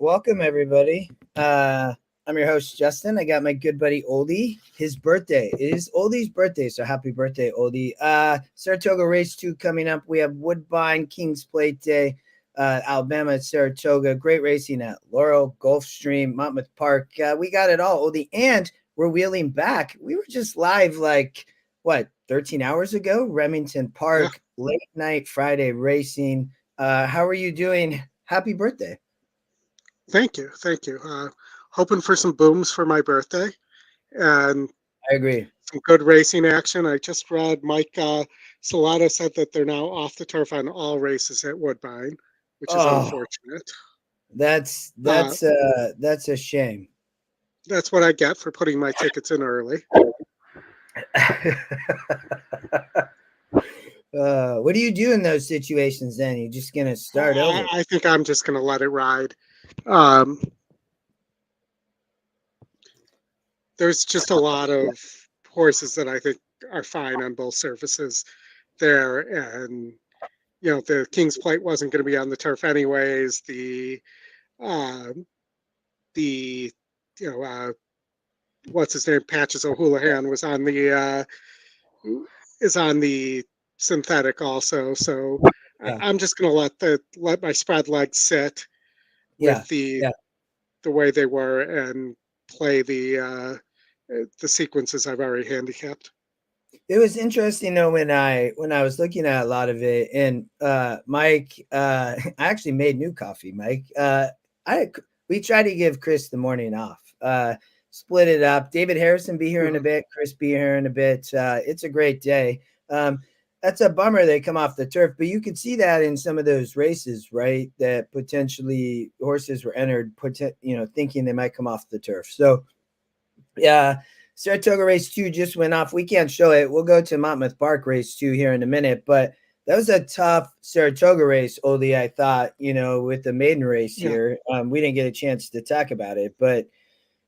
welcome everybody. I'm your host Justin. I got my good buddy Oldy. His birthday it is Oldy's birthday, so happy birthday, Oldy. Saratoga Race 2 coming up. We have Woodbine Kings Plate Day, Alabama at Saratoga. Great racing at Laurel, Gulfstream, Monmouth Park. We got it all, Oldy, and we're wheeling back. We were just live 13 hours ago, Remington Park, late night Friday racing. How are you doing? Happy birthday. Thank you. Hoping for some booms for my birthday and I agree. some good racing action. I just read Mike Salata said that they're now off the turf on all races at Woodbine, which is unfortunate. That's a shame. That's what I get for putting my tickets in early. What do you do in those situations then? You're just going to start over? I think I'm just going to let it ride. There's just a lot of horses that I think are fine on both surfaces there. And, the King's Plate wasn't going to be on the turf anyways. What's his name? Patches O'Houlihan was on is on the synthetic also. So I'm just going to let my spread legs sit with the way they were and play the sequences I've already handicapped. It was interesting though when I was looking at a lot of it, and Mike, I actually made new coffee. Mike, we try to give Chris the morning off. Split it up. David Harrison be here in a bit. Chris be here in a bit. It's a great day. That's a bummer they come off the turf, but you could see that in some of those races, right? That potentially horses were entered, thinking they might come off the turf. So, yeah, Saratoga Race 2 just went off. We can't show it. We'll go to Monmouth Park Race 2 here in a minute, but that was a tough Saratoga race, Oldie, I thought, with the maiden race here. We didn't get a chance to talk about it, but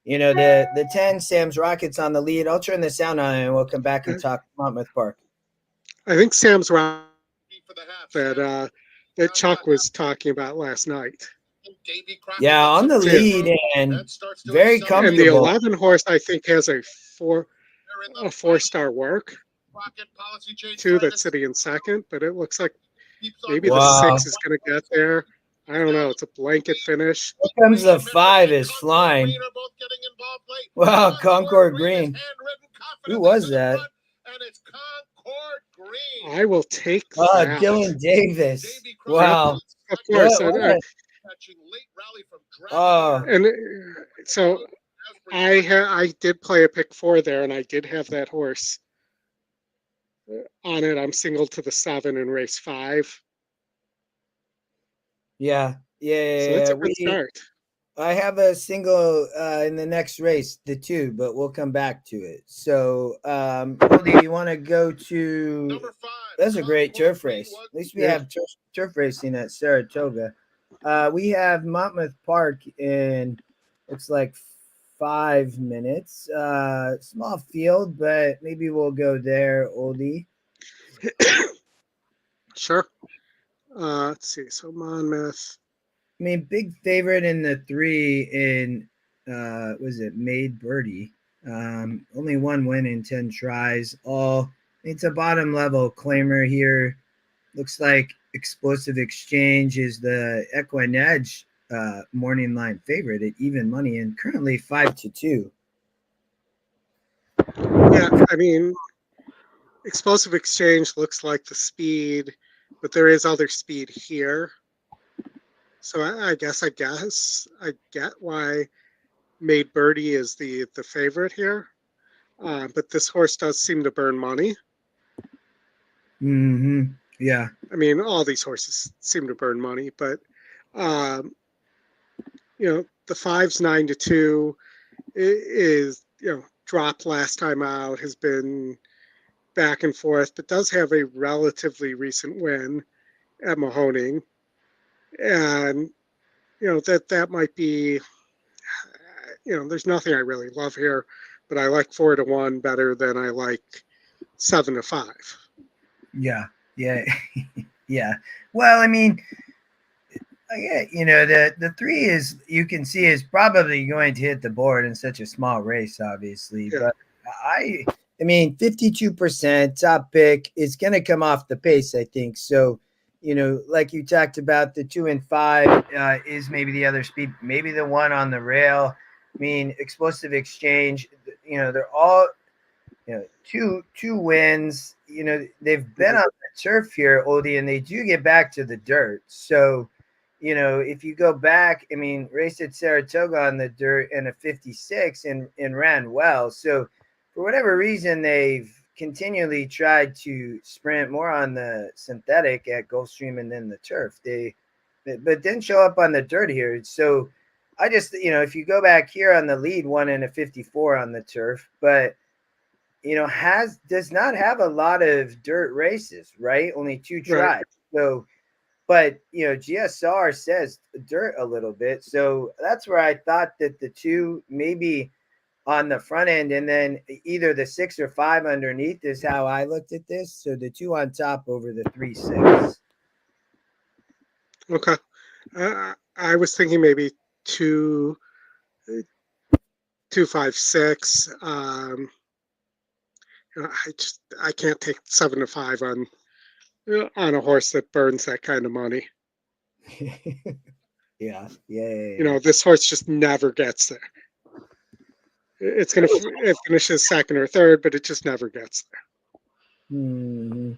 the 10 Sam's Rockets on the lead. I'll turn the sound on and we'll come back and talk Monmouth Park. I think Sam's Rocket that Chuck was talking about last night. Yeah, on the lead and very comfortable. And the 11 horse, I think, has a four-star work too. That's sitting in second, but it looks like maybe the 6 is going to get there. I don't know. It's a blanket finish. Here comes the 5 is flying. Wow, Concord Green. Who was that? I will take that. Dylan Davis. Wow. Of course. And so I did play a pick 4 there, and I did have that horse on it. I'm single to the 7 in race 5. Yeah. So that's a good start. I have a single in the next race, the 2, but we'll come back to it. So, Oldy, you want to go to number 5? That's a great turf race. At least we have turf racing at Saratoga. We have Monmouth Park in looks like 5 minutes. Small field, but maybe we'll go there, Oldie. Sure. Let's see. So Monmouth. I mean, big favorite in the 3 in was it Made Birdie? Only 1 win in 10 tries. It's a bottom level claimer here. Looks like Explosive Exchange is the EquinEdge morning line favorite at even money and currently 5-2. Yeah, I mean, Explosive Exchange looks like the speed, but there is other speed here. So I guess I get why Made Birdie is the favorite here. But this horse does seem to burn money. Mm-hmm. Yeah. I mean, all these horses seem to burn money, but the 5's 9-2 is dropped last time out, has been back and forth, but does have a relatively recent win at Mahoning. And, that might be, there's nothing I really love here, but I like 4-1 better than I like 7-5. Yeah. Yeah. Yeah. Well, I mean, Yeah, the three is, you can see, is probably going to hit the board in such a small race, obviously. Yeah. But I, I mean, 52% top pick is going to come off the pace, I think. So, like you talked about, the 2 and 5 is maybe the other speed, maybe the one on the rail. I mean, explosive exchange. They're all two wins. They've been Mhm. on the turf here, Oldie, and they do get back to the dirt. So, if you go back, I mean, raced at Saratoga on the dirt in a 56 and ran well. So, for whatever reason, they've continually tried to sprint more on the synthetic at Gulfstream and then the turf. But didn't show up on the dirt here. So, I just, if you go back here on the lead, one in a 54 on the turf, but does not have a lot of dirt races, right? Only two Right. tries. So, but GSR says dirt a little bit. So that's where I thought that the two maybe on the front end, and then either the 6 or 5 underneath is how I looked at this. So the two on top over the 3, 6. Okay. I was thinking maybe two, 2, 5, 6. I can't take 7 to 5 on a horse that burns that kind of money. Yeah. This horse just never gets there. It finishes second or third, but it just never gets there. Hmm.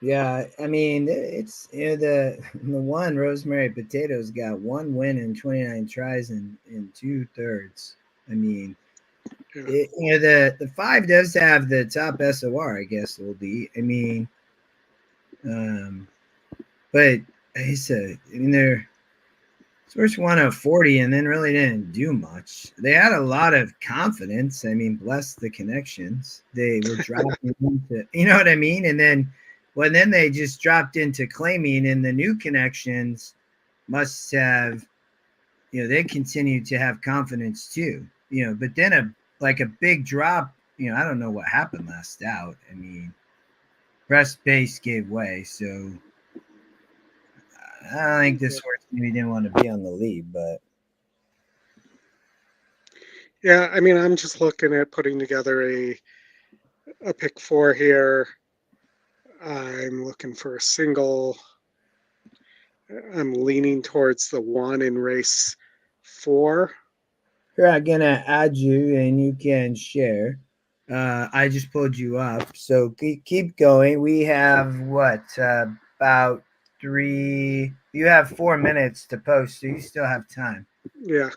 Yeah, I mean, it's the one Rosemary Potatoes got one win in 29 tries in 2/3. I mean, Yeah. the 5 does have the top SOR, I guess, will be. I mean, um, but I mean, they're first one of 40 and then really didn't do much. They had a lot of confidence. I mean, bless the connections. They were dropping into, you know what I mean? And then they just dropped into claiming, and the new connections must have, they continued to have confidence too, but then like a big drop, I don't know what happened last out. I mean, breast base gave way. So I don't think this horse maybe didn't want to be on the lead, but Yeah, I mean, I'm just looking at putting together a pick four here. I'm looking for a single. I'm leaning towards the one in race 4. here I'm gonna add you and you can share. I just pulled you up, so keep going. We have what, about 3. You have 4 minutes to post, so you still have time. Yeah,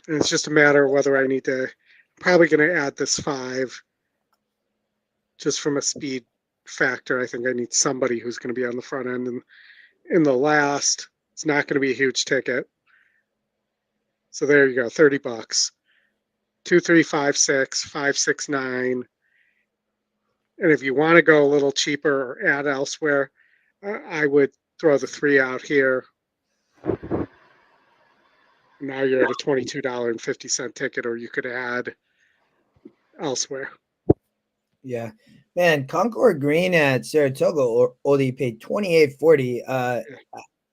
and it's just a matter of whether I need to. Probably going to add this 5 just from a speed factor. I think I need somebody who's going to be on the front end and in the last. It's not going to be a huge ticket. So there you go, $30. 2, 3, 5, 6, 5, 6, 9. And if you want to go a little cheaper or add elsewhere, I would throw the 3 out here. Now you're at a $22.50 ticket, or you could add elsewhere. Yeah, man. Concord Green at Saratoga only paid 28.40. Yeah.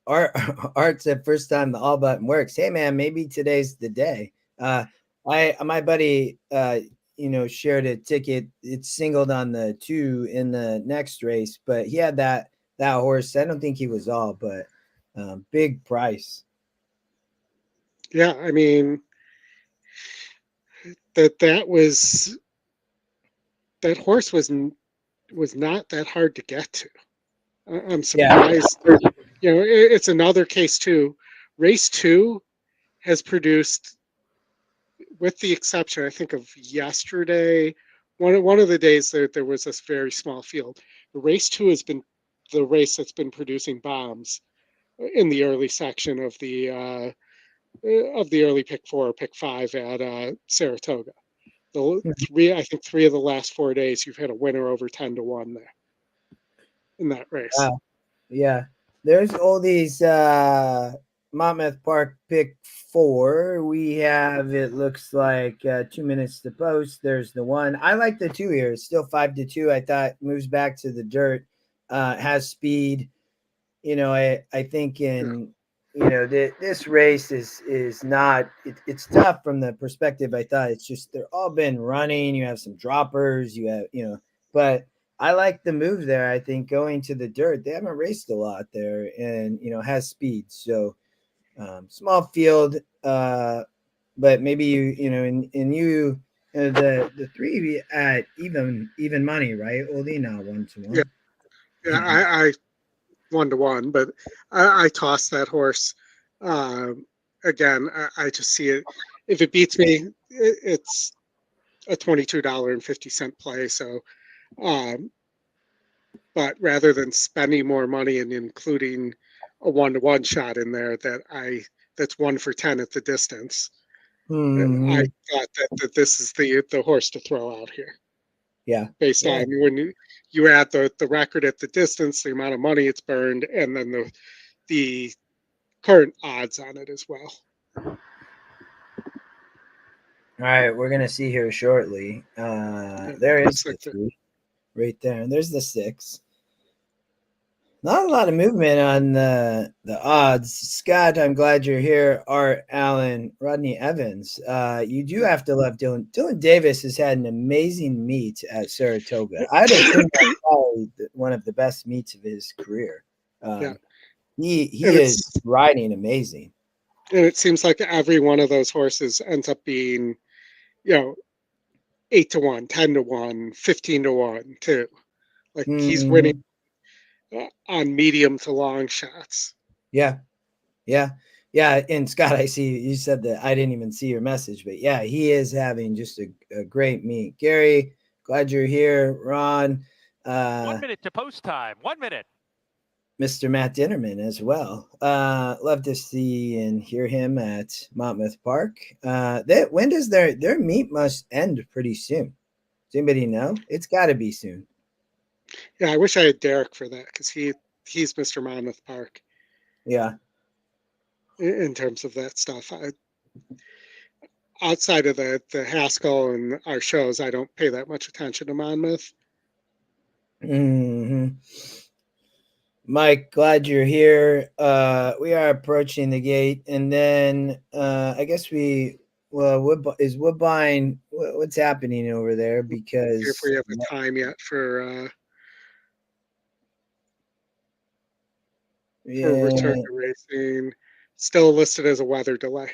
Art Art said first time the all button works. Hey man, maybe today's the day. My buddy shared a ticket. It's singled on the 2 in the next race, but he had that horse. I don't think he was all, but big price. Yeah, I mean that horse was not that hard to get to. I'm Yeah. surprised. It's another case too. Race 2 has produced, with the exception, I think, of yesterday, one of the days that there was this very small field. The race 2 has been the race that's been producing bombs in the early section of the early pick 4 or pick 5 at Saratoga. I think 3 of the last 4 days, you've had a winner over 10 to 1 there in that race. Yeah. There's all these Monmouth Park pick 4. We have, it looks like 2 minutes to post. There's the one. I like the 2 here. It's still 5-2. I thought moves back to the dirt, has speed. I think in this race is not. It's tough from the perspective. I thought it's just they're all been running. You have some droppers. You have but I like the move there. I think going to the dirt. They haven't raced a lot there, and has speed. So small field, but maybe the three at even money, right? Only now 1-1. Yeah, I 1-1, but I toss that horse. Again, I just see it. If it beats me, it's a $22.50 play. So, um, but rather than spending more money and including a 1-1 shot in there that's 1 for 10 at the distance, I Mm-hmm. thought that this is the horse to throw out here. Yeah. Based Yeah. on when you add the record at the distance, the amount of money it's burned, and then the current odds on it as well. All right, we're gonna see here shortly. There is the 3 right there, and there's the 6. Not a lot of movement on the odds. Scott, I'm glad you're here. Art, Allen, Rodney Evans. You do have to love Dylan. Dylan Davis has had an amazing meet at Saratoga. I'd assume that's probably one of the best meets of his career. Yeah, He and is riding amazing. And it seems like every one of those horses ends up being, 8-1, 10-1, 15-1 too. Like he's winning Mm-hmm. on medium to long shots. Yeah. Yeah. Yeah. And Scott, I see you said that. I didn't even see your message, but yeah, he is having just a great meet. Gary, glad you're here. Ron, 1 minute to post time. 1 minute. Mr. Matt Dinnerman as well. Love to see and hear him at Monmouth Park. When does their meet must end pretty soon? Does anybody know? It's got to be soon. Yeah, I wish I had Derek for that because he's Mr. Monmouth Park. Yeah. In terms of that stuff, outside of the Haskell and our shows, I don't pay that much attention to Monmouth. Mm-hmm. Mike, glad you're here. We are approaching the gate, and then I guess is Woodbine? What's happening over there? Because if we have a time yet for return to racing, still listed as a weather delay.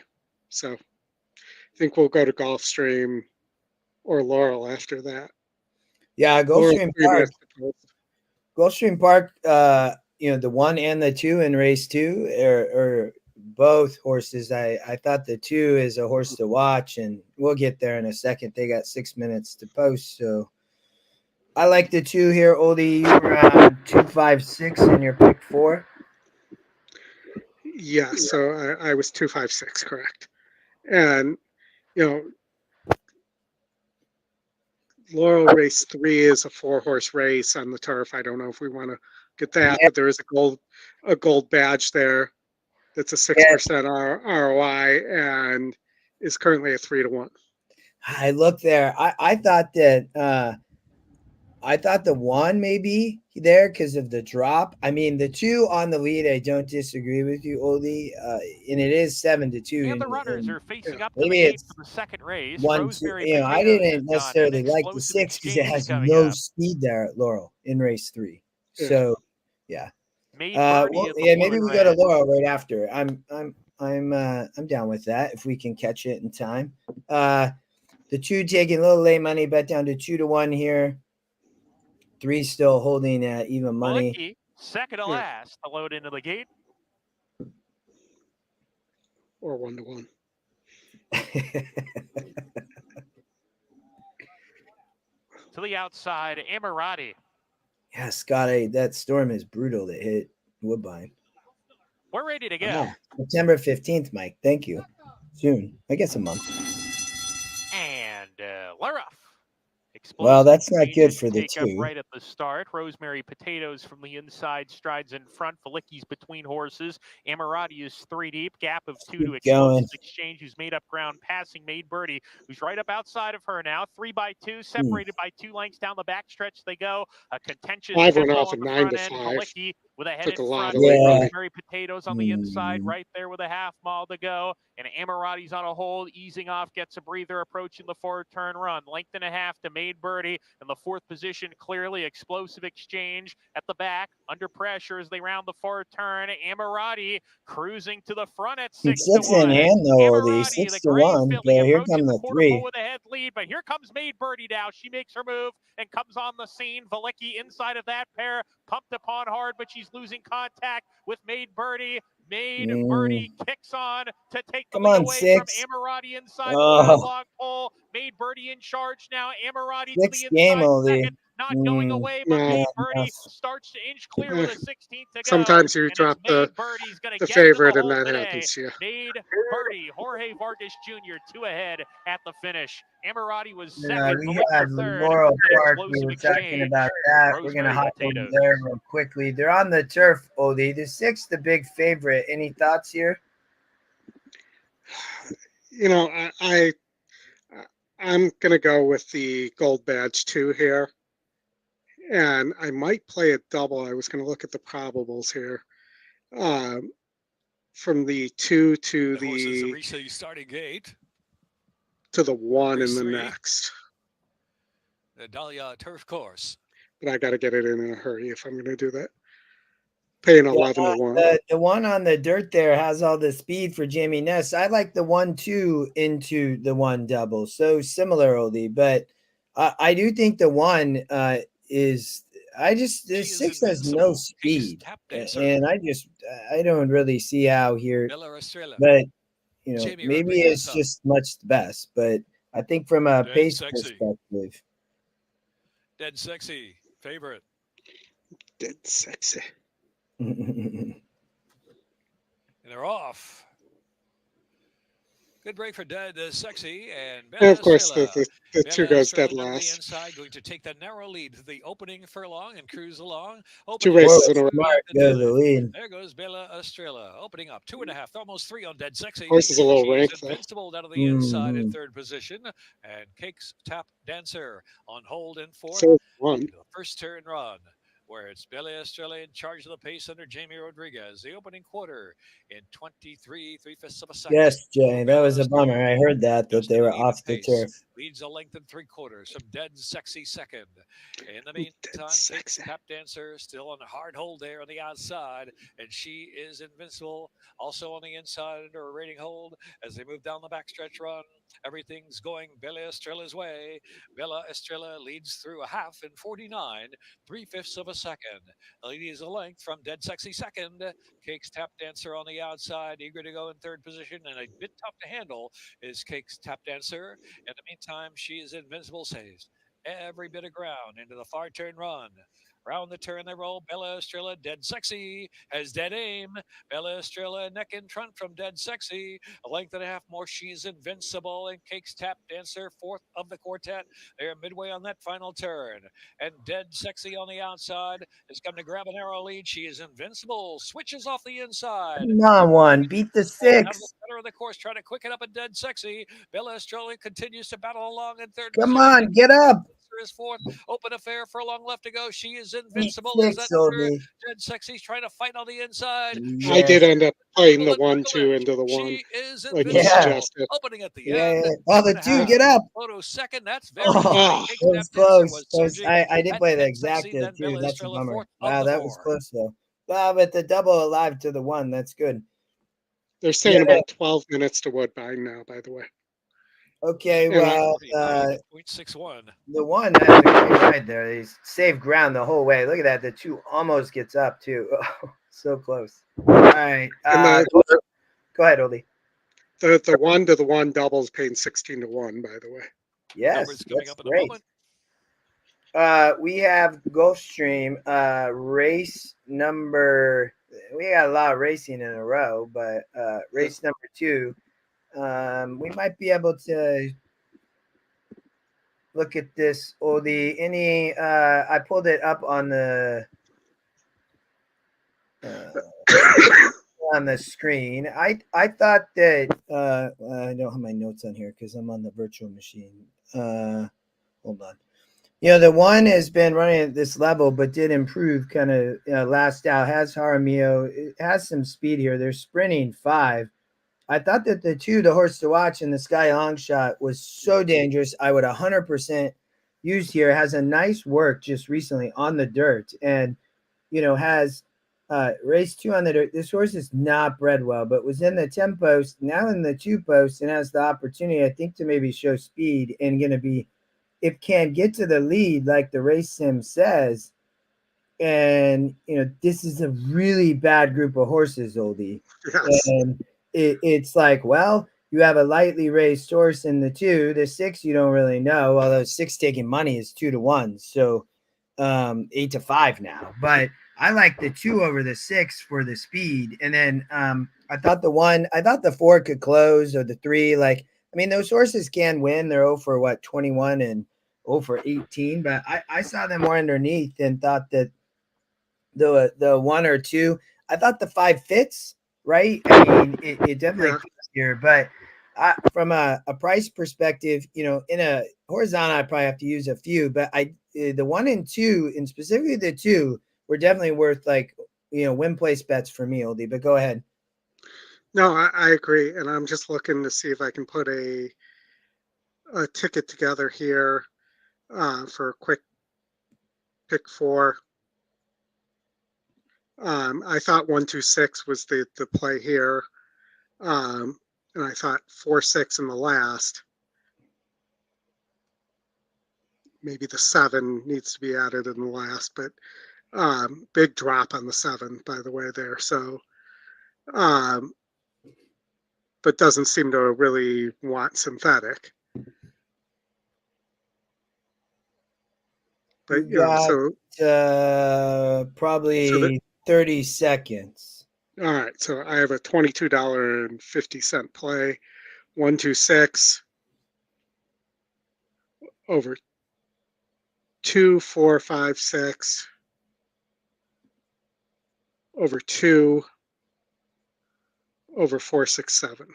So I think we'll go to Gulfstream or Laurel after that. Yeah, Gulfstream Park. Gulfstream Park, the 1 and the 2 in race 2 are both horses. I thought the 2 is a horse to watch, and we'll get there in a second. They got 6 minutes to post, so I like the 2 here. Oldie, you were on 256 in your pick 4. Yeah, so I was 256, correct. And Laurel race 3 is a 4-horse race on the turf. I don't know if we want to get that, but there is a gold badge there that's a 6% ROI and is currently at 3-1. I looked there. I thought that I thought the 1 maybe there because of the drop. I mean, the 2 on the lead, I don't disagree with you, Oldie. And it is 7-2. And the runners are facing up to maybe the gate it's for the second race. 1-2. I didn't necessarily like the 6 because it has no speed there at Laurel in race 3. So yeah. Maybe we go to Laurel right after. I'm down with that if we can catch it in time. The 2 taking a little late money, bet down to 2-1 here. 3 still holding at even money. Malicki, second to last, to load into the gate. Or 1-1. To the outside, Ammirati. Yeah, Scotty, that storm is brutal that hit Woodbine. We're ready to go. Wow. September 15th, Mike. Thank you. Soon. I guess a month. And Laruff. Well, that's not good for the 2. Right at the start. Rosemary Potatoes from the inside, strides in front. Falicki's between horses. Ammirati is 3 deep. Gap of 2 to Explosive Exchange, who's made up ground, passing Made Birdie, who's right up outside of her now. 3x2, separated by 2 lengths down the backstretch they go. A contentious 5 tempo went off on at the 9 front to end. 5. Falicki with a head Took in a lot front. of late money. Rosemary Potatoes on the inside, right there with a half mile to go. And Amirati's on a hold, easing off, gets a breather approaching the 4-turn run. Length and a half to Made Birdie in the 4th position. Clearly explosive exchange at the back, under pressure as they round the 4-turn. Amirati cruising to the front at 6 to 1. in hand though, Oldy. Amirati, the 6 to gray 1. filly, But here approaching come the the quarter pole 3. with a head lead. But here comes Made Birdie now. She makes her move and comes on the scene. Valicki inside of that pair, pumped upon hard, but she's losing contact with Made Birdie. Made Birdie kicks on to take the Come lead on, away 6. from Amirati inside the long pole. Made Birdie in charge now. Amirati to 6 the game, inside Oldy. second, not going away, but No. Made Birdie starts to inch clear with a 16th to go. Sometimes you and drop it's Made Birdie's going to the get into the favorite, and hole that today. happens to you. Made Birdie, Jorge Vargas Jr., 2 ahead at the finish. Amirati was second, We Valicki have third. Laurel Park. We Explosive were talking exchange. about that. We're going to Rosemary hop over Potatoes. there real quickly. They're on the turf, Oldy. The 6, the big favorite. Any thoughts here? You know, I'm going to go with the gold badge 2 here. And I might play a double. I was going to look at the probables here. From the 2 to the reach the starting gate. To the 1 Race in the 3. next. The Dahlia Turf Course. But I got to get it in a hurry if I'm going to do that. Paying 11 to 1. The one on the dirt there has all the speed for Jamie Ness. I like the 1-2 into the 1 double. So similar, Oldie. But I do think the 1 is. The 6 has no speed, and I don't really see how here. But maybe it's just much the best. But I think from a pace perspective, Dead Sexy favorite. Dead Sexy. And they're off. Good break for Dead Sexy and of course the 2 goes dead last. Inside, going to take the narrow lead to the opening furlong and cruise along. 2 races in a row. The lead. There goes Bella Estrella opening up 2.5, almost 3 on Dead Sexy. Horse is a little ranked, invincible down to the inside in 3rd position, and Cakes Tap Dancer on hold in 4th. So 1. The first turn run, where it's Bella Estrella in charge of the pace under Jamie Rodriguez. The opening quarter in 23 3/5 of a second. Yes, Jay, that was a bummer. I heard that they were off the turf. Leads a length and 3/4. Some Dead Sexy second. In the meantime, Tap Dancer still on a hard hold there on the outside, and she is invincible. Also on the inside under a rating hold as they move down the backstretch run. Everything's going Bella Estrella's way. Bella Estrella leads through a half in 49 3/5 of a second. The lead is a length from Dead Sexy second. Cakes Tap Dancer on the outside, eager to go in 3rd position, and a bit tough to handle is Cakes Tap Dancer. In the meantime, she is invincible, saves every bit of ground into the far turn run. Round the turn they roll. Bella Estrella, Dead Sexy, has dead aim. Bella Estrella neck in front from Dead Sexy. A length and a half more. She's invincible. And Cakes Tap Dancer, 4th of the quartet. They're midway on that final turn. And Dead Sexy on the outside has come to grab a narrow lead. She is invincible. Switches off the inside. Come on, 1. Beat the 6. Center of the course, trying to quicken up a Dead Sexy. Bella Estrella continues to battle along in 3rd Come position. on, get up. Is 4th. Open affair for a long left to go. She is invincible. Is that Dead Sexy's trying to fight on the inside. Yeah. I did end up playing the 1-2 into the 1. She is invincible. Opening at the end. Oh, the 2, get up. Photo second. That's very it was close. I did play the exacta too. That's a bummer. Wow, that was close though. Wow, but the double alive to the 1. That's good. They're saying about 12 minutes to Woodbine now, by the way. Okay, well, 0.61. The 1 has a great ride there. He's saved ground the whole way. Look at that. The 2 almost gets up too. Oh, so close. All right. Go ahead, Oldie. The 1 to the 1 doubles paying 16 to 1, by the way. Yes, that's great. We have Gulfstream race number. We got a lot of racing in a row, but race number 2. We might be able to look at this or I pulled it up on the screen. I thought that I don't have my notes on here because I'm on the virtual machine. Hold on. The one has been running at this level, but did improve kind of last out. Has Jaramillo. It has some speed here. They're sprinting 5. I thought that the horse to watch in the Sky Long Shot was so dangerous. I would 100% use here. Has a nice work just recently on the dirt, and has race 2 on the dirt. This horse is not bred well, but was in the 10 post, now in the 2 post, and has the opportunity, I think, to maybe show speed and going to be, if can get to the lead, like the race sim says. And this is a really bad group of horses, Oldie. Yes. And it's like, well, you have a lightly raced horse in the 2. The 6 you don't really know, although 6 taking money is 2-1, so 8-5 now. But I like the 2 over the 6 for the speed. And then I thought the 4 could close, or the 3. Like, I mean, those horses can win. They're 0 for 21 and 0 for 18. But I saw them more underneath and thought that the 1 or 2. I thought the 5 fits, right? I mean, it definitely fits here. But from a price perspective, in a horizontal, I probably have to use a few. But the 1 and 2, and specifically the 2, were definitely worth win place bets for me, Oldie. But go ahead. No, I agree, and I'm just looking to see if I can put a ticket together here for a quick pick 4. I thought 1-2-6 was the play here, and I thought 4-6 in the last. Maybe the 7 needs to be added in the last, but big drop on the 7, by the way, there. So, but doesn't seem to really want synthetic. But probably 30 seconds. All right, so I have a $22.50 play, 1-2-6 over 2, 4, 5, 6 over 2 over 4, 6, 7.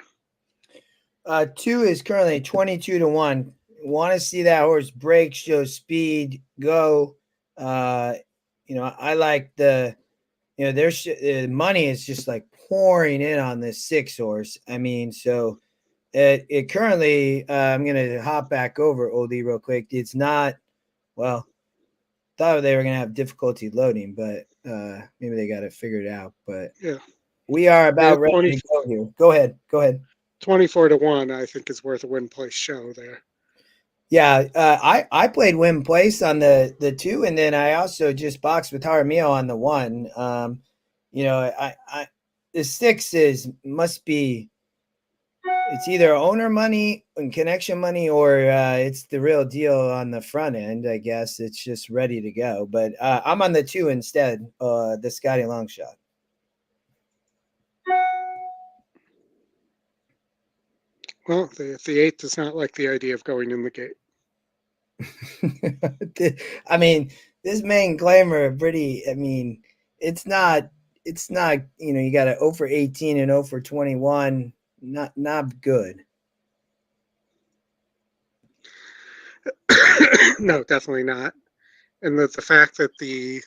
2 is currently 22-1. Want to see that horse break, show speed, go. I like the, there's money is just like pouring in on this 6 horse. I mean, so it currently, I'm going to hop back over Oldie real quick. It's not, well, thought they were going to have difficulty loading, but maybe they got it figured out. But yeah, we are about ready to go here. Go ahead. 24-1, I think, is worth a win place show there. Yeah, I played win place on the 2, and then I also just boxed with Jaramillo on the 1. I the 6 must be, it's either owner money and connection money, or it's the real deal on the front end. I guess it's just ready to go. But I'm on the 2 instead, the Scotty Long Shot. Well, the 8 does not like the idea of going in the gate. I mean, this main claimer pretty. I mean, it's not. You got a 0 for 18 and 0 for 21. Not good. No, definitely not. And the fact that the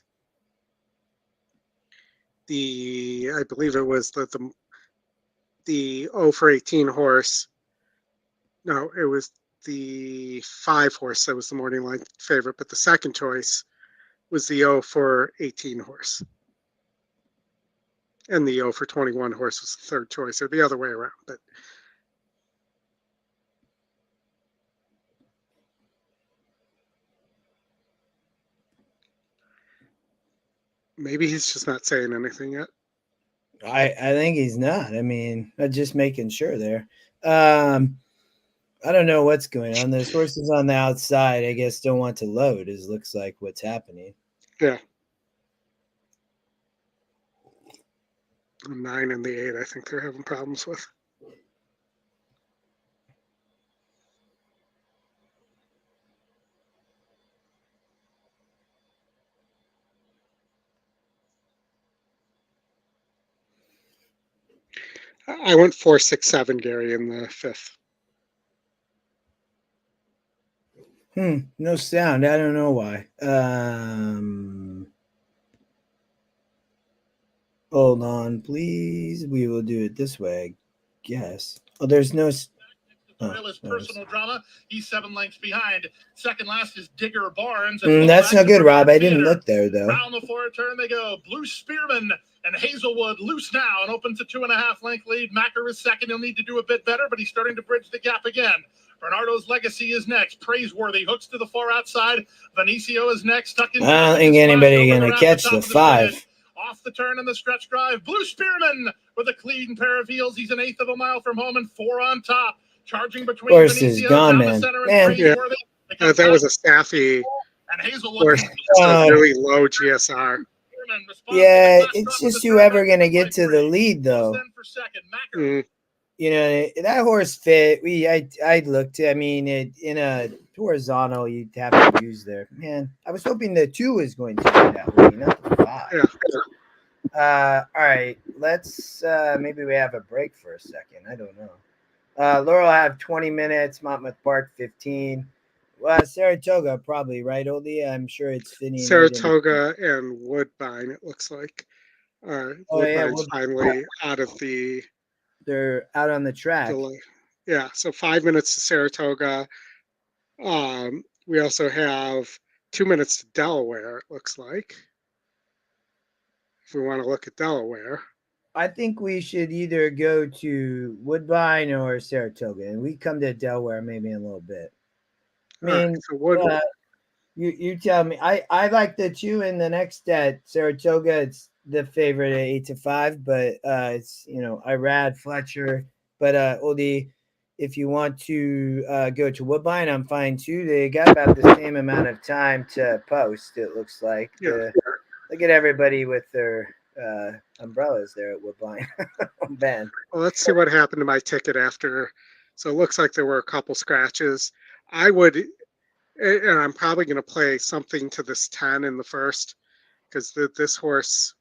I believe it was the 0 for 18 horse. No, it was the 5 horse that was the morning line favorite, but the second choice was the 0 for 18 horse. And the 0 for 21 horse was the third choice, or the other way around. But maybe he's just not saying anything yet. I think he's not. I mean, I'm just making sure there. I don't know what's going on. Those horses on the outside, I guess, don't want to load. It looks like what's happening. Yeah. The 9 and the 8, I think they're having problems with. I went 4-6-7, Gary, in the 5th. No sound. I don't know why. Hold on, please. We will do it this way, I guess. Oh, there's no. His personal drama. He's 7 lengths behind. Second last is Digger Barnes. That's not good, Rob. I didn't look there though. Round the four turn they go. Blue Spearman and Hazelwood loose now and opens a 2.5 length lead. Macker is second. He'll need to do a bit better, but he's starting to bridge the gap again. Bernardo's Legacy is next. Praiseworthy hooks to the far outside. Vinicio is next. I don't think anybody gonna catch the 5. Off the turn in the stretch drive. Blue Spearman with a clean pair of heels. He's an eighth of a mile from home and 4 on top. Charging between horse is gone, man. Yeah. That was a Staffy horse, really low GSR. Yeah, it's just whoever gonna get to the lead though. You know, that horse fit. I looked. I mean, in a horizontal, you'd have to use there. Man, I was hoping the 2 was going to do that way, not the 5. Yeah. All right, let's maybe we have a break for a second. I don't know. Laurel have 20 minutes. Monmouth Park 15. Saratoga probably, right, Oldy? I'm sure it's fitting. Saratoga and Woodbine, it looks like. Woodbine's finally out of the. They're out on the track. Yeah, so 5 minutes to Saratoga. We also have 2 minutes to Delaware, it looks like. If we want to look at Delaware. I think we should either go to Woodbine or Saratoga, and we come to Delaware maybe in a little bit. I mean, so you tell me. I like the 2 in the next at Saratoga. It's the favorite at 8-5, but it's Irad Fletcher. But Oldy, if you want to go to Woodbine, I'm fine too. They got about the same amount of time to post. It looks like. Look at everybody with their umbrellas there at Woodbine. Ben. Well, let's see what happened to my ticket after. So it looks like there were a couple scratches. I would, and I'm probably going to play something to this 10 in the first, because this horse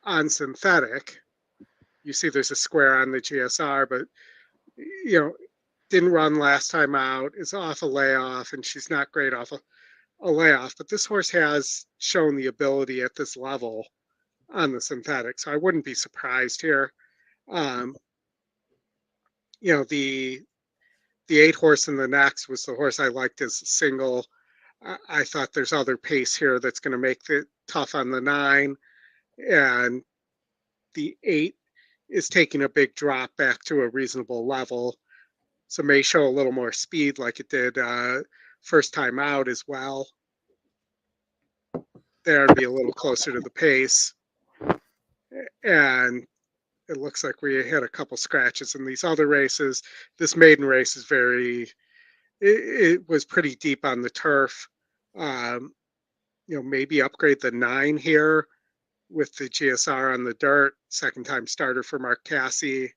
on synthetic, you see there's a square on the GSR, but didn't run last time out, is off a layoff, and she's not great off a layoff. But this horse has shown the ability at this level on the synthetic, so I wouldn't be surprised here. The 8 horse in the next was the horse I liked as a single. I thought there's other pace here that's going to make it tough on the 9, and the 8 is taking a big drop back to a reasonable level, so may show a little more speed like it did first time out as well. There to be a little closer to the pace. And it looks like we had a couple scratches in these other races. This maiden race is it was pretty deep on the turf. Maybe upgrade the 9 here with the GSR on the dirt. Second time starter for Mark Cassie.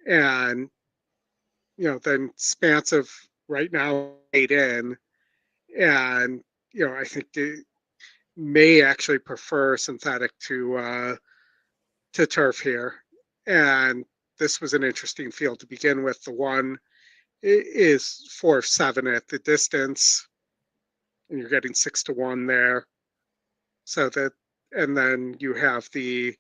And, then Spansive right now 8 in. And, I think they may actually prefer synthetic to turf here. And this was an interesting field to begin with. The 1 is 4-7 at the distance, and you're getting 6-1 there. So and then you have the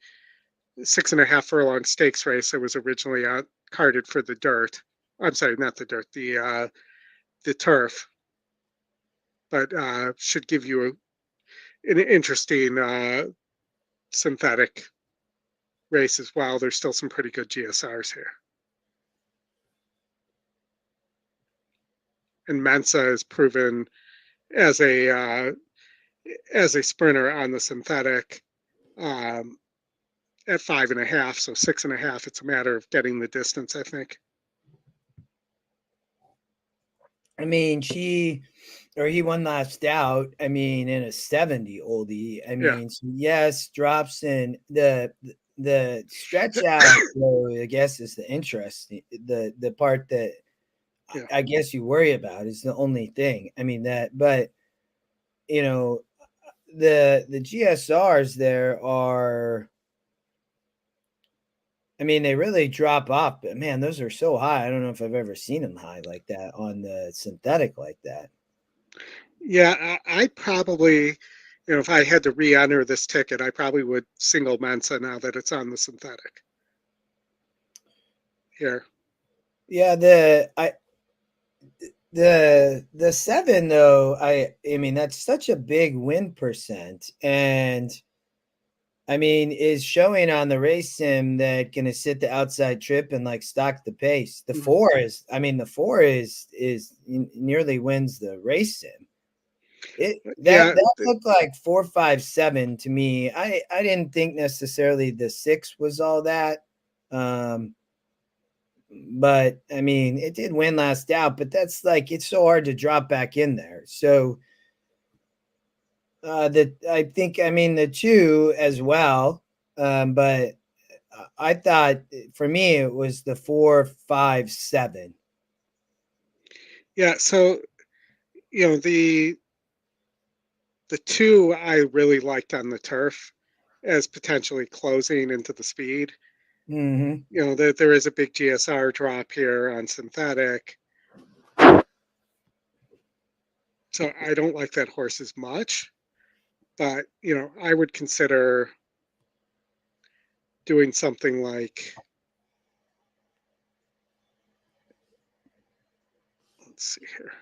6.5 furlong stakes race that was originally carded for the dirt. I'm sorry, not the dirt, the turf. But should give you an interesting synthetic race as well. There's still some pretty good GSRs here. And Mensa is proven as a sprinter on the synthetic at 5.5, so 6.5. It's a matter of getting the distance, I think. I mean, he won last out. I mean, in a 70 Oldie. I mean, so yes, drops in the stretch out. So I guess is the interesting the part that I guess you worry about is the only thing. I mean but the GSRs there are I mean, they really drop off, but man, those are so high. I don't know if I've ever seen them high like that on the synthetic like that. Yeah, I probably, if I had to re-enter this ticket, I probably would single Mensa now that it's on the synthetic. Here. Yeah, the 7 though, I mean that's such a big win percent, and I mean is showing on the race sim that gonna sit the outside trip and like stock the pace. The 4 is, I mean the 4 is nearly wins the race sim. That looked like 4, 5, 7 to me. I didn't think necessarily the 6 was all that. But I mean, it did win last out, but that's like it's so hard to drop back in there. So I think I mean the 2 as well. But I thought for me it was the 4, 5, 7. Yeah, so the 2 I really liked on the turf as potentially closing into the speed. Mm-hmm. There is a big GSR drop here on synthetic. So I don't like that horse as much, but I would consider doing something like, let's see here.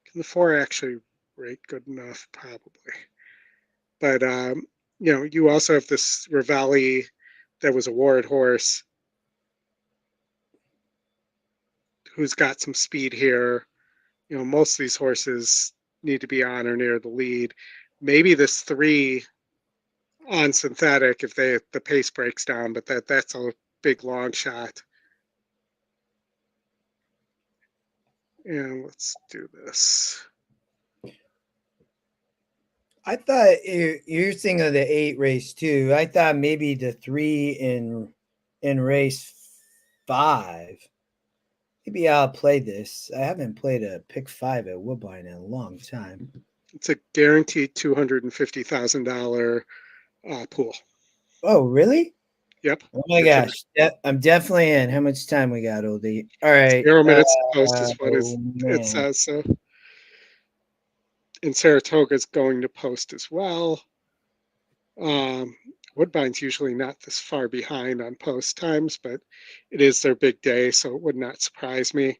Can the 4 actually rate good enough? Probably. But you also have this Ravelli that was a Ward horse who's got some speed here. Most of these horses need to be on or near the lead. Maybe this 3 on synthetic if the pace breaks down, but that's a big long shot. And let's do this. I thought you're thinking of the 8 race too. I thought maybe the 3 in race 5. Maybe I'll play this. I haven't played a pick 5 at Woodbine in a long time. It's a guaranteed $250,000 pool. Oh, really? Yep. Oh my gosh. I'm definitely in. How much time we got, Oldie? All right. 0 minutes to post is what it says. So, and Saratoga is going to post as well. Woodbine's usually not this far behind on post times, but it is their big day, so it would not surprise me.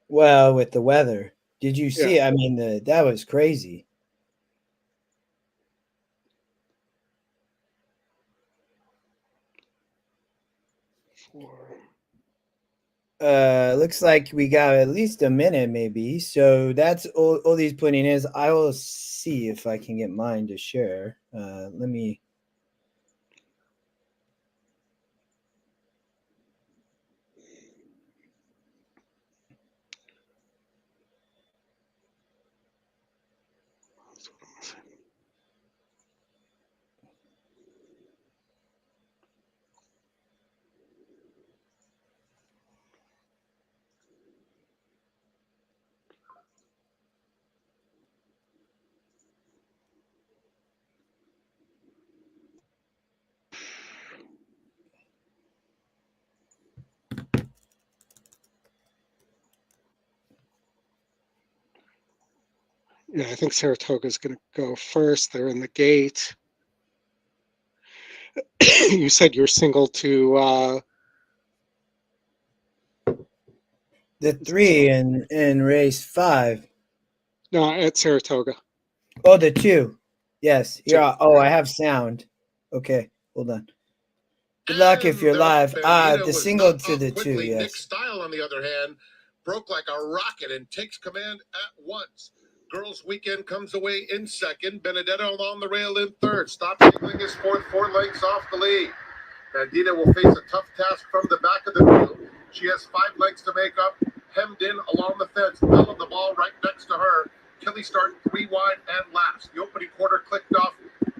Well, with the weather, did you see? Yeah. I mean, that was crazy. Looks like we got at least a minute, maybe. So that's all these putting is. I will see if I can get mine to share. Let me. Yeah, I think Saratoga is going to go first. They're in the gate. You said you're single to The 3 in race 5. No, at Saratoga. Oh, the 2. Yes. Yeah. Oh, I have sound. Okay, hold on. Good luck if you're live. The single to the 2. Yes. Nick Style, on the other hand, broke like a rocket and takes command at once. Girls Weekend comes away in second. Benedetto on the rail in third. Stop Sigling is fourth, 4 lengths off the lead. Bandita will face a tough task from the back of the field. She has 5 lengths to make up, hemmed in along the fence. Bell of the ball right next to her. Kelly started 3 wide and last. The opening quarter clicked off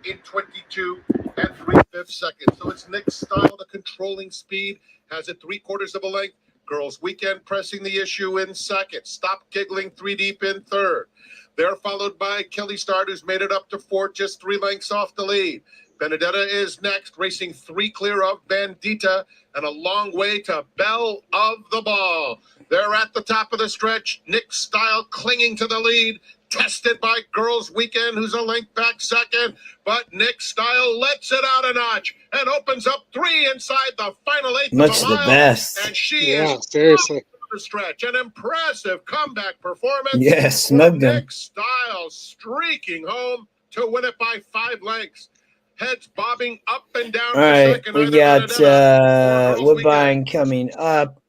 in 22 and 3/5 seconds. So it's Nick Style, the controlling speed, has it 3/4 of a length. Girls Weekend pressing the issue in second. Stop Giggling 3 deep in third. They're followed by Kelly Start, who's made it up to 4, just 3 lengths off the lead. Benedetta is next, racing 3 clear of Bandita and a long way to Belle of the Ball. They're at the top of the stretch. Nick Style clinging to the lead, tested by Girls Weekend, who's a length back second. But Nick Style lets it out a notch and opens up 3 inside the final 8th Much of a the mile. best. And she is seriously. the stretch. An impressive comeback performance. Yes, with smugged him. Nick Style streaking home to win it by 5 lengths. Heads bobbing up and down. All right, second, we either got Benedetta or Girls Woodbine Weekend. coming up.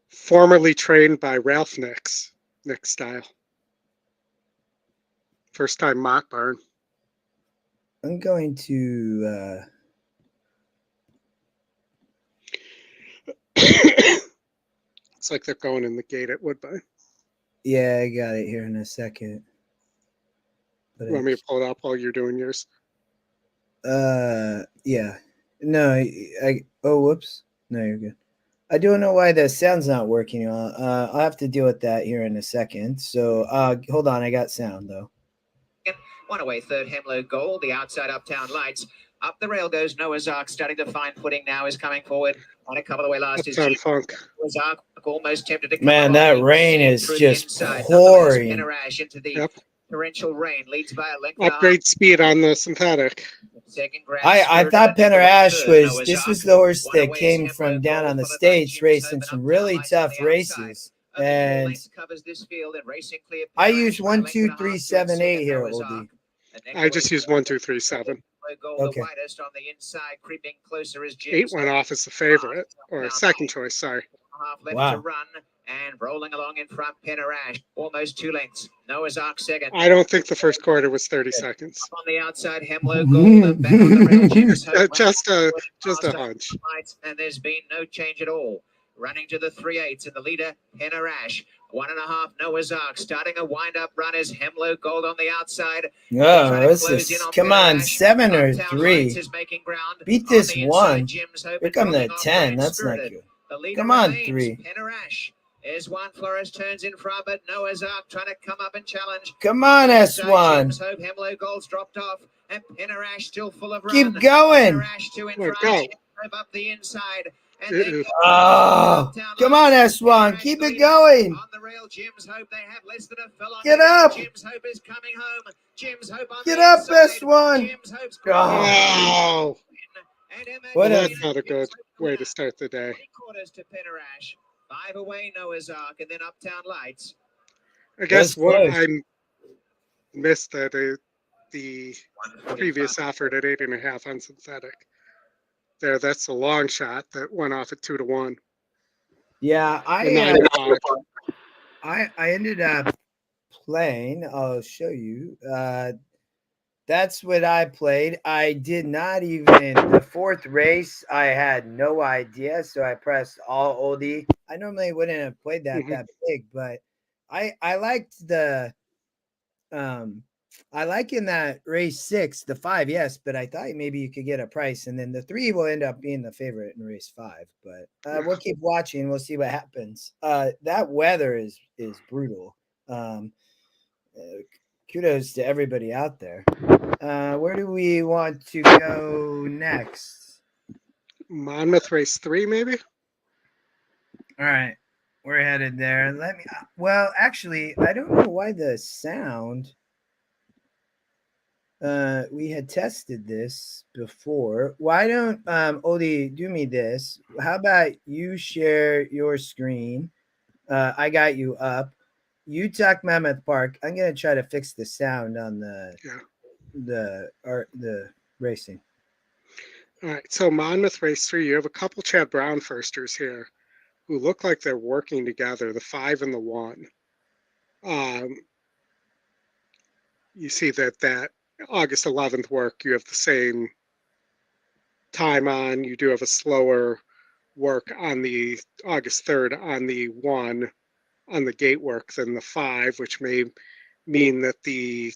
Formerly trained by Ralph Nick Style. First time mock barn. I'm going to It's like they're going in the gate at Woodbine. yeah, I got it here in a second. But You want me to pull it up while you're doing yours? yeah. No, oh whoops. No, you're good. I don't know why the sound's not working. I'll have to deal with that here in a second. So hold on, I got sound though. One away, third Hemlow Gold, the outside Uptown Lights. Up the rail goes Noah's Ark, starting to find footing now, is coming forward. On a couple of the way last is Uptown Funk. Noah's Ark, almost tempted to come Man, along. that He rain proceeded is through the just inside. pouring. Nonetheless, Penarash into the Yep. torrential rain, leads by a length and a half. Upgrade speed on the synthetic. Second grab, I Spirit thought of the Nickel Penarash third, was Noah's this Ark. was the horse One that away is came Hemlow from down Gold, on the followed by States, Jim's racing Hope some and really Uptown Lights on tough the outside. races. Only four And lengths covers this field, and racing clear I Penarash used by a length 1, and 2, a 3, half, 7, 8 here, Noah's Oldie. Ark. And I just used 1, 2, 3, 7. Gold, Okay. the widest on the inside, creeping closer is 8 Jim's went Hope. off as the favorite, or second choice, sorry. Half left Wow. to run, and rolling along in front, Penarash, almost 2 lengths. Noah's Ark second. I don't think the first quarter was 30 seconds. On the outside, Hemlow Gold, and back on the rail, Jim's Hope. Just a Faster hunch. lights, and there's been no change at all. Running to the 3/8 and the leader, Penarash. 1.5, Noah's Ark. Starting a wind-up run is Hemlow Gold on the outside. Oh, this is come on, 7 or 3. Beat this 1. Here come the 10. That's not good. Come on, 3. Penarash is one. Flores turns in front, but Noah's Ark trying to come up and challenge. Come on, S1. Jim's Hope, Hemlow Gold's dropped off, and Penarash still full of run. Keep going. Penarash 2 in front. Go. Jim's Hope up the inside. And then Oh, come on, S1. Keep it going. on the rail, Jim's Hope. They have less than a furlong. Get up. Jim's Hope is coming home. Jim's Hope on Get the up, inside. S1. Jim's Hope's Oh, What a- that's not a good way to start the day. 3/4 to Penarash. 5 away, Noah's Ark, and then Uptown Lights. I guess That's what close. I missed that the previous offered at 8.5 on synthetic. There, that's a long shot that went off at 2 to 1. Yeah, The 9 I ended up playing. I'll show you. That's what I played. I did not even the 4th race. I had no idea, so I pressed all oldie. I normally wouldn't have played that big, but I liked the I like in that race 6, the 5, yes, but I thought maybe you could get a price, and then the 3 will end up being the favorite in race 5. But we'll keep watching. We'll see what happens. That weather is brutal. Kudos to everybody out there. Where do we want to go next? Monmouth race 3, maybe? All right, we're headed there. Let me. Well, actually, I don't know why the sound. We had tested this before. Why don't Oldie do me this? How about you share your screen? I got you up. You talk Monmouth Park. I'm gonna try to fix the sound on the racing. All right, so Monmouth race 3, you have a couple Chad Brown firsters here who look like they're working together, the 5 and the 1. You see that August 11th work, you have the same time on. You do have a slower work on the August 3rd on the 1 on the gate work than the 5, which may mean that the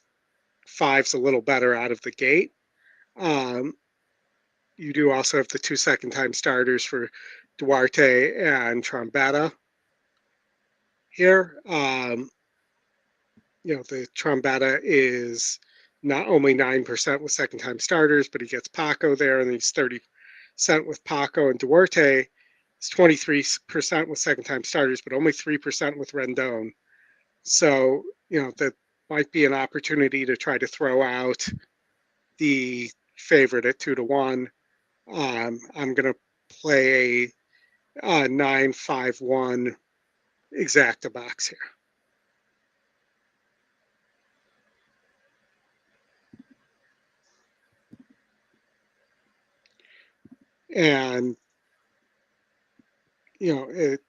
5's a little better out of the gate. You do also have the 2 second time starters for Duarte and Trombetta here. The Trombetta is not only 9% with second-time starters, but he gets Paco there, and he's 30% with Paco, and Duarte is 23% with second-time starters, but only 3% with Rendon. So, that might be an opportunity to try to throw out the favorite at 2-1. I'm going to play a 9-5-1 exacta box here. And it's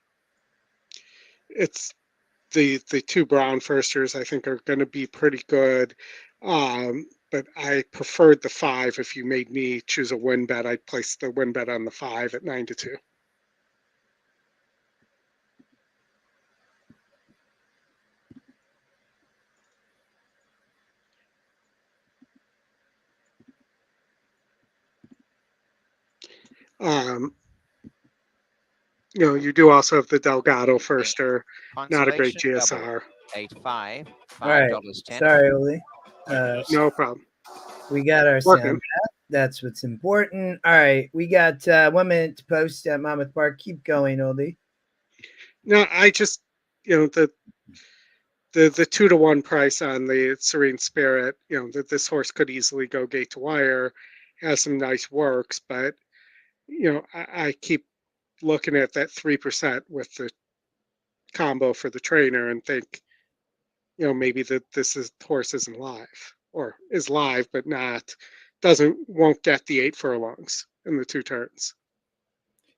the two brown firsters I think are going to be pretty good. But I preferred the 5. If you made me choose a win bet, I'd place the win bet on the 5 at 9-2. You do also have the Delgado firster, not a great GSR. 8-5, All right. $5.10. Sorry, Oli. No problem. We got our Working. sound. That's what's important. All right. We got 1 minute to post at Monmouth Park. Keep going, Oli. No, I just, the 2-1 price on the Serene Spirit, that this horse could easily go gate to wire, has some nice works, but, I keep looking at that 3% with the combo for the trainer and think, maybe that horse isn't live, or is live, but won't get the 8 furlongs in the 2 turns.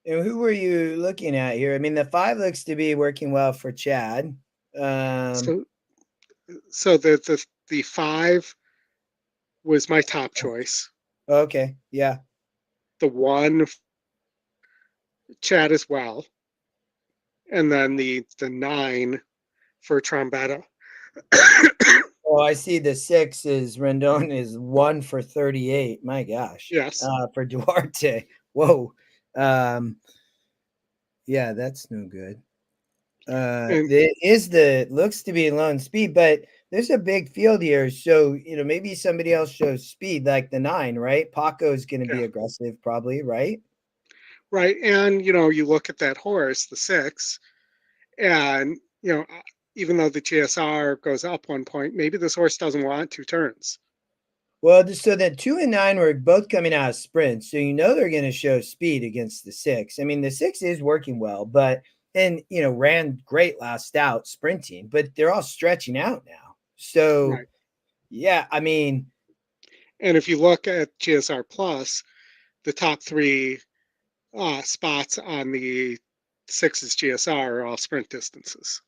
And who were you looking at here? I mean, the 5 looks to be working well for Chad. So the 5 was my top choice. Okay. Yeah. The 1, Chad as well. And then the 9 for Trombetta. Oh, I see the 6 is Rendon is 1 for 38. My gosh. Yes. For Duarte. Whoa. Yeah, that's no good. Looks to be lone speed, but there's a big field here. So, maybe somebody else shows speed like the 9, right? Paco is going to be aggressive probably, right? Right. And, you look at that horse, the 6, and, even though the GSR goes up 1 point, maybe this horse doesn't want 2 turns. Well, so the 2 and 9 were both coming out of sprints. So, they're going to show speed against the 6. I mean, the 6 is working well, ran great last out sprinting, but they're all stretching out now. So, right. Yeah, I mean. And if you look at GSR Plus, the top 3 spots on the 6's GSR are all sprint distances.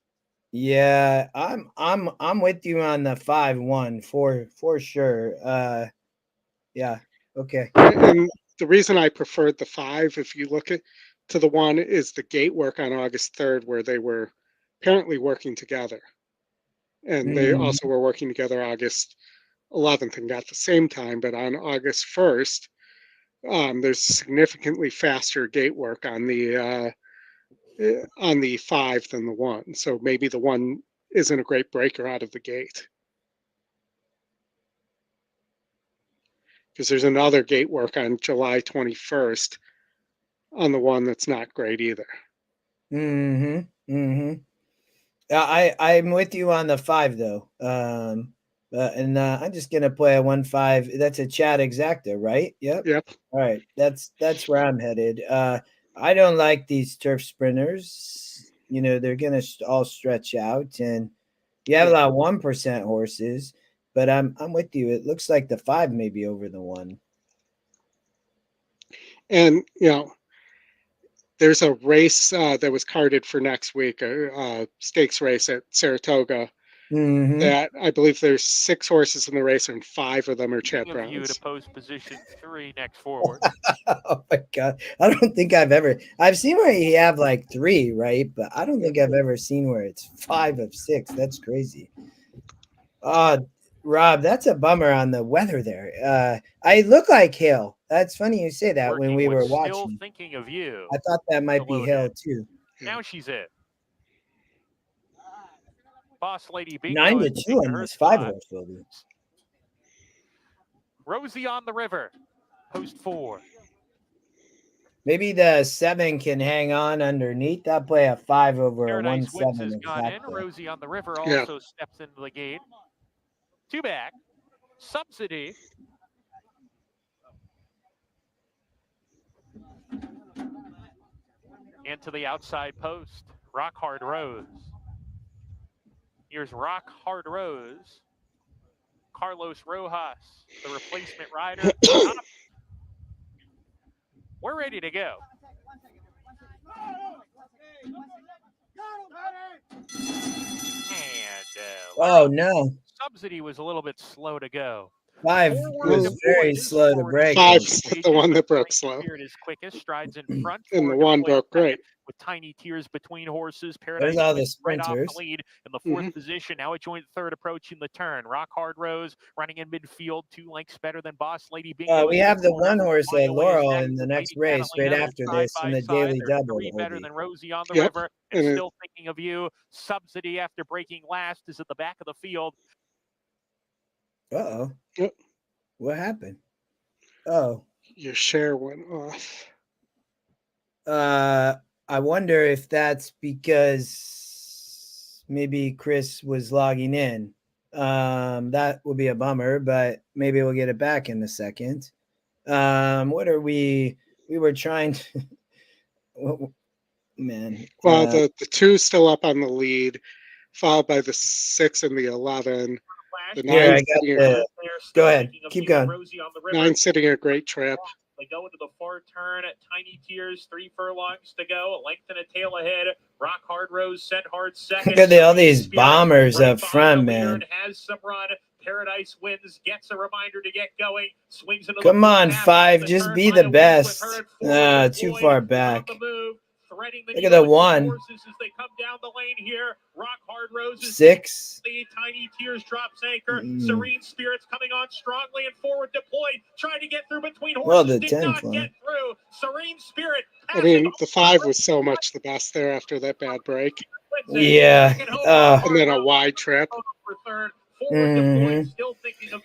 Yeah, I'm with you on the 5-1 for sure. Yeah, okay. And the reason I preferred the 5, if you look to the 1, is the gate work on August 3rd, where they were apparently working together. And they also were working together August 11th and got the same time, but on August 1st, there's significantly faster gate work on the 5 than the 1. So maybe the 1 isn't a great breaker out of the gate. Because there's another gate work on July 21st on the 1 that's not great either. I'm with you on the 5 though. And I'm just gonna play a 1-5. That's a Chad exacta, right? Yep. All right, that's where I'm headed. I don't like these turf sprinters. They're gonna all stretch out, and you have a lot of 1% horses. But I'm with you. It looks like the 5 may be over the 1. And there's a race that was carded for next week, a stakes race at Saratoga. That I believe there's 6 horses in the race, and 5 of them are Chad Browns. You to post position 3 next forward. Oh my God! I don't think I've seen where you have like 3, right? But I don't think I've ever seen where it's 5 of 6. That's crazy. Rob, that's a bummer on the weather there. I look like hail. That's funny you say that when we were watching. Still thinking of you. I thought that might be hail too. Now she's it. Boss Lady Bingo 9-2 on this 5 horse building. Rosie on the River, post 4. Maybe the 7 can hang on underneath. That play a 5 over Paradise a Winds 1-7 has gone in. exactly. Rosie on the River Yeah. also steps into the gate. 2 back. Subsidy. Into the outside post. Rock Hard Rose. Here's Rock Hard Rose. Carlos Rojas, the replacement rider. We're ready to go. And oh no, Subsidy was a little bit slow to go. 5 was very slow to break. 5's the one that broke slow. Spirit is quickest, strides in front. And the 1 broke great. With tiny tears between horses. There's Paradise all the Winds right off sprinters. the lead in the 4th position. Now it joined 3rd, approaching the turn. Rock Hard Rose running in midfield, 2 lengths better than Boss Lady Bingo. We have the 1 horse On at the way is Laurel next. in the next Lady race right Catalina, after side this by in the side. daily They're double. 3 better Oldie. than Rosie on the Yep. River. And And still thinking of you. Subsidy after breaking last is at the back of the field. Uh-oh. Yep. What happened? Oh. Your share went off. I wonder if that's because maybe Chris was logging in. That will be a bummer, but maybe we'll get it back in a second. What are we were trying to man. Well, the 2's still up on the lead, followed by the 6 and the 11. The Here, 9's I got the, go ahead. Keep going. 9's sitting a great trip. They go into the far turn at tiny tiers, 3 furlongs to go, a length and a tail ahead. Rock Hard Rose sent hard second. Look at all these bombers up front, man. Has some run. Paradise Winds, gets a reminder to get going. Swings into Come on, 5, just be the best. Too far back. Look at the 1. As they come down the lane here. Rock Hard Roses. 6. Tiny Tears drops anchor. Serene Spirits coming on strongly and forward deployed. Trying to get through between horses. Well, the did 10 not fly. get through. Serene Spirit. I mean, the 5 was so much the best there after that bad break. Yeah. And then a wide trip.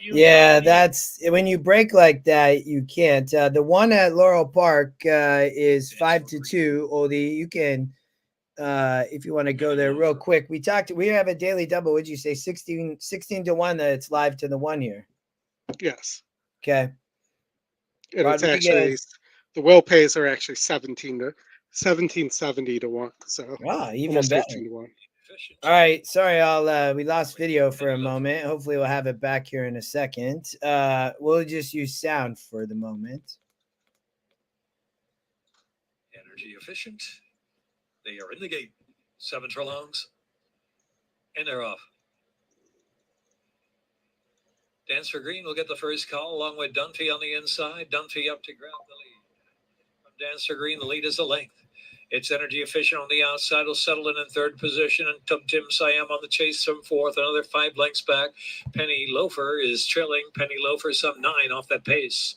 Yeah, that's when you break like that, you can't. The one at Laurel Park is 5-2. Oldie, you can if you want to go there real quick. We have a daily double. Would you say 16-1 that it's live to the 1 year? Yes. Okay. And it's actually the will pays are actually 1770 to 1. So even better. 15 to 1. All right, sorry, we lost video for a moment. Hopefully we'll have it back here in a second. We'll just use sound for the moment. Energy efficient. They are in the gate. 7 furlongs. And they're off. Dance for Green will get the first call along with Dunphy on the inside. Dunphy up to grab the lead. From Dance for Green, the lead is a length. It's Energy Efficient on the outside. Will settle in 3rd position. And Tim Siam on the chase from 4th. Another 5 lengths back. Penny Loafer is trailing. Penny Loafer some 9 off that pace.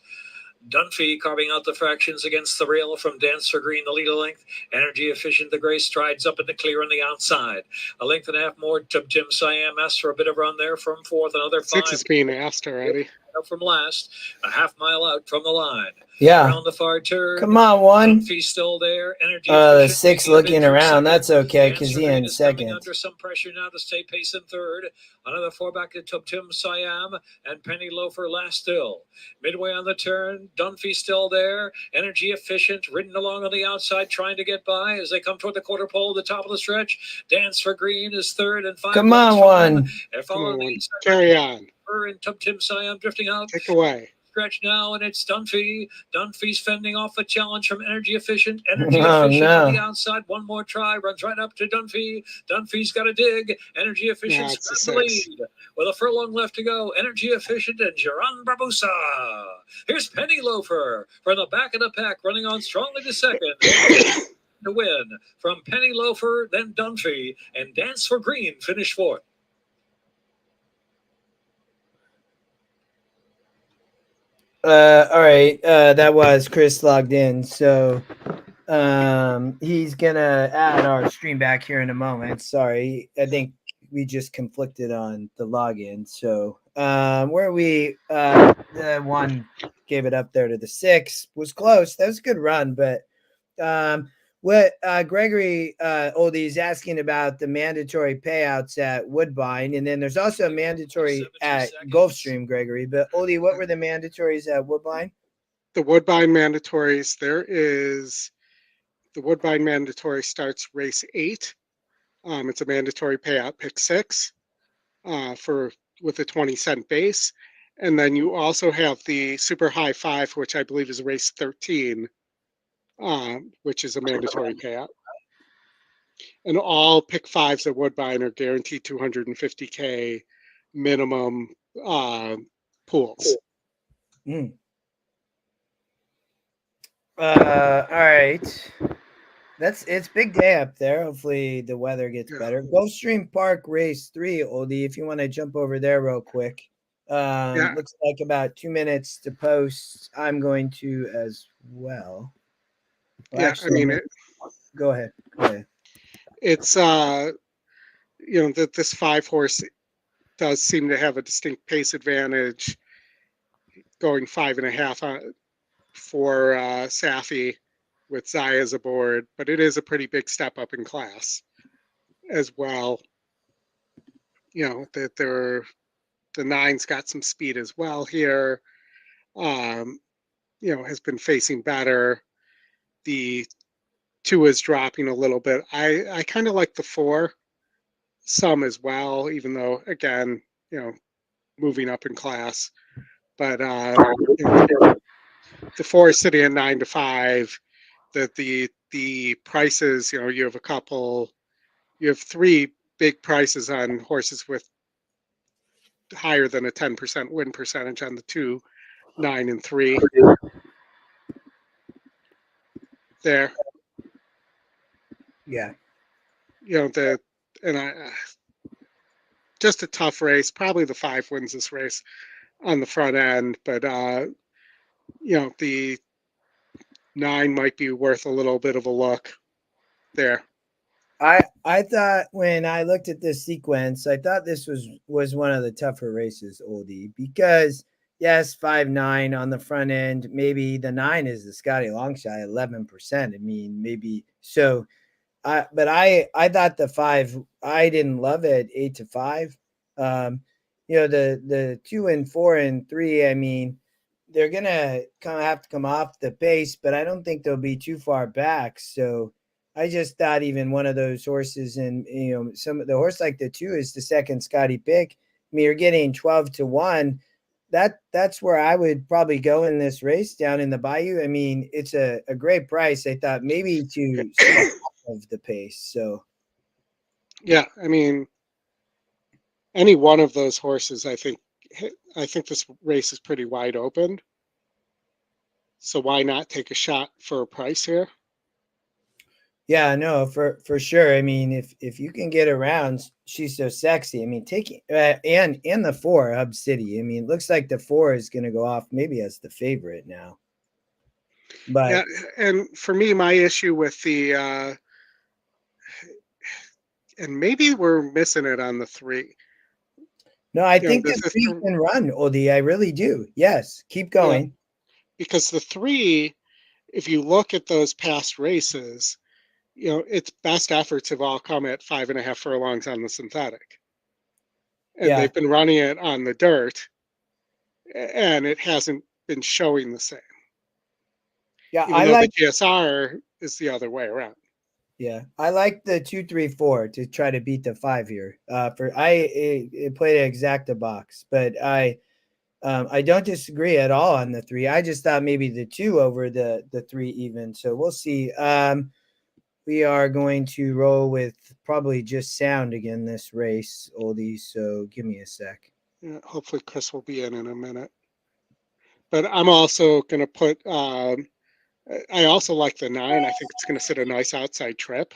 Dunphy carving out the fractions against the rail from Dance for Green, the leader length. Energy Efficient, the gray strides up in the clear on the outside. A length and a half more. Tim Siam asks for a bit of run there from 4th. Another 5. 6 is being asked already. From last, a half mile out from the line. Yeah. Around the far turn. Come on, 1. Dunphy's still there. Energy The 6 looking around. That's okay because he in second. Under some pressure now to stay pace in 3rd. Another 4 back to Tim Siam and Penny Loafer last still. Midway on the turn. Dunphy still there. Energy Efficient ridden along on the outside trying to get by as they come toward the quarter pole at the top of the stretch. Dance for Green is 3rd and 5. Come on, 1. Carry on. And Tim Siam drifting out. Take away. Stretch now, and it's Dunphy. Dunphy's fending off a challenge from Energy Efficient. Energy Efficient on the outside. One more try. Runs right up to Dunphy. Dunphy's got a dig. Energy Efficient grabs the lead. With a furlong left to go. Energy Efficient and Geron Barbosa. Here's Penny Loafer from the back of the pack, running on strongly to second. To win from Penny Loafer, then Dunphy, and Dance for Green finished 4th. All right, that was Chris logged in, so he's gonna add our stream back here in a moment. Sorry, I think we just conflicted on the login. So where we the one gave it up there to the 6 was close. That was a good run, but what Gregory Oldy is asking about the mandatory payouts at Woodbine, and then there's also a mandatory at Gulfstream, Gregory. But Oldy, what were the mandatories at Woodbine? The Woodbine mandatories, the Woodbine mandatory starts race 8. It's a mandatory payout, pick 6, with a 20-cent base. And then you also have the super high 5, which I believe is race 13, which is a mandatory payout. And all pick 5s at Woodbine are guaranteed 250K minimum pools. All right. It's big day up there. Hopefully the weather gets better. Gulfstream Park race 3, Oldie, if you want to jump over there real quick. Looks like about 2 minutes to post. I'm going to as well. Actually, go ahead. It's that this 5 horse does seem to have a distinct pace advantage, going 5.5 for Safi with Zaya's aboard, but it is a pretty big step up in class as well. That the 9's got some speed as well here. Has been facing better. The 2 is dropping a little bit. I kind of like the 4 some as well, even though, again, moving up in class. But the 4 is sitting at 9 to 5. That the prices, you have 3 big prices on horses with higher than a 10% win percentage on the 2, 9, and 3. There. Yeah. Just a tough race. Probably the 5 wins this race on the front end, but the 9 might be worth a little bit of a look there. I thought when I looked at this sequence, I thought this was one of the tougher races, Oldie, because yes, 5-9 on the front end. Maybe the 9 is the Scotty Longshot, 11%. I mean, maybe so. But I thought the 5, I didn't love it, 8 to 5. The 2 and 4 and 3, I mean, they're gonna kind of have to come off the pace, but I don't think they'll be too far back. So I just thought even one of those horses, and some of the horse like the 2 is the second Scotty pick. I mean, you're getting 12 to 1. That's where I would probably go in this race down in the Bayou. I mean, it's a great price. I thought maybe to of the pace. So yeah, I mean, any one of those horses, I think this race is pretty wide open. So why not take a shot for a price here? Yeah, no, for sure. I mean, if you can get around, she's so sexy. I mean, taking and in the 4, Hub City. I mean, it looks like the 4 is going to go off maybe as the favorite now. But yeah, and for me, my issue with the and maybe we're missing it on the 3. No, I think the 3 can run, Oldie. I really do. Yes, keep going. Yeah, because the 3, if you look at those past races, its best efforts have all come at 5.5 furlongs on the synthetic. And they've been running it on the dirt, and it hasn't been showing the same. Yeah, even though the GSR is the other way around. Yeah, I like the 2, 3, 4 to try to beat the 5 here. It played an exacta box, but I don't disagree at all on the 3. I just thought maybe the 2 over the 3 even. So we'll see. We are going to roll with probably just sound again this race, Oldie. So give me a sec. Yeah, hopefully Chris will be in a minute. But I'm also going to put. I also like the 9. I think it's going to sit a nice outside trip.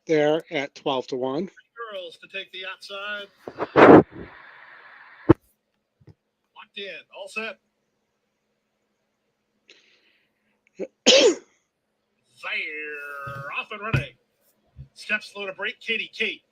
There at 12 to 1. Girls to take the outside. Locked in. All set. Fire. Off and running. Steps slow to break, Katie Kate.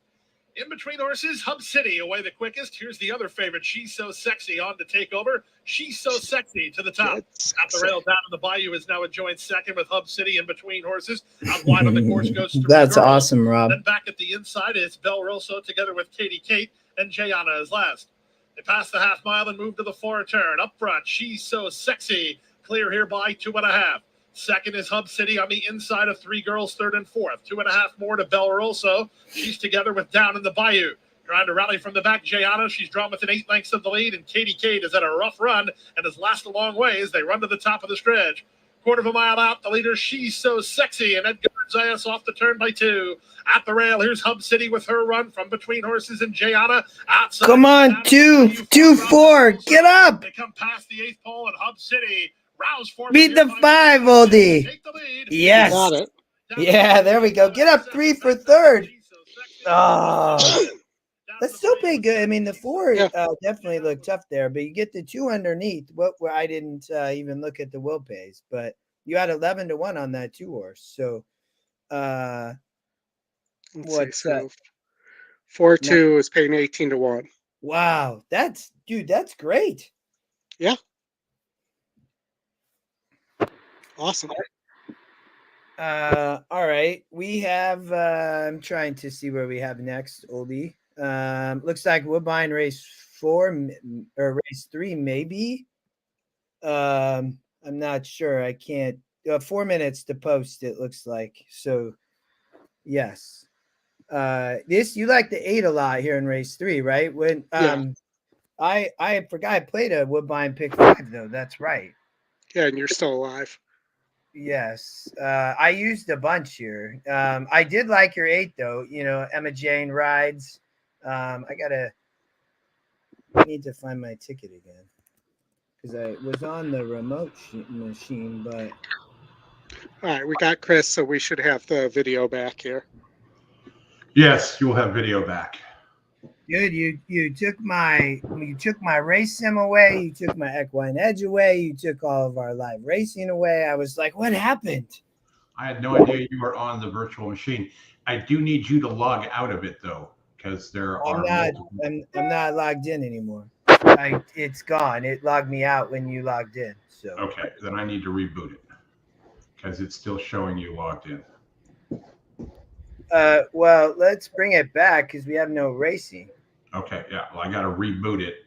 In between horses, Hub City away the quickest. Here's the other favorite, She's So Sexy, on to take over. She's So Sexy to the top. At the rail down in the bayou is now a joint second with Hub City in between horses. Out wide on the course goes Three That's Girls. awesome, Rob. Then back at the inside is Bel Rosso together with Katie Kate, and Jayana is last. They pass the half mile and move to the fore turn. Up front, She's So Sexy, clear here by 2.5. Second is Hub City on the inside of Three Girls, third and fourth. 2.5 more to Bel Rosso. She's together with Down in the Bayou. Trying to rally from the back, Jayana. She's drawn within 8 lengths of the lead, and Katie Kate is at a rough run and has last a long way as they run to the top of the stretch. Quarter of a mile out, the leader, She's So Sexy, and Edgar Zayas off the turn by 2. At the rail, here's Hub City with her run from between horses and Jayana. Outside, come on, 2-4, get up. They come past the 8th pole, and Hub City rouse for Beat the 5, Oldy. Yes. Got it. Yeah, there we go. Get up 3 for third. Oh, that's still pretty good. I mean, the 4 definitely looked tough there, but you get the 2 underneath. Where I didn't even look at the will pays, but you had 11-1 on that 2 horse. So, what's that? 4-2 is paying 18-1. Wow, that's great. Yeah. Awesome. All right. We have I'm trying to see where we have next, Oldie. Looks like Woodbine race 4 or race 3, maybe. I'm not sure. I can't 4 minutes to post, it looks like. So yes. This you like the 8 a lot here in race 3, right? When I forgot I played a Woodbine pick 5 though. That's right. Yeah, and you're still alive. Yes. I used a bunch here. I did like your 8 though. You know, Emma Jane rides. I need to find my ticket again because I was on the remote machine, but all right, we got Chris, so we should have the video back here. Yes, you will have video back. Dude, you took my race sim away. You took my EquinEdge away. You took all of our live racing away. I was like, what happened? I had no idea you were on the virtual machine. I do need you to log out of it though, because there are. I'm not logged in anymore. It's gone. It logged me out when you logged in. So okay, then I need to reboot it because it's still showing you logged in. Well, let's bring it back because we have no racing. Okay, yeah. Well, I got to reboot it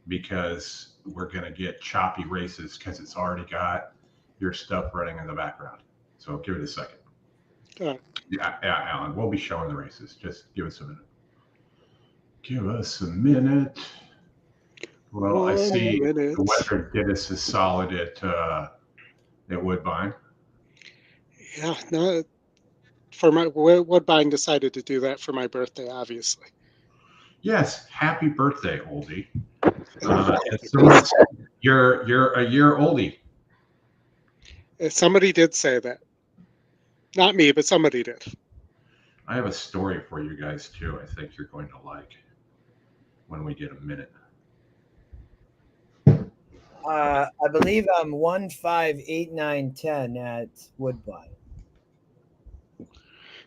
because we're going to get choppy races because it's already got your stuff running in the background. So give it a second. Yeah, Alan, we'll be showing the races. Just give us a minute. Give us a minute. Well, I see the weather did us a solid at Woodbine. Yeah, no. For my Woodbine decided to do that for my birthday, obviously. Yes, happy birthday, Oldie. So you're a year oldie. Somebody did say that. Not me, but somebody did. I have a story for you guys too. I think you're going to like when we get a minute. I believe I'm 1, 5, 8, 9, 10 at Woodbine.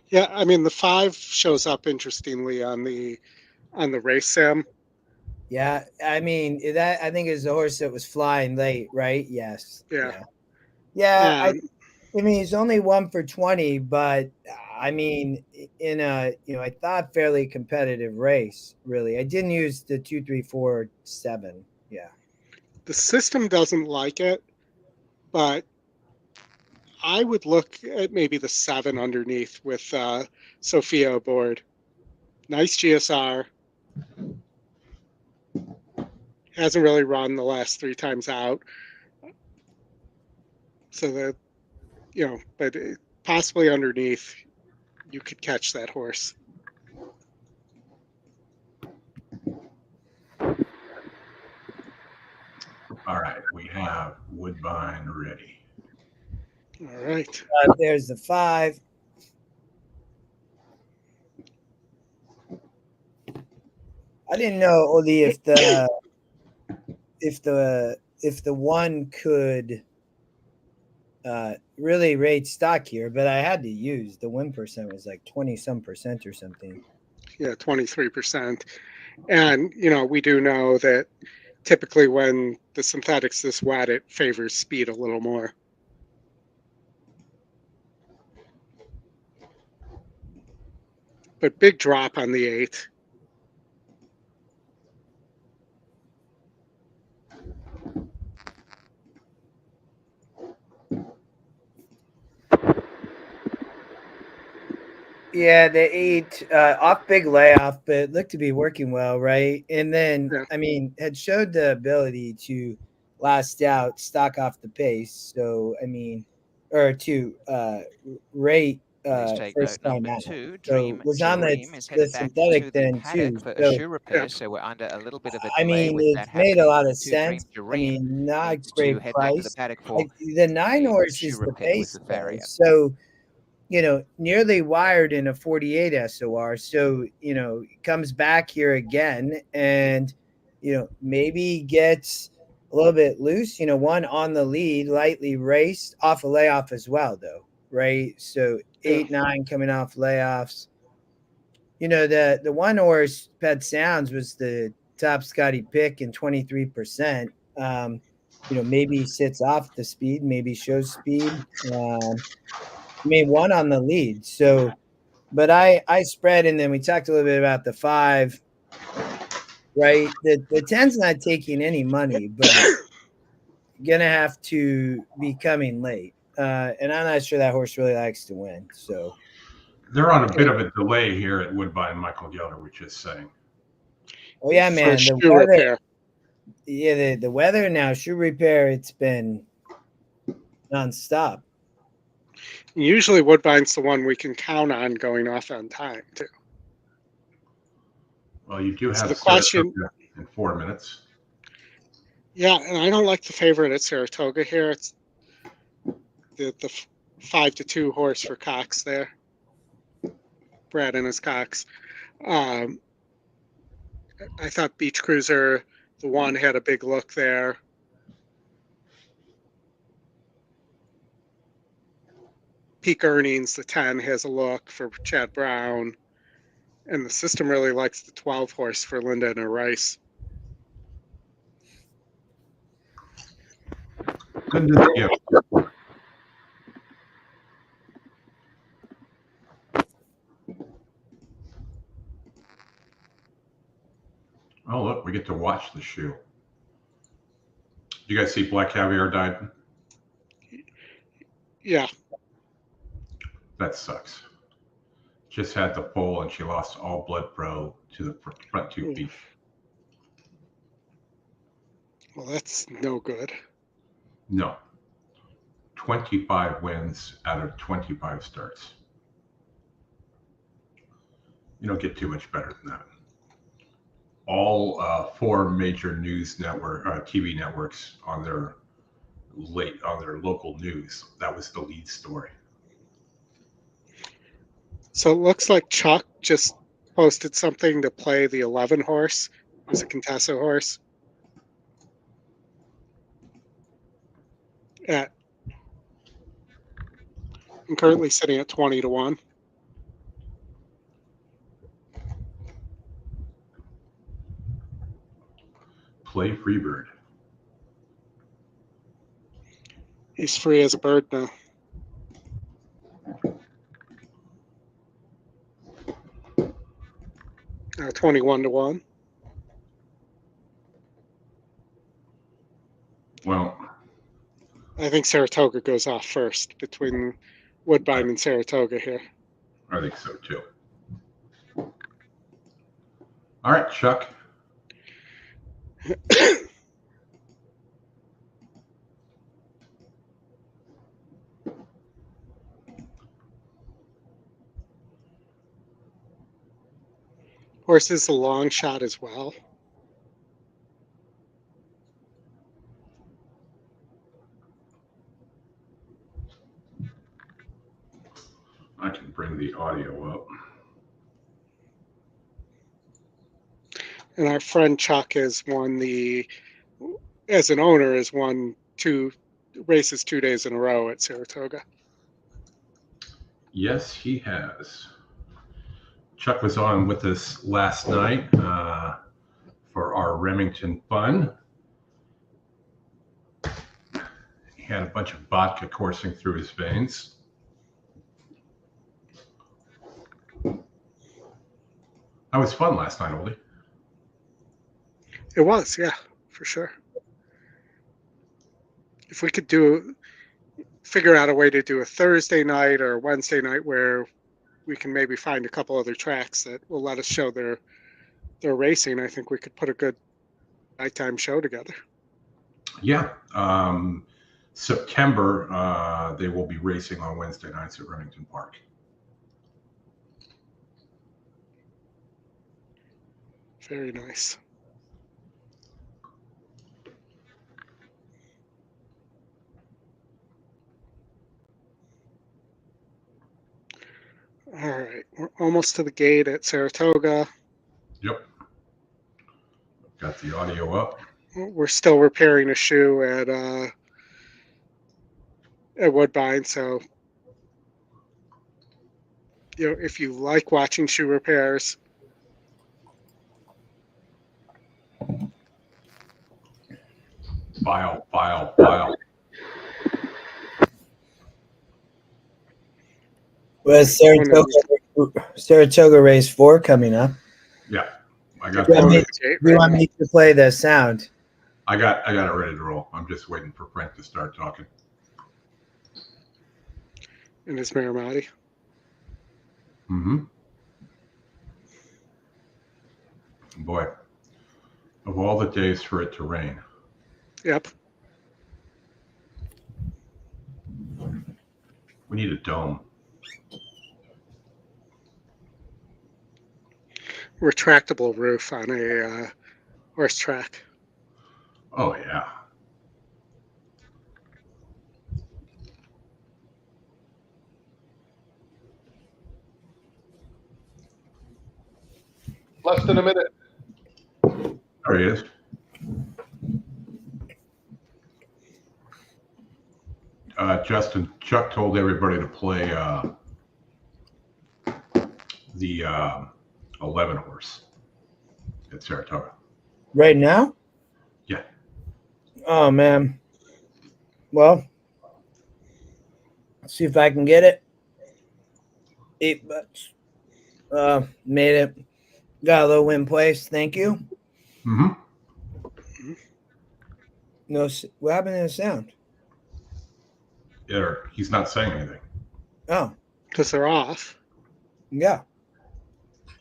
Yeah, I mean the 5 shows up interestingly on the race sim. Yeah, I mean that I think is the horse that was flying late, right? Yes. Yeah. I mean he's only 1 for 20, but I mean in a I thought fairly competitive race. Really, I didn't use the 2, 3, 4, 7. Yeah. The system doesn't like it, but I would look at maybe the 7 underneath with Sophia aboard. Nice GSR. Hasn't really run the last 3 times out. So that, but possibly underneath, you could catch that horse. All right, we have Woodbine ready. All right. There's the 5. I didn't know, Oli, if the 1 could really rate stock here, but I had to use the win percent was like 20% or something. Yeah, 23%. And, we do know that typically when the synthetic's this wet, it favors speed a little more. But big drop on the 8. Yeah, the 8 off big layoff, but looked to be working well, right? And then, Yeah. I mean, had showed the ability to last out, stock off the pace. So, I mean, or to rate take first note time number out. 2. So Dream was on Dream is the headed back synthetic into the then too. paddock for a So shoe repair, Yep. so we're under a little bit of a I delay mean, with that it's made a happening. lot Number of 2, Dream sense. I Dream mean, not needs great to head back to the price. paddock for Like the 9 a horse shoe is the repair with pace the guy. farrier. So, nearly wired in a 48 SOR. So, comes back here again and, maybe gets a little bit loose, one on the lead, lightly raced off a layoff as well, though, right? So 8-9 coming off layoffs. The one horse Pet Sounds was the top Scotty pick in 23%. Maybe sits off the speed, maybe shows speed. One on the lead. So, but I spread, and then we talked a little bit about the 5, right? The 10's not taking any money, but gonna have to be coming late. And I'm not sure that horse really likes to win. So they're on a bit of a delay here at Woodbine. Michael Geller was just saying. Oh yeah, man. The shoe weather. Repair. Yeah, the weather now. Shoe repair. It's been nonstop. Usually Woodbine's the one we can count on going off on time too. Well, you do have the question in 4 minutes. Yeah, and I don't like the favorite at Saratoga here. It's the 5-2 horse for Cox there. Brad and his Cox. I thought Beach Cruiser, the 1, had a big look there. Peak Earnings, the 10, has a look for Chad Brown. And the system really likes the 12 horse for Linda and Rice. Linda's gift. Oh, look, we get to watch the shoe. You guys see Black Caviar died? Yeah. That sucks. Just had the pole and she lost all blood flow to the front 2 feet. Well, that's no good. No. 25 wins out of 25 starts. You don't get too much better than that. All 4 major news network TV networks on their local news. That was the lead story. So it looks like Chuck just posted something to play the 11 horse. It's a Contessa horse. I'm currently sitting at 20-1. Play Freebird. He's free as a bird now. Now 21-1. Well, I think Saratoga goes off first between Woodbine and Saratoga here. I think so too. All right, Chuck. Horse is a long shot as well. I can bring the audio up. And our friend Chuck has won as an owner, has won 2 races 2 days in a row at Saratoga. Yes, he has. Chuck was on with us last night for our Remington fun. He had a bunch of vodka coursing through his veins. That was fun last night, Oldy. It was, yeah, for sure. If we could figure out a way to do a Thursday night or a Wednesday night where we can maybe find a couple other tracks that will let us show their racing, I think we could put a good nighttime show together. Yeah. September, they will be racing on Wednesday nights at Remington Park. Very nice. All right, we're almost to the gate at Saratoga. Yep. Got the audio up. We're still repairing a shoe at Woodbine, so if you like watching shoe repairs, File. Was Saratoga race 4 coming up? Yeah, I got. Do you want me to play the sound? I got it ready to roll. I'm just waiting for Frank to start talking. And his Maramati. Mm-hmm. Boy, of all the days for it to rain. Yep. We need a dome. Retractable roof on a horse track. Oh, yeah. Less than a minute. There he is. Justin, Chuck told everybody to play the 11 horse at Saratoga. Right now? Yeah. Oh, man. Well, let's see if I can get it. $8. Made it. Got a little win place. Thank you. Mm-hmm. No, what happened to the sound? Yeah, he's not saying anything. Oh. Because they're off. Yeah.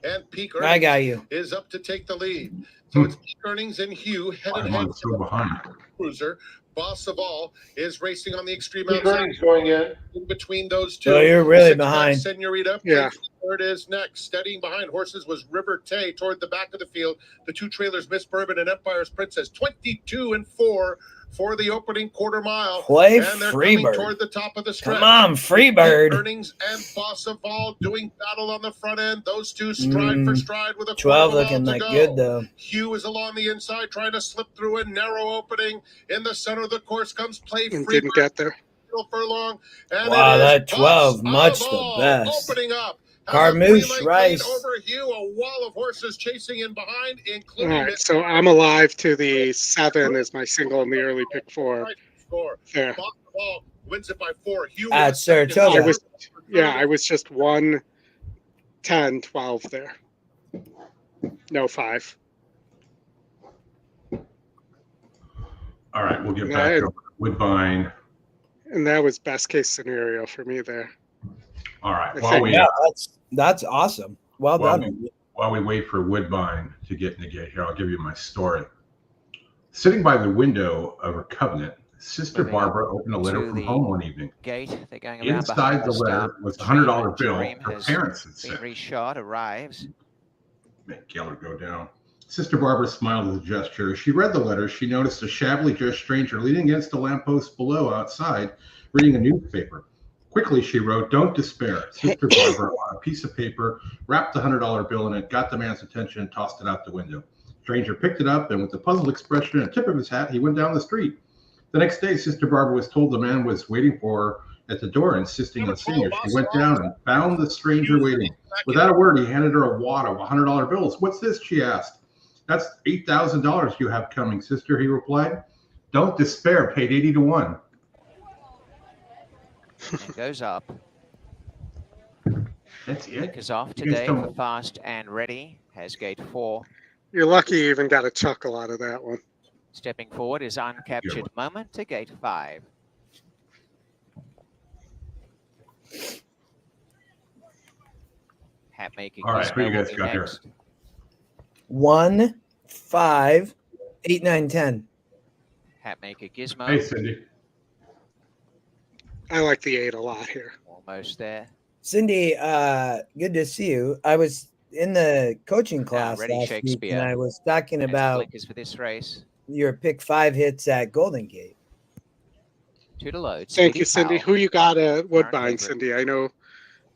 And Peak I got you. Is up to take the lead. So it's Peak Earnings and Hugh headed ahead. So behind. Cruiser. Boss of All is racing on the extreme Peak outside. Earnings going in. Between those two. Oh, you're really behind. Senorita. Yeah. Third is next. Steadying behind horses was River Tay toward the back of the field. The two trailers, Miss Bourbon and Empire's Princess, 22-4 for the opening quarter mile. Play and they're Freebird. coming toward the top of the stretch. Come on, Freebird. Earnings and Boss of All doing battle on the front end. Those two stride for stride with a 12 looking like good though. Hugh is along the inside trying to slip through a narrow opening. In the center of the course comes Play And Freebird. didn't get there. Furlong. And Wow, that Boss 12, of much the All best. Opening up. Carmouche Rice. Over Hugh, a wall of horses chasing in behind, All including right, so I'm alive to the 7 as my single in the early pick 4. Score. Yeah. Boss of All wins it by 4. Hugh At Saratoga. I was just 1, 10, 12 there. No 5. All right, we'll get back over to Woodbine. And that was best case scenario for me there. All right. That's awesome. Well done. While we wait for Woodbine to get in the gate here, I'll give you my story. Sitting by the window of her covenant, Sister Barbara opened a letter from home one evening. Gate. They're going around inside the letter was a $100 bill her parents had sent. Reshot arrives. Make Geller go down. Sister Barbara smiled at the gesture. As she read the letter, she noticed a shabbily dressed stranger leaning against a lamppost below outside, reading a newspaper. Quickly, she wrote, "Don't despair." Sister Barbara, on a piece of paper, wrapped the $100 bill in it, got the man's attention, and tossed it out the window. Stranger picked it up, and with a puzzled expression and a tip of his hat, he went down the street. The next day, Sister Barbara was told the man was waiting for her at the door, insisting on seeing her. She went down and found the stranger waiting. Without a word, he handed her a wad of $100 bills. "What's this?" she asked. "That's $8,000 you have coming, sister," he replied. "Don't despair. Paid 80 to 1. And goes up. That's it. Is off today for Fast and Ready. Has gate 4. You're lucky you even got a chuckle out of that one. Stepping forward is Uncaptured Moment to gate 5. Hatmaker. All right, who you guys got here? 1, 5, 8, 9, 10. Hatmaker Gizmo. Hey, Cindy. I like the 8 a lot here. Almost there. Cindy, good to see you. I was in the coaching class Ready last week, Shakespeare. and I was talking about For this race. your pick 5 hits at Golden Gate. 2 to load. Thank you, Cindy. Powell. Who you got at Woodbine, Favorite. Cindy? I know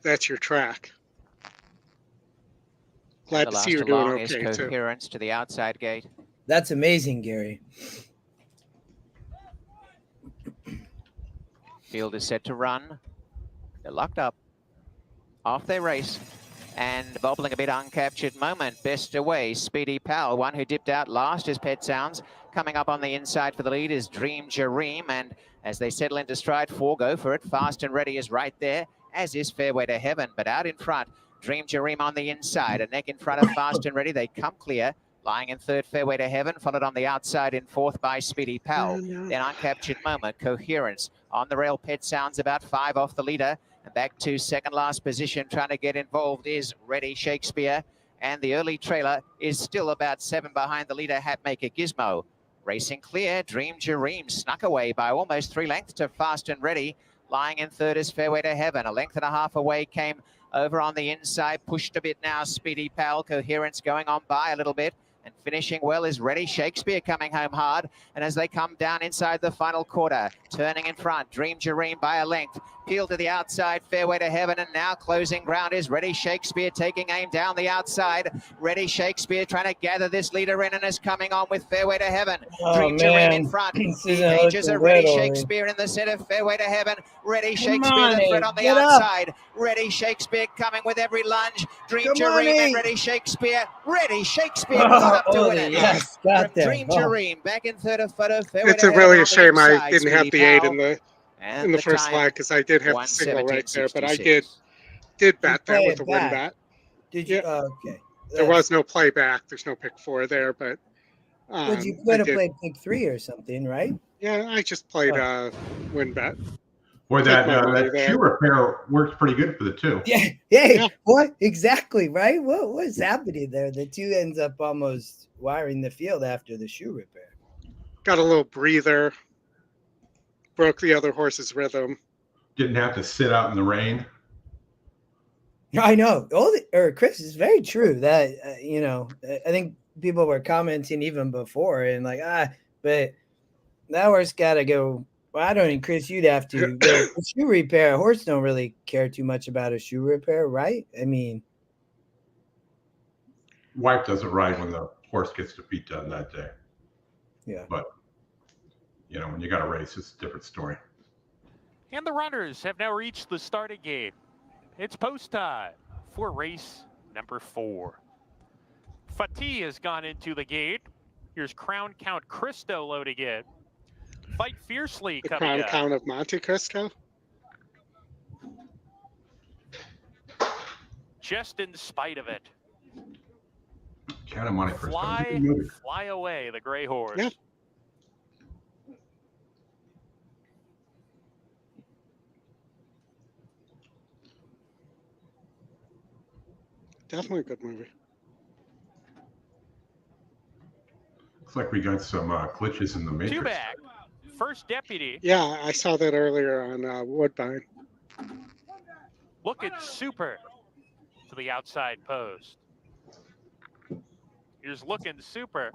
that's your track. Glad The to last see you're doing along is okay, too. Coherence to the outside gate. That's amazing, Gary. Field is set to run. They're locked up. Off they race. And bobbling a bit Uncaptured Moment. Best away, Speedy Powell. One who dipped out last is Pet Sounds. Coming up on the inside for the lead is Dream Jareem. And as they settle into stride, 4 go for it. Fast and Ready is right there, as is Fairway to Heaven. But out in front, Dream Jareem on the inside. A neck in front of Fast and Ready. They come clear. Lying in third, Fairway to Heaven, followed on the outside in fourth by Speedy Powell. Then Uncaptured Moment, Coherence. On the rail, Pet Sounds about 5 off the leader. And back to second last position, trying to get involved is Ready Shakespeare. And the early trailer is still about 7 behind the leader, Hatmaker Gizmo. Racing clear, Dream Jareem snuck away by almost 3 lengths to Fast and Ready. Lying in third is Fairway to Heaven. A length and a half away came over on the inside. Pushed a bit now, Speedy Powell. Coherence going on by a little bit. And finishing well is Ready Shakespeare coming home hard. And as they come down inside the final quarter, turning in front, Dream Jareem by a length. Peel to the outside, Fairway to Heaven. And now closing ground is Ready Shakespeare taking aim down the outside. Ready Shakespeare trying to gather this leader in and is coming on with Fairway to Heaven. Dream Jareem in front. He ages a Ready Shakespeare in the center, Fairway to Heaven. Ready Shakespeare, the threat on the outside. Ready Shakespeare coming with every lunge. Dream Jareem and Ready Shakespeare. Ready Shakespeare got up to win it. Yes, got there. Dream Jareem back in third of photo. Fairway It's to a really Heaven a shame on the I inside, didn't have Speedy the 8 Powell. in the first time, line because I did have the single right there, but I did bet that play with it a win back. bet. Did you? Yeah. Oh, okay. There was no playback. There's no pick 4 there, but But you I could have did. played pick 3 or something, right? Yeah, I just played win bet. Boy, Take my money that there. shoe repair works pretty good for the 2. Yeah. Hey, what exactly? Right? What's happening there? The 2 ends up almost wiring the field after the shoe repair. Got a little breather. Broke the other horse's rhythm. Didn't have to sit out in the rain. I know. Chris, is very true that, I think people were commenting even before and like, but that horse got to go. Well, I don't think, Chris, you'd have to. The shoe repair, a horse don't really care too much about a shoe repair, right? I mean. Wife doesn't ride when the horse gets the feet done that day. Yeah. But, when you got a race, it's a different story. And the runners have now reached the starting gate. It's post time for race number 4. Fatih has gone into the gate. Here's Crown Count Cristo loading in. Fight Fiercely The coming Crown up. Count of Monte Cristo. Just in spite of it. Count of Monte Cristo. Fly away, the gray horse. Yeah. Definitely a good movie. Looks like we got some glitches in the matrix. 2 back. First deputy. Yeah, I saw that earlier on Woodbine. Looking super to the outside post. Here's looking super.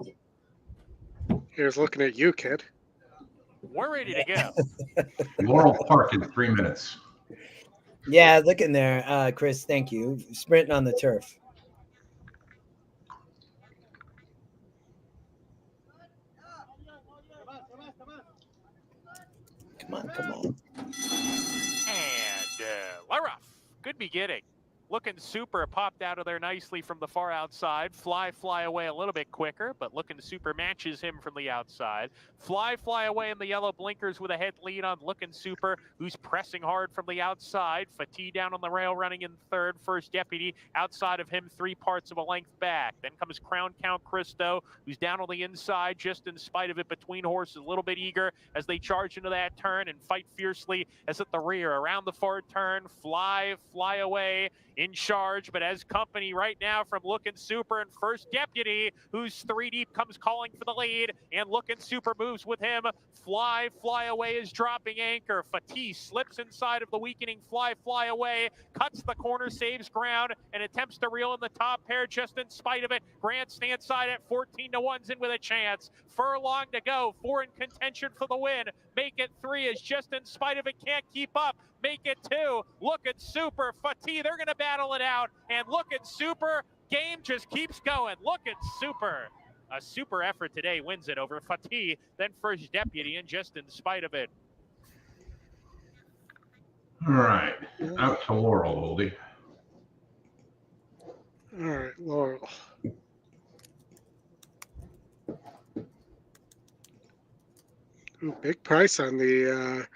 Here's looking at you, kid. We're ready to go. Laurel Park in 3 minutes. Yeah, looking there, Chris. Thank you. Sprinting on the turf. Come on. And Larough, good beginning. Looking super, popped out of there nicely from the far outside. Fly away a little bit quicker, but Looking Super matches him from the outside. Fly away in the yellow blinkers with a head lead on Looking Super, who's pressing hard from the outside. Fatigue down on the rail, running in third. First Deputy outside of him, 3 parts of a length back. Then comes Crown Count Christo, who's down on the inside, just in spite of it between horses, a little bit eager as they charge into that turn and fight fiercely as at the rear. Around the far turn, fly away in charge, but as company right now from Looking Super and First Deputy, who's 3 deep, comes calling for the lead, and Looking Super moves with him. Fly away is dropping anchor. Fatih slips inside of the weakening Fly away, cuts the corner, saves ground, and attempts to reel in the top pair just in spite of it. Grandstand side at 14-1's in with a chance. Furlong to go, 4 in contention for the win. Make it 3 is just in spite of it, can't keep up. Make it 2. Looking Super, Fatih, they're going to battle it out. And Looking Super, game just keeps going. Looking Super, a super effort today, wins it over Fatih, then First Deputy, and just in spite of it. All right, out to Laurel, Oldy. All right, Laurel. Ooh, big price on the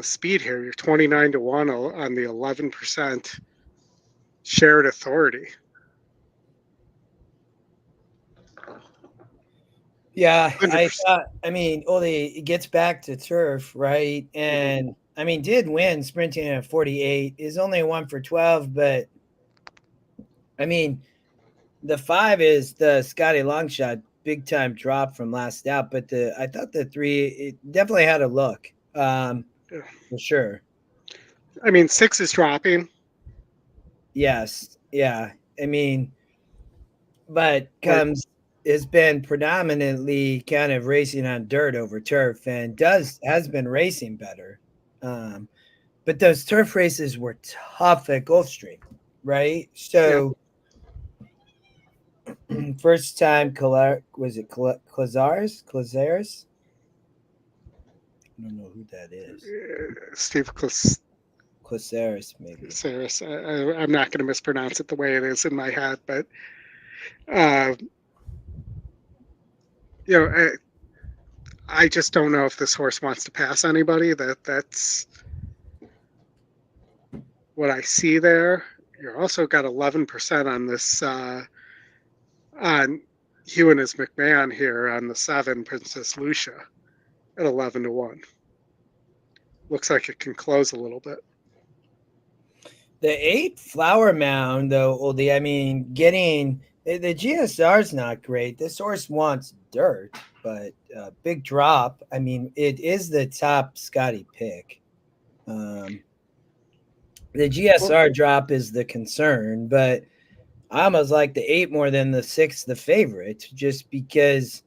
speed here. You're 29-1 on the 11% shared authority. Yeah, 100%. I mean, Oldy gets back to turf, right? And I mean, did win sprinting at 48. Is only 1 for 12, but I mean, the 5 is the Scotty Longshot big time drop from last out, but I thought the 3 it definitely had a look, for sure. I mean, 6 is dropping. Yes, yeah. I mean, but has been predominantly kind of racing on dirt over turf, and has been racing better. But those turf races were tough at Gulfstream, right? So first time was it Clazares? I don't know who that is. Steve Clazares, maybe. Clazares. I'm not going to mispronounce it the way it is in my head, but you know, I just don't know if this horse wants to pass anybody. That's what I see there. You're also got 11% on this on Hugh and his McMahon here on the 7 Princess Lucia at 11-1. Looks like it can close a little bit. The 8 Flower Mound, though, Oldy, I mean, getting the GSR is not great. This horse wants dirt, but big drop. I mean, it is the top Scotty pick. The GSR drop is the concern, but I almost like the 8 more than the 6, the favorite, just because,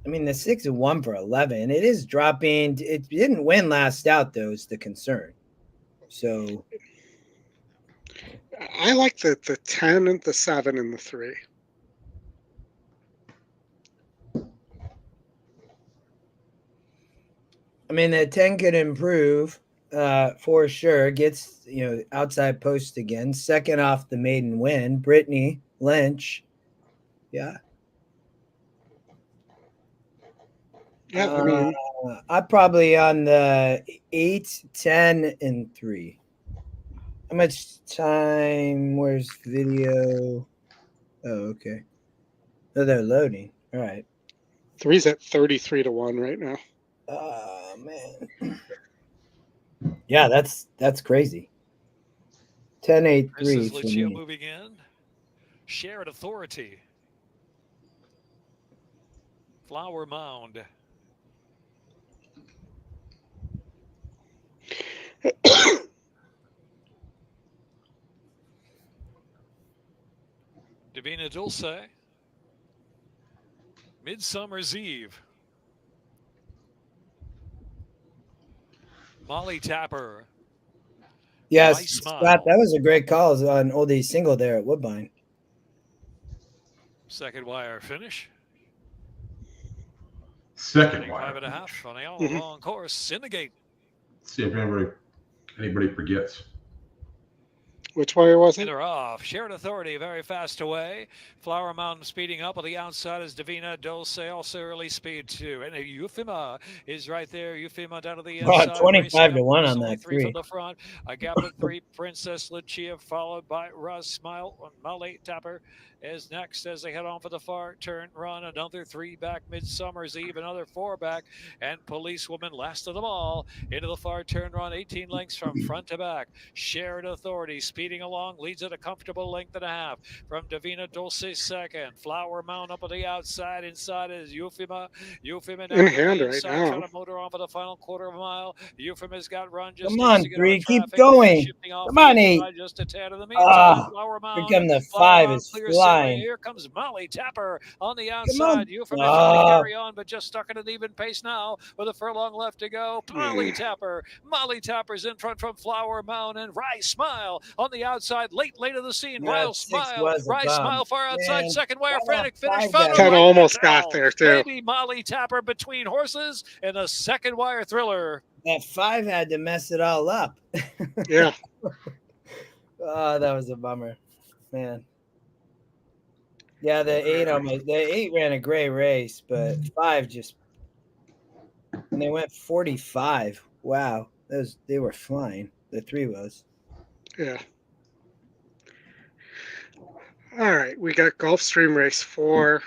I mean, the 6 is 1 for 11. It is dropping. It didn't win last out, though, is the concern. So I like the 10 and the 7 and the 3. I mean, the 10 could improve for sure. Gets, outside post again. Second off the maiden win. Brittany Lynch. Yeah. Yeah, I mean, I'm probably on the 8, 10, and 3. How much time? Where's video? Oh, okay. Oh, they're loading. All right. 3's at 33-1 right now. Oh, man. Yeah, that's crazy. 10, 8, 3. This is Lucia moving in. Shared authority. Flower Mound. Divina Dulce. Midsummer's Eve. Molly Tapper. Yes, Nice Scott, smile. that was a great call on Oldie single there at Woodbine. Second wire finish. Second wire. 5.5 on the all along course in the gate. See if anybody forgets. Which wire was And it? they're off. Shared Authority very fast away. Flower Mountain speeding up. On the outside is Divina Dulce, also early speed too. And Euphema is right there. Euphema down to the inside. 25 to 1 on that three from three. the front. A gap of 3. Princess Lucia followed by Russ Smile. Molly Tapper is next as they head on for the far turn run. Another 3 back. Midsummer's Eve, another 4 back. And Policewoman last of them all into the far turn run. 18 lengths from front to back. Shared Authority speeding along, leads at a comfortable length and a half from Divina Dulce second. Flower Mound up on the outside. Inside is Euphema. Euphema In hand right now. trying to motor on for the final quarter of a mile. Euphema's got run. Just Come needs on, to get 3, on keep traffic. going. Shifting off Come on, the 8. inside just a tad. In the meantime, Flower Here Mound. come the Flower 5 Mound is clears the way. flying. Here comes Molly Tapper on the Come outside. on. Euphema's trying to carry on, but just stuck at an even pace now with a furlong left to go. Molly Tapper's in front from Flower Mound, and Rice Smile on the outside, late of the scene. Rice Smile far outside, second wire, frantic finish. Ken almost got there too. Maybe Molly Tapper between horses and a second wire thriller. That 5 had to mess it all up. Yeah. Oh, that was a bummer, man. Yeah, the 8 ran a great race, but 5 just, and they went 45. Wow, they were flying. The 3 was. Yeah. All right, we got Gulfstream race 4.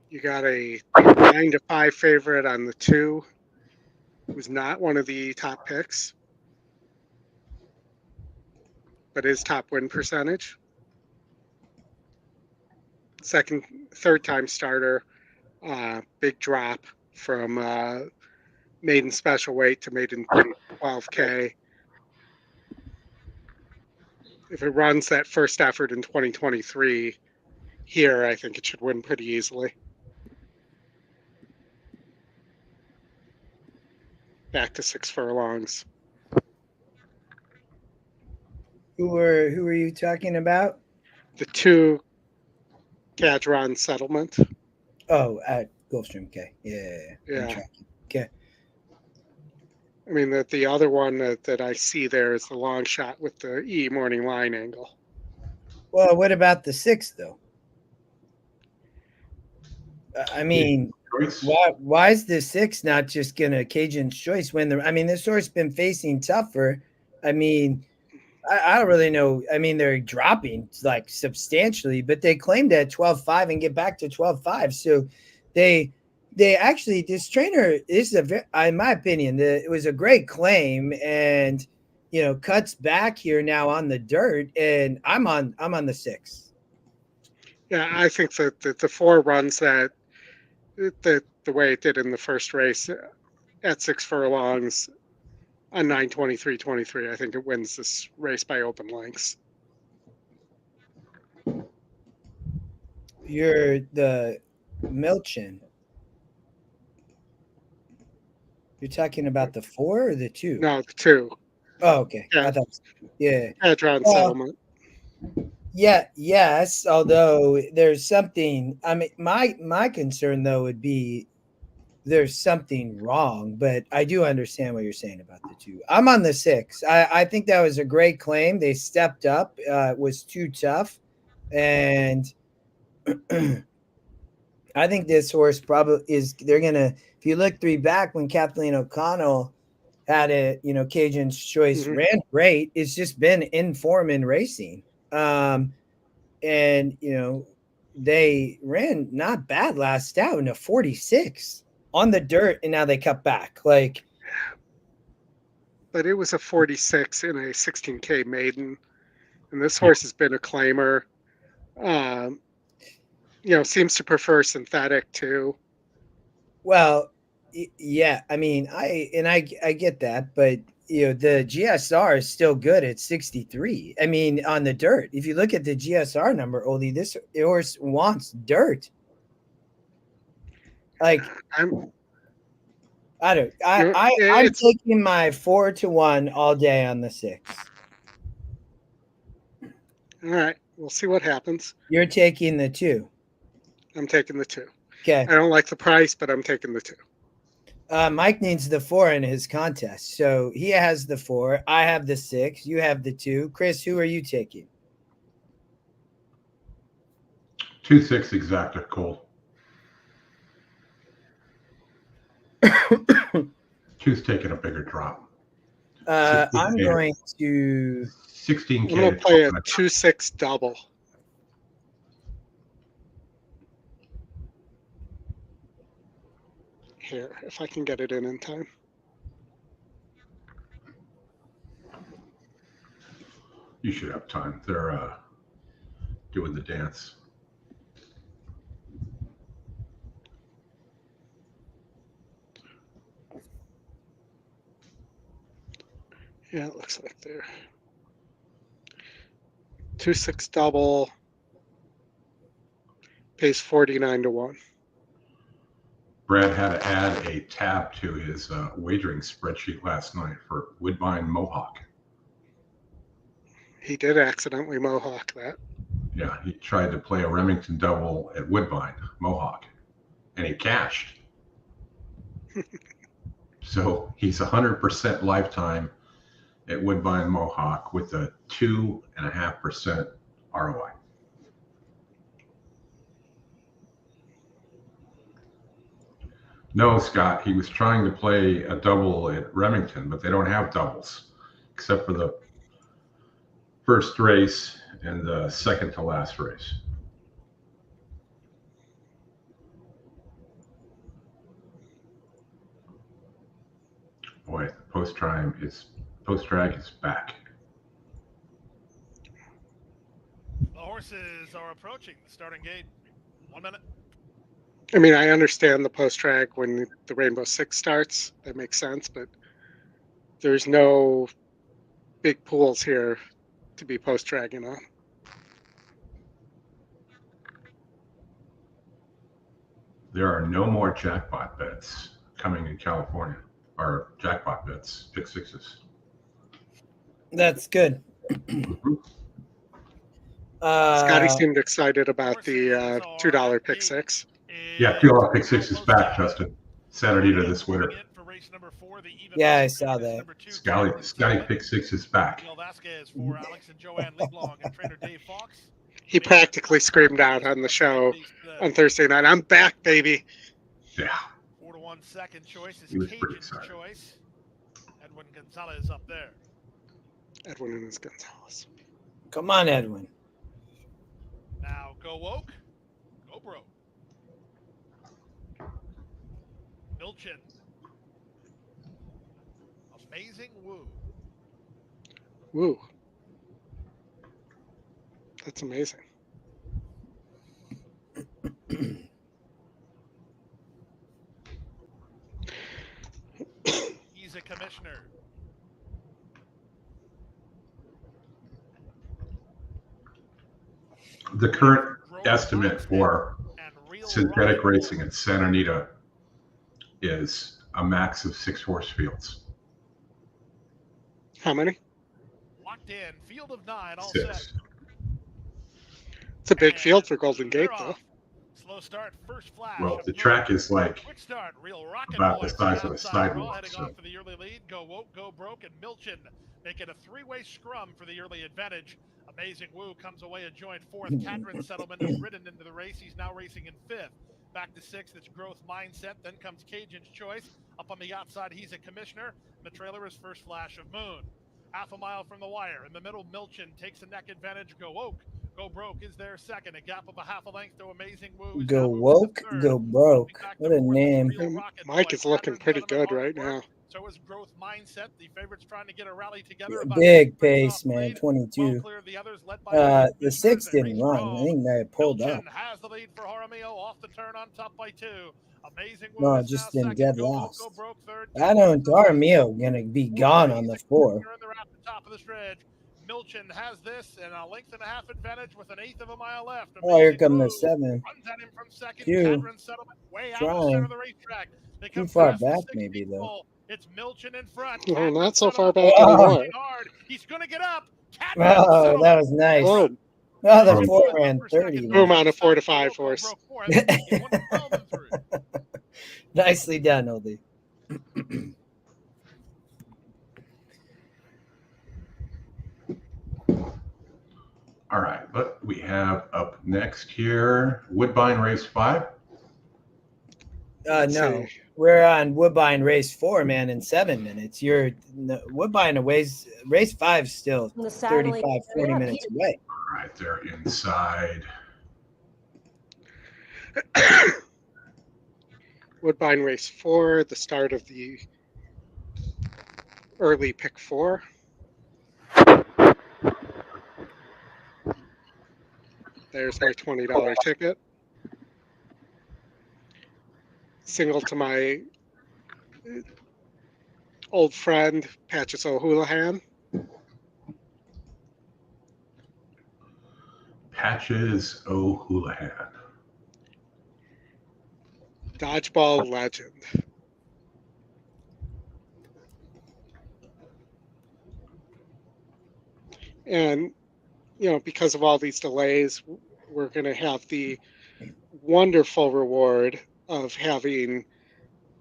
You got a 9 to 5 favorite on the 2. It was not one of the top picks, but is top win percentage. Third time starter, big drop from maiden special weight to maiden 12K. If it runs that first effort in 2023 here, I think it should win pretty easily. Back to 6 furlongs. Who were you talking about? The 2 Cadron settlement. Oh, at Gulfstream. Okay. Yeah. Okay. I mean, the other one that I see there is the long shot with the E morning line angle. Well, what about the 6, though? I mean, why is the 6 not just going to Cajun's Choice win? This horse been facing tougher. I mean, I don't really know. I mean, they're dropping like substantially, but they claimed at 12.5 and get back to 12.5. So they actually, this trainer is in my opinion, it was a great claim, and cuts back here now on the dirt, and I'm on the 6. Yeah, I think that the 4 runs that the way it did in the first race at 6 furlongs on 9:23.23, I think it wins this race by open lengths. You're the Milchin. You're talking about the 4 or the 2? No, the 2. Oh, okay. Yeah. Hadron settlement. Yeah, yes. Although there's something. I mean, my concern though would be there's something wrong, but I do understand what you're saying about the 2. I'm on the 6. I think that was a great claim. They stepped up. It was too tough, and I think this horse probably is. They're gonna. If you look 3 back when Kathleen O'Connell had it, Cajun's Choice ran great. It's just been in form in racing, and they ran not bad last out in a 46 on the dirt, and now they cut back. But it was a 46 in a 16K maiden, and this horse has been a claimer. Seems to prefer synthetic too. Well, yeah. I mean, I get that, but the GSR is still good at 63. I mean, on the dirt. If you look at the GSR number, Oldie, this horse wants dirt. I'm taking my 4 to 1 all day on the 6. All right, we'll see what happens. You're taking the 2. I'm taking the 2. Okay. I don't like the price, but I'm taking the 2. Mike needs the 4 in his contest. So he has the 4. I have the 6. You have the 2. Chris, who are you taking? 2-6 exacta, Cole. 2's taking a bigger drop. I'm going to 16K. I'm going to play a 2-6 double. Here, if I can get it in time. You should have time. They're doing the dance. Yeah, it looks like they're 2-6 double. Pays 49 to 1. Brad had to add a tab to his wagering spreadsheet last night for Woodbine Mohawk. He did accidentally Mohawk that. Yeah, he tried to play a Remington double at Woodbine Mohawk, and he cashed. So he's 100% lifetime at Woodbine Mohawk with a 2.5% ROI. No, Scott, he was trying to play a double at Remington, but they don't have doubles except for the first race and the second to last race. Boy, post-drag is back. The horses are approaching the starting gate. 1 minute. I mean, I understand the post-drag when the Rainbow 6 starts. That makes sense, but there's no big pools here to be post-dragging on. There are no more jackpot bets coming in California, or jackpot bets, pick sixes. That's good. Scotty seemed excited about the $2 pick 6. Yeah, $2 pick 6 is back, Justin. Saturday to this winter. Yeah, I saw that. Scotty pick 6 is back. He practically screamed out on the show on Thursday night, "I'm back, baby." Yeah. 4-1 second choice is He was pretty Cajun's excited. choice. Edwin Gonzalez up there. Edwin and his Gonzalez. Come on, Edwin. Now go woke, go broke. Milchin. Amazing Woo. Woo. That's amazing. He's a commissioner. The current estimate for synthetic racing in Santa Anita is a max of 6 horse fields. How many? Locked in. Field of 9. All 6. set. It's a big field for Golden Gate, though. Slow start. First flash. Well, the track is like Quick start. Real rocket about boy the size from of a outside row, sidewalk. heading So off for the early lead. Go woke, go broke, and Milchin making a 3-way scrum for the early advantage. Amazing Woo comes away a joint 4th. Cadron Settlement is ridden into the race. He's now racing in 5th. Back to 6th, it's Growth Mindset. Then comes Cajun's Choice. Up on the outside, he's a commissioner. The trailer is First Flash of Moon. Half a mile from the wire. In the middle, Milchin takes a neck advantage. Go woke, go broke is there second. A gap of a half a length to Amazing Woo. Go woke, go broke. What a name. Mike is looking pretty good right now. So is Growth Mindset. The favorites trying to get a rally together. Big pace, man. 22. The 6 didn't run. I think they pulled up. Has the lead for Jaramillo off the turn on top by 2. Amazing No, just in dead last. I don't. Jaramillo gonna be gone on the 4. Top of the stretch. Milchin has this and a length and a half advantage with an 1/8 of a mile left. Oh, here come the 7. Runs at him from second. Q. Cadron Settlement way out of the center of the racetrack. They Too come far past the back, 6 maybe, people. though. It's Milchin in front. No, Cadron not so far Settlement back anymore. hard. He's going to get up. Cadron Oh, Settlement. that was nice. Oh, Oh, the 4 ran 30. Boom on a 4 to 5 horse. Nicely done, Oldy. All right, but we have up next here Woodbine Race 5. No, we're on Woodbine Race 4, man, in 7 minutes. Woodbine race 5 still 35, 40 minutes away. All right, they're inside. Woodbine Race 4, the start of the early pick 4. There's my $20 ticket. Single to my old friend, Patches O'Houlihan. Patches O'Houlihan. Dodgeball legend. And, because of all these delays, we're going to have the wonderful reward of having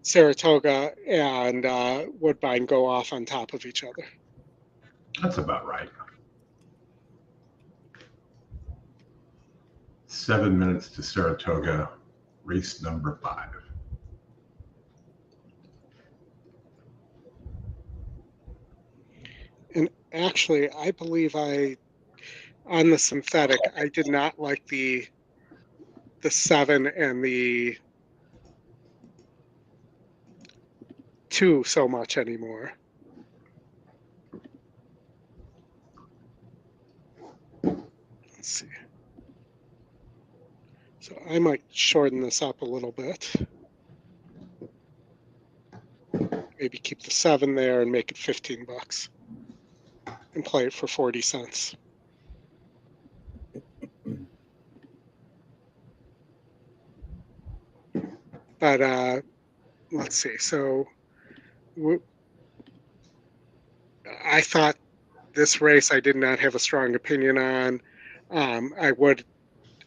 Saratoga and Woodbine go off on top of each other. That's about right. 7 minutes to Saratoga, race number 5. And actually, I believe on the synthetic, I did not like the 7 and the 2 so much anymore. Let's see. So I might shorten this up a little bit. Maybe keep the 7 there and make it $15 and play it for 40 cents. But let's see. So I thought this race I did not have a strong opinion on. I would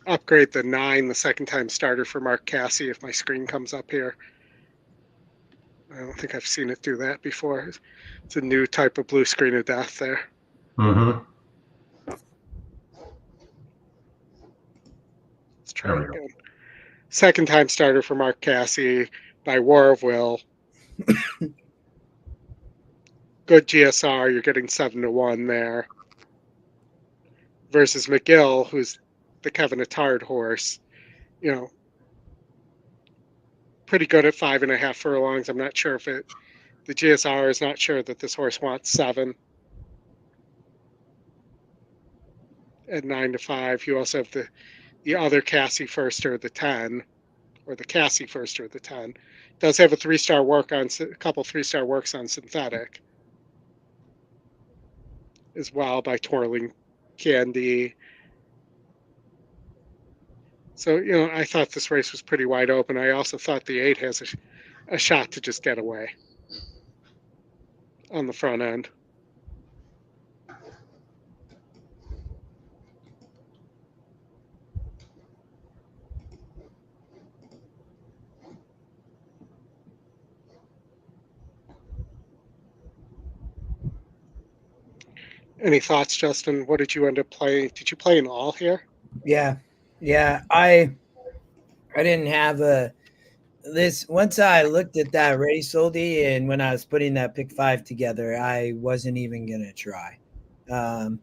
upgrade the 9, the second time starter for Mark Cassie if my screen comes up here. I don't think I've seen it do that before. It's a new type of blue screen of death there. Mm-hmm. Let's try it again. Second time starter for Mark Cassie by War of Will. Good GSR, you're getting 7-1 there. Versus McGill, who's the Kevin Attard horse. Pretty good at 5.5 furlongs. I'm not sure if the GSR is not sure that this horse wants 7. At 9-5, you also have the other Cassie Firster, the 10, or the Cassie Firster, the 10. Does have a 3-star work on a couple 3-star works on synthetic as well by Twirling Candy. So, I thought this race was pretty wide open. I also thought the 8 has a shot to just get away on the front end. Any thoughts, Justin? What did you end up playing? Did you play in all here? Yeah. I didn't have once I looked at that race, Oldy, and when I was putting that pick 5 together, I wasn't even gonna try. You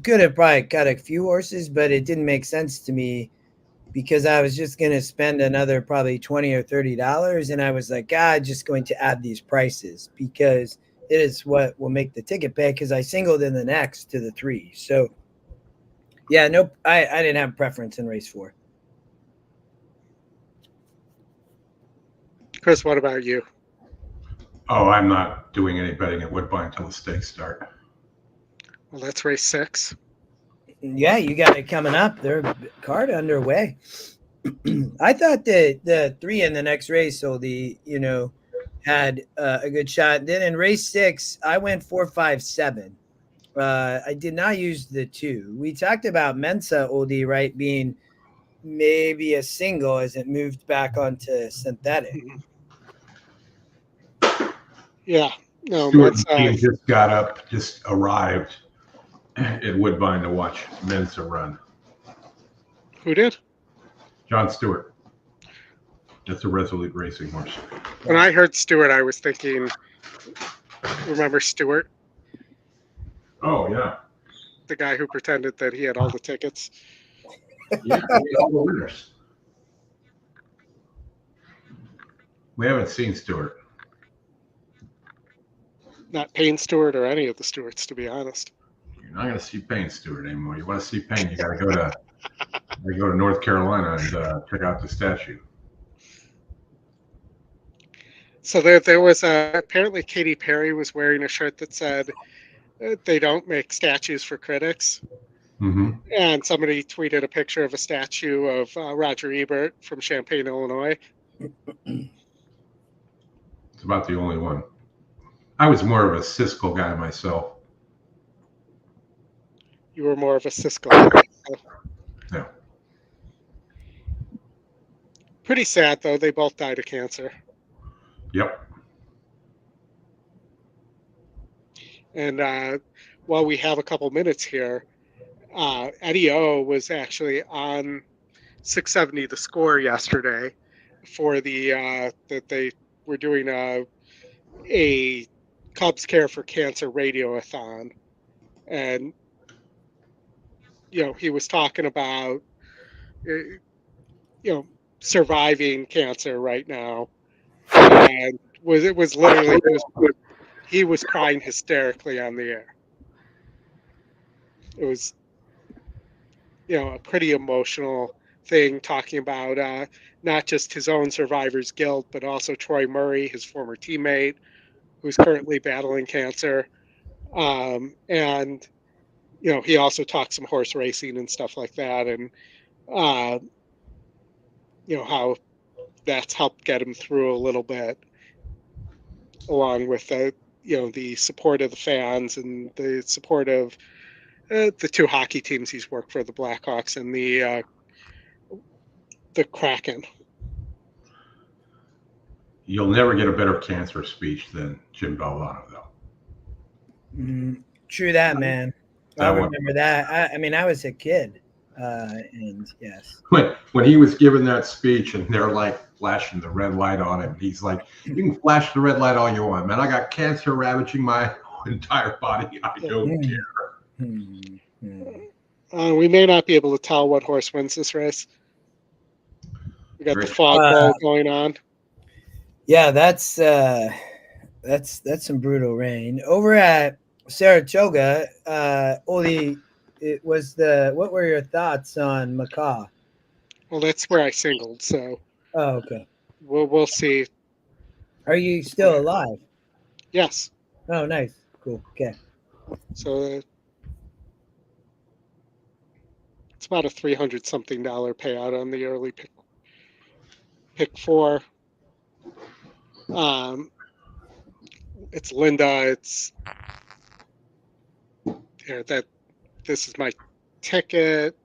could have probably cut a few horses, but it didn't make sense to me because I was just gonna spend another probably $20 or $30, and I was like, just going to add these prices because it is what will make the ticket pay because I singled in the next to the 3. So yeah, nope, I didn't have preference in race 4. Chris, what about you? Oh, I'm not doing any betting at Woodbine until the stakes start. Well, that's race 6. Yeah, you got it coming up. They're card underway. I thought that the 3 in the next race, so had a good shot. Then in race 6, I went 4, 5, 7. I did not use the 2. We talked about Mensa Oldy, right, being maybe a single as it moved back onto synthetic. Yeah. No, Stewart Mensa. just arrived at Woodbine to watch Mensa run. Who did? John Stewart. That's a Resolute Racing horse. When I heard Stewart, I was thinking, remember Stewart? Oh, yeah. The guy who pretended that he had all the tickets. Yeah, all the winners. We haven't seen Stewart. Not Payne Stewart or any of the Stewarts, to be honest. You're not going to see Payne Stewart anymore. You want to see Payne, you got to go to North Carolina and check out the statue. So there was apparently Katy Perry was wearing a shirt that said they don't make statues for critics. Mm-hmm. And somebody tweeted a picture of a statue of Roger Ebert from Champaign, Illinois. It's about the only one. I was more of a Siskel guy myself. You were more of a Siskel guy. Yeah. Pretty sad, though. They both died of cancer. Yep. And while we have a couple minutes here, Eddie O was actually on 670 The Score yesterday for the that they were doing a Cubs Care for Cancer radio-a-thon. And, he was talking about, surviving cancer right now. And it was literally, he was crying hysterically on the air. It was, a pretty emotional thing, talking about not just his own survivor's guilt, but also Troy Murray, his former teammate, who's currently battling cancer. And, he also talked some horse racing and stuff like that. And, how that's helped get him through a little bit, along with the support of the fans and the support of the 2 hockey teams he's worked for, the Blackhawks and the Kraken. You'll never get a better cancer speech than Jim Valvano, though. True that, man. I remember that. I was a kid, and yes. When he was giving that speech and they're like flashing the red light on him, he's like, "You can flash the red light all you want, man. I got cancer ravaging my entire body. I don't care." We may not be able to tell what horse wins this race. We got the fog bowl going on. Yeah, that's some brutal rain over at Saratoga. Oldy, what were your thoughts on Macaw? Well, that's where I singled. So. Oh, okay. We'll see. Are you still alive? Yes. Oh, nice. Cool. Okay. So it's about a $300-something payout on the early pick 4. It's Linda. It's this is my ticket.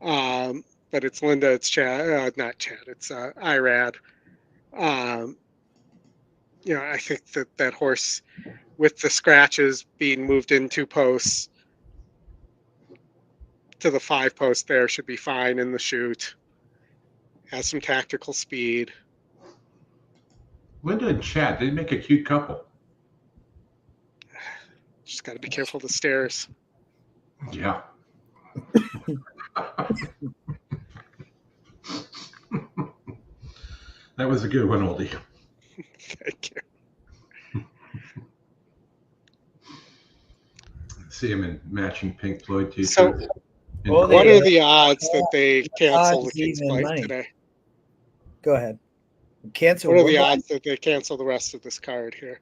But it's Linda. It's Chad. Not Chad. It's Irad. I think that horse, with the scratches being moved in 2 posts to the 5 post there, should be fine in the chute. Has some tactical speed. Linda and Chad, they make a cute couple. Just got to be careful of the stairs. Yeah. That was a good one, Oldie. Thank you. See him in matching Pink Floyd t-shirts. So, what are the odds that they cancel the King's Flight today? Go ahead. Cancel. What are the odds that they cancel the rest of this card here?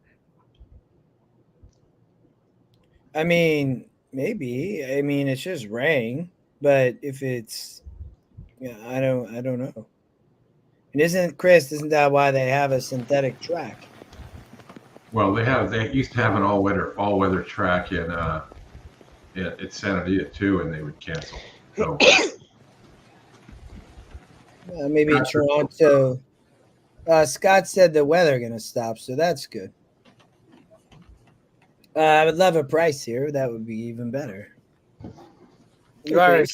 Maybe. It's just rain, but if it's, I don't know. And isn't that why they have a synthetic track? Well, they used to have an all weather track in at Santa Anita too, and they would cancel. So maybe Toronto. Scott said the weather going to stop, so that's good. I would love a price here. That would be even better. You are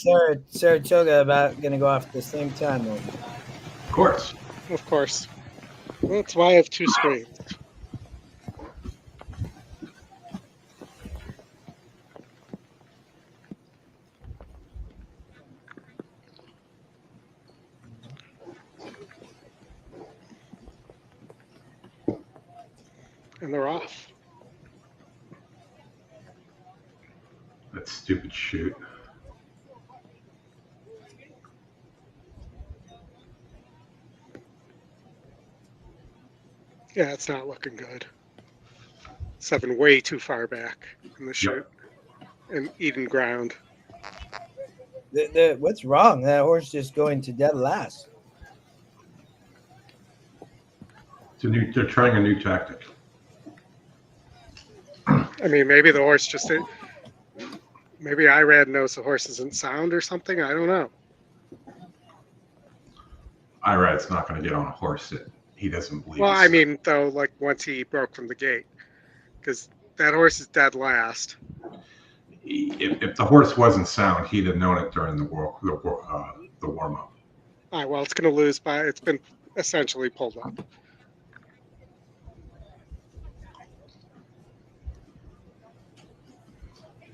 Saratoga about going to go off at the same time, though. Of course. Of course. That's why I have two screens. And they're off. That stupid shoot. Yeah, it's not looking good. 7 way too far back in the shoot. And eating ground. What's wrong? That horse just going to dead last. They're trying a new tactic. I mean, maybe the horse just did. Maybe Irad knows the horse isn't sound or something. I don't know. Irad's not going to get on a horse that he doesn't believe. Well, I mean, though, like once he broke from the gate, because that horse is dead last. If the horse wasn't sound, he'd have known it during the warm up. All right. Well, it's going to lose by. It's been essentially pulled up.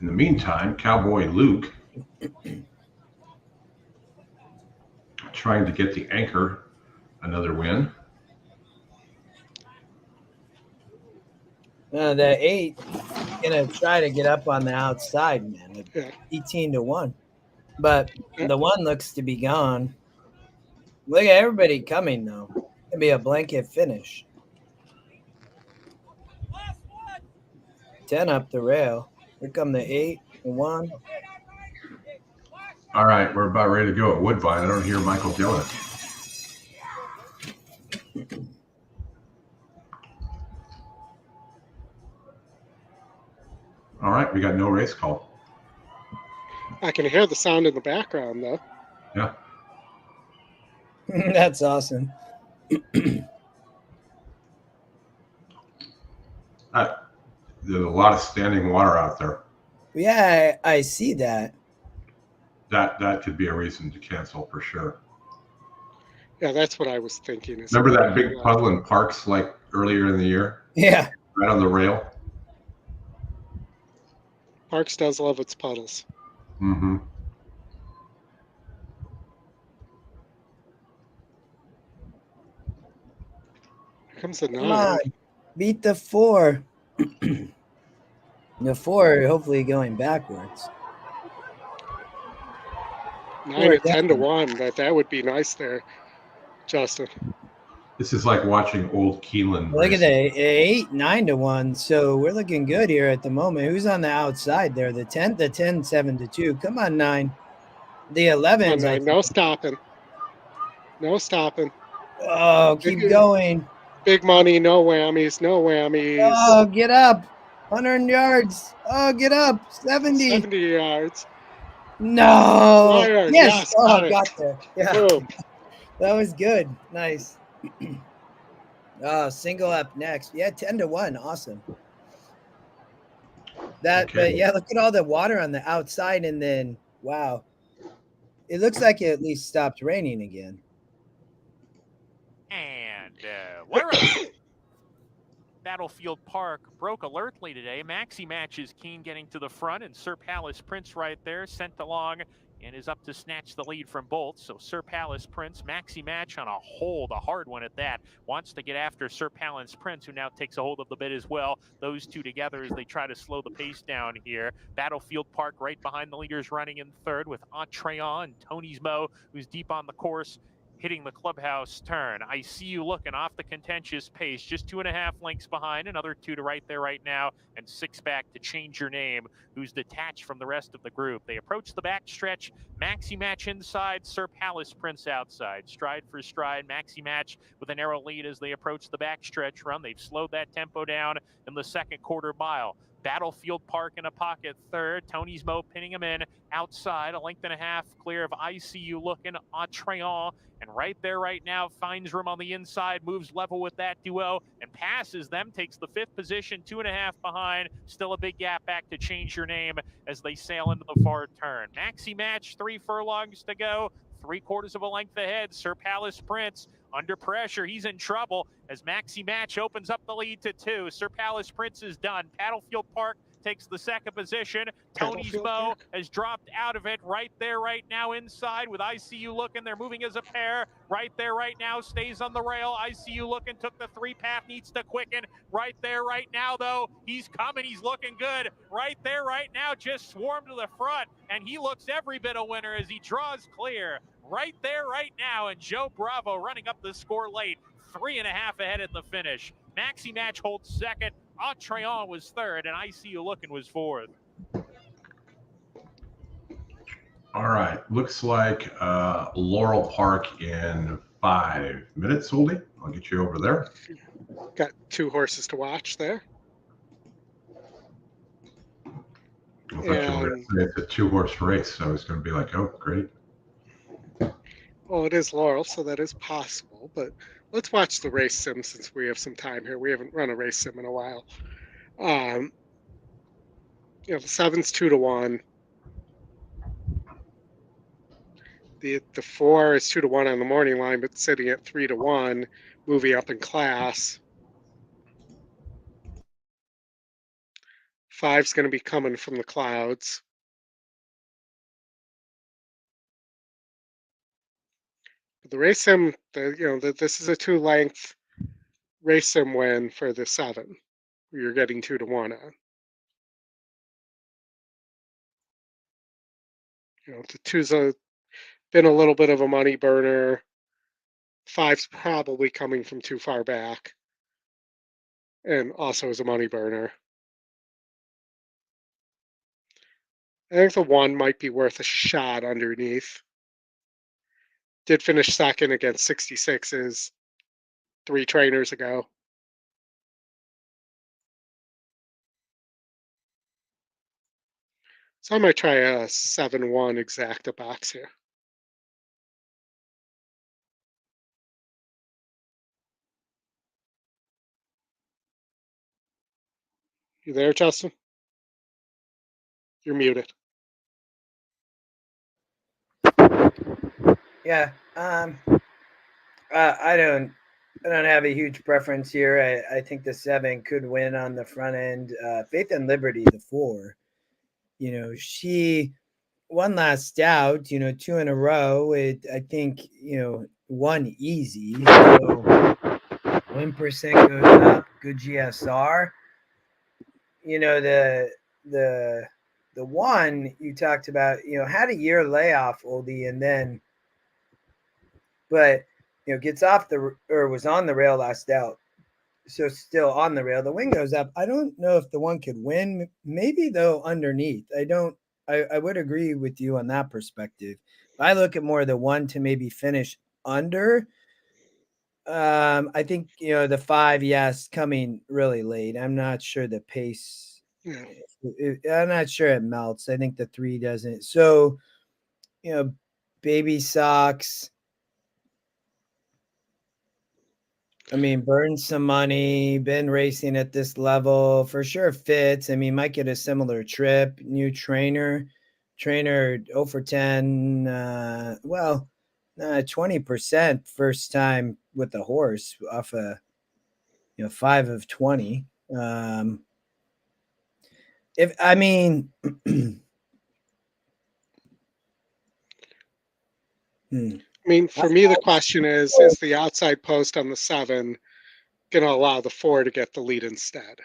In the meantime, Cowboy Luke trying to get the anchor another win. The 8 gonna try to get up on the outside, man. 18-1, but the 1 looks to be gone. Look at everybody coming though. It'll be a blanket finish. 10 up the rail. Here come the 8 and 1. All right, we're about ready to go at Woodbine. I don't hear Michael Dillon. All right, we got no race call. I can hear the sound in the background, though. Yeah. That's awesome. There's a lot of standing water out there. Yeah, I see that. That could be a reason to cancel for sure. Yeah, that's what I was thinking. Remember that big puddle in Parks like earlier in the year? Yeah. Right on the rail? Parks does love its puddles. Mm-hmm. Here comes the 9. Come on. Beat the 4. The 4 hopefully going backwards. 9 or 10-1. That would be nice there, Justin. This is like watching old Keeneland. Look at the 8, 9-1. So we're looking good here at the moment. Who's on the outside there? The 10, 7-2. Come on, 9. The 11. No stopping. No stopping. Oh, keep going. Big money, no whammies, no whammies. Oh, get up. 100 yards. Oh, get up. 70. 70 yards. No. Yes. Yes. Oh, got there. Yeah. Boom. That was good. Nice. Single up next. Yeah, 10-1. Awesome. But yeah, look at all the water on the outside, and then wow. It looks like it at least stopped raining again. And water Battlefield Park broke alertly today. Maxi Match is keen getting to the front, and Sir Palace Prince right there sent along and is up to snatch the lead from Bolt. So Sir Palace Prince, Maxi Match on a hold, a hard one at that, wants to get after Sir Palace Prince, who now takes a hold of the bit as well. Those two together as they try to slow the pace down here. Battlefield Park right behind the leaders, running in third with Entreon and Tony's Mo, who's deep on the course, hitting the clubhouse turn. I see you looking off the contentious pace, just 2.5 lengths behind, another 2 to right there right now, and 6 back to Change Your Name, who's detached from the rest of the group. They approach the back stretch, Maxi Match inside, Sir Palace Prince outside. Stride for stride, Maxi Match with a narrow lead as they approach the back stretch run. They've slowed that tempo down in the second quarter mile. Battlefield Park in a pocket third. Tony's Mo pinning him in outside, a length and a half clear of ICU looking Atreon. And right there, right now, finds room on the inside, moves level with that duo and passes them, takes the 5th position, 2.5 behind. Still a big gap back to Change Your Name as they sail into the far turn. Maxi Match, 3 furlongs to go, 3/4 of a length ahead. Sir Palace Prince under pressure. He's in trouble as Maxi Match opens up the lead to 2. Sir Palace Prince is done. Battlefield Park takes the 2nd position. Tony's Mo has dropped out of it. Right there, right now, inside with ICU looking. They're moving as a pair. Right there, right now, stays on the rail. ICU looking, took the 3 path, needs to quicken. Right there, right now, though, he's coming. He's looking good. Right there, right now, just swarmed to the front, and he looks every bit a winner as he draws clear. Right there, right now, and Joe Bravo running up the score late. 3.5 ahead at the finish. Maxi Match holds 2nd. Atreon was 3rd, and ICU looking was 4th. All right. Looks like Laurel Park in 5 minutes, Oldy. I'll get you over there. Got 2 horses to watch there. I thought you were going to say it's a 2-horse race, so I was going to be like, oh, great. Well, it is Laurel, so that is possible, but let's watch the race sim since we have some time here. We haven't run a race sim in a while. The 7's 2-1. The 4 is 2-1 on the morning line, but sitting at 3-1, moving up in class. 5's going to be coming from the clouds. But the race sim, this is a 2-length race sim win for the 7. You're getting 2-1 on. The 2's been a little bit of a money burner. 5's probably coming from too far back, and also is a money burner. I think the 1 might be worth a shot underneath. Did finish 2nd against 66s 3 trainers ago. So I might try a 7-1 exacta box here. You there, Justin? You're muted. Yeah. I don't have a huge preference here. I think the 7 could win on the front end. Faith and Liberty, the 4. She won last out. 2 in a row. I think 1 easy. So win percent goes up. Good GSR. The 1 you talked about. Had a year layoff, Oldie, and then, but gets off was on the rail last out. So still on the rail, the wing goes up. I don't know if the 1 could win. Maybe though underneath. I would agree with you on that perspective. I look at more the 1 to maybe finish under. I think the 5, yes, coming really late. I'm not sure the pace. Yeah. I'm not sure it melts. I think the 3 doesn't. So Baby Socks. I mean, burned some money, been racing at this level, for sure fits. I mean, might get a similar trip, new trainer 0 for 10. 20% first time with the horse off a 5 of 20. If I mean for me, the question is the outside post on the 7 going to allow the 4 to get the lead instead?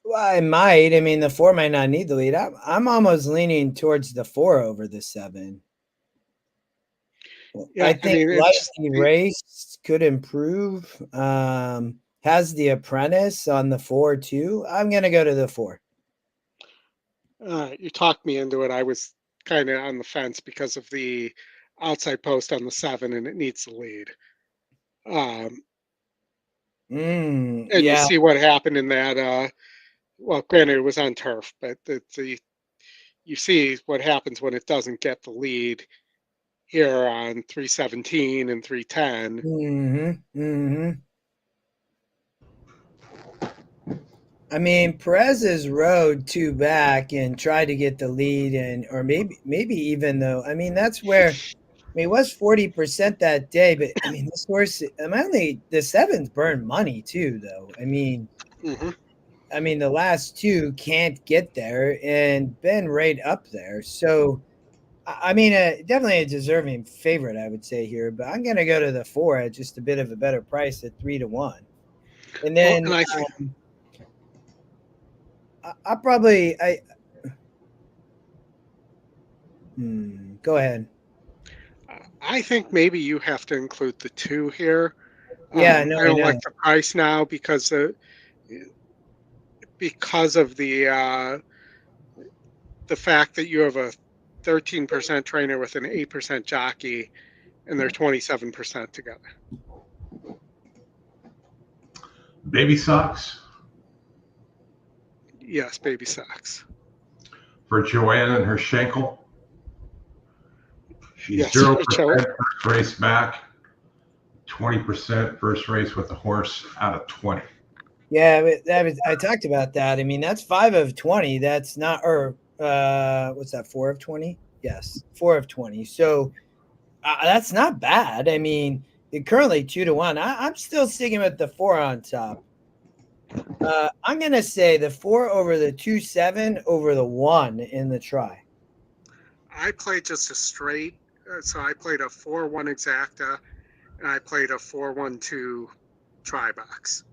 Well, it might. I mean, the 4 might not need the lead. I'm almost leaning towards the 4 over the 7. Yeah, I think Lightning Race could improve. Has the Apprentice on the 4 too. I'm going to go to the 4. You talked me into it. I was kind of on the fence because of the outside post on the 7, and it needs the lead. And you see what happened in that well, granted, it was on turf, but you see what happens when it doesn't get the lead here on 317 and 310. Mm-hmm. Mm-hmm. I mean, Perez's rode 2 back and tried to get the lead, and or maybe even though, I mean, that's where, I mean, it was 40% that day, but I mean, this horse, the 7s burned money too, though. I mean, the last 2 can't get there and been right up there. So, I mean, definitely a deserving favorite, I would say here, but I'm going to go to the 4 at just a bit of a better price at 3-1. And then go ahead. I think maybe you have to include the 2 here. Yeah, I don't like the price now because of the fact that you have a 13% trainer with an 8% jockey, and they're 27% together. Baby Socks? Yes, Baby Socks. For Joanne and her Schenkel? She's 0% first race back, 20% first race with the horse out of 20. Yeah, I talked about that. I mean, that's 5 of 20. That's not, or what's that, 4 of 20? Yes, 4 of 20. So that's not bad. I mean, currently 2-1. I'm still sticking with the 4 on top. I'm going to say the 4 over the 2-7 over the 1 in the try. I played just a straight. So I played a 4-1 exacta, and I played a 4-1-2 try box.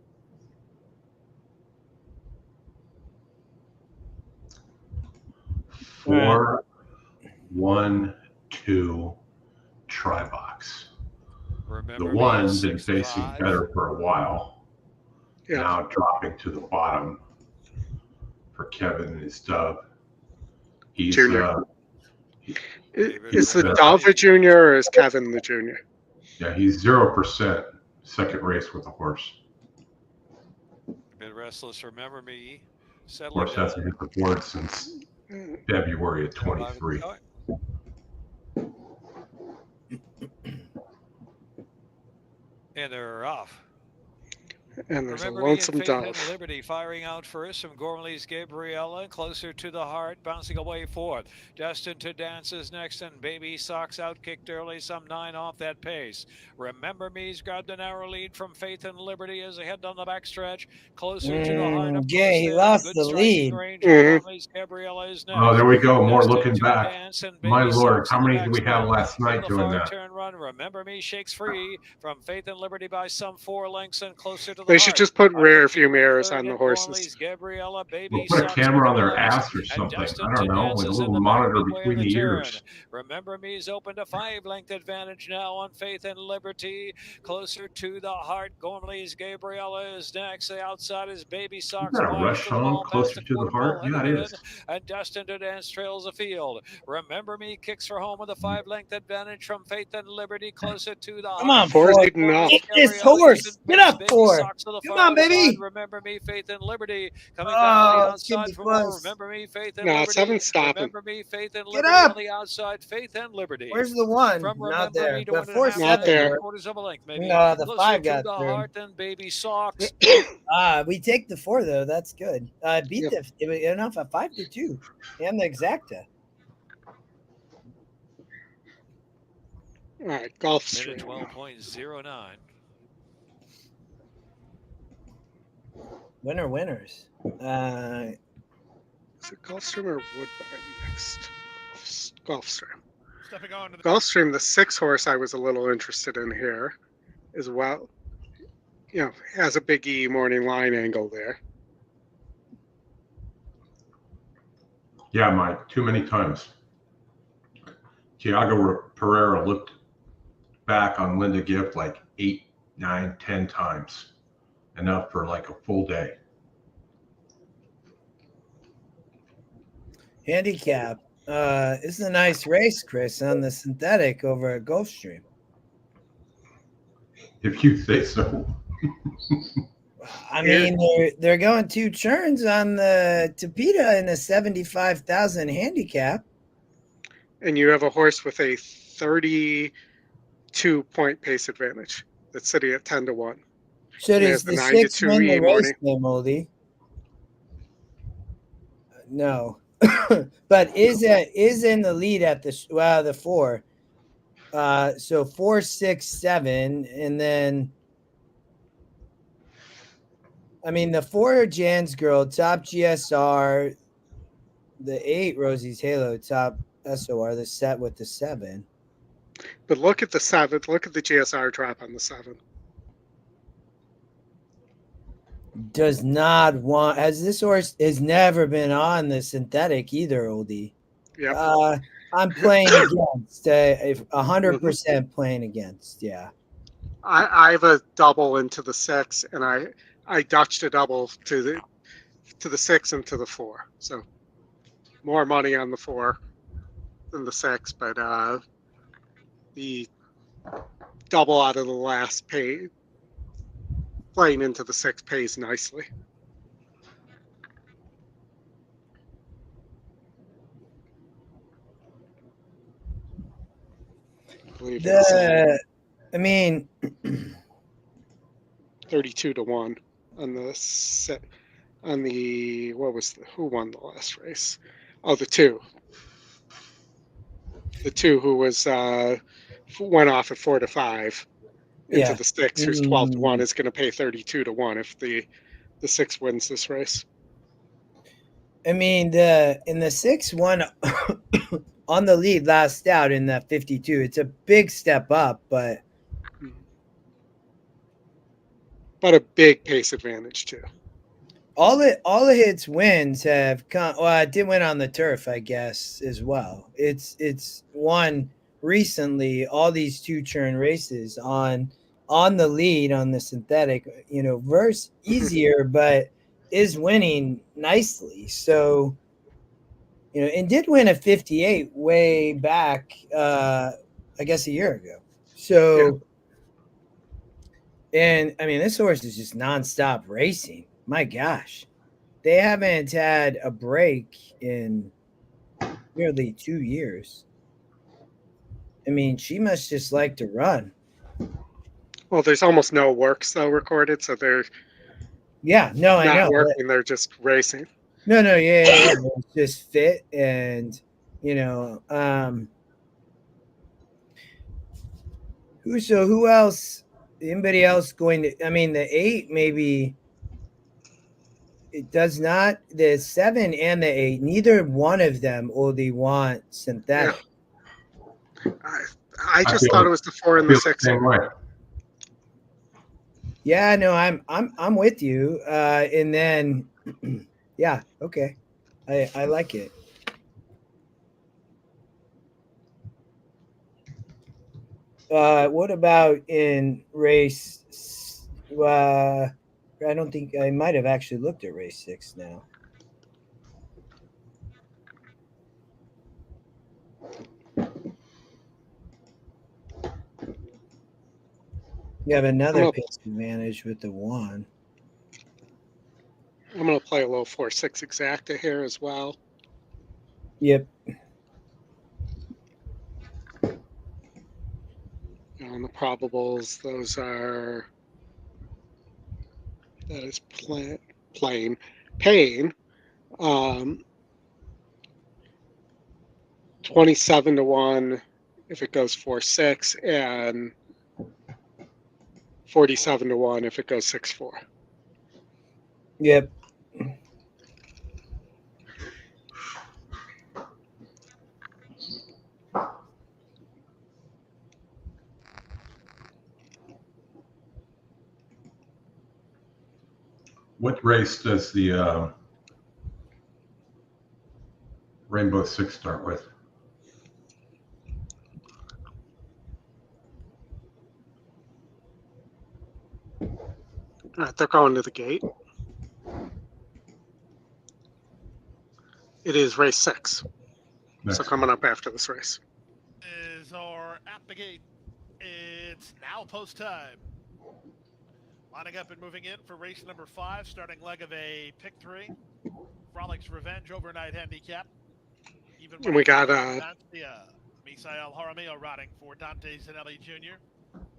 4-1-2 try box. The 1's been facing better for a while. Yeah. Now dropping to the bottom for Kevin and his dub. He's is the Dove a junior or is Kevin the junior? Yeah, he's 0% second race with the horse. Been restless. Remember me. Horse hasn't hit the board since February of 23. And they're off. And there's Remember a lonesome Faith and Dove. Liberty firing out first from Gormley's Gabriella, closer to the heart, bouncing away fourth. Destined to Dance is next, and Baby Socks out kicked early, some 9 off that pace. Remember Me's grabbed a narrow lead from Faith and Liberty as they head down the backstretch, closer to the heart. Yeah, he lost the lead. Gormley's Gabriella is next. Oh, there we go. More looking back. My Lord, how many did we have last night doing that? Turn run. Remember Me shakes free from Faith and Liberty by some 4 lengths and closer to the They should just put rear view mirrors on the horses. We'll put a camera on their ass or something. I don't know, with a little monitor between the ears. Remember Me's open to 5-length advantage now on Faith and Liberty. Closer to the heart. Gormley's Gabriella is next. The outside is Baby Socks. Is that a rush home closer to the heart? Yeah, it is. And Destined to Dance trails the field. Remember Me kicks for home with a 5-length advantage from Faith and Liberty. Closer to the heart. Come on, Ford. Get this horse. Get up, Ford. Come on, baby. Remember Me, Faith and Liberty coming down the outside from Remember Me, Faith and Liberty. 7 stopping. Remember Me, Faith and Liberty on the outside. Faith and Liberty. Where's the 1? From not there. The 4's not there. Quarters of a length, maybe. No, the 5 got the through. heart and Baby Socks. We take the 4 though. That's good. Beat it was enough at 5-2 and the exacta. All right, Gulfstream. 12.09. Winners. Is it Gulfstream or Woodbine next? Gulfstream. Stepping on to the Gulfstream, the 6 horse I was a little interested in here as well. You know, has a big E morning line angle there. Yeah, Mike, too many times. Tiago Pereira looked back on Linda Gift like 8, 9, 10 times. Enough for like a full day. Handicap. This is a nice race, Chris, on the synthetic over at Gulfstream. If you say so. I mean, they're going 2 turns on the Tapeta in a 75,000 handicap. And you have a horse with a 32-point pace advantage that's sitting at 10-1. So does the 6 win the race, Oldy? No, but is in the lead at the 4. So 4, 6, 7, and then I mean the 4 Jan's Girl, top GSR, the 8 Rosie's Halo, top SOR, the set with the 7. But look at the 7. Look at the GSR drop on the 7. Does not want, as this horse has never been on the synthetic either, Oldie. Yep. I'm playing against, 100% playing against, yeah. I have a double into the 6, and I Dutched a double to the 6 and to the 4. So more money on the 4 than the 6, but the double out of the last pay playing into the 6 pays nicely. I mean, 32-1 on the set. On the who won the last race? Oh, the 2. The 2 who was went off at 4-5 into the 6, who's 12-1 is going to pay 32-1 if the 6 wins this race. I mean, in the 6 won on the lead last out in that 52. It's a big step up, but a big pace advantage too. All of its wins have come. Well, it did win on the turf, I guess, as well. It's won recently all these 2-turn races on the lead on the synthetic. Verse easier, but is winning nicely. So, and did win a 58 way back, I guess a year ago. So, and I mean, this horse is just nonstop racing. My gosh, they haven't had a break in nearly 2 years. I mean, she must just like to run. Well, there's almost no works though recorded, so they're I know. Working, they're just racing. No, yeah. It's just fit, and who else? Anybody else going to? I mean, the 8 maybe. It does not. The 7 and the 8, neither one of them only want synthetic. Yeah. I just thought it was the 4 and the 6. Yeah, no, I'm with you. And then, yeah, okay, I like it. What about in race? I don't think I might have actually looked at race 6 now. You have another pace advantage with the 1. I'm going to play a little 4-6 exacta here as well. Yep. On the probables, that is playing pain. 27-1 if it goes 4-6, and 47-1 if it goes 6-4. Yep. What race does the Rainbow 6 start with? They're going to the gate. It is race 6. So coming up after this race. Is our at the gate. It's now post time. Lining up and moving in for race number 5, starting leg of a pick 3. Frolics Revenge overnight handicap. Even And we got Misael Jaramillo riding for Dante Zanelli Jr.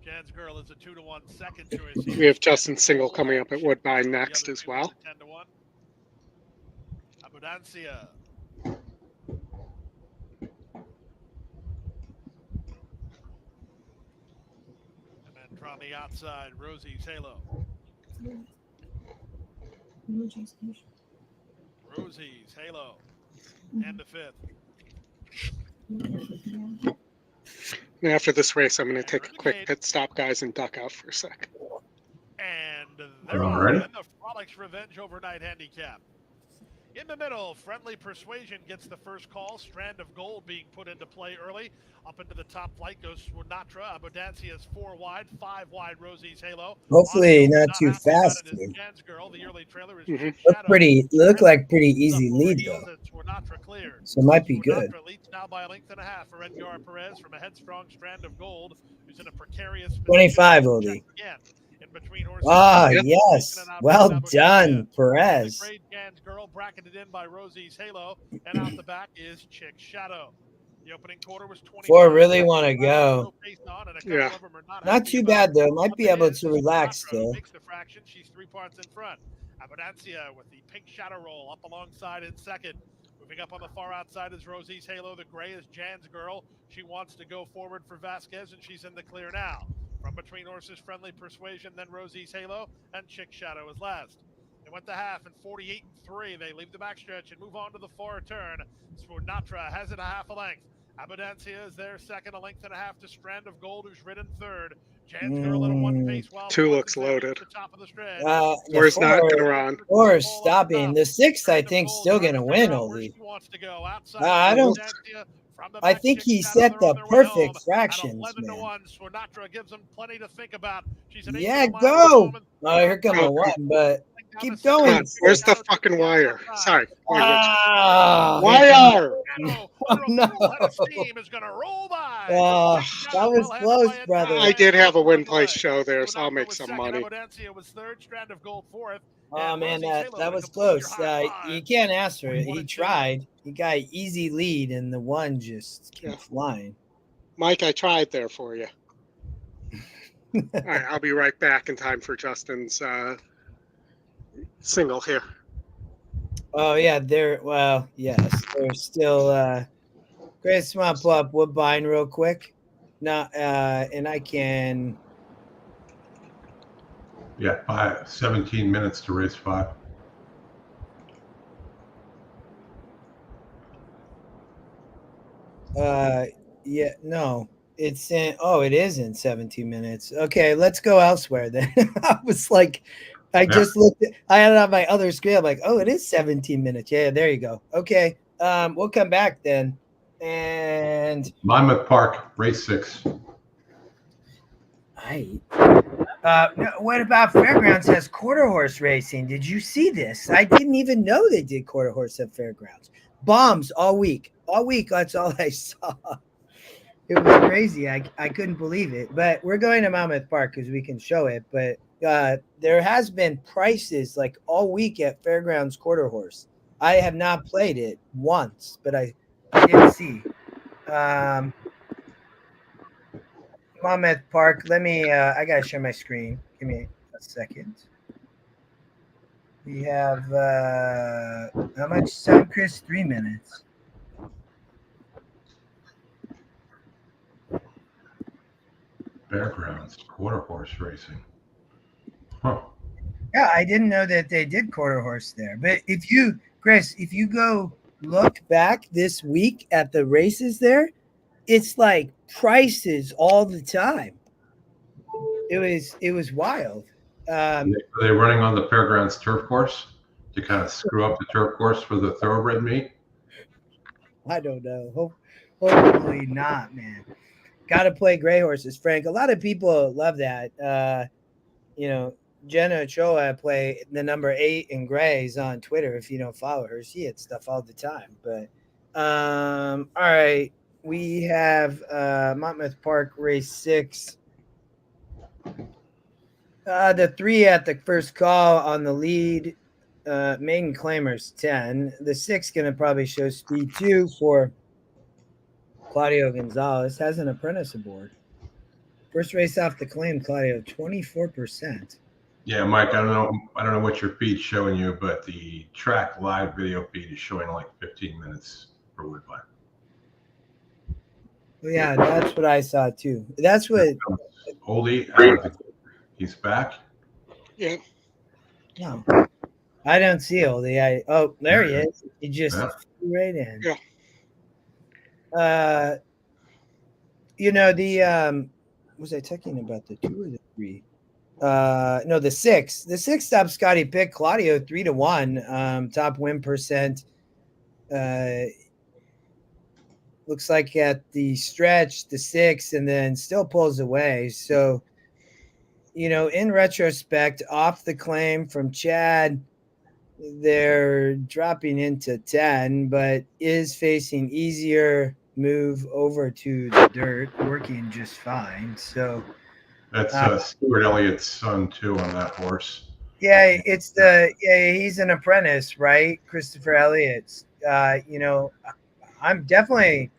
Jan's Girl is a 2-1 second choice here. we have Justin Single coming up at Woodbine next as well. 10-1. Abundancia. And then from the outside, Rosie's Halo. Rosie's Halo. And the 5th. And after this race, I'm going to take a quick pit stop, guys, and duck out for a sec. And they're All on right. in the Frolics Revenge overnight handicap. In the middle, Friendly Persuasion gets the first call. Strand of Gold being put into play early. Up into the top flight goes Swinatra. Abundancia's 4 wide, 5 wide Rosie's Halo. Hopefully not too fast. Jan's Girl. The early trailer is Look like pretty easy lead though. So it might be good. Leads now by a length and a half for Edgar Perez from a headstrong Strand of Gold, who's in a precarious 25, Oldy. Yes. Well done, Perez. Great Jan's Girl bracketed in by Rosie's Halo, and out the back is Chick Shadow. The opening quarter was 4 really want to go. Yeah. Not too bad though. Might be able to relax still. Makes the fraction. She's 3 parts in front. Abundancia with the pink shadow roll up alongside in second. Moving up on the far outside is Rosie's Halo. The gray is Jan's Girl. She wants to go forward for Vasquez, and she's in the clear now. From between horses, Friendly Persuasion, then Rosie's Halo, and Chick Shadow is last. They went the half in 48-3. They leave the backstretch and move on to the far turn. Swinatra has it a half a length. Abundancia is there second, a length and a half to Strand of Gold, who's ridden third. Jan's Girl at a 1 pace while 2 looks loaded. the top of the stretch. Where's not going to run? 4 is stopping. The 6th, I think, still going to win, Oldy. I don't. I think he set the perfect fractions, man. Swinatra gives him plenty to think about. She's an Yeah, go. Oh, here come the 1, but keep going. Where's the fucking wire? Sorry. Wire. Oh, no. That was close, brother. I did have a win place show there, so I'll make some money. Oh, man, that was close. You can't ask for it. He tried. He got easy lead, and the 1 just kept flying. Mike, I tried there for you. All right, I'll be right back in time for Justin's single here. Oh, yeah, yes. There's still Grace, come on, pull up Woodbine real quick. And I can. Yeah, 17 minutes to race 5. It's in. Oh, it is in 17 minutes. Okay, let's go elsewhere then. I was like, just looked. I had it on my other screen. I'm like, oh, it is 17 minutes. Yeah, there you go. Okay, we'll come back then. And Monmouth Park, race 6. What about Fairgrounds has quarter horse racing? Did you see this? I didn't even know they did quarter horse at Fairgrounds. Bombs all week. All week, that's all I saw. It was crazy. I couldn't believe it. But we're going to Monmouth Park because we can show it. But there has been prices like all week at Fairgrounds quarter horse. I have not played it once, but I did see. Monmouth Park. Let me. I gotta share my screen. Give me a second. We have how much time, Chris? 3 minutes. Fairgrounds, quarter horse racing. Huh. Yeah, I didn't know that they did quarter horse there. But Chris, if you go look back this week at the races there, it's like prices all the time. It was wild. Are they running on the Fairgrounds turf course to kind of screw up the turf course for the thoroughbred meet? I don't know. Hopefully not, man. Got to play gray horses, Frank. A lot of people love that. Jenna Ochoa play the number 8 in grays on Twitter. If you don't follow her, she hits stuff all the time. But all right, we have Monmouth Park race 6. The 3 at the first call on the lead. Maiden claimer's 10. The 6 going to probably show speed 2 for Claudio Gonzalez. Has an apprentice aboard. First race off the claim, Claudio, 24%. Yeah, Mike, I don't know what your feed's showing you, but the track live video feed is showing like 15 minutes for Woodbine. Yeah, that's what I saw too. That's what Oldy, he's back. Yeah. No, I don't see Oldy. There he is. He just flew right in. Yeah. Was I talking about the 2 or the 3? No, the 6. The 6 top Scotty Pick Claudio 3-1. Top win percent. Looks like at the stretch, the 6, and then still pulls away. So, in retrospect, off the claim from Chad, they're dropping into 10, but is facing easier move over to the dirt, working just fine. So that's Stuart Elliott's son too on that horse. Yeah, he's an apprentice, right? Christopher Elliott's. I'm definitely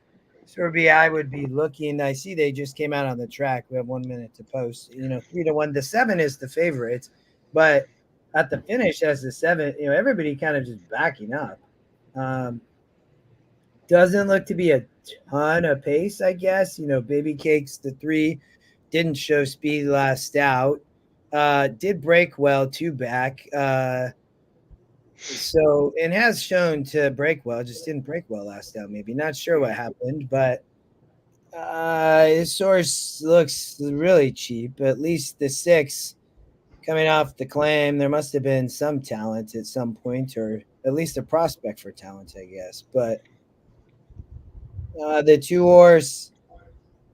I would be looking. I see they just came out on the track. We have 1 minute to post. 3-1. The 7 is the favorite, but at the finish as the 7, everybody kind of just backing up. Doesn't look to be a ton of pace, I guess. Baby Cakes, the 3, didn't show speed last out. Did break well 2 back. So, and has shown to break well, just didn't break well last out. Maybe not sure what happened, but his source looks really cheap. At least the 6 coming off the claim, there must have been some talent at some point, or at least a prospect for talent, I guess. But the 2 horse,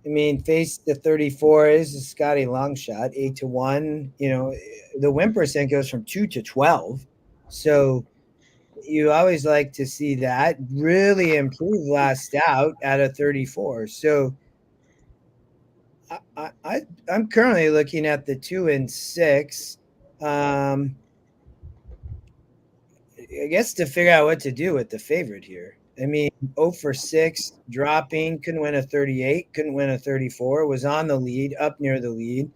face the 34 is a Scotty long shot, 8-1. The win percent goes from 2 to 12. So you always like to see that really improve last out at a 34. So I'm currently looking at the 2 and 6. I guess to figure out what to do with the favorite here. 0 for 6, dropping, couldn't win a 38, couldn't win a 34, was on the lead, up near the lead.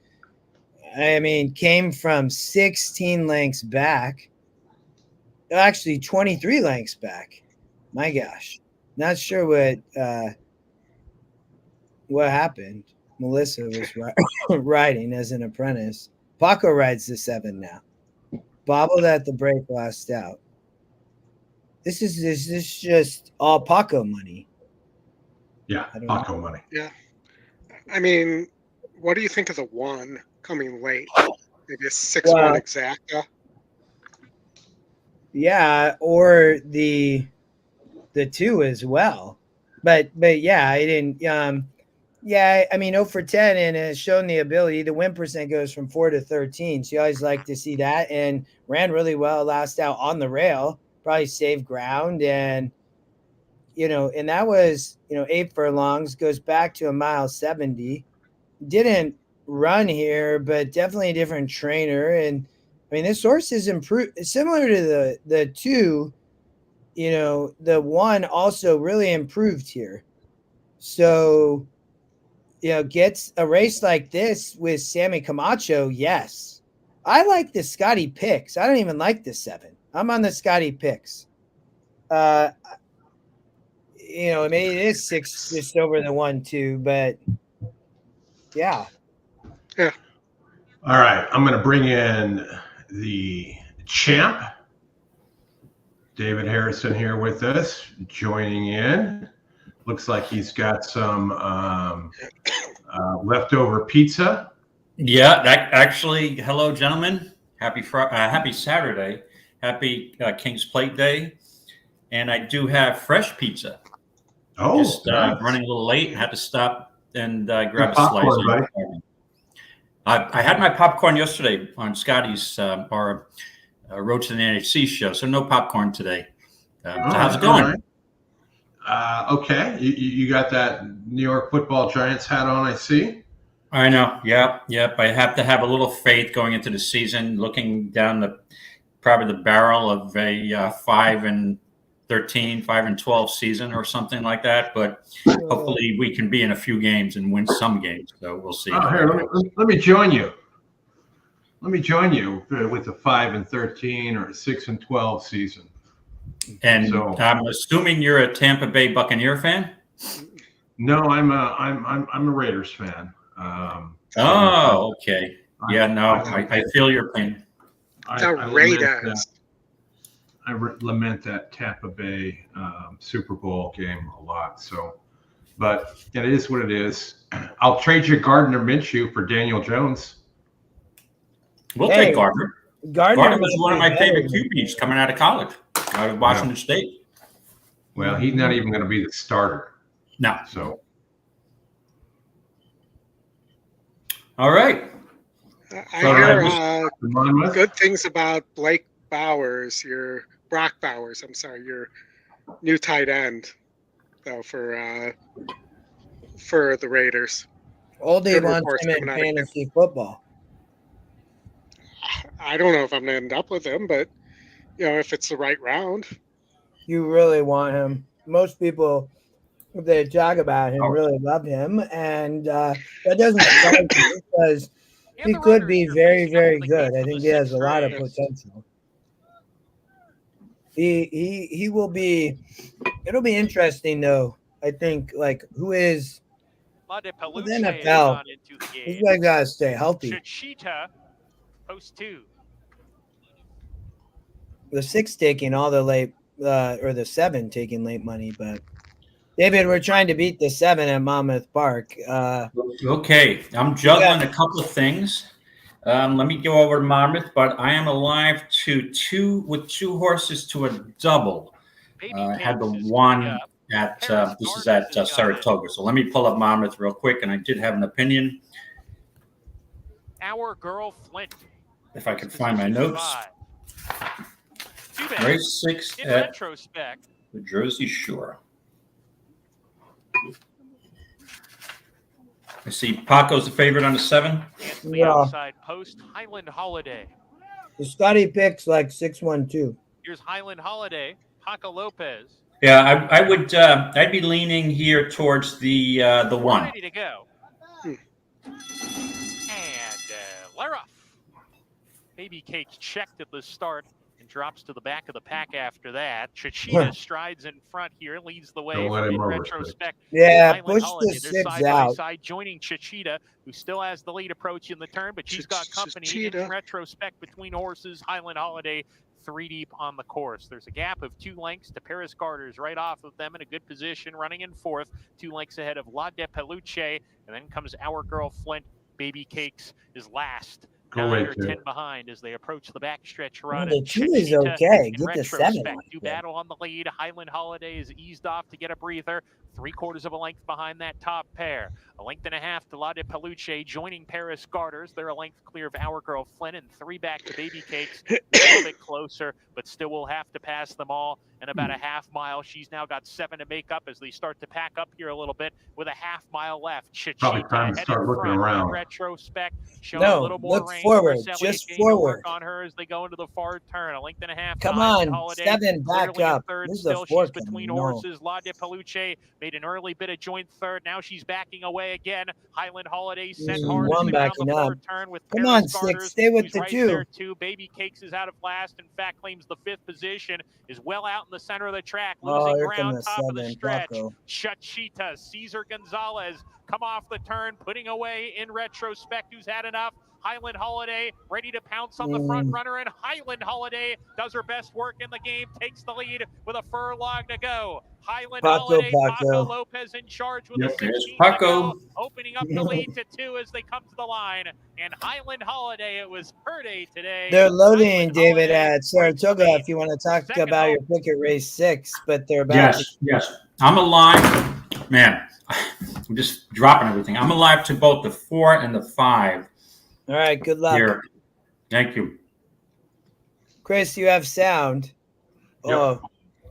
Came from 16 lengths back. Actually, 23 lengths back. My gosh. Not sure what happened. Melissa was riding as an apprentice. Paco rides the 7 now. Bobbled at the break last out. This is just all Paco money. Yeah, Paco money. Yeah. What do you think of the 1 coming late? Maybe a 6-1 exacta? Yeah, or the 2 as well. But yeah, I didn't 0 for 10 and has shown the ability. The win percent goes from 4 to 13. So you always like to see that, and ran really well last out on the rail, probably saved ground, and and that was 8 furlongs, goes back to a mile 70. Didn't run here, but definitely a different trainer. And this horse is improved, similar to the 2. The 1 also really improved here. So, gets a race like this with Sammy Camacho. Yes, I like the Scotty Picks. I don't even like the 7. I'm on the Scotty Picks. It is 6 just over the 1 too, but yeah. Yeah. All right, I'm going to bring in the champ, David Harrison, here with us, joining in. Looks like he's got some leftover pizza. Yeah, hello, gentlemen. Happy Saturday. Happy King's Plate Day. And I do have fresh pizza. Oh, just nice. Running a little late. Had to stop and grab a slice. I had my popcorn yesterday on Scotty's Road to the NHC show, so no popcorn today. So how's it going? Okay, you got that New York Football Giants hat on, I see. I know. Yep. I have to have a little faith going into the season, looking down probably the barrel of a 5-13, 5-12 season or something like that. But hopefully we can be in a few games and win some games. So we'll see. Oh, here, let me join you. Let me join you with a 5-13 or a 6-12 season. And so, I'm assuming you're a Tampa Bay Buccaneer fan. No, I'm a Raiders fan. Okay. Yeah, no, I feel your pain. I lament that Tampa Bay Super Bowl game a lot. So, but it is what it is. I'll trade you Gardner Minshew for Daniel Jones. We'll take Gardner. Gardner was one of my favorite QBs coming out of college, out of Washington State. Well, he's not even going to be the starter. No. So. All right. I hear good things about Brock Bowers, your new tight end, though, for the Raiders. Oldy wants him in fantasy football. I don't know if I'm going to end up with him, but, if it's the right round. You really want him. Most people, if they talk about him, really love him. And that doesn't surprise me because he could be very, very good. I think he has a lot of potential. He will be – it'll be interesting, though. I think, who is the NFL? These guys got to stay healthy. Chachita, post 2. The 6 taking all the late or the 7 taking late money, but David, we're trying to beat the 7 at Monmouth Park. Okay, I'm juggling a couple of things. Let me go over to Monmouth, but I am alive to 2 horses to a double. I had the one at this is at Saratoga. So let me pull up Monmouth real quick, and I did have an opinion. Our Girl Flint. If I could find my notes. Race 6 in at retrospect. the Jersey Shore. I see Paco's the favorite on the 7. The outside post, Highland Holiday. The Scotty picks 6-1-2. Here's Highland Holiday, Paco Lopez. Yeah, I would. I'd be leaning here towards the 1. Ready to go. And Lara. Baby Cakes checked at the start and drops to the back of the pack after that. Chachita strides in front here, leads the way in retrospect. Yeah, push the 6 side out. by side, joining Chachita, who still has the lead approaching the turn, but she's got company in retrospect between horses. Highland Holiday 3 deep on the course. There's a gap of 2 lengths to Paris Garter's right off of them in a good position, running in 4th, 2 lengths ahead of La de Peluche, and then comes Our Girl Flint. Baby Cakes is last. 9 or 10 behind as they approach the backstretch run. The 2 is okay. Get the 7. Do battle on the lead. Highland Holiday is eased off to get a breather. 3/4 of a length behind that top pair. 1.5 lengths to La de Peluche joining Paris Garter's. They're a length clear of Our Girl Flynn and 3 back to Baby Cakes. A little bit closer, but still will have to pass them all in about a half mile. She's now got 7 to make up as they start to pack up here a little bit with a half mile left. Probably time to start looking around. Retrospect, showing a little more range. Forward, just forward. On her as they go into the far turn. 1.5 lengths. Come on, 7 back up. This is the 4th. She's between horses. La de Peluche made an early bit of joint third. Now she's backing away again. Highland Holiday sent hard as they round the far turn with Come on, 6. Stay with the 2. There too. Baby Cakes is out of last. In fact, claims the 5th position. Is well out in the center of the track. Losing ground top of the stretch. Chachita, Cesar Gonzalez come off the turn, putting away in retrospect. Who's had enough? Highland Holiday ready to pounce on the front runner, and Highland Holiday does her best work in the game, takes the lead with a furlong to go. Highland Holiday, Paco Lopez in charge with a 16 to go, opening up the lead to 2 as they come to the line. And Highland Holiday, it was her day today. They're loading, David, at Saratoga if you want to talk about your pick at race 6, but they're about Yes. I'm alive. Man, I'm just dropping everything. I'm alive to both the 4 and the 5. All right, good luck. Here. Thank you. Chris, you have sound. Yep. Oh,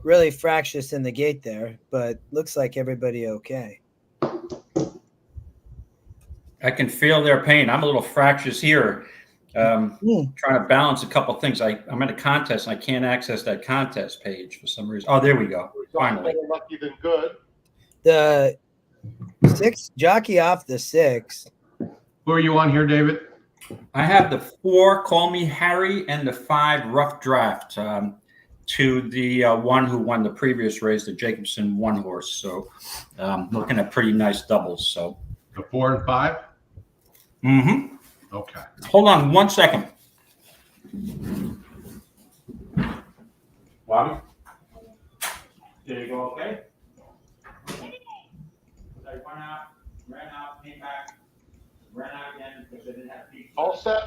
really fractious in the gate there, but looks like everybody okay. I can feel their pain. I'm a little fractious here, trying to balance a couple things. I'm at a contest, and I can't access that contest page for some reason. Oh, there we go. Finally. Better lucky than good. The 6 jockey off the 6. Who are you on here, David? I have the 4, Call Me Harry, and the 5, Rough Draft, to the one who won the previous race, the Jacobson 1 horse. So looking at pretty nice doubles. So the 4 and 5? Mm-hmm. Okay. Hold on 1 second. Bobby? Did it go okay? I ran out, came back, ran out again because I didn't have feet. All set.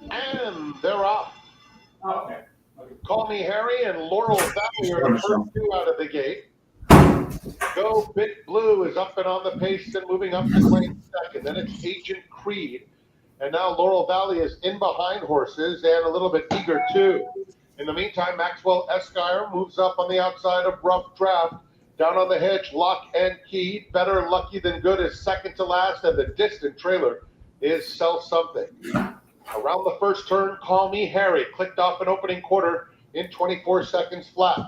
And they're off. Okay. Call Me Harry and Laurel Valley are the first 2 out of the gate. Go Big Blue is up and on the pace and moving up to claim second. Then it's Agent Creed. And now Laurel Valley is in behind horses and a little bit eager too. In the meantime, Maxwell Esquire moves up on the outside of Rough Draft. Down on the hedge, Lock and Key. Better Lucky Than Good is second to last, and the distant trailer is Sell Something. Around the first turn, Call Me Harry clicked off an opening quarter in 24 seconds flat.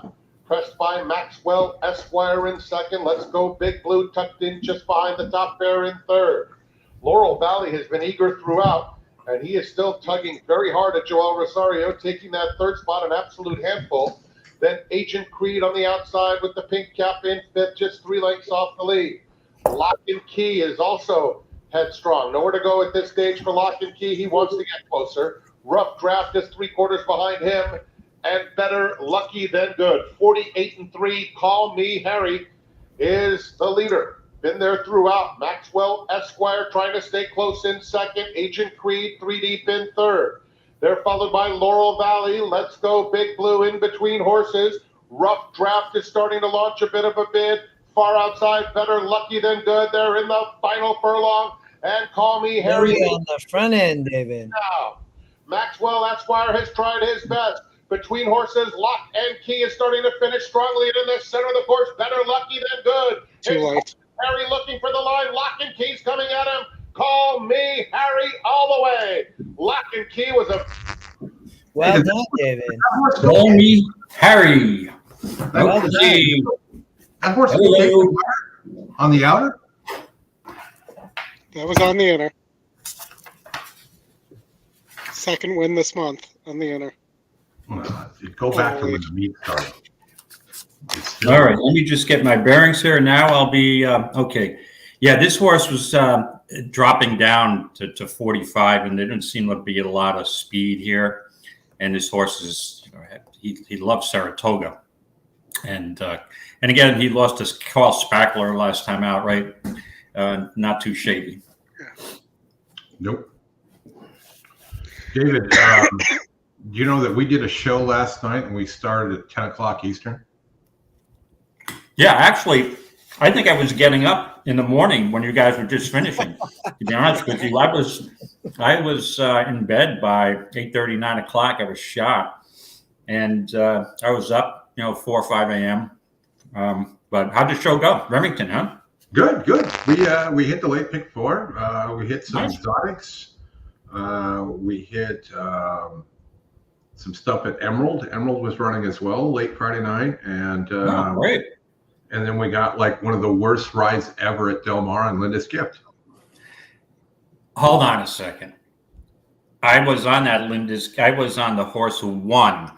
Pressed by Maxwell Esquire in second. Let's Go Big Blue tucked in just behind the top pair in third. Laurel Valley has been eager throughout, and he is still tugging very hard at Joel Rosario, taking that third spot, an absolute handful. Then Agent Creed on the outside with the pink cap in fifth, just 3 lengths off the lead. Lock and Key is also headstrong. Nowhere to go at this stage for Lock and Key. He wants to get closer. Rough Draft is 3/4 behind him. And Better Lucky Than Good. 48-3. Call Me Harry is the leader. Been there throughout. Maxwell Esquire trying to stay close in second. Agent Creed 3 deep in third. They're followed by Laurel Valley. Let's Go Big Blue in between horses. Rough Draft is starting to launch a bit of a bid. Far outside, Better Lucky Than Good. They're in the final furlong. And Call Me Harry on the front end, David. Now, Maxwell Esquire has tried his best. Between horses, Lock and Key is starting to finish strongly. And in the center of the course, Better Lucky Than Good. Too late. Harry looking for the line. Lock and Key's coming at him. Call Me Harry all the way. Lock and Key was a... Well done, David. Call Me Harry. Well Okay. That horse Hello. on the outer? That was on the inner. Second win this month on the inner. Go back to when the meet started. All right, let me just get my bearings here. Now I'll be okay. Yeah, this horse was dropping down to 45, and there didn't seem to be a lot of speed here. And this horse is he loves Saratoga, and again he lost his Carl Spackler last time out, right? Not too shady. Nope. David, do you know that we did a show last night and we started at 10 o'clock Eastern? Yeah, actually, I think I was getting up in the morning when you guys were just finishing. To be honest with you, I was in bed by 8:30, 9 o'clock. I was shot, and I was up, 4 or 5 a.m. But how'd the show go? Remington, huh? Good. We hit the late pick 4. We hit some exotics. We hit some stuff at Emerald. Emerald was running as well late Friday night, and great. And then we got like one of the worst rides ever at Del Mar on Linda's Gift. Hold on a second. I was on the horse who won.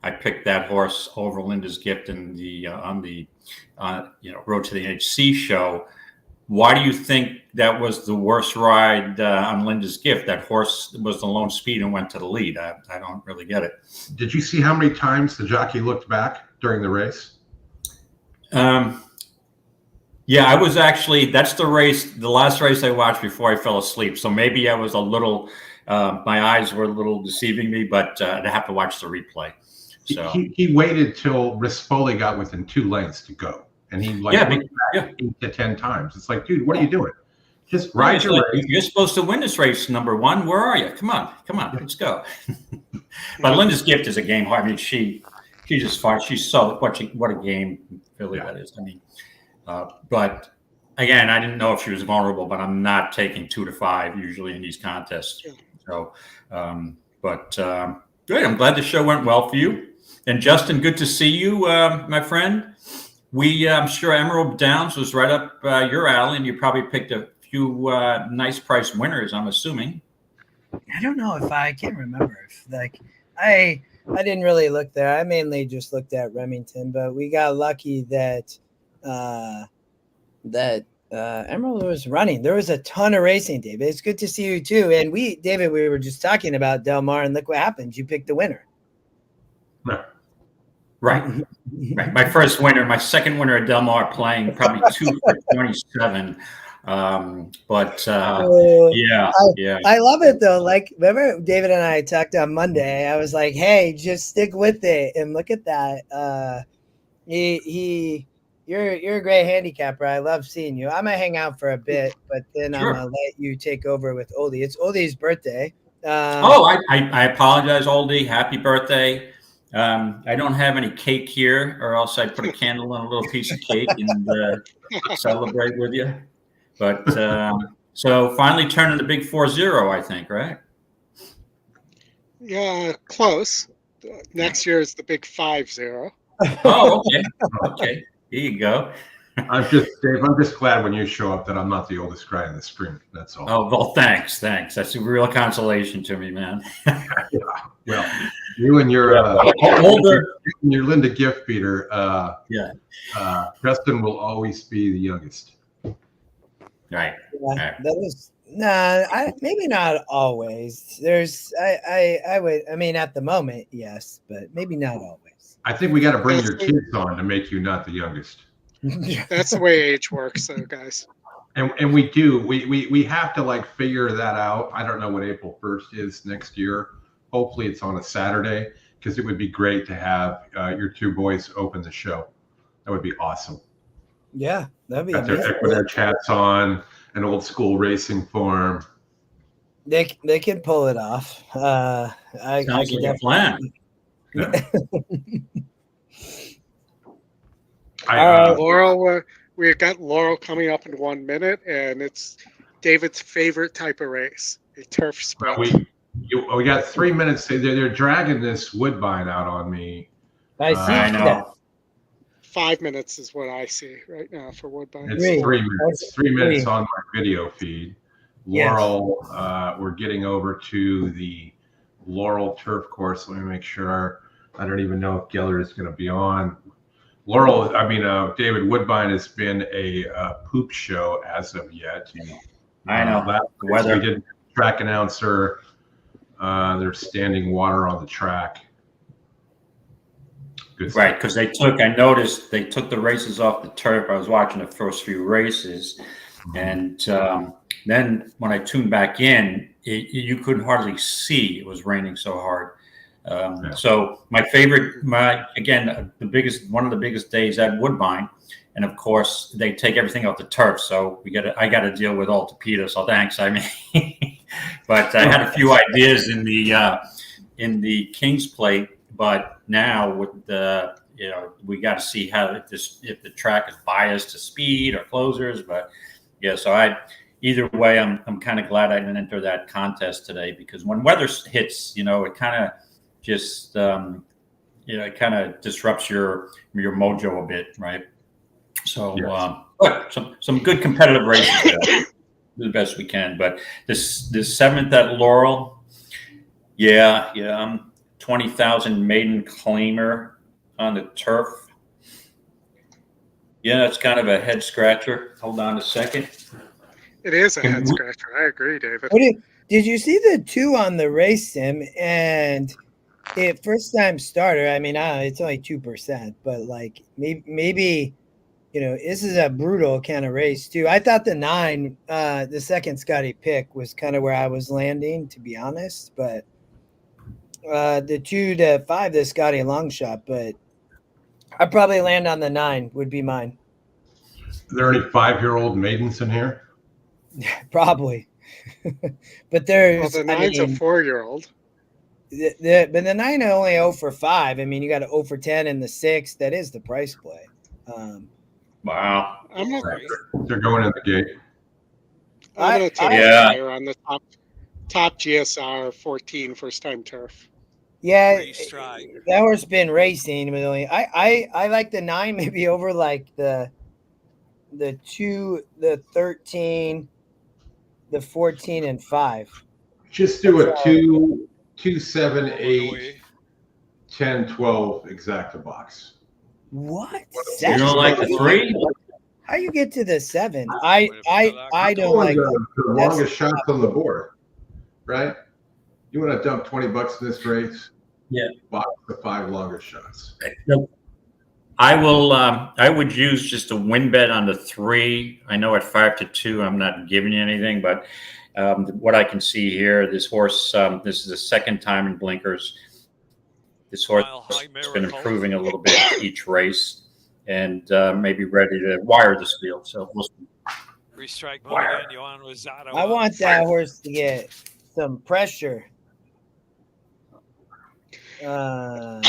I picked that horse over Linda's Gift in the on the Road to the NHC show. Why do you think that was the worst ride on Linda's Gift? That horse was the lone speed and went to the lead. I don't really get it. Did you see how many times the jockey looked back during the race? Yeah, I was actually, that's the last race I watched before I fell asleep. So maybe I was a little, my eyes were a little deceiving me, but I'd have to watch the replay. So he waited till Rispoli got within 2 lengths to go. And he looked back 8 to 10 times. It's like, dude, what are you doing? Just ride your race. You're supposed to win this race, number 1. Where are you? Come on, let's go. But Linda's Gift is a game hard. I mean, she just fought. She's so what a game Philly that is. I mean, but again, I didn't know if she was vulnerable, but I'm not taking 2 to 5 usually in these contests. So, good. I'm glad the show went well for you. And Justin, good to see you, my friend. I'm sure Emerald Downs was right up your alley, and you probably picked a few nice price winners, I'm assuming. I don't know if I can't remember if I didn't really look there. I mainly just looked at Remington, but we got lucky that Emerald was running. There was a ton of racing, David. It's good to see you too. And we were just talking about Del Mar, and look what happened. You picked the winner. Right. My first winner, my second winner at Del Mar, playing probably 2 for 27. Yeah. I love it though. Like, remember David and I talked on Monday. I was like, "Hey, just stick with it." And look at that. You're a great handicapper. I love seeing you. I'm gonna hang out for a bit, but then I'm gonna let you take over with Oldie. It's Oldie's birthday. I apologize, Oldie. Happy birthday. I don't have any cake here, or else I'd put a candle on a little piece of cake and celebrate with you. But so finally turning the big 4-0, I think, right? Yeah, close. Next year is the big 5-0. Oh, okay. Okay. Here you go. I'm just glad when you show up that I'm not the oldest guy in the screen. That's all. Oh, well, thanks. That's a real consolation to me, man. Yeah. You and your older, your Linda gift beater. Justin will always be the youngest. Right. Yeah, that is maybe not always. There's I mean at the moment, yes, but maybe not always. I think we got to bring your kids on to make you not the youngest. That's the way age works, though, guys. And we do. We have to figure that out. I don't know what April 1st is next year. Hopefully it's on a Saturday, because it would be great to have your two boys open the show. That would be awesome. Yeah, that'd be got their EquinEdge hats on, an old school racing form. They can pull it off. I can like a plan. Yeah. Laurel, we've got Laurel coming up in 1 minute, and it's David's favorite type of race, a turf sprint. We got 3 minutes. They're dragging this Woodbine out on me. I know. That. 5 minutes is what I see right now for Woodbine. It's 3 minutes. 3 minutes on my video feed. Laurel, we're getting over to the Laurel turf course. Let me make sure. I don't even know if Geller is going to be on. David Woodbine has been a poop show as of yet. I know. The weather. We did track announcer. There's standing water on the track. Good right, because I noticed they took the races off the turf. I was watching the first few races, and then when I tuned back in, you couldn't hardly see. It was raining so hard. So my favorite, one of the biggest days at Woodbine, and of course they take everything off the turf. So I got to deal with all torpedoes. So thanks. I mean, but I had a few ideas in the King's Plate, but now with we got to see how if the track is biased to speed or closers. But yeah, so either way, I'm kind of glad I didn't enter that contest today, because when weather hits, it kind of just it kind of disrupts your mojo a bit, right? So but some good competitive races there. Do the best we can. But this 7th at Laurel, 20,000 maiden claimer on the turf. Yeah, it's kind of a head scratcher. Hold on a second. It is a head scratcher. I agree, David. Did you see the 2 on the race sim? And it first time starter. I mean, it's only 2%, but maybe this is a brutal kind of race too. I thought the 9, the second Scotty pick, was kind of where I was landing, to be honest. But the 2 to 5, the Scotty long shot, but I'd probably land on the 9 would be mine. Are there any 5-year-old maidens in here? Probably. But there's the 9's a 4-year-old. But the 9 only 0 for 5. I mean, you got to 0 for 10 in the 6. That is the price play. Wow. They're going in the gate. I'm going to take a flyer on the top GSR 14 first time turf. Yeah, that horse been racing, but I like the 9 maybe over like the 2, the 13, the 14 and 5. Just do a 2, 7, 8, 10, 12 exacta box. What? You don't like the 3? How you get to the 7? I don't like the longest shots on the board, right? You want to dump $20 in this race? Yeah. Box the 5 longest shots. I will. I would use just a win bet on the 3. I know at 5-2, I'm not giving you anything, but what I can see here, this horse. This is the second time in blinkers. This horse has been improving a little bit each race, and maybe ready to wire this field. So we'll see. I want that horse to get some pressure. Got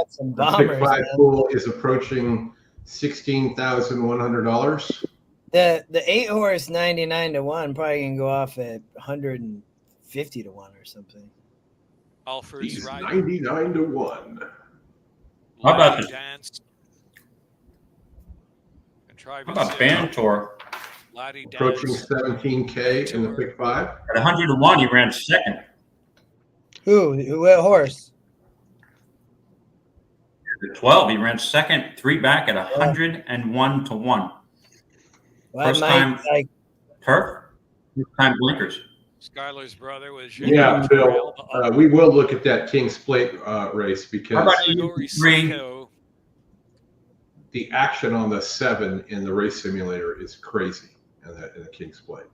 some bombers. The Pick 5 pool is approaching $16,100. The 8 horse 99-1 probably can go off at 150-1 or something. All fruits He's right. 99-1. How about the dance? How about Bantor? Approaching 17K in the Pick 5. At 100-1, he ran second. Who? What horse? At 12, he ran second, 3 back at 101-1. Well, First time turf, first time blinkers. Skyler's brother was. Yeah, Bill. We will look at that King's Plate race because the action on the 7 in the race simulator is crazy in the King's Plate.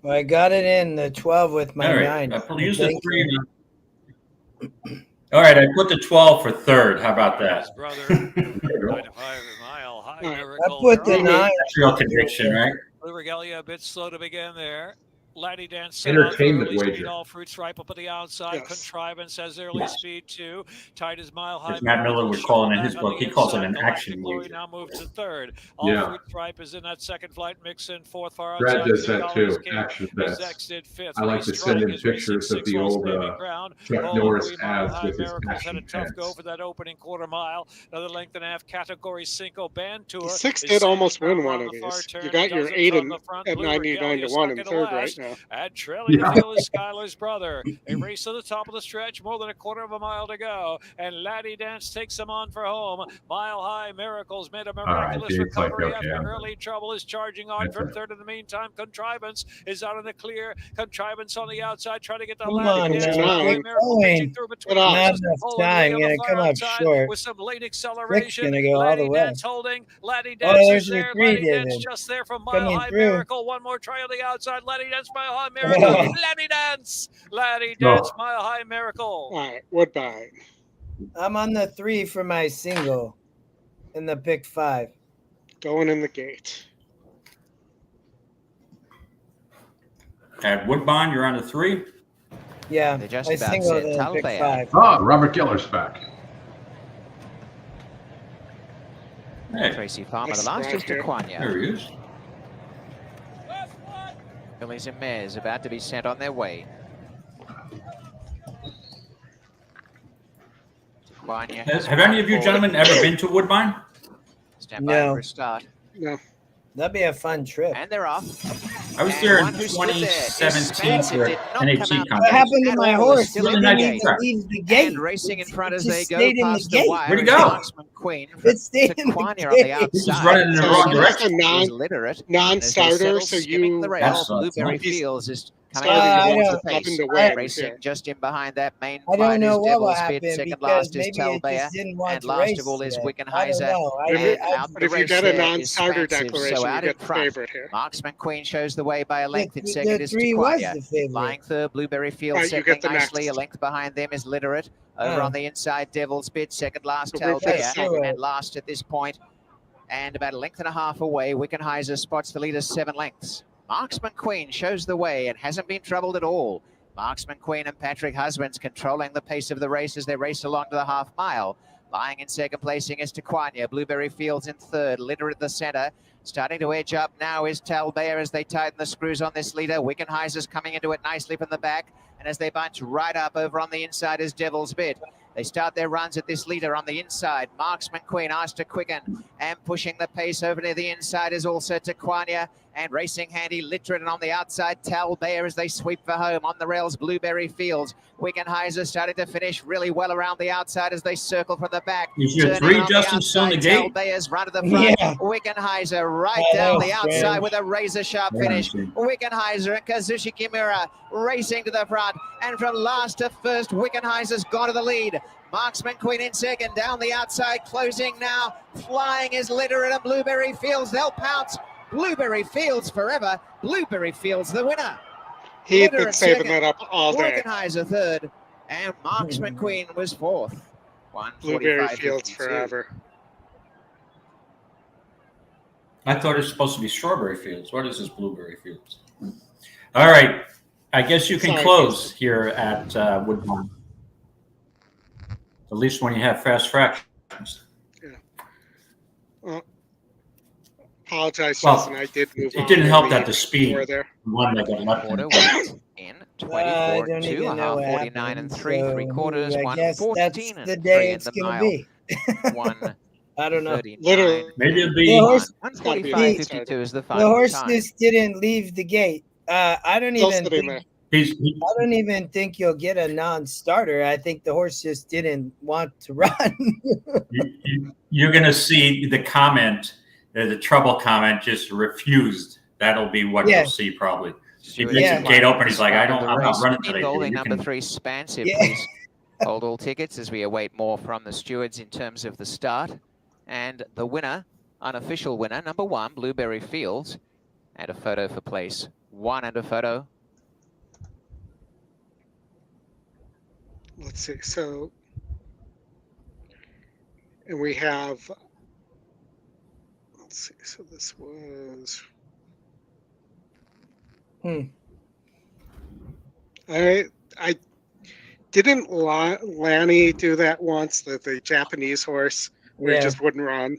Well, I got it in the 12 with my 9. I'll use the 3. All right, I put the 12 for third. How about that? I put the 9. That's real conviction, right? Blue Regalia a bit slow to begin there. Laddie Dance entertainment wager. Speed, all fruits ripe up at the outside. Yes. Contrivance has early speed too. Tight as Mile High. As Matt Miller would call it in his book, he calls it an action wager. Now move to third. All fruits ripe is in that second flight. Mix in fourth far outside. Brad does that too. Action bets. I like to send in pictures of the old Chuck Norris ads with his action bets. Tough go for that opening quarter mile. Another length and a half category Cinco Band Tour. 6 did almost win one of these. You got your 8 at 99-1 in third right now. And trailing the field is Skyler's brother. A race to the top of the stretch, more than a quarter of a mile to go. And Laddie Dance takes him on for home. Mile High Miracles made a miraculous recovery after early trouble. Is charging on from third in the meantime. Contrivance is out in the clear. Contrivance on the outside trying to get the Laddie Dance. Not enough time. Gonna come up short. With some late acceleration. Gonna go all the way. Dance holding. Laddie Dance is there. Laddie Dance just there from Mile High Miracle. One more try on the outside. Laddie Dance, Mile High Miracle. Laddie Dance, Mile High Miracle. All right, Woodbine. I'm on the 3 for my single in the Pick 5. Going in the gate. At Woodbine, you're on the 3. Yeah, they just I about single said in the Pick 5. Oh, Robert Geller's back. Hey. Tracy Farmer, the last is to Quanya. There he is. Fillies and mares about to be sent on their way. Have any of you gentlemen ever been to Woodbine? Stand by for a start. No. That'd be a fun trip. And they're off. I was there in 2017 for NHG conference. What happened to my horse? He didn't even leave the gate. And racing in front as they go past the wire. Where'd he go? Queen it stayed in the on the outside. He was running in the wrong direction. Non-starter, so you... Blueberry Fields is racing just in behind that main I don't know what will Devil's happen Pit. Second because last is maybe it Talbea, just didn't want and to last race of all is today. Wickenheiser. But if you get a non-starter declaration, you get the favorite here. Marksman Queen shows the way by a length. In second is the 3 was Taquania. the favorite. Lying third, Blueberry Field Right, second nicely. A length behind them is Literate. Over on the inside, Devil's Pit. Second last, Talbea. And last at this point, and about a length and a half away, Wickenheiser spots the leader 7 lengths. Marksman Queen shows the way and hasn't been troubled at all. Marksman Queen and Patrick Husbands controlling the pace of the race as they race along to the half mile. Lying in second placing is Tequania. Blueberry Fields in third. Litter at the center. Starting to edge up now is Talbea as they tighten the screws on this leader. Wickenheiser's coming into it nicely from the back. And as they bunch right up over on the inside is Devil's Bit. They start their runs at this leader on the inside. Marksman Queen asked to quicken. And pushing the pace over to the inside is also Tequania. And Racing Handy Littering on the outside. Talbea as they sweep for home. On the rails, Blueberry Fields. Wickenheiser starting to finish really well around the outside as they circle from the back. Is your three, Justin, still in the gate? Talbea's run to the front. Yeah. Wickenheiser right down the outside with a razor-sharp finish. Wickenheiser and Kazushi Kimura racing to the front. And from last to first, Wickenheiser's gone to the lead. Marksman Queen in second, down the outside, closing now. Flying is Litter and Blueberry Fields. They'll pounce. Blueberry Fields forever. Blueberry Fields the winner. He'd been saving that up all day. Wickenheiser third, and Marksman Queen was fourth. Blueberry Fields forever. I thought it was supposed to be Strawberry Fields. What is this Blueberry Fields? All right. I guess you can close here at Woodbine. At least when you have fast fractions. Yeah. Well, apologize, Justin. I did move on. It didn't help that the speed. There. One that got left in 24-2, a half 49 and 3, 3/4, 114 and 3 in the mile. 1. I don't know. Literally. Maybe it'll be 145.52 is the final The horse time. just didn't leave the gate. I don't even think you'll get a non-starter. I think the horse just didn't want to run. You're going to see the comment, the trouble comment, just refused. That'll be what you'll see probably. He gets the gate open. He's like, I'm not running today. Involving number 3, Spansive. Please hold all tickets as we await more from the stewards in terms of the start. And the winner, unofficial winner, number 1, Blueberry Fields. And a photo for place 1 and a photo. Let's see. So, and we have, let's see. So this was, I didn't Lanny do that once, the Japanese horse where it just wouldn't run.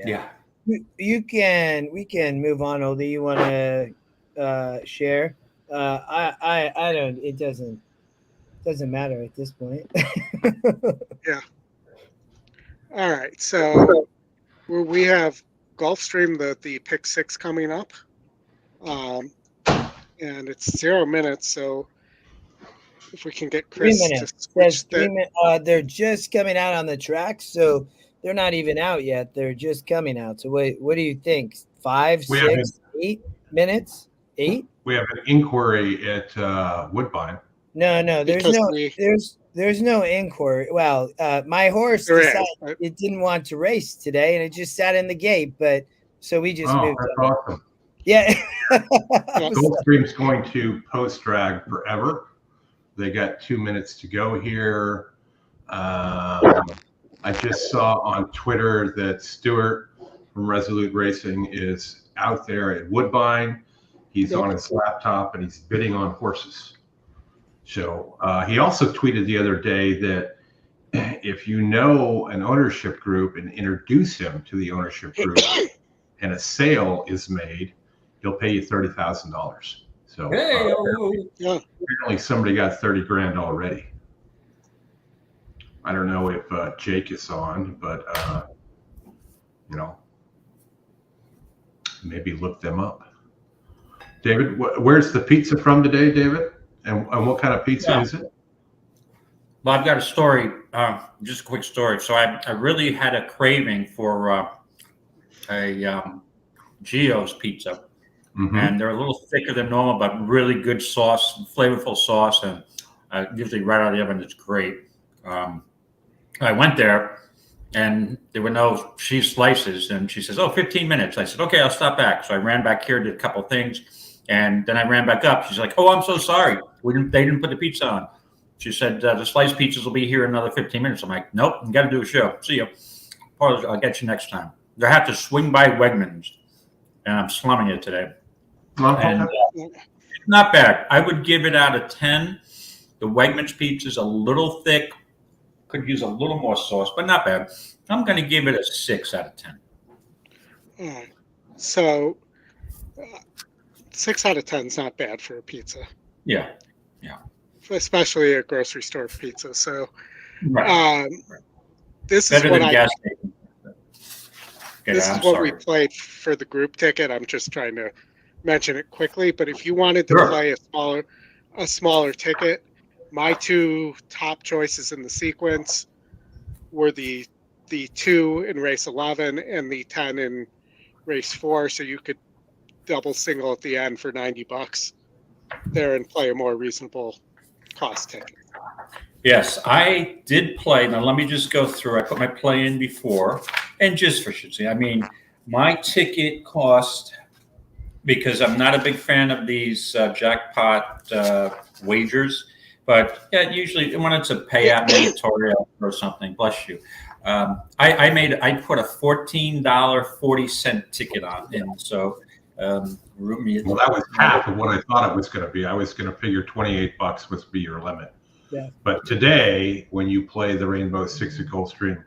Yeah. We can move on. Oldy, you want to share? I don't. It doesn't matter at this point. Yeah. All right. So we have Gulfstream, the pick 6 coming up, and it's 0 minutes. So if we can get Chris 3 minutes. to switch 3 minutes. They're just coming out on the track, so they're not even out yet. They're just coming out. So what do you think? 5, 6, 8 minutes? 8? We have an inquiry at Woodbine. No. There's no inquiry. Well, my horse decided it didn't want to race today, and it just sat in the gate. But so we just moved. That's awesome. Yeah. Gulfstream's going to post drag forever. They got 2 minutes to go here. I just saw on Twitter that Stuart from Resolute Racing is out there at Woodbine. He's on his laptop and he's bidding on horses. So he also tweeted the other day that if you know an ownership group and introduce him to the ownership group and a sale is made, he'll pay you $30,000. So apparently somebody got 30 grand already. I don't know if Jake is on, but maybe look them up. David, where's the pizza from today, David? And what kind of pizza is it? Well, I've got a story, just a quick story. So I really had a craving for a Gio's pizza. And they're a little thicker than normal, but really good sauce, flavorful sauce, and usually right out of the oven, it's great. I went there, and there were no cheese slices, and she says, 15 minutes. I said, okay, I'll stop back. So I ran back here, did a couple of things, and then I ran back up. She's like, I'm so sorry. They didn't put the pizza on. She said, the sliced pizzas will be here in another 15 minutes. I'm like, nope, you got to do a show. See you. I'll get you next time. I have to swing by Wegmans, and I'm slumming it today. And not bad. I would give it out of 10. The Wegmans pizza is a little thick, Could use a little more sauce, but not bad. I'm going to give it a 6 out of 10. All right. So 6 out of 10 is not bad for a pizza. Yeah. Especially a grocery store pizza. So Right. this Better is what than gas station. This is what we played for the group ticket. I'm just trying to mention it quickly. But if you wanted to play a smaller ticket, my 2 top choices in the sequence were the 2 in race 11 and the 10 in race 4. So you could double single at the end for $90 there and play a more reasonable cost ticket. Yes, I did play. Now, let me just go through. I put my play in before, and just for shit, I mean, my ticket cost, because I'm not a big fan of these jackpot wagers, but yeah, usually when it's a payout mandatory or something, bless you. I put a $14.40 ticket on in, so well, that was half of what I thought it was going to be. I was going to figure $28 would be your limit. Yeah. But today, when you play the Rainbow Six at Gulfstream,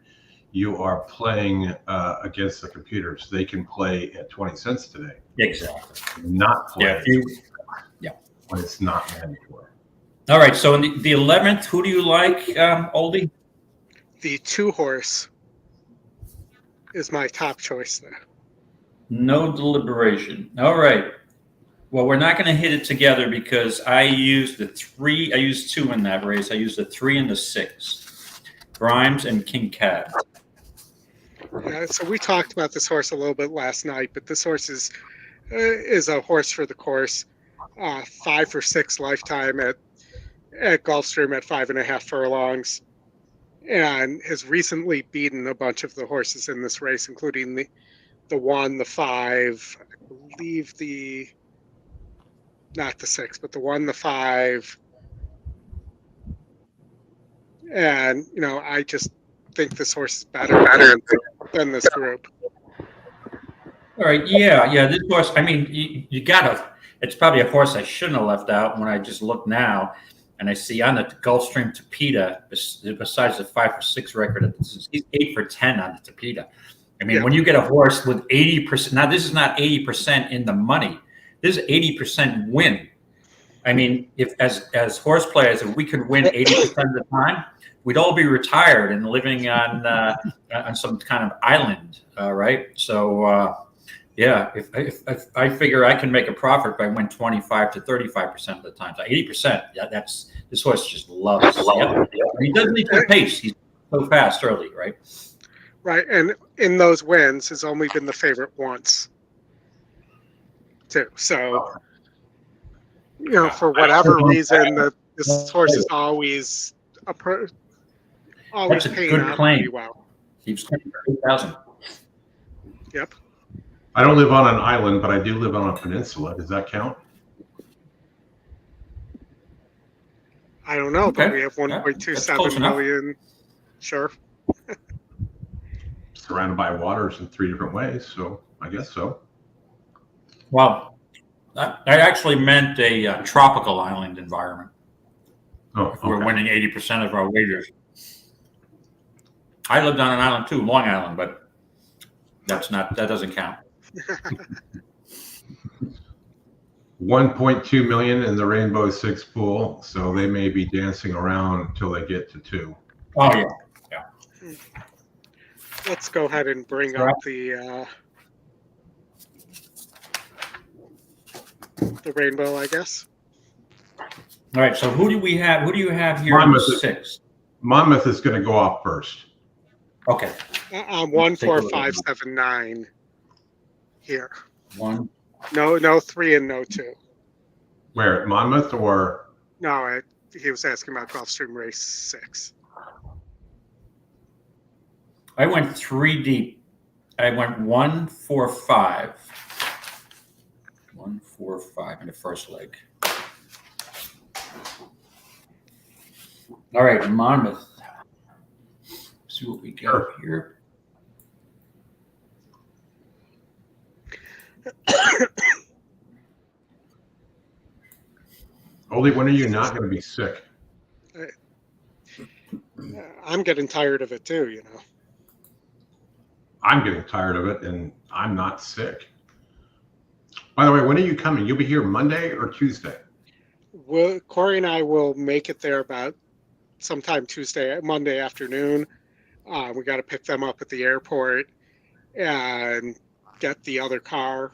you are playing against the computers. They can play at 20 cents today. Exactly. Not play. Yeah. When it's not mandatory. All right. So in the 11th, who do you like, Oldie? The 2 horse is my top choice there. No deliberation. All right. Well, we're not going to hit it together because I used 3. I used 2 in that race. I used the 3 and the 6. Grimes and King Cab. Yeah, so we talked about this horse a little bit last night, but this horse is a horse for the course. 5 for 6 lifetime at Gulfstream at 5.5 furlongs, and has recently beaten a bunch of the horses in this race, including the 1, the 5, I believe not the 6, but the 1, the 5. And, I just think this horse is better than this group. All right. Yeah. This horse, I mean, you gotta, it's probably a horse I shouldn't have left out when I just look now and I see on the Gulfstream Tapeta, besides the 5 for 6 record, he's 8 for 10 on the Tapeta. I mean, when you get a horse with 80%, now this is not 80% in the money. This is 80% win. I mean, if as horse players, if we could win 80% of the time, we'd all be retired and living on some kind of island, right? So, yeah, if I figure I can make a profit by win 25 to 35% of the time, so 80%, this horse just loves it. Yep. He doesn't need to pace. He's so fast early, right? Right, and in those wins, has only been the favorite once, too. So, for whatever reason, this horse is always That's a paying good out claim. pretty well. He's 8,000. Yep. I don't live on an island, but I do live on a peninsula. Does that count? I don't know, but we have 1.27 million. Sure. Surrounded by waters in 3 different ways, so I guess so. Well, I actually meant a tropical island environment. Oh, okay. We're winning 80% of our wagers. I lived on an island too, Long Island, but that doesn't count. 1.2 million in the Rainbow Six pool, so they may be dancing around until they get to 2. Oh yeah. Let's go ahead and bring up the Rainbow, I guess. All right. So who do you have here? Monmouth in 6. Monmouth is going to go off first. Okay. 1, 4, 5, 7, 9. Here. 1. No 3 and no 2. Where, at Monmouth or? No, he was asking about Gulfstream Race 6. I went 3 deep. I went 1, 4, 5. 1, 4, 5 in the first leg. All right, Monmouth. See what we got here. Oldie, when are you not going to be sick? I'm getting tired of it too, you know. I'm getting tired of it, and I'm not sick. By the way, when are you coming? You'll be here Monday or Tuesday? Corey and I will make it there about sometime Monday afternoon. We got to pick them up at the airport and get the other car,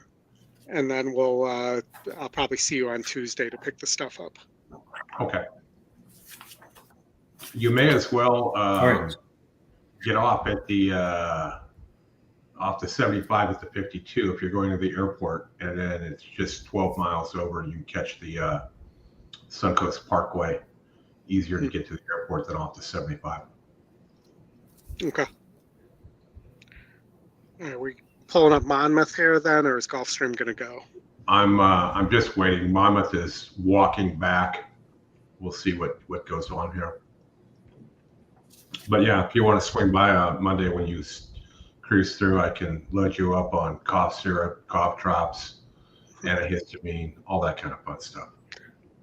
and then I'll probably see you on Tuesday to pick the stuff up. Okay. You may as well get off at the off the 75 at the 52 if you're going to the airport, and then it's just 12 miles over. You can catch the Suncoast Parkway. Easier to get to the airport than off the 75. Okay. Are we pulling up Monmouth here then, or is Gulfstream going to go? I'm just waiting. Monmouth is walking back. We'll see what goes on here. But yeah, if you want to swing by Monday when you cruise through, I can load you up on cough syrup, cough drops, antihistamine, all that kind of fun stuff.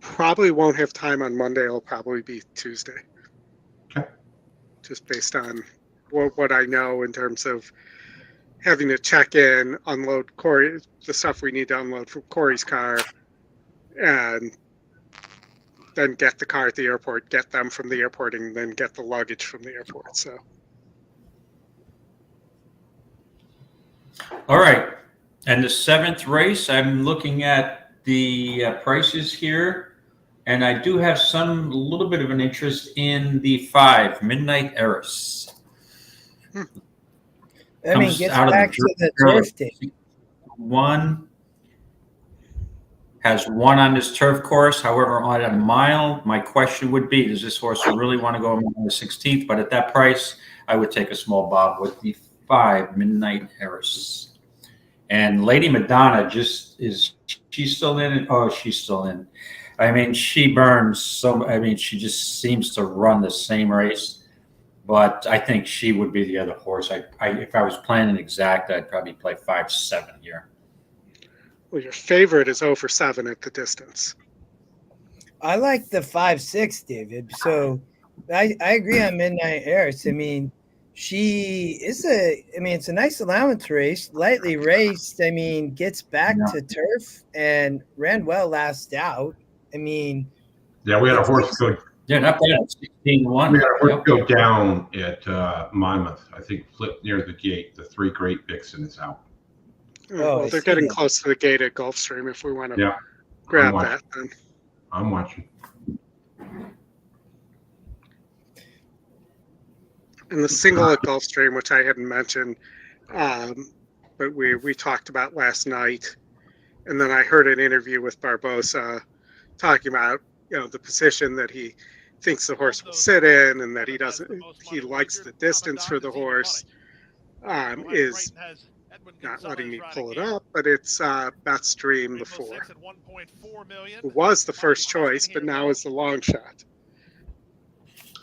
Probably won't have time on Monday. It'll probably be Tuesday. Okay. Just based on what I know in terms of having to check in, unload the stuff we need to unload from Corey's car, and then get the car at the airport, get them from the airport, and then get the luggage from the airport. So. All right. And the 7th race, I'm looking at the prices here, and I do have a little bit of an interest in the 5, Midnight Heiress. I mean, get back to the turf day. Has won on this turf course. However, on a mile, my question would be, does this horse really want to go on the 16th? But at that price, I would take a small bob with the 5, Midnight Heiress. And Lady Madonna she's still in it? Oh, she's still in. I mean, she burns she just seems to run the same race. But I think she would be the other horse. If I was playing an exact, I'd probably play 5-7 here. Well, your favorite is 0-for-7 at the distance. I like the 5-6, David. So I agree on Midnight Heiress. I mean, it's a nice allowance race, lightly raced. I mean, gets back to turf and ran well last out. I mean, yeah, we had a horse go. Yeah, not bad. 16-1. We had a horse go down at Monmouth. I think flipped near the gate. The 3 Great Vixen is out. Well, they're getting close to the gate at Gulfstream if we want to grab that. Then. I'm watching. And the single at Gulfstream, which I hadn't mentioned, but we talked about last night, and then I heard an interview with Barbosa talking about the position that he thinks the horse will sit in, and that he likes the distance for the horse. Is not letting me pull it up, but it's Betstream the 4, who was the first choice, but now is the long shot.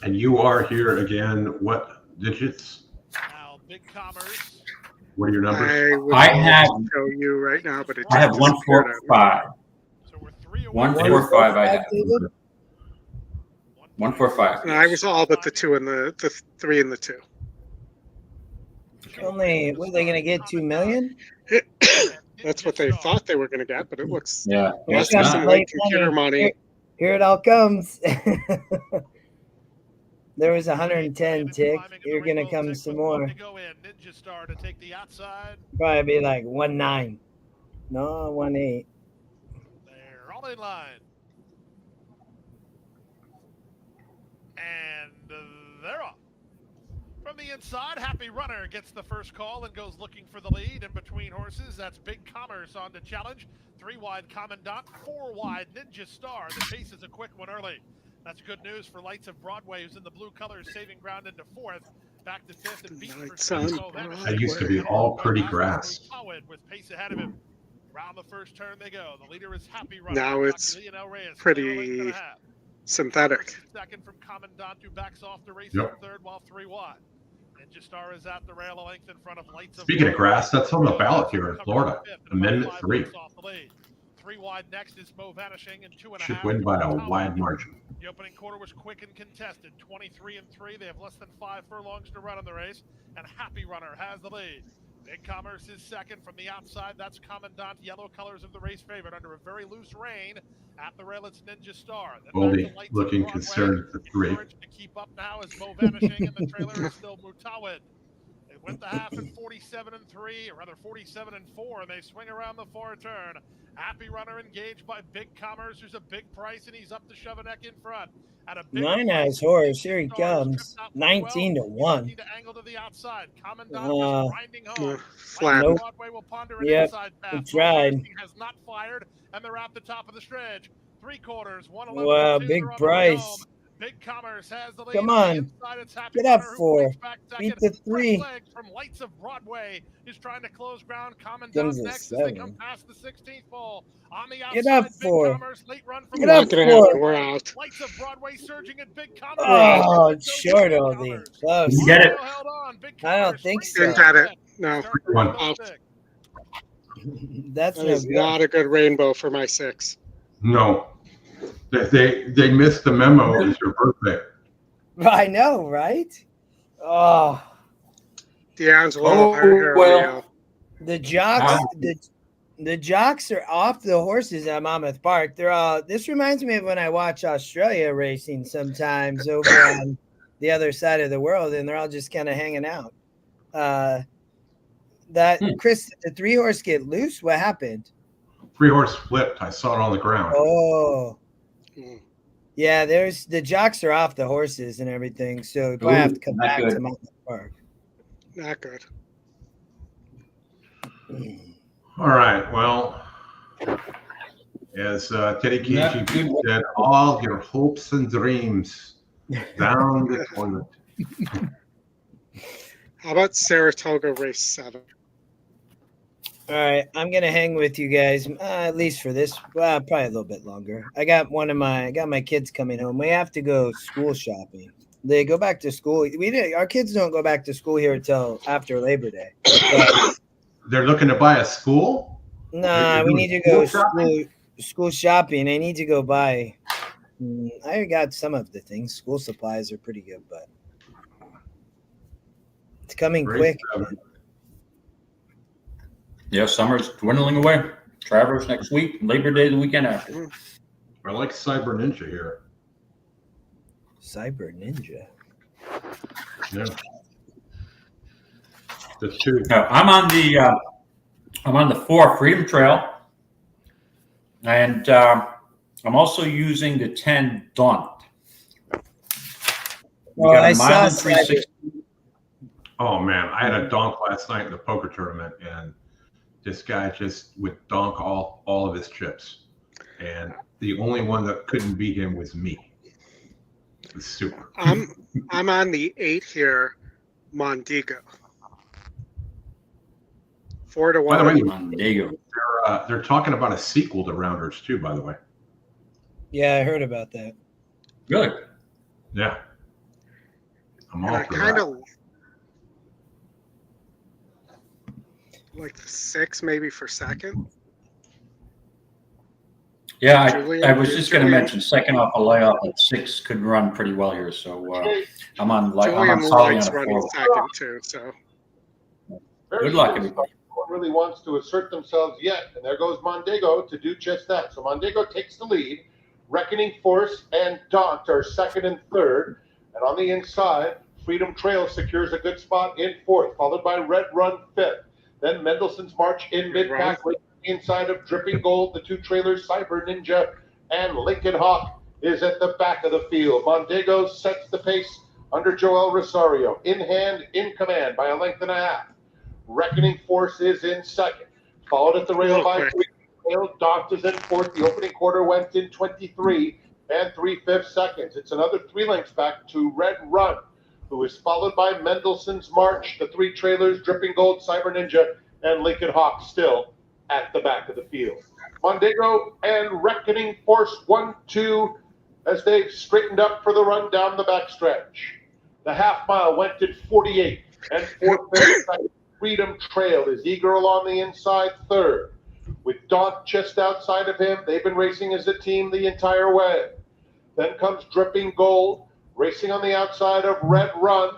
And you are here again. What digits? Now, Big Commerce. What are your numbers? I have show you right now, but I have 145. So we're 3 away. 145. I have 145. And I was all but the 2 and the 3 and the 2. Only, what are they going to get? 2 million? That's what they thought they were going to get, but it looks got some late computer money. Here it all comes. There was 110 tick. You're going to come some more. Probably be like 1.9. No, 1.8. They're all in line. And they're off. From the inside, Happy Runner gets the first call and goes looking for the lead. In between horses, that's Big Commerce on to challenge. 3 wide Commandant, 4 wide Ninja Star. The pace is a quick one early. That's good news for Lights of Broadway, who's in the blue colors, saving ground into 4th. Back to 5th and beat for That used to be all pretty grass. With pace ahead of him. Around the first turn they go. The leader is Happy Runner. Now it's pretty synthetic. Second from Commandant, who backs off the race in third, while 3 wide. Ninja Star is at the rail a length in front of Lights of Speaking of grass, that's on the ballot here in Florida. Amendment 3. 3 wide next is Mo Vanishing, and 2.5. Should win by a wide margin. The opening quarter was quick and contested, 23-3. They have less than 5 furlongs to run in the race, and Happy Runner has the lead. Big Commerce is second from the outside. That's Commandant, yellow colors of the race favorite under a very loose rein. At the rail, it's Ninja Star. Then Oldy back to Lights looking of Broadway. concerned at the 3. Encouraged to keep up now is Mo Vanishing, and the trailer is still Mutawid. They went the half at 47-3, or rather 47-4, and they swing around the far turn. Happy Runner engaged by Big Commerce, who's a big price, and he's up to shove a neck in front. At a big Nice horse. Here he comes. 19-1. To angle to the outside. Commandant is grinding home. Flat. Nope. Broadway will ponder an Yep. inside He path. tried. Has not fired, and they're at the top of the stretch. 3/4, 111. Wow, big price. Big Commerce has the lead. Come on. Inside, it's Happy Get up Runner, who 4. breaks back second. Beat the 3. Fresh legs from Lights of Broadway is trying to close ground. Commandant Comes a next as they 7. come past the 16th pole. On the outside, Get up Big 4. Commerce, late run from Get up Not gonna happen. 4. We're out. Lights of Broadway surging at Big Commerce. Oh, short Oldy. Close. You get it? Held on. Big I don't Commerce think springs so. ahead. Didn't get it. No. Start the One. rainbow stick. That's That no is good. not a good rainbow for my 6. No. They missed the memo. It's your birthday. I know, right? Oh, D'Angelo. well. the jocks, the jocks are off the horses at Monmouth Park. They're all. This reminds me of when I watch Australia racing sometimes over on the other side of the world, and they're all just kind of hanging out. Chris, did the 3-horse get loose? What happened? 3-horse flipped. I saw it on the ground. Oh. Hmm. Yeah, there's the jocks are off the horses and everything, so I have to come not back good. to Monmouth Park. Not good. All right. Well, as Teddy Not Casey good. said, all your hopes and dreams down the toilet. How about Saratoga race 7? All right, I'm gonna hang with you guys at least for this. Well, probably a little bit longer. I got my kids coming home. We have to go school shopping. They go back to school. Our kids don't go back to school here until after Labor Day. But, They're looking to buy a school? nah, we need to go school shopping. I need to go buy. I got some of the things. School supplies are pretty good, but it's coming quick. Yeah, summer's dwindling away. Travers next week, Labor Day the weekend after. I like Cyber Ninja here. Cyber Ninja. Yeah. The 2. I'm on the 4 Freedom Trail, and I'm also using the 10 Daunt. Well, I saw Cyber. Oh man, I had a donk last night in the poker tournament, and this guy just would donk all of his chips, and the only one that couldn't beat him was me. It was super. I'm on the 8 here, Mondigo. 4-1. By the way, Mondego. they're talking about a sequel to Rounders too. By the way. Yeah, I heard about that. Really? Yeah. I'm all And I for kind that. of like the 6 maybe for second. Yeah, Julian- I was just going to Julian- mention second off a layoff at 6 could run pretty well here. So I'm on Julian solid likes on a running 4. second too, so Good luck, everybody. No one really wants to assert themselves yet, and there goes Mondego to do just that. So Mondego takes the lead. Reckoning Force and Daunt are second and third, and on the inside, Freedom Trail secures a good spot in fourth, followed by Red Run fifth. Then Mendelssohn's March in mid-pack, inside of Dripping Gold, the 2 trailers, Cyber Ninja and Lincoln Hawk is at the back of the field. Mondego sets the pace under Joel Rosario, in hand, in command by a length and a half. Reckoning Force is in second, followed at the rail by Daunt is in fourth. The opening quarter went in 23 and 3/5 seconds. It's another 3 lengths back to Red Run, who is followed by Mendelssohn's March, the 3 trailers, Dripping Gold, Cyber Ninja, and Lincoln Hawk still at the back of the field. Mondego and Reckoning Force 1-2 as they've straightened up for the run down the backstretch. The half mile went in 48 and 4/5 seconds. Freedom Trail is eager along the inside third. With Daunt just outside of him, they've been racing as a team the entire way. Then comes Dripping Gold, racing on the outside of Red Run.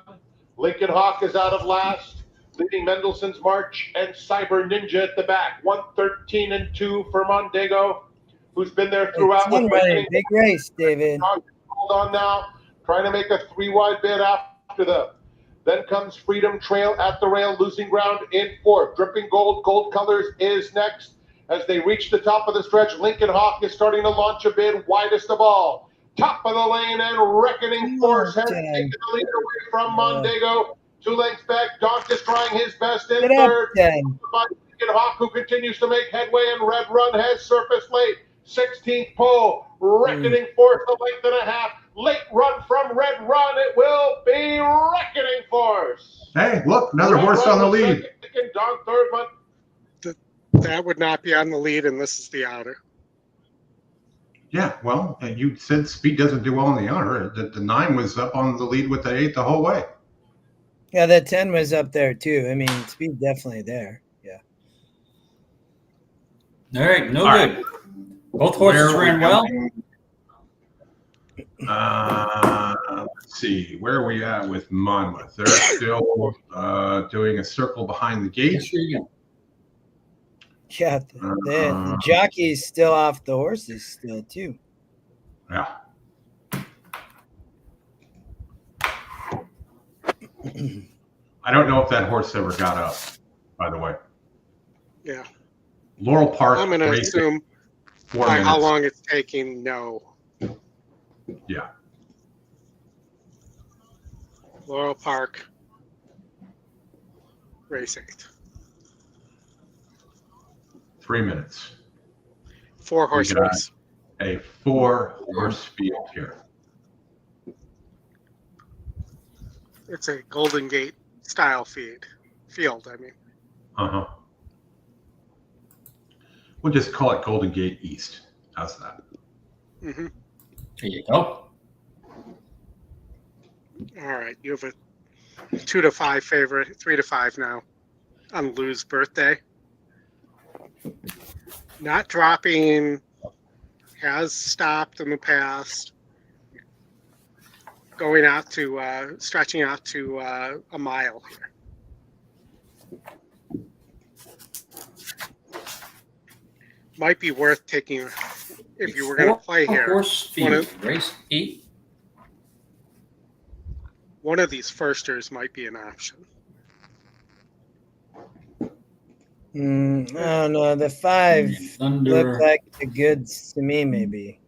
Lincoln Hawk is out of last, leading Mendelssohn's March and Cyber Ninja at the back. 1:13-2 for Mondego, who's been there throughout. It's running. Big race, David. Hold on now, trying to make a 3-wide bid after them. Then comes Freedom Trail at the rail, losing ground in fourth. Dripping Gold, Gold Colors is next. As they reach the top of the stretch, Lincoln Hawk is starting to launch a bid, widest of all. Top of the lane, and Reckoning Force has taken the lead away from Mondego. 2 lengths back, Donk is trying his best in third. Lincoln Hawk, who continues to make headway, and Red Run has surfaced late. 16th pole, Reckoning Force, a length and a half. Late run from Red Run, it will be Reckoning Force. Hey, look, another horse on the lead. Second, Donk third, but that would not be on the lead, and this is the outer. Yeah, well, you said speed doesn't do well in the outer. The 9 was up on the lead with the 8 the whole way. Yeah, the 10 was up there too. I mean, speed definitely there. Yeah. All right, no good. Right. Both horses ran well. Let's see, where are we at with Monmouth? They're still doing a circle behind the gate. Yeah, the jockey's still off the horses still too. Yeah. I don't know if that horse ever got up, by the way. Yeah. Laurel Park. I'm going to assume how long it's taking, no. Yeah. Laurel Park, race 8. 3 minutes. 4-horse race. A 4-horse field here. It's a Golden Gate style field, I mean. Uh-huh. We'll just call it Golden Gate East. How's that? Mm-hmm. There you go. All right, you have a 2-5 favorite, 3-5 now on Lou's birthday. Not dropping, has stopped in the past. Going out to, stretching out to a mile here. Might be worth taking if you were going to play here. Horse field, race 8. One of these firsters might be an option. Oh no, the 5 look like the goods to me, maybe.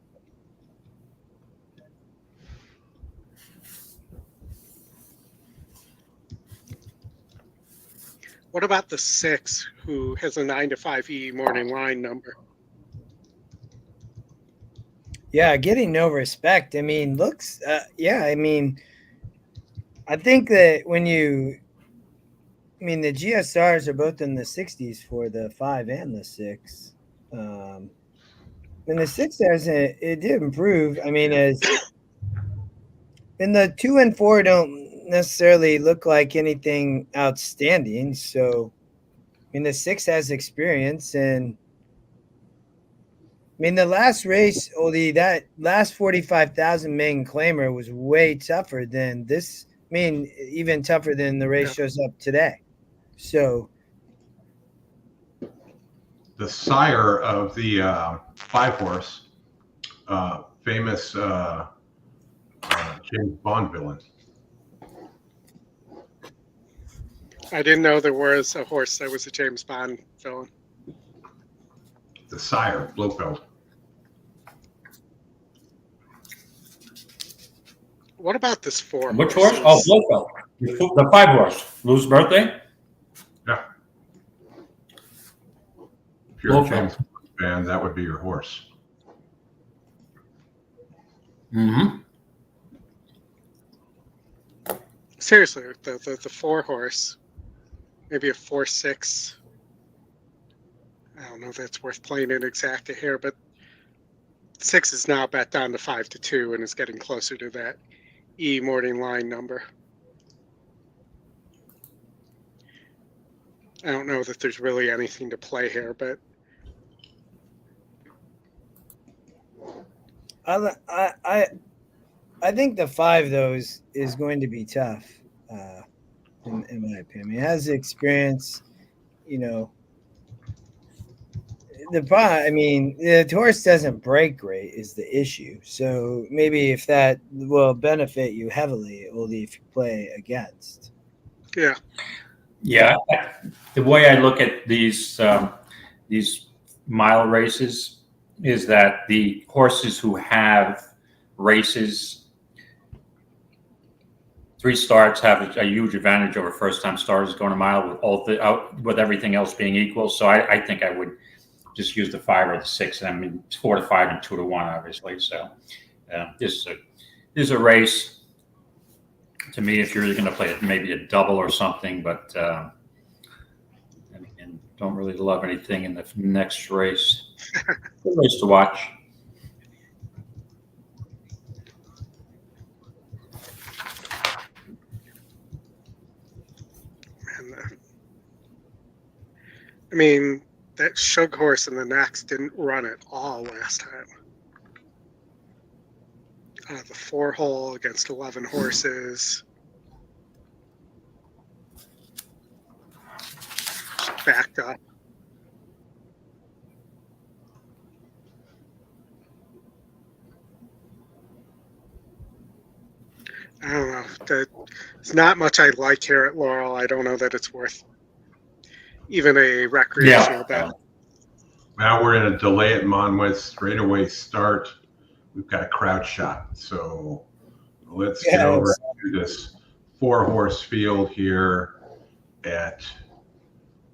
What about the 6, who has a 9-5 morning line number? Yeah, getting no respect. I mean, looks. Yeah, I mean, I think that the GSRs are both in the 60s for the 5 and the 6. And the 6 it did improve. I mean, and the 2 and 4 don't necessarily look like anything outstanding. So, I mean, the 6 has experience, and I mean, the last race, Oldy, that last 45,000 maiden claimer was way tougher than this. I mean, even tougher than the race shows up today. So, the sire of the 5-horse, famous James Bond villain. I didn't know there was a horse that was a James Bond villain. The sire, Blofeld. What about this 4? Which horse? Oh, Blofeld. The 5-horse. Lou's birthday? Yeah. If you're a James fan, that would be your horse. Mm-hmm. Seriously, the 4-horse, maybe a 4-6. I don't know if that's worth playing in exacta here, but 6 is now bet down to 5-2 and is getting closer to that morning line number. I don't know that there's really anything to play here, but I think the 5 though is going to be tough, in my opinion. It has the experience, you know. The horse doesn't break great is the issue. So maybe if that will benefit you heavily, only if you play against. Yeah. Yeah. The way I look at these mile races is that the horses who have races 3 starts have a huge advantage over first-time starters going a mile with everything else being equal. So I think I would just use the 5 or the 6. I mean, it's 4 to 5 and 2 to 1, obviously. So this is a race to me. If you're really going to play it, maybe a double or something, but and don't really love anything in the next race. Good race to watch. I mean, that Shug horse in the next didn't run at all last time. The 4 hole against 11 horses. Just backed up. I don't know. There's not much I like here at Laurel. I don't know that it's worth even a recreational bet. Now we're in a delay at Monmouth, straightaway start. We've got a crowd shot. So let's get over to this 4-horse field here at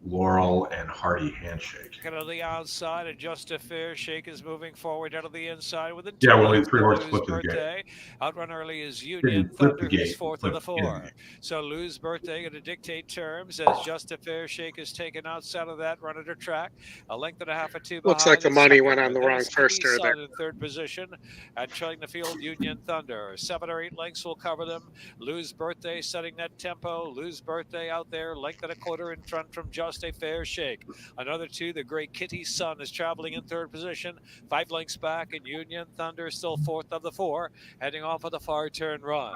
Laurel and Hardy Handshake. Out of the outside, and Just a Fair Shake is moving forward out of the inside with a 3-horse flip the gate. Outrun early is Union Thunder, who's 4th of the 4. So Lou's Birthday going to dictate terms as Just a Fair Shake is taken outside of that run at her track. A length and a half or 2 behind. Looks like the money went on the wrong first there. In 3rd position and trailing the field, Union Thunder. 7 or 8 lengths will cover them. Lou's Birthday setting that tempo. Lou's Birthday out there, length and a quarter in front from Just a Fair Shake. Another 2, the Great Kitty Sun is traveling in 3rd position, 5 lengths back, and Union Thunder still 4th of the 4, heading off of the far turn run.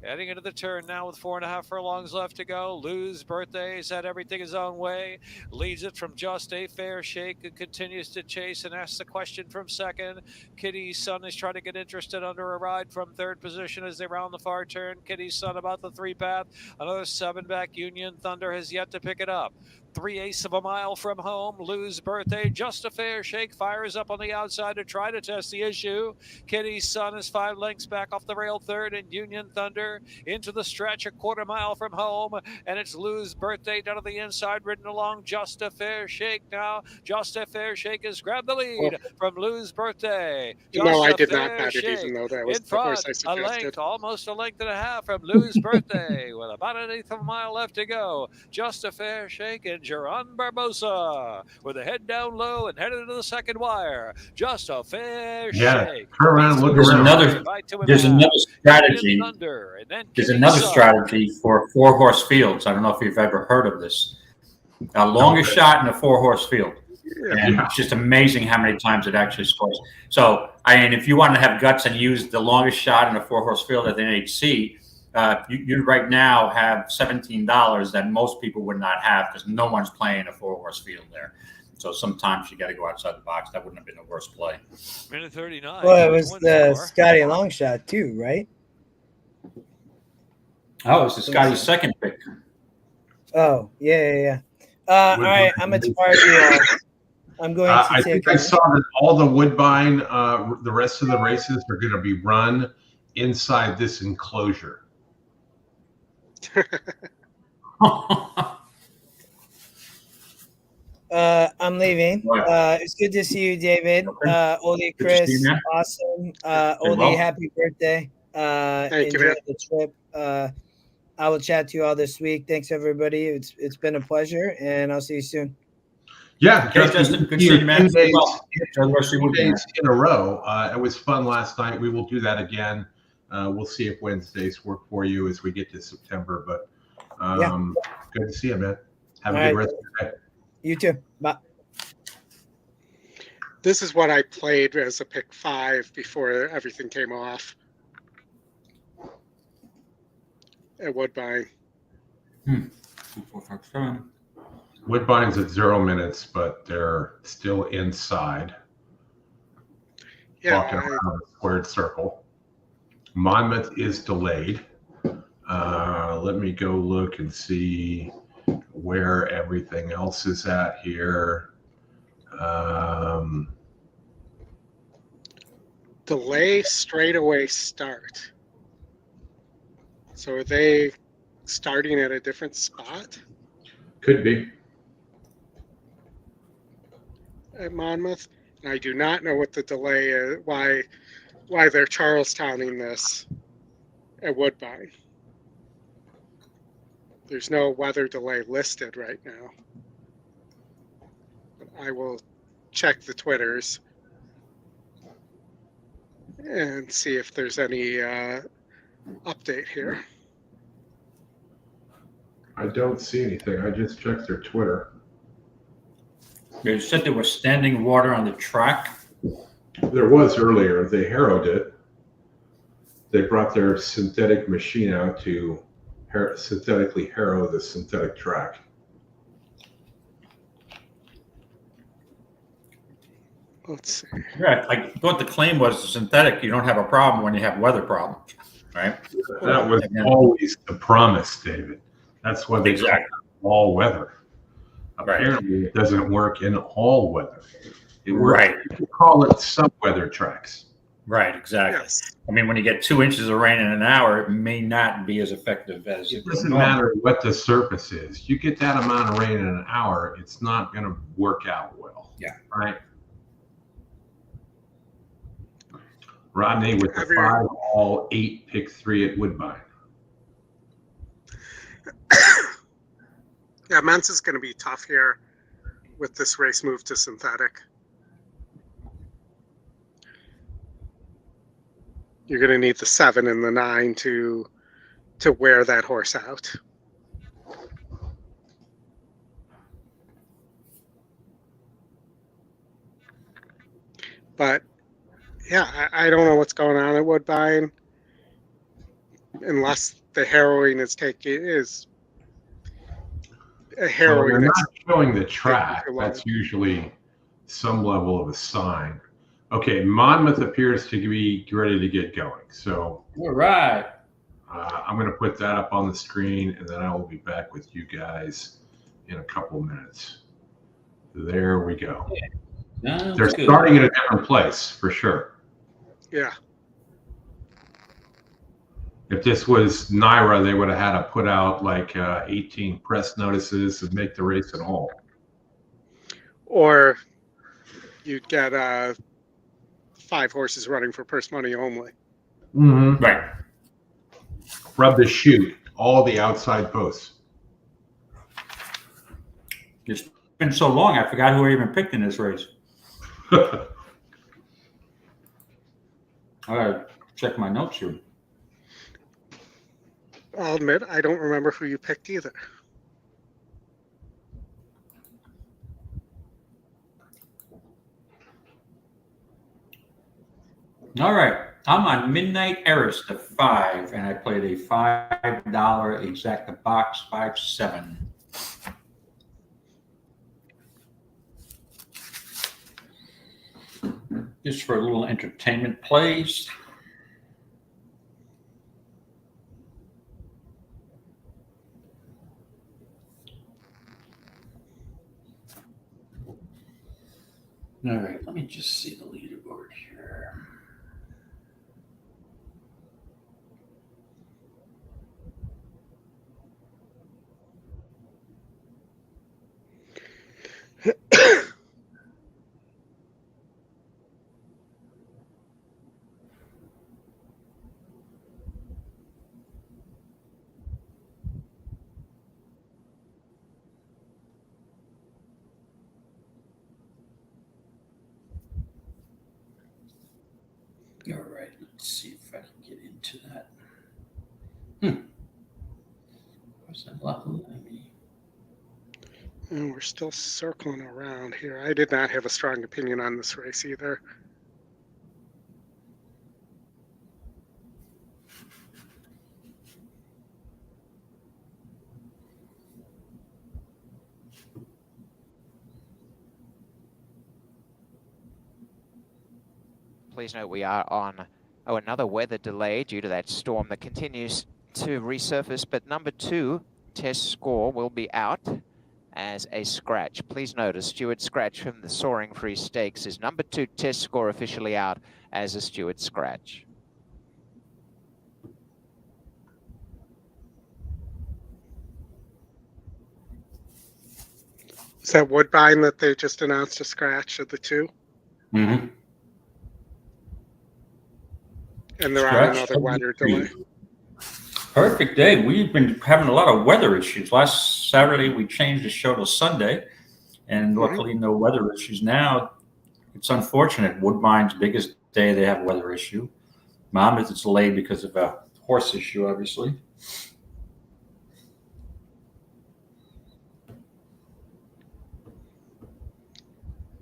Heading into the turn now with 4.5 furlongs left to go. Lou's Birthday has had everything his own way. Leads it from Just a Fair Shake and continues to chase and asks the question from 2nd. Kitty's Son is trying to get interested under a ride from 3rd position as they round the far turn. Kitty's Son about the 3 path. Another 7 back. Union Thunder has yet to pick it up. 3/8 of a mile from home. Lou's Birthday, Just a Fair Shake, fires up on the outside to try to test the issue. Kitty's Son is 5 lengths back off the rail 3rd, and Union Thunder into the stretch a 1/4 mile from home. And it's Lou's Birthday down to the inside, ridden along Just a Fair Shake now. Just a Fair Shake has grabbed the lead from Lou's Birthday. No, I did not bet it, even though that was the horse I suggested. Almost a length and a half from Lou's Birthday with about 1/8 of a mile left to go. Just a Fair Shake and Geron Barbosa with a head down low and headed into the 2nd wire. Just a Fair Shake. Turn around, look around. There's another strategy. There's another strategy for 4-horse fields. I don't know if you've ever heard of this. A longest shot in a 4-horse field. And it's just amazing how many times it actually scores. So, I mean, if you want to have guts and use the longest shot in a 4-horse field at the NHC, you right now have $17 that most people would not have because no one's playing a 4-horse field there. So sometimes you got to go outside the box. That wouldn't have been the worst play. Minute 39. Well, it was the Scotty long shot too, right? Oh, it was the Scotty's 2nd pick. Oh, yeah. All right, I'm a target. I'm going to I think I saw that all the Woodbine, the rest of the races are going to be run inside this enclosure. I'm leaving. It's good to see you, David. Oldy, Chris, awesome. Oldy, happy birthday. Thank you, enjoy man. the trip. I will chat to you all this week. Thanks, everybody. It's been a pleasure, and I'll see you soon. Yeah, Justin, good seeing you, man. 2 days in a row. It was fun last night. We will do that again. We'll see if Wednesdays work for you as we get to September. But good to see you, man. Have a good rest of your day. You too. Bye. This is what I played as a pick 5 before everything came off at Woodbine. 2, 4, 5, 7. Woodbine's at 0 minutes, but they're still inside. Yeah, Walking around a squared circle. Monmouth is delayed. Let me go look and see where everything else is at here. delay straightaway start. So are they starting at a different spot Could be. at Monmouth? And I do not know what the delay is, why they're Charlestowning this at Woodbine. There's no weather delay listed right now. But I will check the Twitters and see if there's any update here. I don't see anything. I just checked their Twitter. They said there was standing water on the track. There was earlier. They harrowed it. They brought their synthetic machine out to synthetically harrow the synthetic track. Let's see. Yeah, like what the claim was, synthetic, you don't have a problem when you have weather problems, right? That was always the promise, David. That's what they Exactly. all weather. Apparently, it doesn't work in all weather. It works. Right. You call it some weather tracks. Right, exactly. Yes. I mean, when you get 2 inches of rain in an hour, it may not be as effective as It doesn't matter what the surface is. You get that amount of rain in an hour, it's not going to work out well. Yeah. Right. Rodney with the 5-all 8 pick 3 at Woodbine. Yeah, Men's is going to be tough here with this race move to synthetic. You're going to need the 7 and the 9 to wear that horse out. But yeah, I don't know what's going on at Woodbine unless the harrowing is a harrowing. When they're not showing the track, that's usually some level of a sign. Okay, Monmouth appears to be ready to get going. So, all right. I'm going to put that up on the screen, and then I will be back with you guys in a couple of minutes. There we go. Yeah. They're starting in a different place, for sure. Yeah. If this was Naira, they would have had to put out like 18 press notices and make the race at all. Or you'd get 5 horses running for purse money only. Mm-hmm. Right. Rub the chute, all the outside posts. It's been so long, I forgot who I even picked in this race. I gotta check my notes here. I'll admit, I don't remember who you picked either. All right. I'm on Midnight Heiress to 5, and I played a $5 exacta box 5-7. Just for a little entertainment plays. All right, let me just see the leaderboard here. All right, let's see if I can get into that. Where's that lot? And we're still circling around here. I did not have a strong opinion on this race either. Please note we are on another weather delay due to that storm that continues to resurface, but number 2 test score will be out as a scratch. Please note a steward scratch from the Soaring Free Stakes is number 2 test score officially out as a steward scratch. Is that Woodbine that they just announced a scratch of the 2? Mm-hmm. And they're on another weather delay. Perfect day. We've been having a lot of weather issues. Last Saturday, we changed the show to Sunday, and luckily no weather issues. Now, it's unfortunate. Woodbine's biggest day, they have a weather issue. Monmouth is delayed because of a horse issue, obviously.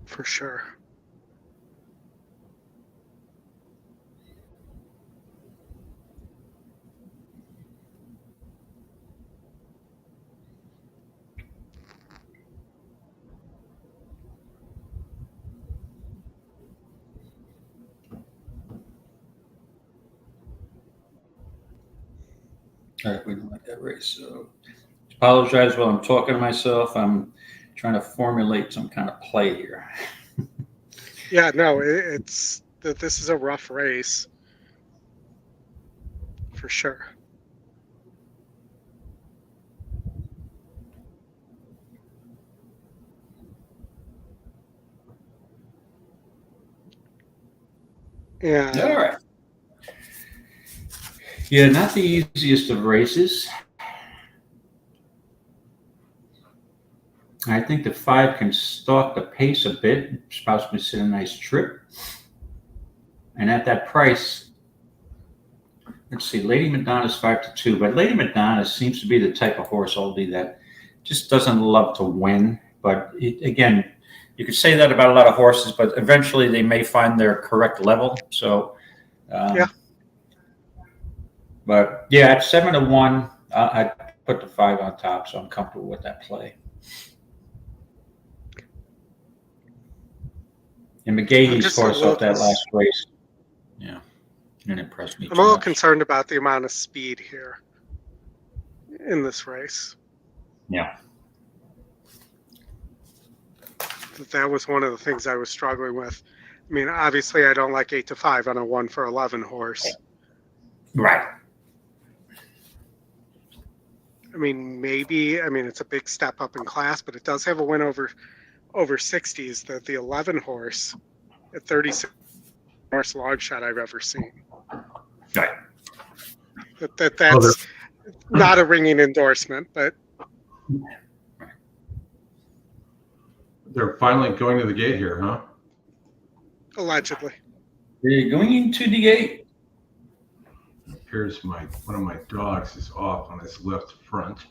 For sure. All right, we don't like that race. So apologize while I'm talking to myself. I'm trying to formulate some kind of play here. Yeah, no, it's that this is a rough race for sure. Yeah. All right. Yeah, not the easiest of races. I think the 5 can stalk the pace a bit. It's supposed to sit a nice trip. And at that price, let's see, Lady Madonna's 5-2, but Lady Madonna seems to be the type of horse, Oldy, that just doesn't love to win. But again, you could say that about a lot of horses, but eventually they may find their correct level. So, yeah. But yeah, at 7-1, I put the 5 on top, so I'm comfortable with that play. And McGahee's horse off that last race, yeah, didn't impress me. I'm a little concerned about the amount of speed here in this race. Yeah. That was one of the things I was struggling with. I mean, obviously, I don't like 8-5 on a 1-for-11 horse. Right. I mean, maybe. I mean, it's a big step up in class, but it does have a win over 60s. The 11 horse at 36, horse long shot I've ever seen. Right. That's not a ringing endorsement, but they're finally going to the gate here, huh? Allegedly. They're going into the gate. It appears one of my dogs is off on his left front.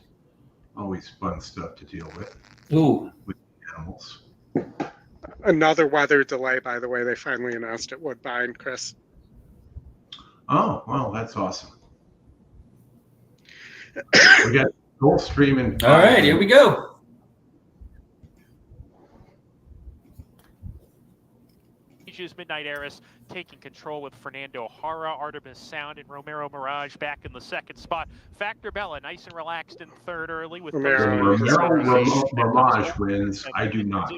Always fun stuff to deal with. Ooh. With animals. Another weather delay, by the way, they finally announced at Woodbine, Chris. Oh, well, that's awesome. We got Gulfstream and all right, here we go. Midnight Heiress taking control with Fernando Hara, Artemis Sound, and Romero Mirage back in the second spot. Factor Bella, nice and relaxed in third early with Romero Mirage wins. I do not.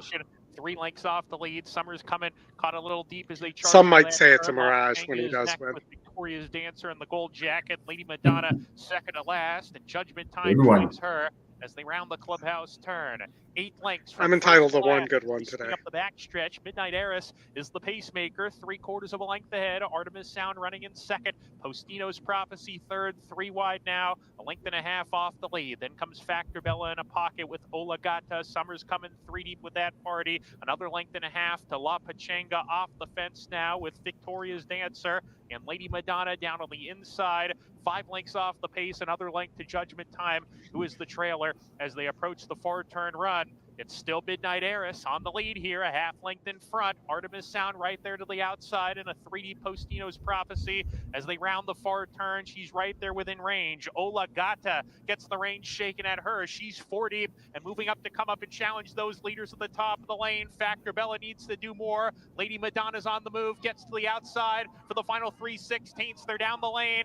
3 lengths off the lead. Summers coming, caught a little deep as they charged. Some might say it's a Mirage when he does win. With Victoria's Dancer in the gold jacket. Lady Madonna second to last, and Judgment Time Everyone. joins her as they round the clubhouse turn. 8 lengths. I'm entitled to one good one today. Up the backstretch, Midnight Heiress is the pacemaker, 3/4 of a length ahead. Artemis Sound running in second. Postino's Prophecy third, 3 wide now, 1.5 lengths off the lead. Then comes Factor Bella in a pocket with Olagata. Summers coming 3 deep with that party. Another 1.5 lengths to La Pachanga off the fence now with Victoria's Dancer. And Lady Madonna down on the inside, 5 lengths off the pace, another length to Judgment Time, who is the trailer as they approach the 4-turn run. It's still Midnight Heiress on the lead here, a half length in front. Artemis Sound right there to the outside, and a 3D Postino's Prophecy as they round the far turn. She's right there within range. Ola Gata gets the reins shaken at her. She's 4 deep and moving up to come up and challenge those leaders at the top of the lane. Factor Bella needs to do more. Lady Madonna's on the move, gets to the outside for the final 3/16. They're down the lane.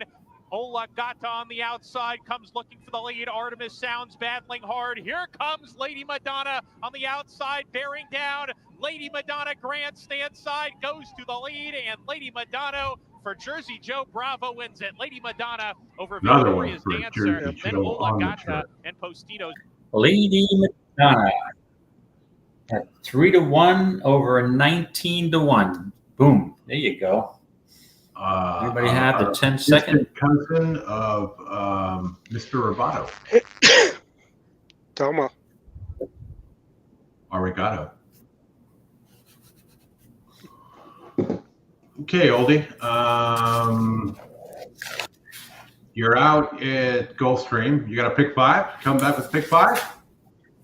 Ola Gata on the outside comes looking for the lead. Artemis Sounds battling hard. Here comes Lady Madonna on the outside, bearing down. Lady Madonna grandstand side goes to the lead, and Lady Madonna for Jersey Joe Bravo wins it. Lady Madonna over Victoria's Dancer, then Ola Gata and Postino's. Lady Madonna at 3-1 over a 19-1. Boom! There you go. Everybody have the 10-second cousin of Mr. Roboto. Tomo. Arigato. Okay, Oldie. You're out at Gulfstream. You got a pick 5? Come back with pick 5?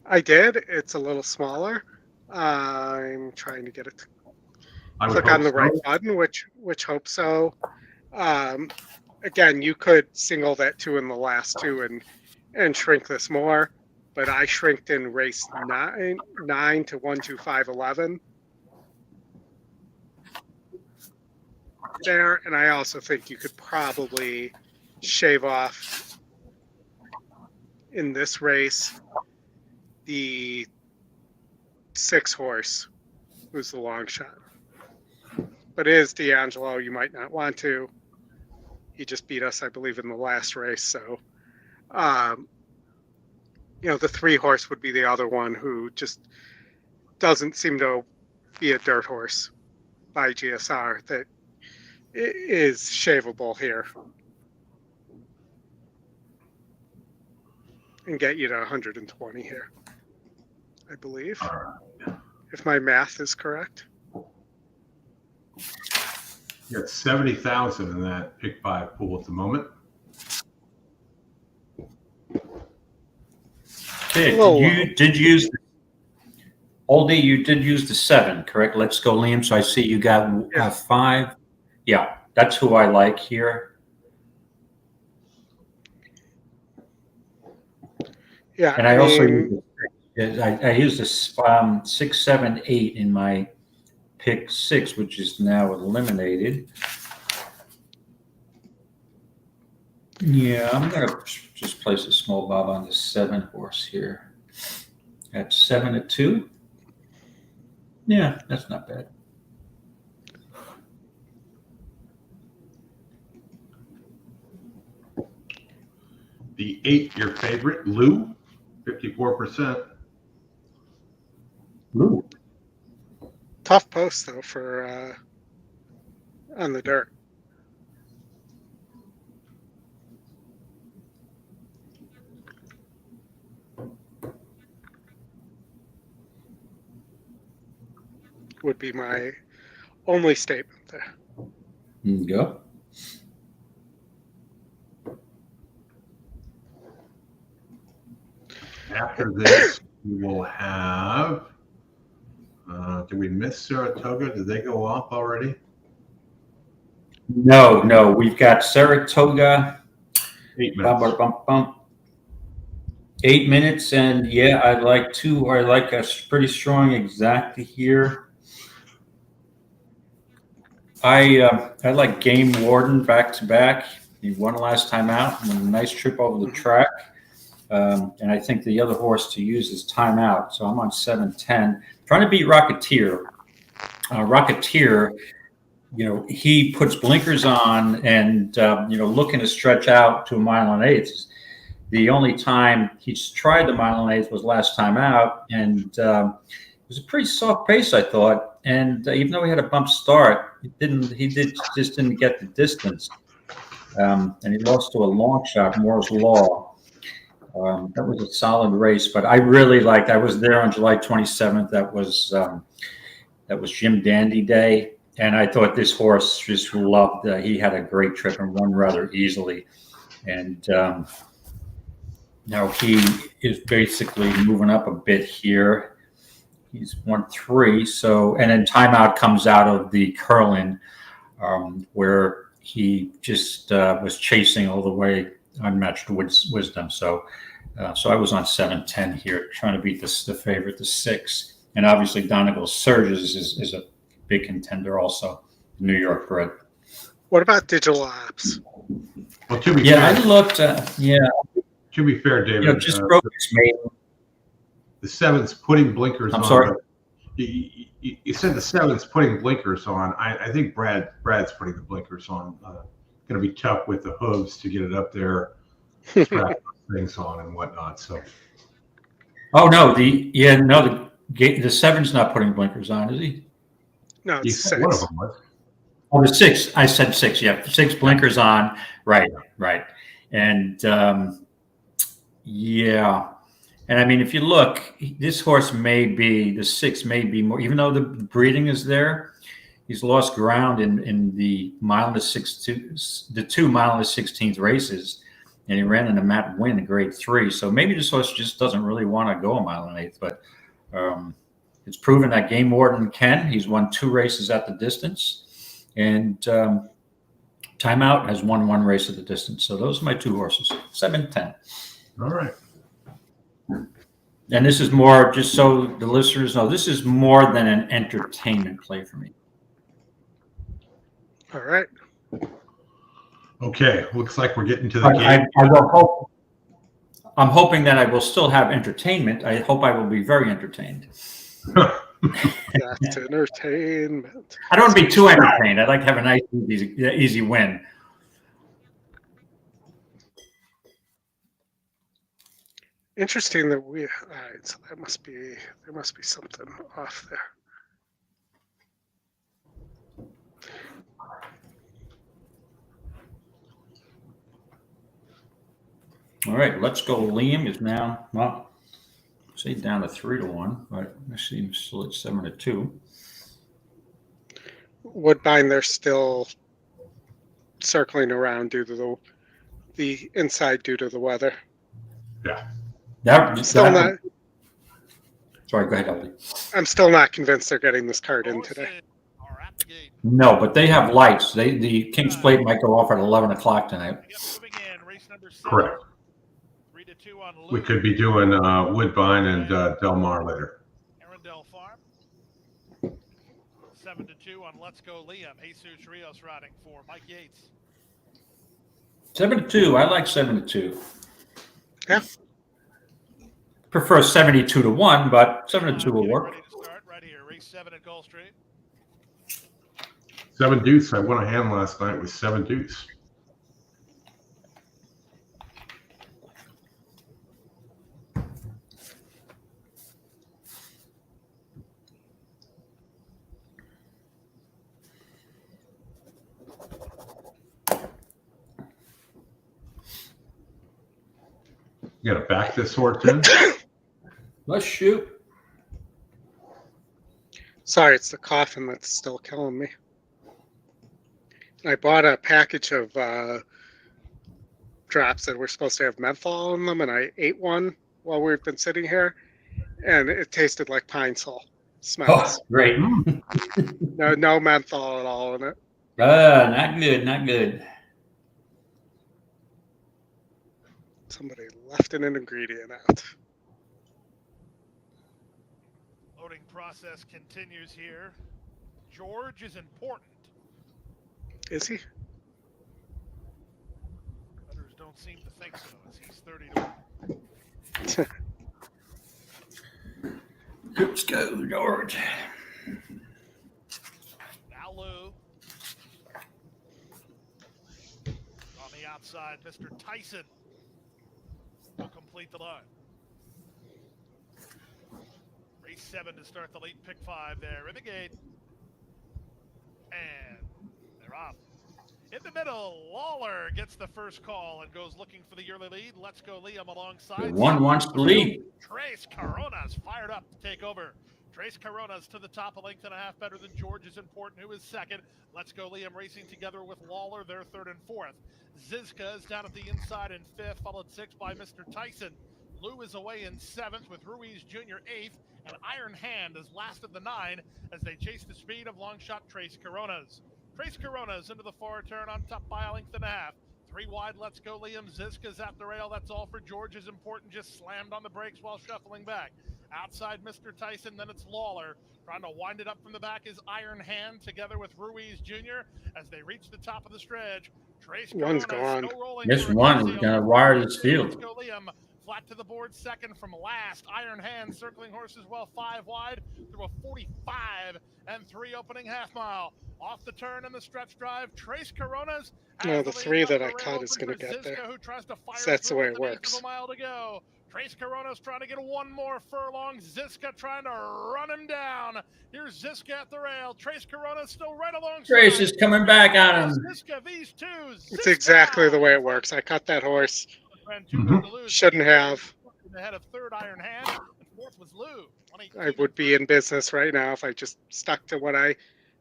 I did. It's a little smaller. I'm trying to get it to click on the right button, which hope so. Again, you could single that 2 in the last 2 and shrink this more, but I shrinked in race 9 to 125.11 there, and I also think you could probably shave off in this race the 6 horse, who's the long shot. But it is D'Angelo. You might not want to. He just beat us, I believe, in the last race. So, the 3 horse would be the other one who just doesn't seem to be a dirt horse by GSR that is shaveable here and get you to 120 here, I believe, if my math is correct. You got 70,000 in that pick 5 pool at the moment. Okay, you did use Oldie. You did use the 7, correct? Let's go, Liam. So I see you got 5. Yeah, that's who I like here. Yeah, and I also used a 6, 7, 8 in my pick 6, which is now eliminated. Yeah, I'm going to just place a small bob on the 7 horse here. At 7-2. Yeah, that's not bad. The 8, your favorite, Lou, 54%. Lou. Tough post, though, for on the dirt. Would be my only statement there. There you go. After this, we will have. Did we miss Saratoga? Did they go off already? No. We've got Saratoga. 8 minutes. 8 minutes, and yeah, I like a pretty strong exacta here. I like Game Warden back to back. He won last time out, and a nice trip over the track. And I think the other horse to use is Timeout. So I'm on 7-10. Trying to beat Rocketeer. Rocketeer, he puts blinkers on and, looking to stretch out to a 1 1/8. The only time he's tried the 1 1/8 was last time out. And it was a pretty soft pace, I thought. And even though he had a bump start, he just didn't get the distance. And he lost to a long shot, Moore's Law. That was a solid race, but I really liked. I was there on July 27th. That was Jim Dandy Day, and I thought this horse just loved. He had a great trip and won rather easily, and now he is basically moving up a bit here. He's won 3. So, and then timeout comes out of the Curlin, where he just was chasing all the way unmatched wisdom. So I was on 7-10 here, trying to beat the favorite, the 6. And obviously Donegal Surges is a big contender also, New York bred. What about digital apps? Well, to be fair, I looked. To be fair, David, just broke his maiden. The 7's putting blinkers on. I'm sorry. You said the 7's putting blinkers on. I think Brad's putting the blinkers on. Going to be tough with the hooves to get it up there, strap things on and whatnot. So. Oh no, the 7's not putting blinkers on, is he? No, it's 6. One of them was. Oh, the 6. I said 6. Yeah, 6 blinkers on. Right. And yeah. And I mean, if you look, this horse the 6 may be more, even though the breeding is there, he's lost ground in the mile and the 2 mile and the 16th races, and he ran in a Matt Win, a grade 3. So maybe this horse just doesn't really want to go a mile and 1/8, but it's proven that Game Warden can. He's won 2 races at the distance, and Timeout has won 1 race at the distance. So those are my 2 horses, 7-10. All right. And this is more, just so the listeners know, this is more than an entertainment play for me. All right. Okay, looks like we're getting to the game. I'm hoping that I will still have entertainment. I hope I will be very entertained. That's entertainment. I don't want to be too entertained. I'd like to have a nice, easy win. Interesting that all right, so there must be something off there. All right, Let's Go Liam is now, well, say down to 3-1, but I see him still at 7-2. Woodbine, they're still circling around due to the inside due to the weather. Yeah. Sorry, go ahead, Oldy. I'm still not convinced they're getting this card in today. No, but they have lights. The King's Plate might go off at 11 o'clock tonight. Correct. We could be doing Woodbine and Del Mar later. Arundel Farm. 7-2 on Let's Go Liam. Jesus Rios riding for Mike Yates. 7-2. I like 7-2. Yeah. Prefer 72-1, but 7-2 will work. Ready to start right here. Race 7 at Gulfstream. 7 Deuce. I won a hand last night with 7 Deuce. You got to back this horse in? Let's shoot. Sorry, it's the coughing that's still killing me. I bought a package of drops that were supposed to have menthol in them, and I ate one while we've been sitting here, and it tasted like pine sol. Smells. Oh, great. No menthol at all in it. Not good, not good. Somebody left an ingredient out. Loading process continues here. George is important. Is he? Others don't seem to think so, as he's 30-1. Let's go, George. Now Lou. On the outside, Mr. Tyson will complete the line. Race 7 to start the late pick 5 there in the gate. And they're off. In the middle, Lawler gets the first call and goes looking for the early lead. Let's Go Liam alongside. One wants to lead. Trace Corona's fired up to take over. Trace Corona's to the top, a length and a half better than George is important, who is second. Let's Go Liam racing together with Lawler, they're third and fourth. Zizka is down at the inside in fifth, followed sixth by Mr. Tyson. Lou is away in 7th with Ruiz Jr. 8th, and Iron Hand is last of the 9 as they chase the speed of long shot Trace Coronas. Trace Coronas into the far turn on top by a length and a half. 3 wide, let's go. Liam Ziska's at the rail. That's all for George is important. Just slammed on the brakes while shuffling back. Outside Mr. Tyson, then it's Lawler. Trying to wind it up from the back is Iron Hand together with Ruiz Jr. as they reach the top of the stretch. Trace One's gone. This one is going to wire this field. Let's go, Liam. Flat to the board, second from last. Iron Hand circling horses well 5 wide through a 45 and 3 opening half mile. Off the turn in the stretch drive, Trace Coronas. No, the 3 that I cut is going to get there. So that's the way it works. A mile to go. Trace Coronas trying to get 1 more furlong. Ziska trying to run him down. Here's Ziska at the rail. Trace Coronas still right alongside. Trace is coming back on him. Ziska, these two. It's exactly the way it works. I cut that horse. Shouldn't have. Ahead of 3rd Iron Hand, and 4th was Lou. I would be in business right now if I just stuck to what I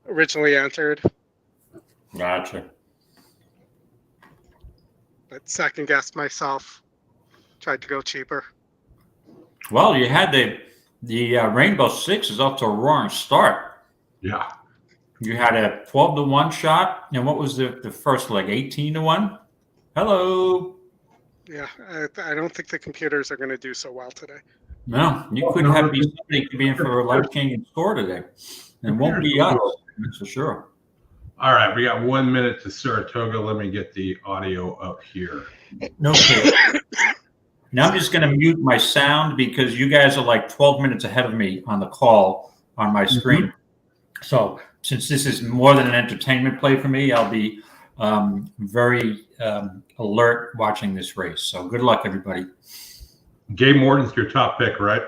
originally entered. Gotcha. But second guessed myself. Tried to go cheaper. Well, you had the Rainbow Six is off to a roaring start. Yeah. You had a 12-1 shot, and what was the first leg? 18-1. Hello. Yeah, I don't think the computers are going to do so well today. No, you could have somebody could be in for a life-changing score today. And it won't be us, that's for sure. All right, we got 1 minute to Saratoga. Let me get the audio up here. Okay. Now I'm just going to mute my sound because you guys are like 12 minutes ahead of me on the call on my screen. So since this is more than an entertainment play for me, I'll be very alert watching this race. So good luck, everybody. Game Warden's your top pick, right?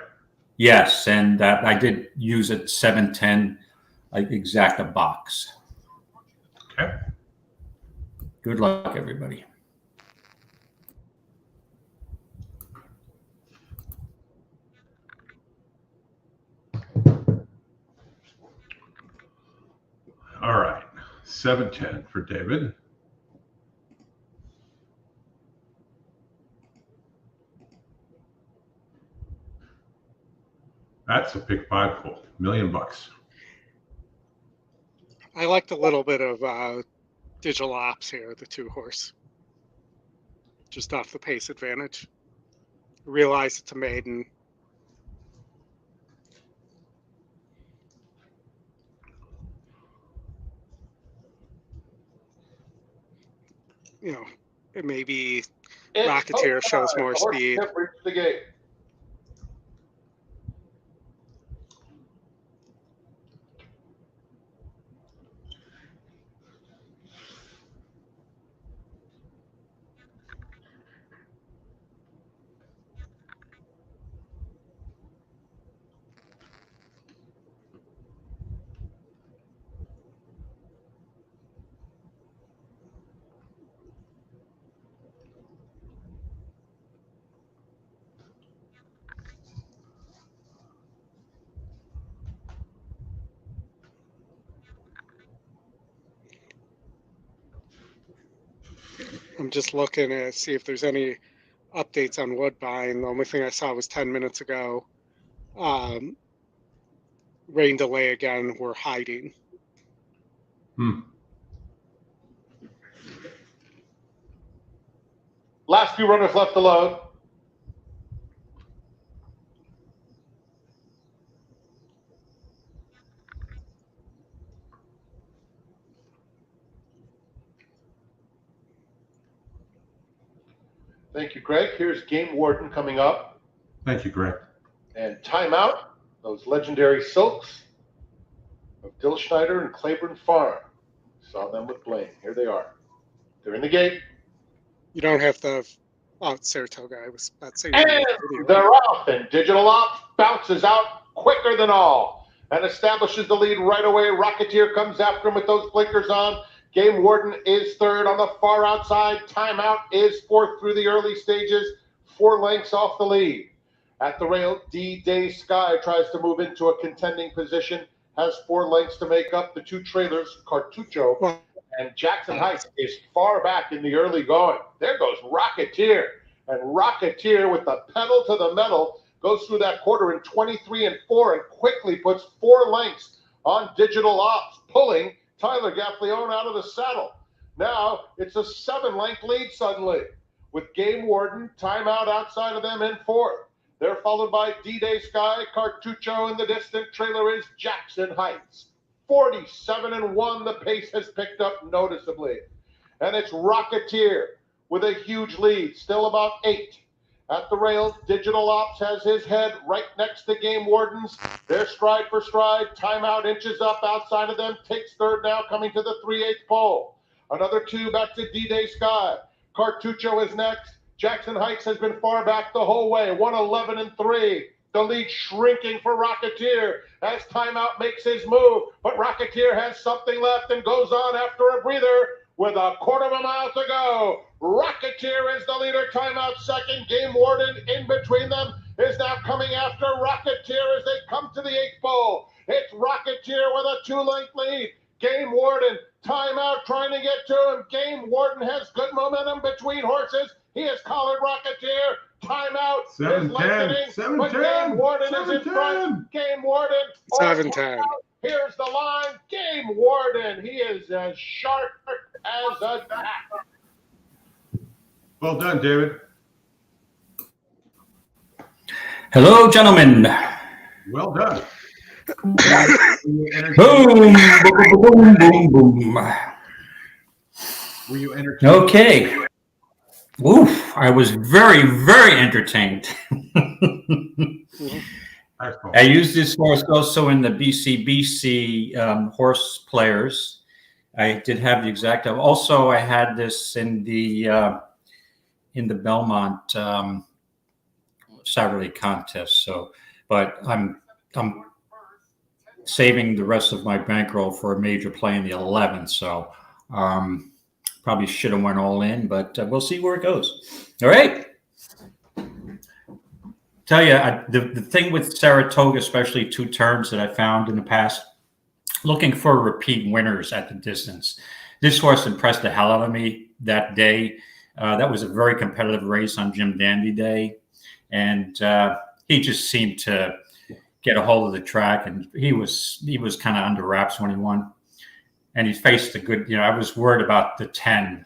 Yes, and I did use it 7-10 exacta box. Okay. Good luck, everybody. All right, 7-10 for David. That's a pick 5 pull, $1 million. I liked a little bit of digital ops here, the 2 horse. Just off the pace advantage. Realize it's a maiden. You know, it may be Rocketeer shows more speed. The gate. I'm just looking to see if there's any updates on Woodbine. The only thing I saw was 10 minutes ago. Rain delay again. We're hiding. Last few runners left to load. Thank you, Greg. Here's Game Warden coming up. Thank you, Greg. And timeout, those legendary silks of Dill Schneider and Claiborne Farm. Saw them with Blaine. Here they are. They're in the gate. You don't have to. Oh, it's Saratoga. I was about to say. And they're off, and Digital Ops bounces out quicker than all and establishes the lead right away. Rocketeer comes after him with those blinkers on. Game Warden is 3rd on the far outside. Timeout is 4th through the early stages, 4 lengths off the lead. At the rail, D-Day Sky tries to move into a contending position, has 4 lengths to make up. The 2 trailers, Cartucho and Jackson Heights, is far back in the early going. There goes Rocketeer. And Rocketeer with the pedal to the metal goes through that quarter in 23 and 4 and quickly puts 4 lengths on Digital Ops, pulling Tyler Gaffleone out of the saddle. Now it's a 7-length lead suddenly, with Game Warden timeout outside of them in 4th. They're followed by D-Day Sky, Cartucho in the distant trailer is Jackson Heights. 47 and 1, the pace has picked up noticeably. And it's Rocketeer with a huge lead, still about 8. At the rails, Digital Ops has his head right next to Game Wardens. They're stride for stride. Timeout inches up outside of them. Takes 3rd now, coming to the 3/8 pole. Another 2 back to D-Day Sky. Cartucho is next. Jackson Heights has been far back the whole way. 1:11 and 3. The lead shrinking for Rocketeer as Timeout makes his move. But Rocketeer has something left and goes on after a breather with a 1/4 mile to go. Rocketeer is the leader. Timeout second. Game Warden in between them is now coming after Rocketeer as they come to the 8th pole. It's Rocketeer with a 2-length lead. Game Warden, Timeout trying to get to him. Game Warden has good momentum between horses. He has collared Rocketeer. Timeout is lengthening, but Game Warden is in front. Game Warden. 7-10. Here's the line. Game Warden. He is as sharp as a tack. Well done, David. Hello, gentlemen. Well done. Boom, boom, boom, boom, boom. Were you entertained? Okay. Oof, I was very, very entertained. I used this horse also in the BCBC horse players. I did have the exact. Also, I had this in the Belmont Saturday contest. So, but I'm saving the rest of my bankroll for a major play in the 11th. So, probably should have went all in, but we'll see where it goes. All right. Tell you, the thing with Saratoga, especially 2 terms that I found in the past, looking for repeat winners at the distance. This horse impressed the hell out of me that day. That was a very competitive race on Jim Dandy Day. And he just seemed to get a hold of the track, and he was kind of under wraps when he won. And he faced a good, I was worried about the 10,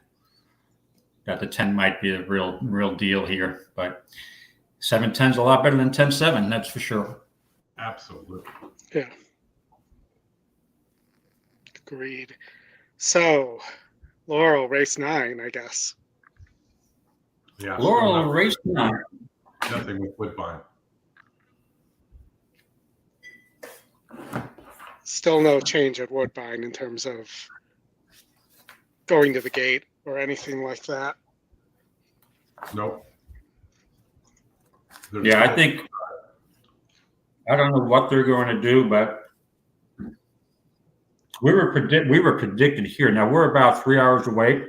that the 10 might be a real deal here, but 7-10's a lot better than 10-7, that's for sure. Absolutely. Yeah. Agreed. So, Laurel, race 9, I guess. Yeah. Laurel, race 9. Nothing with Woodbine. Still no change at Woodbine in terms of going to the gate or anything like that. Nope. Yeah, I think, I don't know what they're going to do, but we were predicted here. Now we're about 3 hours away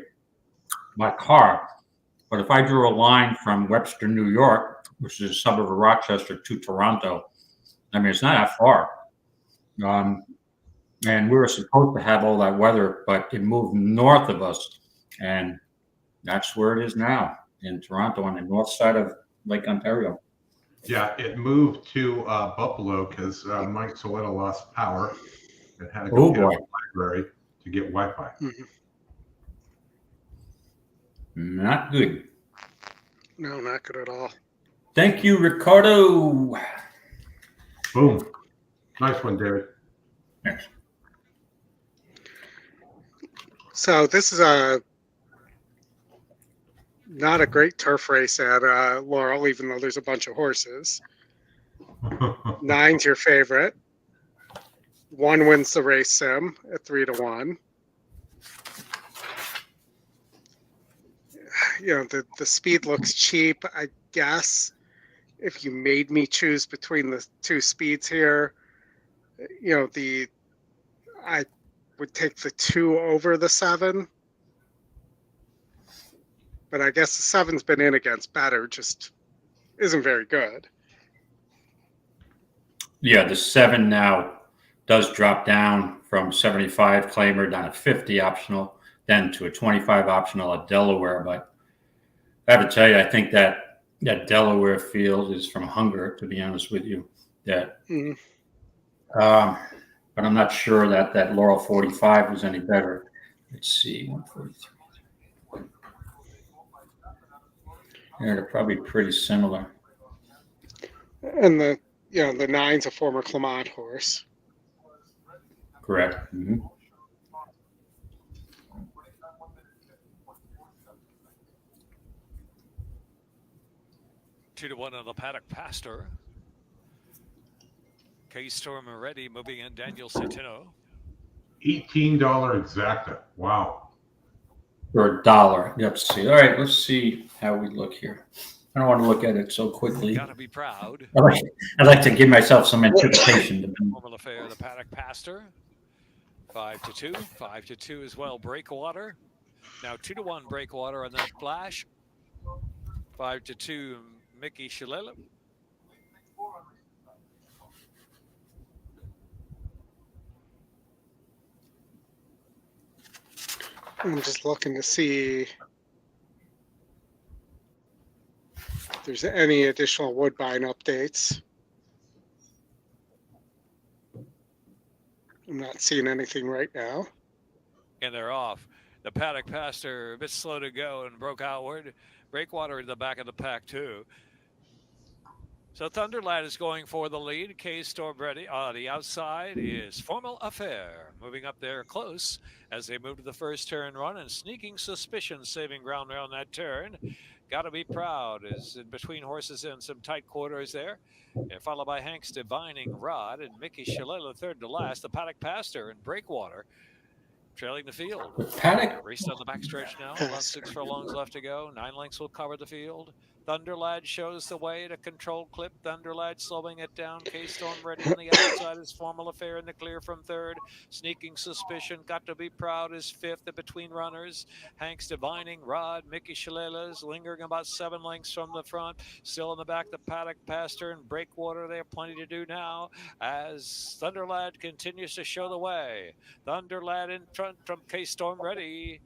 by car, but if I drew a line from Webster, New York, which is a suburb of Rochester, to Toronto, I mean, it's not that far. And we were supposed to have all that weather, but it moved north of us, and that's where it is now, in Toronto on the north side of Lake Ontario. Yeah, it moved to Buffalo because Mike Soletta lost power and had to go to the library to get Wi-Fi. Mm-hmm. Not good. No, not good at all. Thank you, Ricardo. Boom. Nice one, David. Thanks. So this is not a great turf race at Laurel, even though there's a bunch of horses. 9's your favorite. 1 wins the race sim at 3-1. The speed looks cheap. I guess if you made me choose between the 2 speeds here, I would take the 2 over the 7. But I guess the 7's been in against better, just isn't very good. Yeah, the 7 now does drop down from 75 claimer down to 50 optional, then to a 25 optional at Delaware. But I have to tell you, I think that that Delaware field is from hunger, to be honest with you. That, but I'm not sure that Laurel 45 was any better. Let's see, 143. Yeah, they're probably pretty similar. And the 9's a former Clement horse. Correct. Mm-hmm. Two to one on the paddock pastor. K-Storm already moving in Daniel Centeno. $18 exacta. Wow. For $1. Let's see. All right, let's see how we look here. I don't want to look at it so quickly. Gotta be proud. I'd like to give myself some anticipation. Normal affair, the paddock pastor. 5-2. 5-2 as well. Breakwater. Now 2-1 Breakwater on that flash. 5-2 Mickey Shalala. I'm just looking to see if there's any additional Woodbine updates. I'm not seeing anything right now. And they're off. The paddock pastor a bit slow to go and broke outward. Breakwater in the back of the pack too. So Thunderlad is going for the lead. K-Storm ready. The outside is Formal Affair. Moving up there close as they move to the first turn run, and Sneaking Suspicion saving ground around that turn. Gotta be proud is in between horses in some tight quarters there. And followed by Hank's Divining Rod and Mickey Shalala third to last. The paddock pastor and Breakwater trailing the field. Paddock raced on the backstretch now. About 6 furlongs left to go. 9 lengths will cover the field. Thunderlad shows the way to control clip. Thunderlad slowing it down. K-Storm ready on the outside is Formal Affair in the clear from third. Sneaking Suspicion, Got to Be Proud is fifth. The between runners. Hank's Divining Rod, Mickey Shalala's lingering about 7 lengths from the front. Still in the back, the paddock pastor and Breakwater. They have plenty to do now as Thunderlad continues to show the way. Thunderlad in front from K-Storm ready.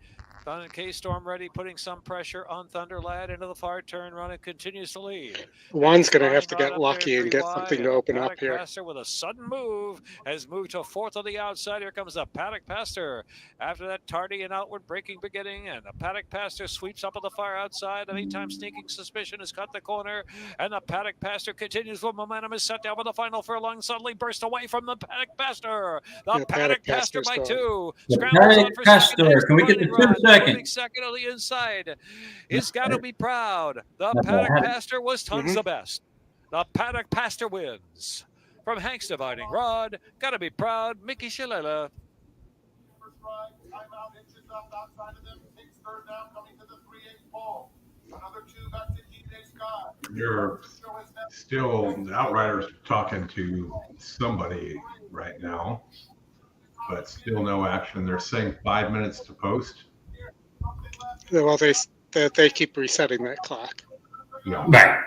K-Storm ready, putting some pressure on Thunderlad into the far turn run and continues to lead. One's going to have to get lucky and get something to open up here. Pastor with a sudden move has moved to fourth on the outside. Here comes the paddock pastor. After that tardy and outward breaking beginning, and the paddock pastor sweeps up on the far outside. In the meantime, Sneaking Suspicion has cut the corner, and the paddock pastor continues with momentum is set down with the final furlong. Suddenly burst away from the paddock pastor. The paddock pastor by 2. Scrambles on for second. Can we get the 2 seconds? Second on the inside. It's got to be proud. The paddock pastor was tons the best. The paddock pastor wins. From Hank's Divining Rod, got to be proud, Mickey Shalala. You're still the Outriders talking to somebody right now, but still no action. They're saying 5 minutes to post. Well, they keep resetting that clock. Yeah. Right.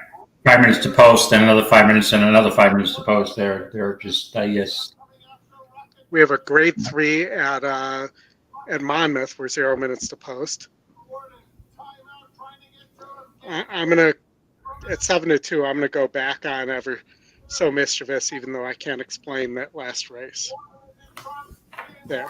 5 minutes to post, then another 5 minutes, and another 5 minutes to post. They're just, I guess. We have a grade 3 at Monmouth. We're 0 minutes to post. I'm gonna at 7-2. I'm gonna go back on Ever So Mischievous, even though I can't explain that last race. There.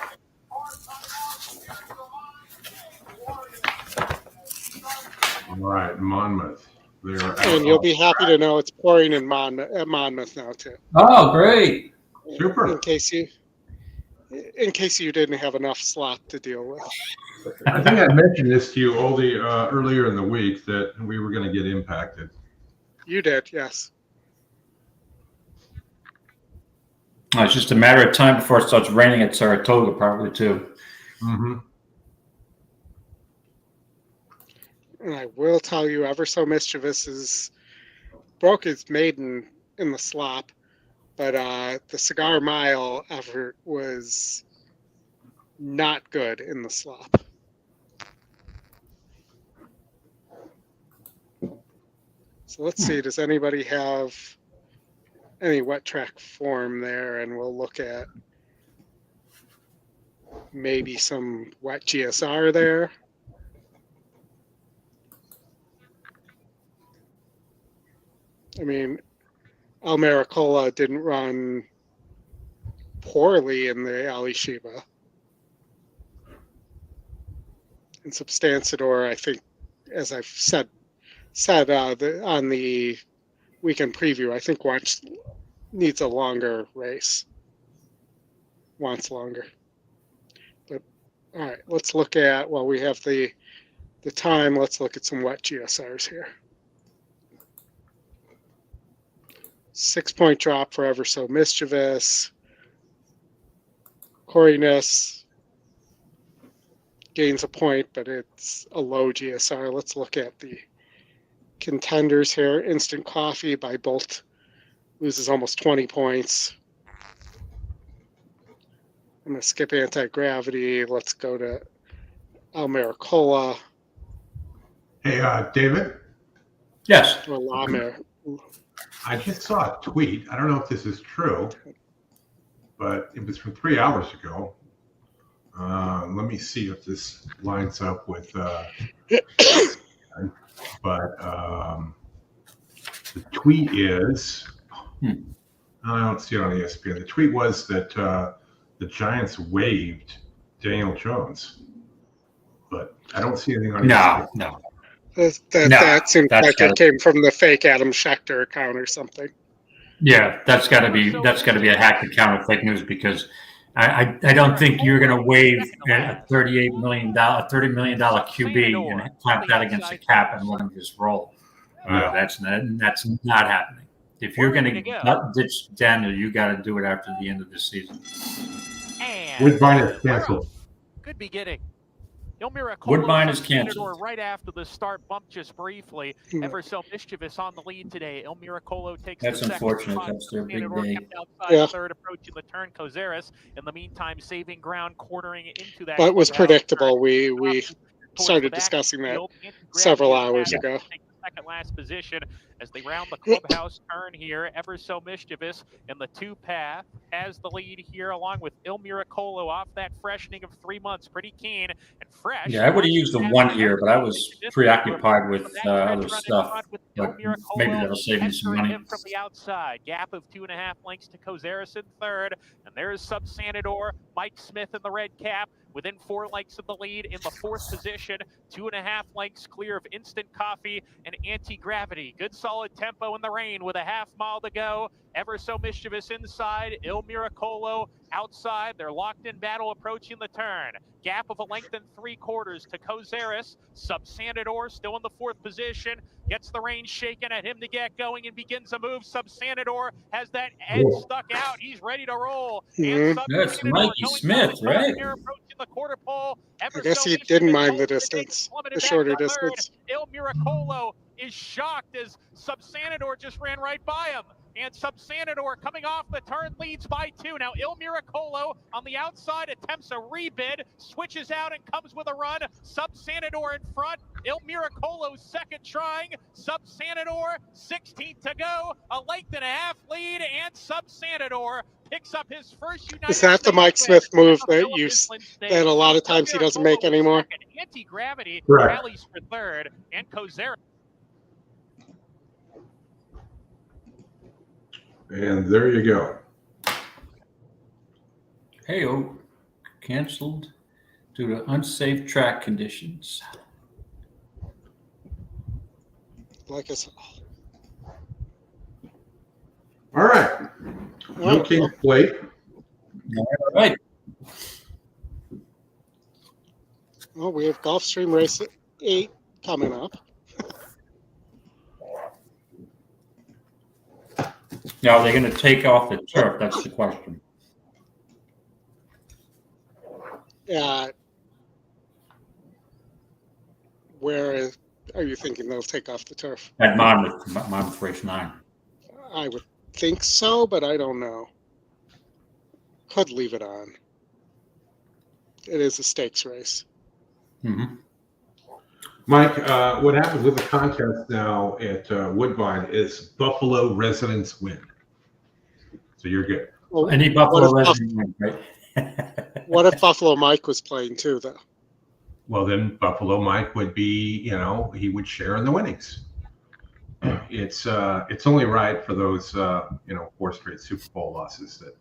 All right, Monmouth. And you'll be happy to know it's pouring in Monmouth now too. Oh, great! Super. In case you didn't have enough slop to deal with. I think I mentioned this to you, Oldie, earlier in the week that we were going to get impacted. You did, yes. It's just a matter of time before it starts raining at Saratoga, probably too. Mm-hmm. And I will tell you, Ever So Mischievous broke his maiden in the slop, but the Cigar Mile effort was not good in the slop. So let's see, does anybody have any wet track form there? And we'll look at maybe some wet GSR there. I mean, Almericola didn't run poorly in the Alishiba. And Substantiador, I think, as I've said on the weekend preview, I think needs a longer race. Wants longer. But all right, let's look at, well, we have the time. Let's look at some wet GSRs here. 6-point drop for Ever So Mischievous. Coriness gains a point, but it's a low GSR. Let's look at the contenders here. Instant Coffee by Bolt loses almost 20 points. I'm going to skip Anti-Gravity. Let's go to Almericola. Hey, David? Yes. Or Lamer. I just saw a tweet. I don't know if this is true, but it was from 3 hours ago. Let me see if this lines up with. But the tweet is. I don't see it on ESPN. The tweet was that the Giants waived Daniel Jones, but I don't see anything on ESPN. No. That seems like it came from the fake Adam Schechter account or something. Yeah, that's got to be a hacked account of fake news, because I don't think you're going to waive a $30 million QB and clap that against the cap and let him just roll. That's not happening. If you're going to ditch Daniel, you got to do it after the end of the season. Woodbine is canceled. Good beginning. Woodbine is canceled. Right after the start, bumped just briefly. Ever So Mischievous on the lead today. El Miracolo takes That's the second unfortunate. spot. That's their big day. Outside third, approaching the turn. Kozaris, in the meantime, saving ground, quartering into that. But it was predictable. We started discussing that several hours ago. Second last position as they round the clubhouse turn here. Ever So Mischievous in the 2-path has the lead here, along with Il Miracolo off that freshening of 3 months. Pretty keen and fresh. Yeah, I would have used the 1 here, but I was preoccupied with other stuff. But maybe that'll save me some money. From the outside, gap of 2.5 lengths to Kozaris in third, and there's Subsanador, Mike Smith in the red cap. Within 4 lengths of the lead in the 4th position, 2.5 lengths clear of Instant Coffee and Anti-Gravity. Good solid tempo in the rain with a half mile to go. Ever So Mischievous inside, Il Miracolo outside. They're locked in battle approaching the turn. Gap of 1 3/4 lengths to Kozaris. Subsanador still in the 4th position. Gets the rein shaken at him to get going and begins a move. Subsanador has that edge stuck out. He's ready to roll. That's Mikey Smith, right? Approaching the quarter pole. I guess he didn't mind the distance, the shorter distance. Il Miracolo is shocked as Subsanador just ran right by him. And Subsanador coming off the turn leads by 2. Now Il Miracolo on the outside attempts a rebid, switches out and comes with a run. Subsanador in front. Il Miracolo second trying. Subsanador 16th to go. A length and a half lead, and Subsanador picks up his first United Is that the Mike Smith move that a lot of times he doesn't make anymore? Anti-Gravity rallies for third, and Kozaris. And there you go. Hey-o, canceled due to unsafe track conditions. Like us. All right. No King's Plate. All right. Well, we have Gulfstream Race 8 coming up. Now, are they going to take off the turf? That's the question. Where are you thinking they'll take off the turf? At Monmouth Race 9. I would think so, but I don't know. Could leave it on. It is a stakes race. Mm-hmm. Mike, what happens with the contest now at Woodbine is Buffalo residents win. So you're good. Well, any Buffalo resident win, right? What if Buffalo Mike was playing too, though? Well, then Buffalo Mike would be, he would share in the winnings. It's only right for those 4 straight Super Bowl losses that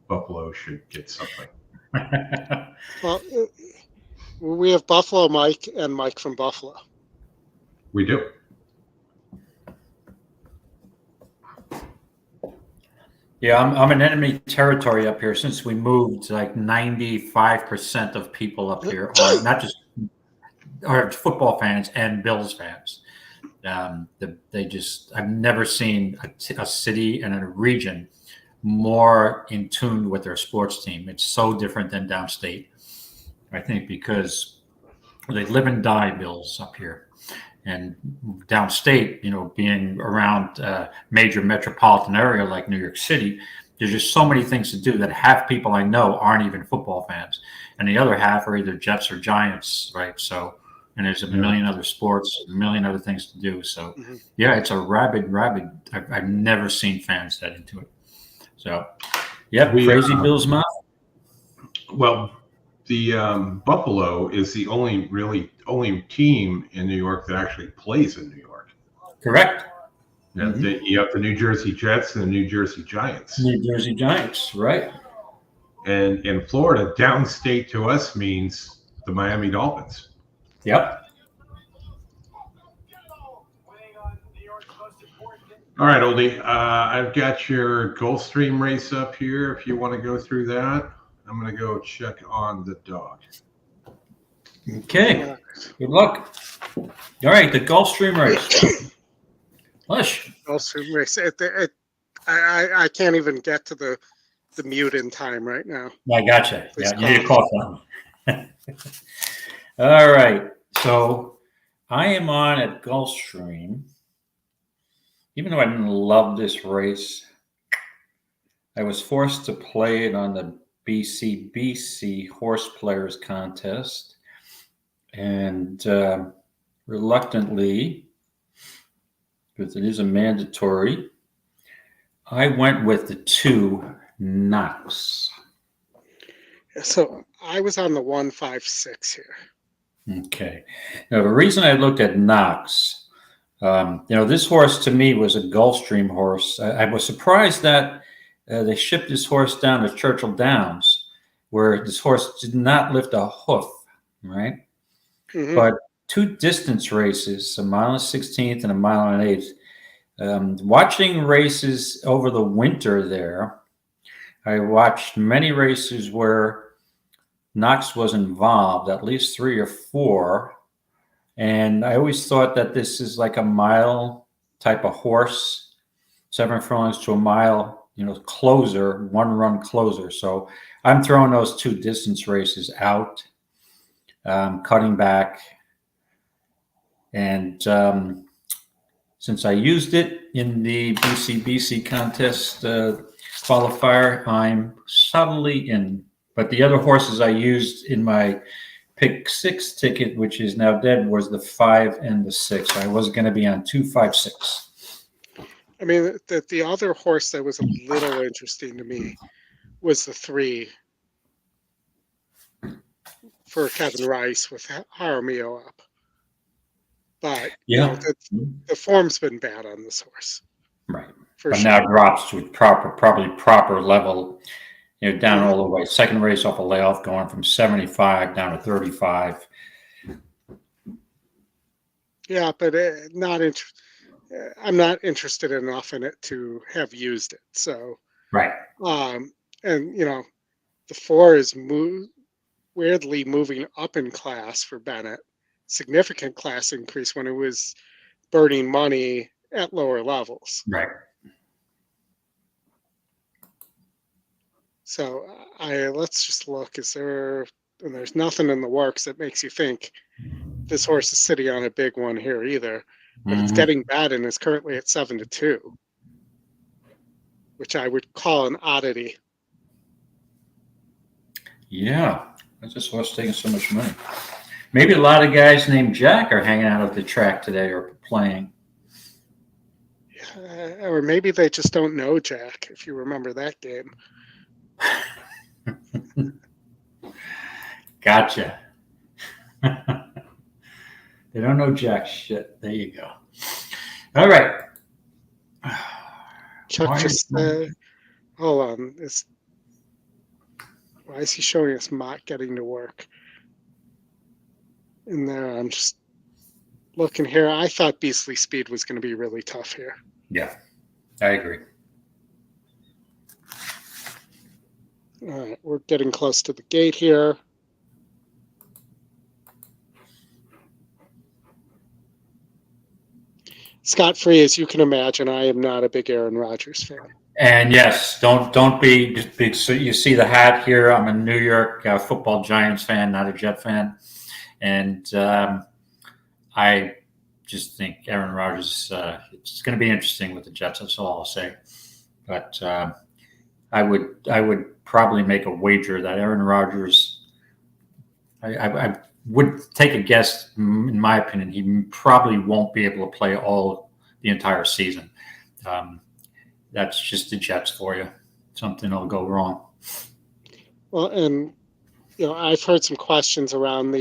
Buffalo should get something. Well, we have Buffalo Mike and Mike from Buffalo. We do. Yeah, I'm in enemy territory up here. Since we moved, like 95% of people up here are not just are football fans and Bills fans. I've never seen a city and a region more in tune with their sports team. It's so different than downstate, I think, because they live and die Bills up here. And downstate, being around a major metropolitan area like New York City, there's just so many things to do that half people I know aren't even football fans. And the other half are either Jets or Giants, right? So, and there's a million other sports, a million other things to do. So, yeah, it's a rabid. I've never seen fans that into it. So, yeah, crazy Bills mouth. Well, the Buffalo is the only team in New York that actually plays in New York. Correct. Yeah, you have the New Jersey Jets and the New Jersey Giants. New Jersey Giants, right. And in Florida, downstate to us means the Miami Dolphins. Yep. All right, Oldie. I've got your Gulfstream race up here. If you want to go through that, I'm going to go check on the dog. Okay. Good luck. All right, the Gulfstream race. Lush. Gulfstream race. I can't even get to the mute in time right now. I gotcha. Yeah, you need to call something. All right. So I am on at Gulfstream. Even though I didn't love this race, I was forced to play it on the BCBC Horse Players Contest. And reluctantly, because it is a mandatory, I went with the 2 Knox. So I was on the 156 here. Okay. Now, the reason I looked at Knox, this horse to me was a Gulfstream horse. I was surprised that they shipped this horse down to Churchill Downs, where this horse did not lift a hoof, right? Mm-hmm. But 2 distance races, a mile and 16th and a mile and 1/8. Watching races over the winter there, I watched many races where Knox was involved, at least 3 or 4. And I always thought that this is like a mile type of horse, 7 furlongs to a mile, closer, 1-run closer. So I'm throwing those 2 distance races out, cutting back. And since I used it in the BCBC contest qualifier, I'm subtly in. But the other horses I used in my Pick 6 ticket, which is now dead, was the 5 and the 6. I was going to be on 2, 5, 6. I mean, the other horse that was a little interesting to me was the 3 for Kevin Rice with Jaramillo up. But the form's been bad on this horse, right? But now drops to probably proper level. Down all the way. Second race off a layoff, going from 75 down to 35. Yeah, but I'm not interested enough in it to have used it. So right. And the 4 is weirdly moving up in class for Bennett. Significant class increase when it was burning money at lower levels. Right. So let's just look. There's nothing in the works that makes you think this horse is sitting on a big one here either. But it's getting bad and is currently at 7-2, which I would call an oddity. Yeah, that's just what's taking so much money. Maybe a lot of guys named Jack are hanging out at the track today or playing. Or maybe they just don't know Jack, if you remember that game. Gotcha. They don't know jack shit. There you go. All right. Chuck just hold on. Why is he showing us Mott getting to work? In there, I'm just looking here. I thought Beastly Speed was going to be really tough here. Yeah, I agree. All right, we're getting close to the gate here. Scot-free, as you can imagine, I am not a big Aaron Rodgers fan. And yes, don't be just big. So you see the hat here. I'm a New York Football Giants fan, not a Jet fan, and I just think Aaron Rodgers. It's going to be interesting with the Jets. That's all I'll say. But I would probably make a wager that Aaron Rodgers. I would take a guess. In my opinion, he probably won't be able to play the entire season. That's just the Jets for you. Something will go wrong. Well, and I've heard some questions around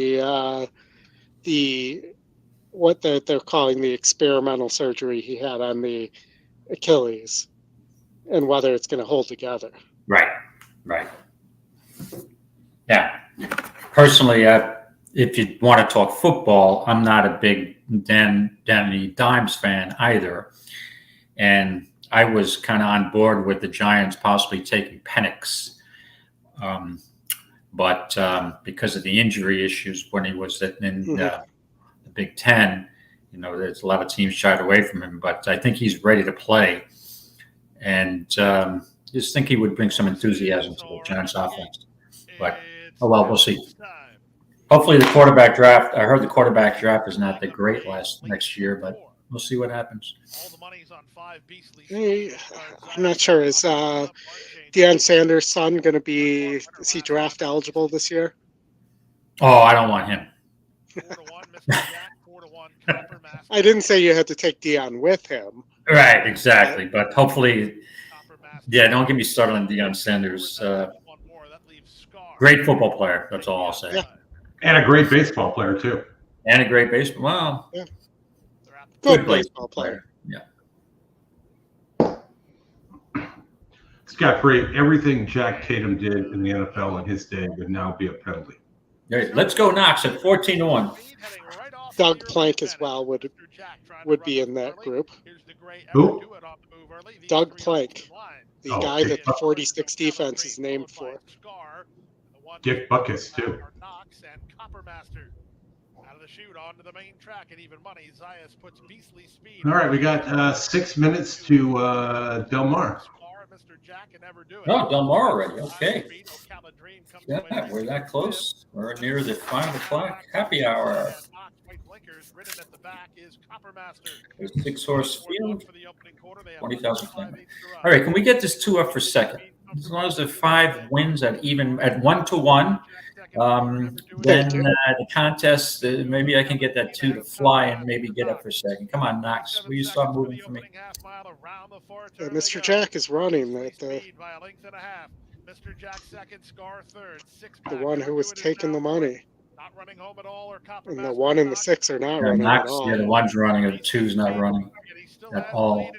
what they're calling the experimental surgery he had on the Achilles, and whether it's going to hold together. Right. Yeah. Personally, if you want to talk football, I'm not a big Danny Dimes fan either, and I was kind of on board with the Giants possibly taking Penix, but because of the injury issues when he was in the Big Ten, there's a lot of teams shied away from him. But I think he's ready to play, and just think he would bring some enthusiasm to the Giants offense. But we'll see. Hopefully, the quarterback draft. I heard the quarterback draft is not the great next year, but we'll see what happens. I'm not sure. Is Deion Sanders' son going to be? Is he draft eligible this year? Oh, I don't want him. I didn't say you had to take Deion with him. Right, exactly. But hopefully, don't get me started on Deion Sanders. Great football player. That's all I'll say. Yeah. And a great baseball player too. And a great baseball. Well, yeah. Good baseball player. Yeah. Scot-free, everything Jack Tatum did in the NFL in his day would now be a penalty. Right, let's go Knox at 14-1. Doug Plank as well would be in that group. Who? Doug Plank, the guy that the 46 defense is named for. Dick Buckus too. All right, we got 6 minutes to Del Mar. Oh, Del Mar already. Okay. Yeah, we're that close. We're near the 5 o'clock happy hour. There's 6-horse field, 20,000 family. All right, can we get this 2 up for second? As long as the 5 wins at 1-1, then the contest, maybe I can get that 2 to fly and maybe get up for second. Come on, Knox. Will you start moving for me? Mr. Jack is running the one who was taking the money. And the 1 and the 6 are not running Knox, at all. Yeah, the 1's running, or the 2's not running at all.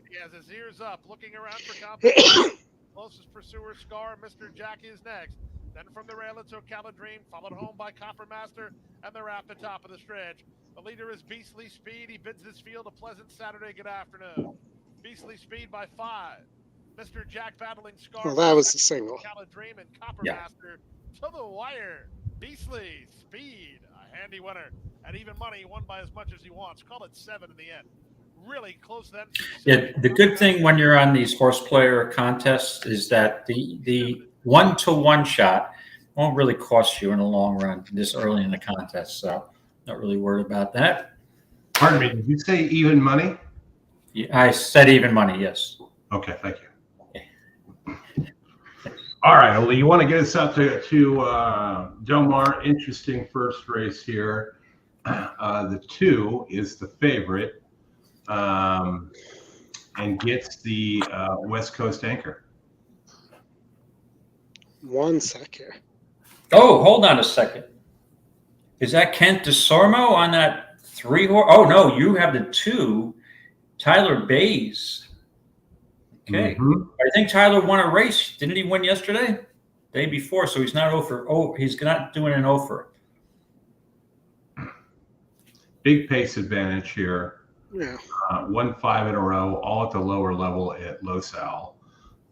Closest pursuer, Scar. Mr. Jack is next. Then from the rail, it's O'Caladream, followed home by Coppermaster, and they're at the top of the stretch. The leader is Beastly Speed. He bids this field a pleasant Saturday good afternoon. Beastly Speed by 5. Mr. Jack battling Scar. Well, that was the single. O'Caladream and Coppermaster to the wire. Beastly Speed, a handy winner. At even money, he won by as much as he wants. Call it 7 in the end. Really close then. Yeah, the good thing when you're on these horse player contests is that the 1-to-1 shot won't really cost you in the long run this early in the contest. So not really worried about that. Pardon me, did you say even money? Yeah, I said even money, yes. Okay, thank you. All right, Oli, you want to get us out to Del Mar. Interesting first race here. The 2 is the favorite. And gets the West Coast anchor. 1 sec here. Oh, hold on a second. Is that Kent DeSormo on that 3 horse? Oh, no, you have the 2. Tyler Bays. Okay. I think Tyler won a race. Didn't he win yesterday? Day before, so he's not over. Oh, he's not doing an offer. Big pace advantage here. Yeah. 1-5 in a row, all at the lower level at Los Al,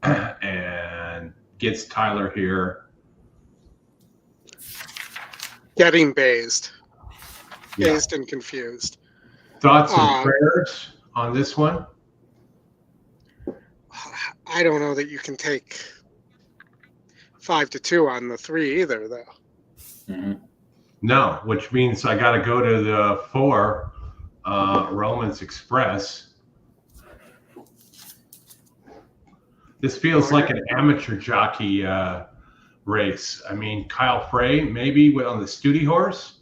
and gets Tyler here. Getting bazed and confused. Thoughts and prayers on this one? I don't know that you can take 5-2 on the 3 either, though. Mm-hmm. No, which means I got to go to the 4, Romans Express. This feels like an amateur jockey race. I mean, Kyle Frey maybe on the Studi horse.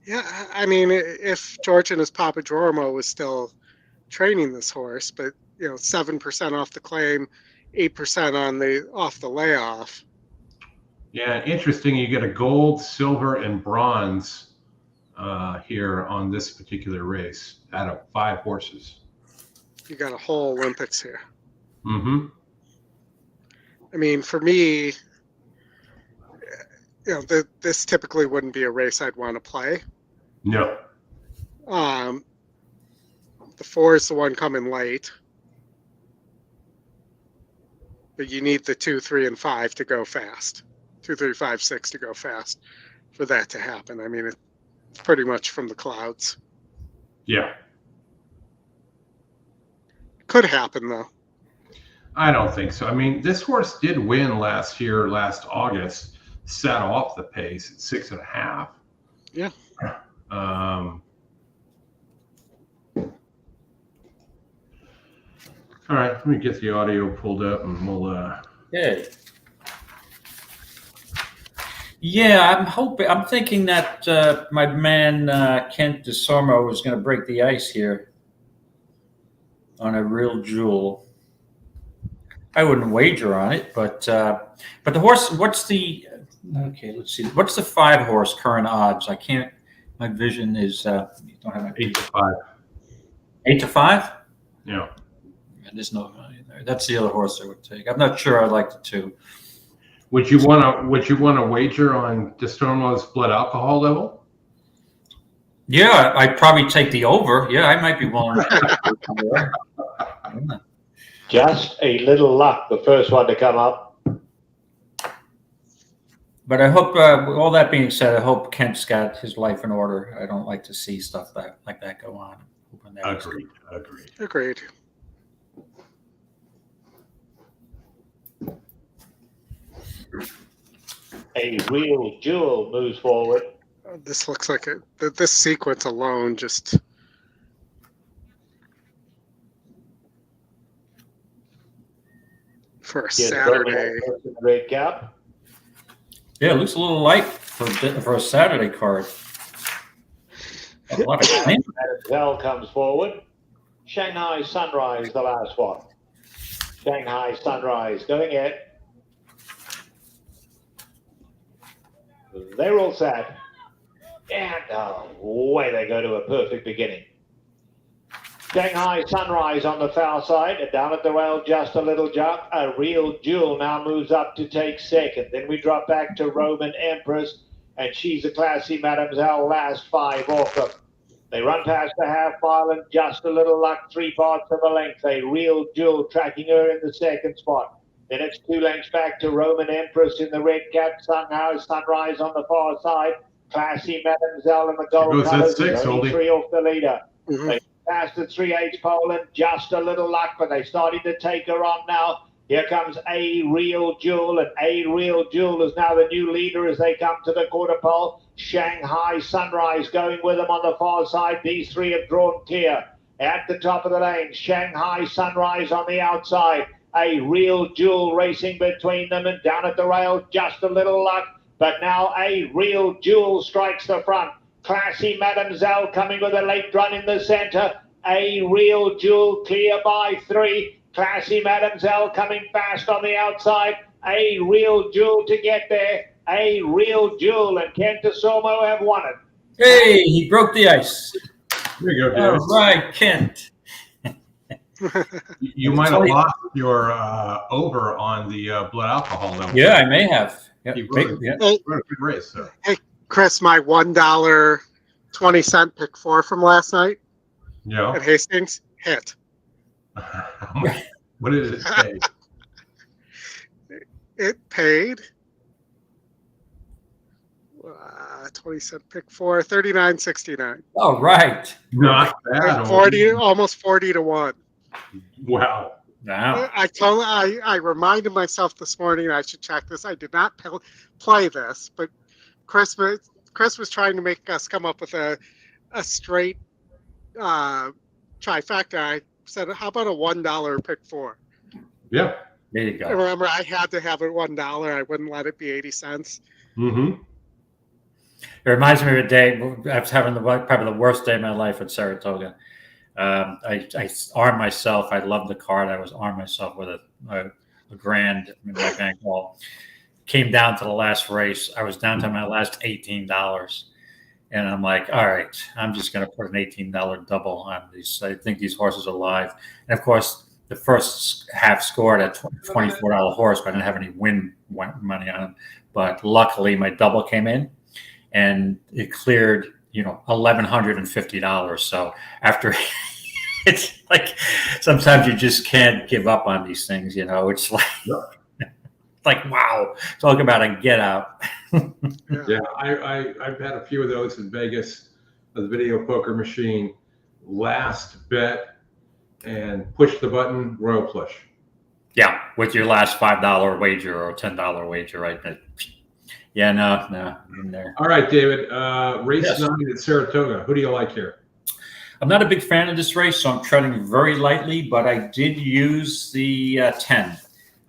Yeah, I mean, if George and his Papa Jormo was still training this horse, but 7% off the claim, 8% on off the layoff. Yeah, interesting. You get a gold, silver, and bronze here on this particular race out of 5 horses. You got a whole Olympics here. Mm-hmm. I mean, for me, this typically wouldn't be a race I'd want to play. No. The 4 is the one coming late. But you need the 2, 3, and 5 to go fast. 2, 3, 5, 6 to go fast for that to happen. I mean, it's pretty much from the clouds. Yeah. Could happen, though. I don't think so. I mean, this horse did win last August, sat off the pace at 6.5. Yeah. All right, let me get the audio pulled up and we'll Okay. Yeah, I'm thinking that my man Kent DeSormo is going to break the ice here on a real jewel. I wouldn't wager on it, but the horse. What's the? Okay, let's see. What's the 5 horse current odds? I can't. My vision is. You don't have 8-5. 8-5. Yeah. There's no money there. That's the other horse I would take. I'm not sure I like the 2. Would you want to wager on DeSormo's blood alcohol level? Yeah, I'd probably take the over. Yeah, I might be willing to. Just a little luck, the first one to come up. But I hope, all that being said, I hope Kent's got his life in order. I don't like to see stuff like that go on. Agreed. A real jewel moves forward. This looks like this sequence alone just. For a Saturday. Red cap. Yeah, it looks a little light for a Saturday card. A lot of claim. Bell comes forward. Shanghai Sunrise, the last one. Shanghai Sunrise going in. They're all set. And away they go to a perfect beginning. Shanghai Sunrise on the far side, and down at the rail, just a little jump. A real jewel now moves up to take second. Then we drop back to Roman Empress, and she's a classy Mademoiselle, last 5 off them. They run past the half mile, and just a little luck, 3 parts of a length. A real jewel tracking her in the second spot. Then it's 2 lengths back to Roman Empress in the red cap. Shanghai Sunrise on the far side. Classy Mademoiselle in the gold colors. 6, only 3 off the leader. Mm-hmm. They passed the 3/8 pole, and just a little luck, but they're starting to take her on now. Here comes A Real Jewel, and A Real Jewel is now the new leader as they come to the quarter pole. Shanghai Sunrise going with them on the far side. These 3 have drawn clear. At the top of the lane, Shanghai Sunrise on the outside. A Real Jewel racing between them, and down at the rail, just a little luck. But now A Real Jewel strikes the front. Classy Mademoiselle coming with a late run in the centre. A Real Jewel clear by 3. Classy Mademoiselle coming fast on the outside. A Real Jewel to get there. A Real Jewel and Kent DeSormo have won it. Hey, he broke the ice. There you go, David. All right, Kent. You might have lost your over on the blood alcohol level. Yeah, I may have. Yep. You rode a good race, sir. Hey, Chris, my $1.20 pick 4 from last night at Hastings hit. What did it pay? It paid 20-cent pick 4, $39.69. All right. Not bad. Almost 40 to 1. Wow. I reminded myself this morning I should check this. I did not play this, but Chris was trying to make us come up with a straight trifecta. I said, how about a $1 pick 4? Yeah. There you go. And remember, I had to have it $1. I wouldn't let it be 80 cents. Mm-hmm. It reminds me of a day I was having probably the worst day of my life at Saratoga. I armed myself. I loved the card. I was armed myself with a grand in my bankroll. Came down to the last race. I was down to my last $18. And I'm like, all right, I'm just going to put an $18 double on these. I think these horses are live. And of course, the first half scored at $24 horse, but I didn't have any win money on it. But luckily, my double came in, and it cleared, $1,150. So after, it's like sometimes you just can't give up on these things. It's like, like wow, talk about a get out. Yeah, I've had a few of those in Vegas, the video poker machine. Last bet and push the button, royal plush. Yeah, with your last $5 wager or $10 wager, right? Yeah, no, in there. All right, David. Race 9 at Saratoga. Who do you like here? I'm not a big fan of this race, so I'm treading very lightly, but I did use the 10.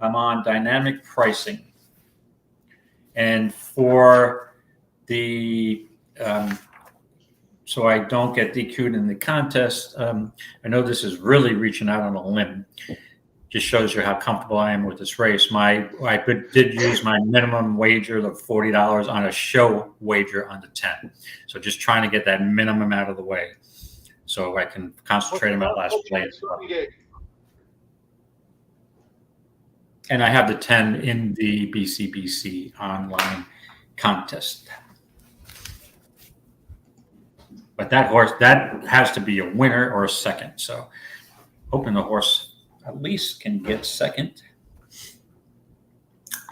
I'm on dynamic pricing. And for the so I don't get DQ'd in the contest, I know this is really reaching out on a limb. Just shows you how comfortable I am with this race. I did use my minimum wager of $40 on a show wager on the 10. So just trying to get that minimum out of the way so I can concentrate on my last play. And I have the 10 in the BCBC online contest. But that horse, that has to be a winner or a second. So hoping the horse at least can get second.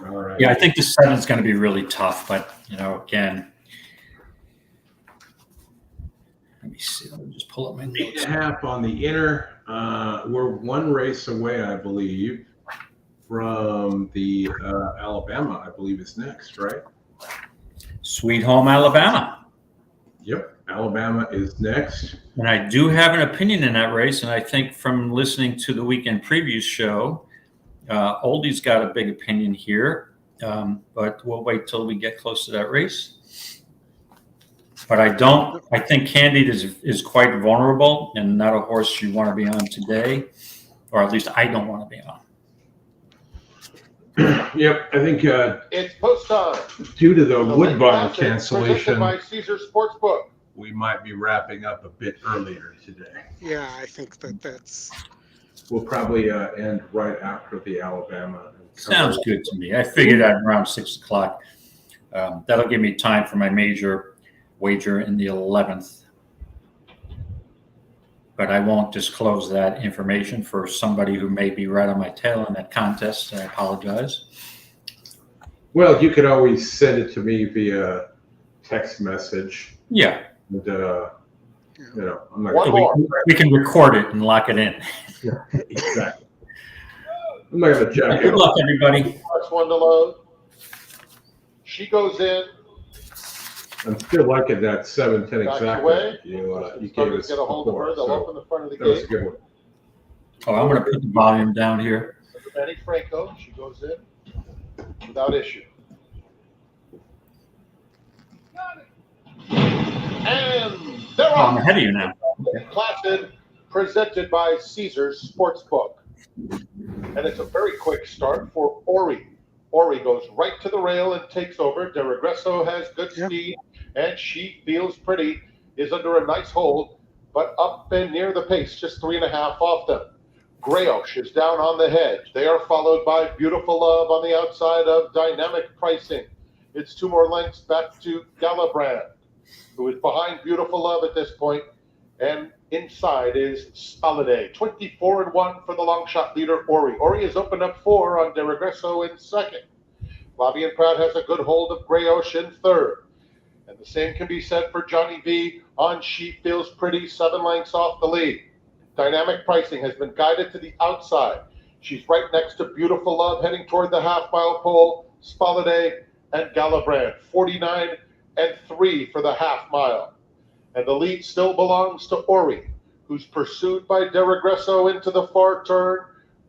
All right. Yeah, I think the 7 is going to be really tough, but again, let me see. Let me just pull up my notes. 8.5 on the inner. We're one race away, I believe, from the Alabama. I believe is next, right? Sweet Home Alabama. Yep, Alabama is next. And I do have an opinion in that race, and I think from listening to the weekend previews show, Oldy's got a big opinion here, but we'll wait till we get close to that race. But I think Candid is quite vulnerable and not a horse you want to be on today, or at least I don't want to be on. Yep, I think It's post time. due to the Woodbine cancellation, by Caesar Sportsbook. we might be wrapping up a bit earlier today. Yeah, I think that's. We'll probably end right after the Alabama. Sounds good to me. I figured out around 6 o'clock. That'll give me time for my major wager in the 11th. But I won't disclose that information for somebody who may be right on my tail in that contest. I apologize. Well, you could always send it to me via text message. Yeah. And, I'm not we can record it and lock it in. Yeah, exactly. I'm not going to check. Good luck, everybody. First one to load. She goes in. I'm still liking that 7-10 Back exactly. away. You gave us Get a hold of her. They'll open the front of the that was a gate. good one. Oh, I'm going to put the volume down here. Benny Franco. She goes in without issue. And they're I'm off. ahead of you now. Placid, presented by Caesar's Sportsbook. And it's a very quick start for Ori. Ori goes right to the rail and takes over. De Regresso has good speed, and She Feels Pretty is under a nice hold. but up and near the pace, just 3.5 off them. Grayosh is down on the hedge. They are followed by Beautiful Love on the outside of Dynamic Pricing. It's 2 more lengths back to Galabrand, who is behind Beautiful Love at this point, and inside is Soliday. 24-1 for the long shot leader, Ori. Ori has opened up 4 on De Regreso in second. Bobby and Proud has a good hold of Grayosh in third. And the same can be said for Johnny V on She Feels Pretty, 7 lengths off the lead. Dynamic Pricing has been guided to the outside. She's right next to Beautiful Love, heading toward the half-mile pole, Spaladay and Galabrand. 49-3 for the half-mile. And the lead still belongs to Ori, who's pursued by De Regreso into the far turn.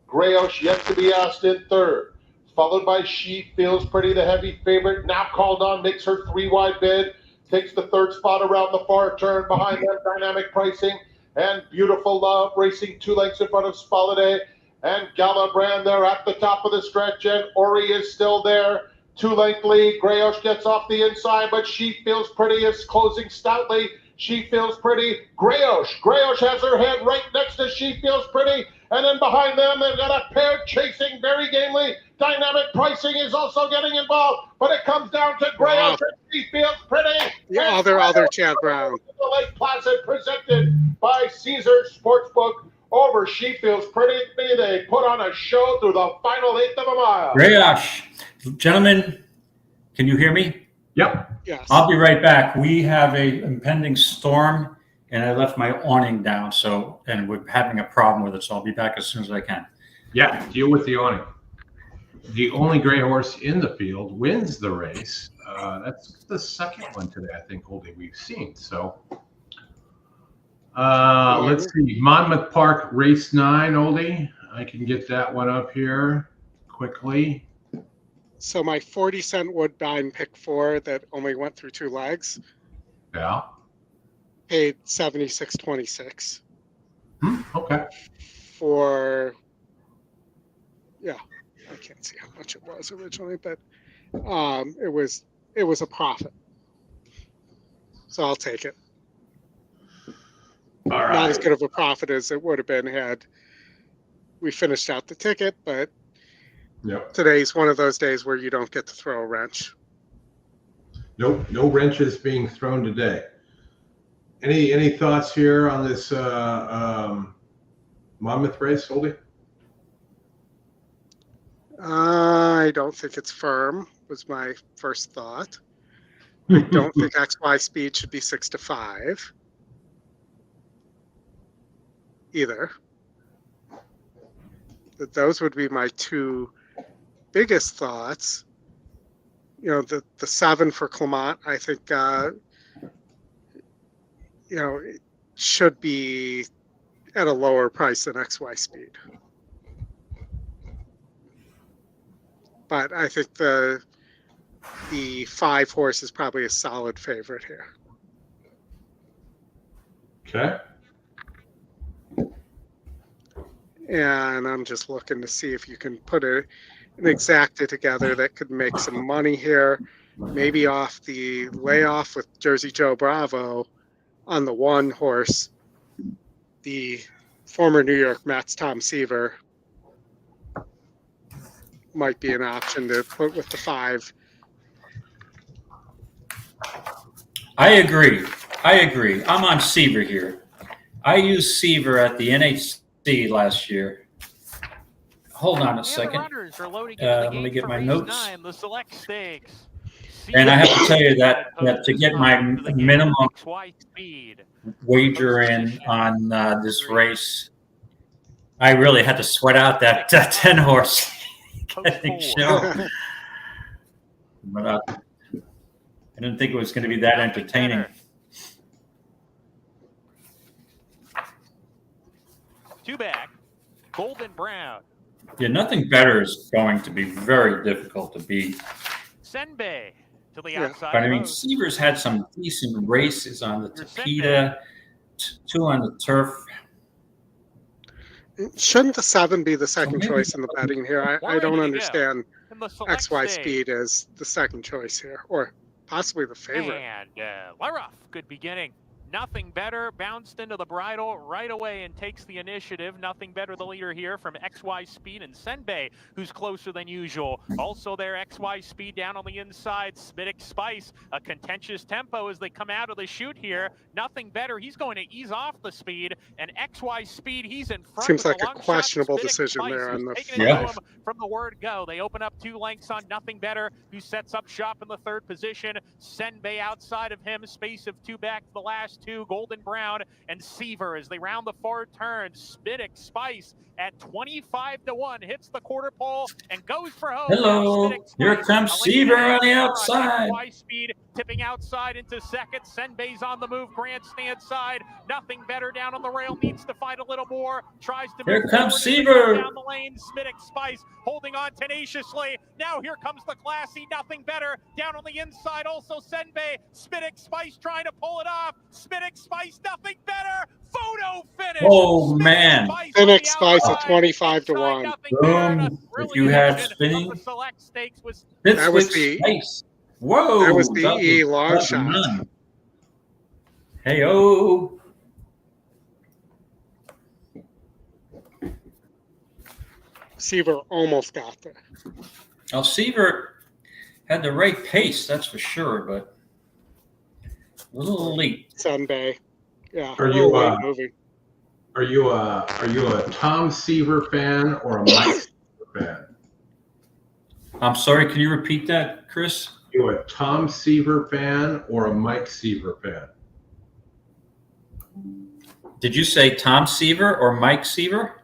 Grayosh yet to be asked in third, followed by She Feels Pretty, the heavy favorite, now called on, makes her 3-wide bid, takes the third spot around the far turn. Behind them, Dynamic Pricing and Beautiful Love racing 2 lengths in front of Spaladay and Galabrand. They're at the top of the stretch, and Ori is still there. 2-length lead. Grayosh gets off the inside, but She Feels Pretty is closing stoutly. She Feels Pretty. Grayosh has her head right next to She Feels Pretty. And then behind them, they've got a pair chasing very gamely. Dynamic Pricing is also getting involved, but it comes down to Grayosh and She Feels Pretty. The other Chad Brown. The Lake Placid, presented by Caesars Sportsbook over She Feels Pretty. They put on a show through the final 1/8 of a mile. Grayosh, gentlemen, can you hear me? Yep. Yes. I'll be right back. We have a impending storm, and I left my awning down, and we're having a problem with it, so I'll be back as soon as I can. Yeah, deal with the awning. The only gray horse in the field wins the race. That's the second one today, I think, Oldie, we've seen. So let's see. Monmouth Park, race 9, Oldie. I can get that one up here quickly. So my 40-cent Woodbine pick 4 that only went through 2 legs. Yeah. Paid $76.26. Okay. For, yeah, I can't see how much it was originally, but it was a profit. So I'll take it. All right. Not as good of a profit as it would have been had we finished out the ticket, but yep. Today's one of those days where you don't get to throw a wrench. Nope, no wrenches being thrown today. Any thoughts here on this Monmouth race, Oldie? I don't think it's firm, was my first thought. I don't think XY speed should be 6 to 5 either. But those would be my 2 biggest thoughts. You know, the 7 for Clement, I think, it should be at a lower price than XY speed. But I think the 5 horse is probably a solid favorite here. Okay. And I'm just looking to see if you can put an exacta together that could make some money here. Maybe off the layoff with Jersey Joe Bravo on the 1 horse, the former New York Mets Tom Seaver might be an option to put with the 5. I agree. I'm on Seaver here. I used Seaver at the NHC last year. Hold on a second. Let me get my notes. The Select Stakes. And I have to tell you that to get my minimum wager in on this race, I really had to sweat out that 10 horse show. But I didn't think it was going to be that entertaining. 2 back, Golden Brown. Yeah, nothing better is going to be very difficult to beat. Senbei to the outside. But I mean, Seaver's had some decent races on the Tapeta, 2 on the turf. Shouldn't the 7 be the second choice in the betting here? I don't understand XY speed as the second choice here, or possibly the favorite. And Laroff, good beginning. Nothing Better bounced into the bridle right away and takes the initiative. Nothing Better, the leader here from XY Speed and Senbei, who's closer than usual. Also there, XY Speed down on the inside. Smitic Spice, a contentious tempo as they come out of the chute here. Nothing Better, he's going to ease off the speed, and XY Speed, he's in front. Seems like a questionable decision there on the flag. From the word go, they open up 2 lengths on Nothing Better, who sets up shop in the 3rd position. Senbei outside of him, space of 2 back to the last 2. Golden Brown and Seaver as they round the 4 turns. Smitic Spice at 25-1 hits the quarter pole and goes for home. Hello, here comes Seaver on the outside. Speed tipping outside into 2nd. Senbei's on the move, grandstand side. Nothing Better down on the rail, needs to fight a little more. Tries to here move comes Seaver down the lane. Smitic Spice holding on tenaciously. Now here comes the classy Nothing Better down on the inside. Also Senbei. Smitic Spice trying to pull it off. Smitic Spice, Nothing Better. Photo finish. Oh man! Smitic Spice at 25-1. Boom! If you had spinning, that was the Spice. Whoa! That was the E long shot. Hey-oh! Seaver almost got there. Well, Seaver had the right pace, that's for sure, but a little late. Senbei. Yeah. Are you a Tom Seaver fan or a Mike Seaver fan? I'm sorry, can you repeat that, Chris? Are you a Tom Seaver fan or a Mike Seaver fan? Did you say Tom Seaver or Mike Seaver?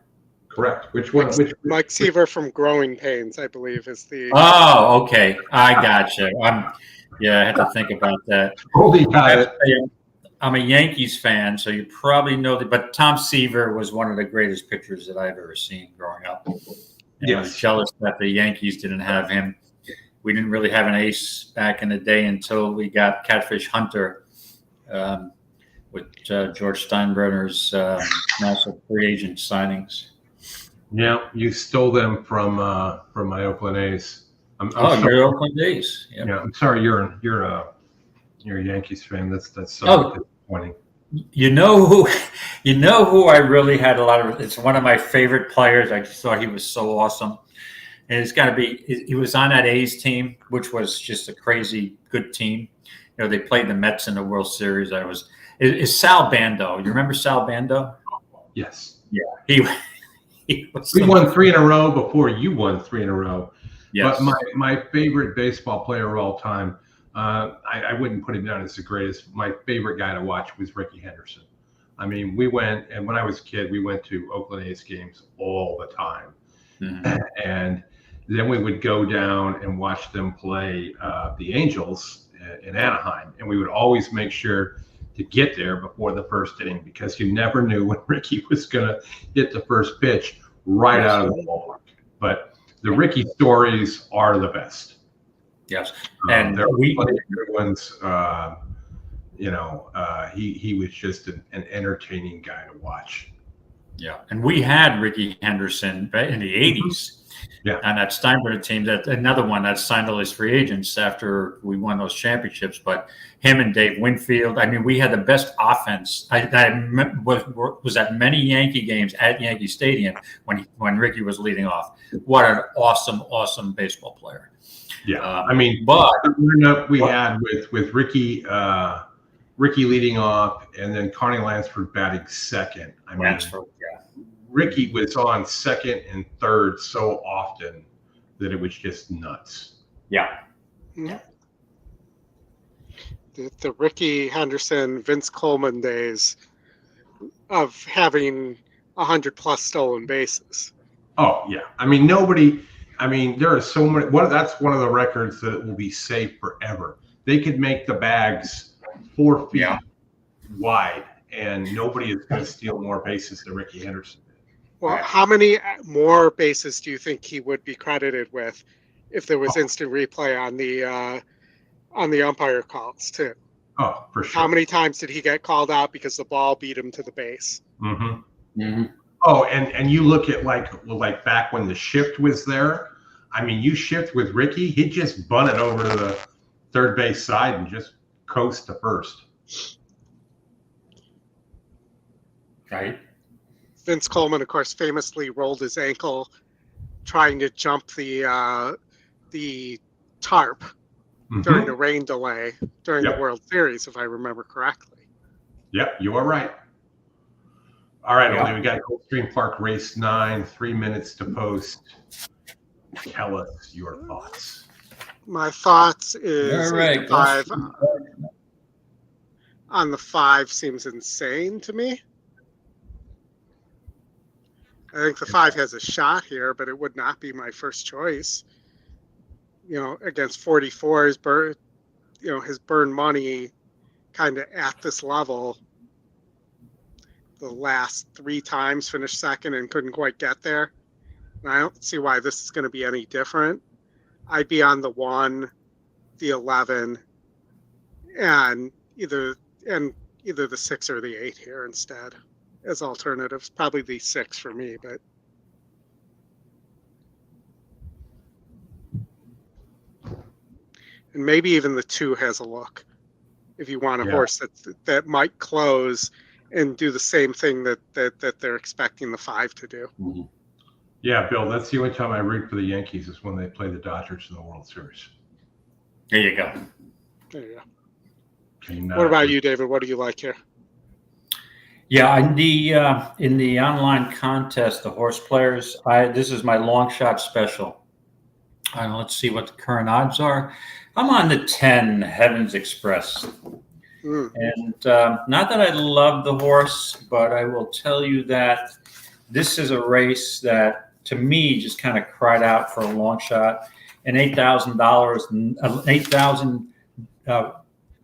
Correct. Which one? Mike Seaver from Growing Pains, I believe, is the. Oh, okay. I gotcha. I had to think about that. Holy God. I'm a Yankees fan, so you probably know that. But Tom Seaver was one of the greatest pitchers that I've ever seen growing up. And I was jealous that the Yankees didn't have him. We didn't really have an ace back in the day until we got Catfish Hunter with George Steinbrenner's massive free agent signings. Yeah, you stole them from my Oakland A's. Your Oakland A's. Yep. Yeah, I'm sorry. You're a Yankees fan. That's so disappointing. You know who I really had a lot of. It's one of my favorite players. I just thought he was so awesome, and it's got to be. He was on that A's team, which was just a crazy good team. You know, they played the Mets in the World Series. Is Sal Bando? You remember Sal Bando? Yes. Yeah, we won 3 in a row before you won 3 in a row. Yes. But my favorite baseball player of all time, I wouldn't put him down as the greatest. My favorite guy to watch was Ricky Henderson. I mean, we went, and when I was a kid, we went to Oakland A's games all the time. Mm-hmm. And then we would go down and watch them play the Angels in Anaheim. And we would always make sure to get there before the first inning because you never knew when Ricky was going to hit the first pitch right out of the ballpark. But the Ricky stories are the best. Yes, and there were plenty of good ones. He was just an entertaining guy to watch. Yeah, and we had Ricky Henderson in the 80s. Yeah, on that Steinbrenner team, that another one that signed all his free agents after we won those championships. But him and Dave Winfield, I mean, we had the best offense. I was at many Yankee games at Yankee Stadium when Ricky was leading off. What an awesome baseball player. Yeah, but the we had with Ricky leading off, and then Connie Lansford batting second. Ricky was on second and third so often that it was just nuts. Yeah. The Ricky Henderson, Vince Coleman days of having 100+ stolen bases. Oh yeah, there are so many. That's one of the records that will be safe forever. They could make the bags 4 feet wide, and nobody is going to steal more bases than Ricky Henderson. Well, how many more bases do you think he would be credited with if there was instant replay on the umpire calls too? Oh, for sure. How many times did he get called out because the ball beat him to the base? Mm-hmm. Mm-hmm. Oh, and you look at like back when the shift was there. I mean, you shift with Ricky, he'd just bunt it over to the third base side and just coast to first. Right. Vince Coleman, of course, famously rolled his ankle trying to jump the tarp during the rain delay during the World Series, if I remember correctly. Yep, you are right. All right, Oldy, we got Gulfstream Park race 9, 3 minutes to post. Tell us your thoughts. My thoughts is All right, 5 on the 5 seems insane to me. I think the 5 has a shot here, but it would not be my first choice. Against 44s, his burn money kind of at this level. The last 3 times finished second and couldn't quite get there. And I don't see why this is going to be any different. I'd be on the 1, the 11, and either the 6 or the 8 here instead as alternatives. Probably the 6 for me, but and maybe even the 2 has a look if you want a horse that might close and do the same thing that they're expecting the 5 to do. Mm-hmm. Yeah, Bill, that's the only time I root for the Yankees is when they play the Dodgers in the World Series. There you go. There you go. What about you, David? What do you like here? Yeah, in the online contest, the horse players, this is my long shot special. Let's see what the current odds are. I'm on the 10 Heavens Express. And not that I love the horse, but I will tell you that this is a race that, to me, just kind of cried out for a long shot. An $8,000, $8,000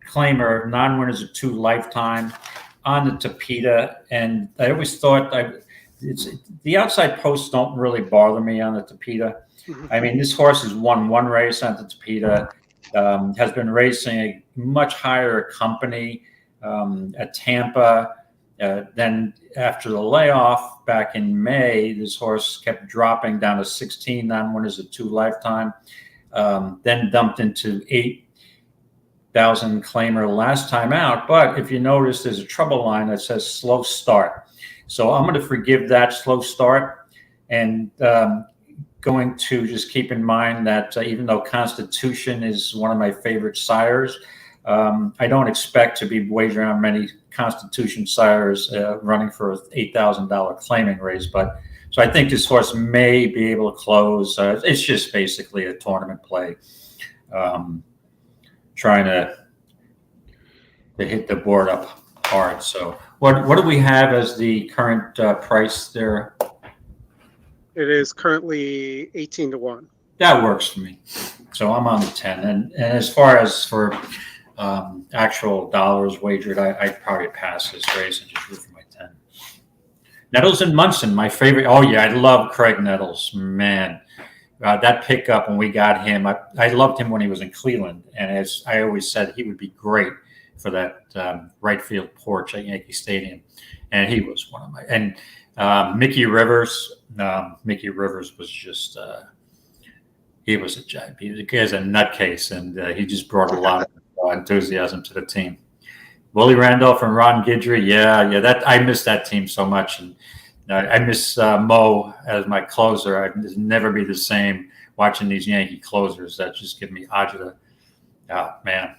claimer, non-winners of 2 lifetime on the Tapeta. And I always thought the outside posts don't really bother me on the Tapeta. I mean, this horse has won 1 race on the Tapeta, has been racing a much higher company at Tampa. Then after the layoff back in May, this horse kept dropping down to 16 non-winners of 2 lifetime, then dumped into 8,000 claimer last time out. But if you notice, there's a trouble line that says slow start. So I'm going to forgive that slow start and going to just keep in mind that even though Constitution is one of my favorite sires, I don't expect to be wagering on many Constitution sires running for an $8,000 claiming race. But so I think this horse may be able to close. It's just basically a tournament play, trying to hit the board up hard. So what do we have as the current price there? It is currently 18 to 1. That works for me. So I'm on the 10. And as far as for actual dollars wagered, I'd probably pass this race and just root for my 10. Nettles and Munson, my favorite. Oh, yeah, I love Craig Nettles. Man, that pickup when we got him, I loved him when he was in Cleveland. And as I always said, he would be great for that right field porch at Yankee Stadium. And he was one of my – and Mickey Rivers was just he was a giant. He was a nutcase, and he just brought a lot of enthusiasm to the team. Willie Randolph and Ron Guidry, that I miss that team so much, and I miss Mo as my closer. I can never be the same watching these Yankee closers that just give me agita. Oh man,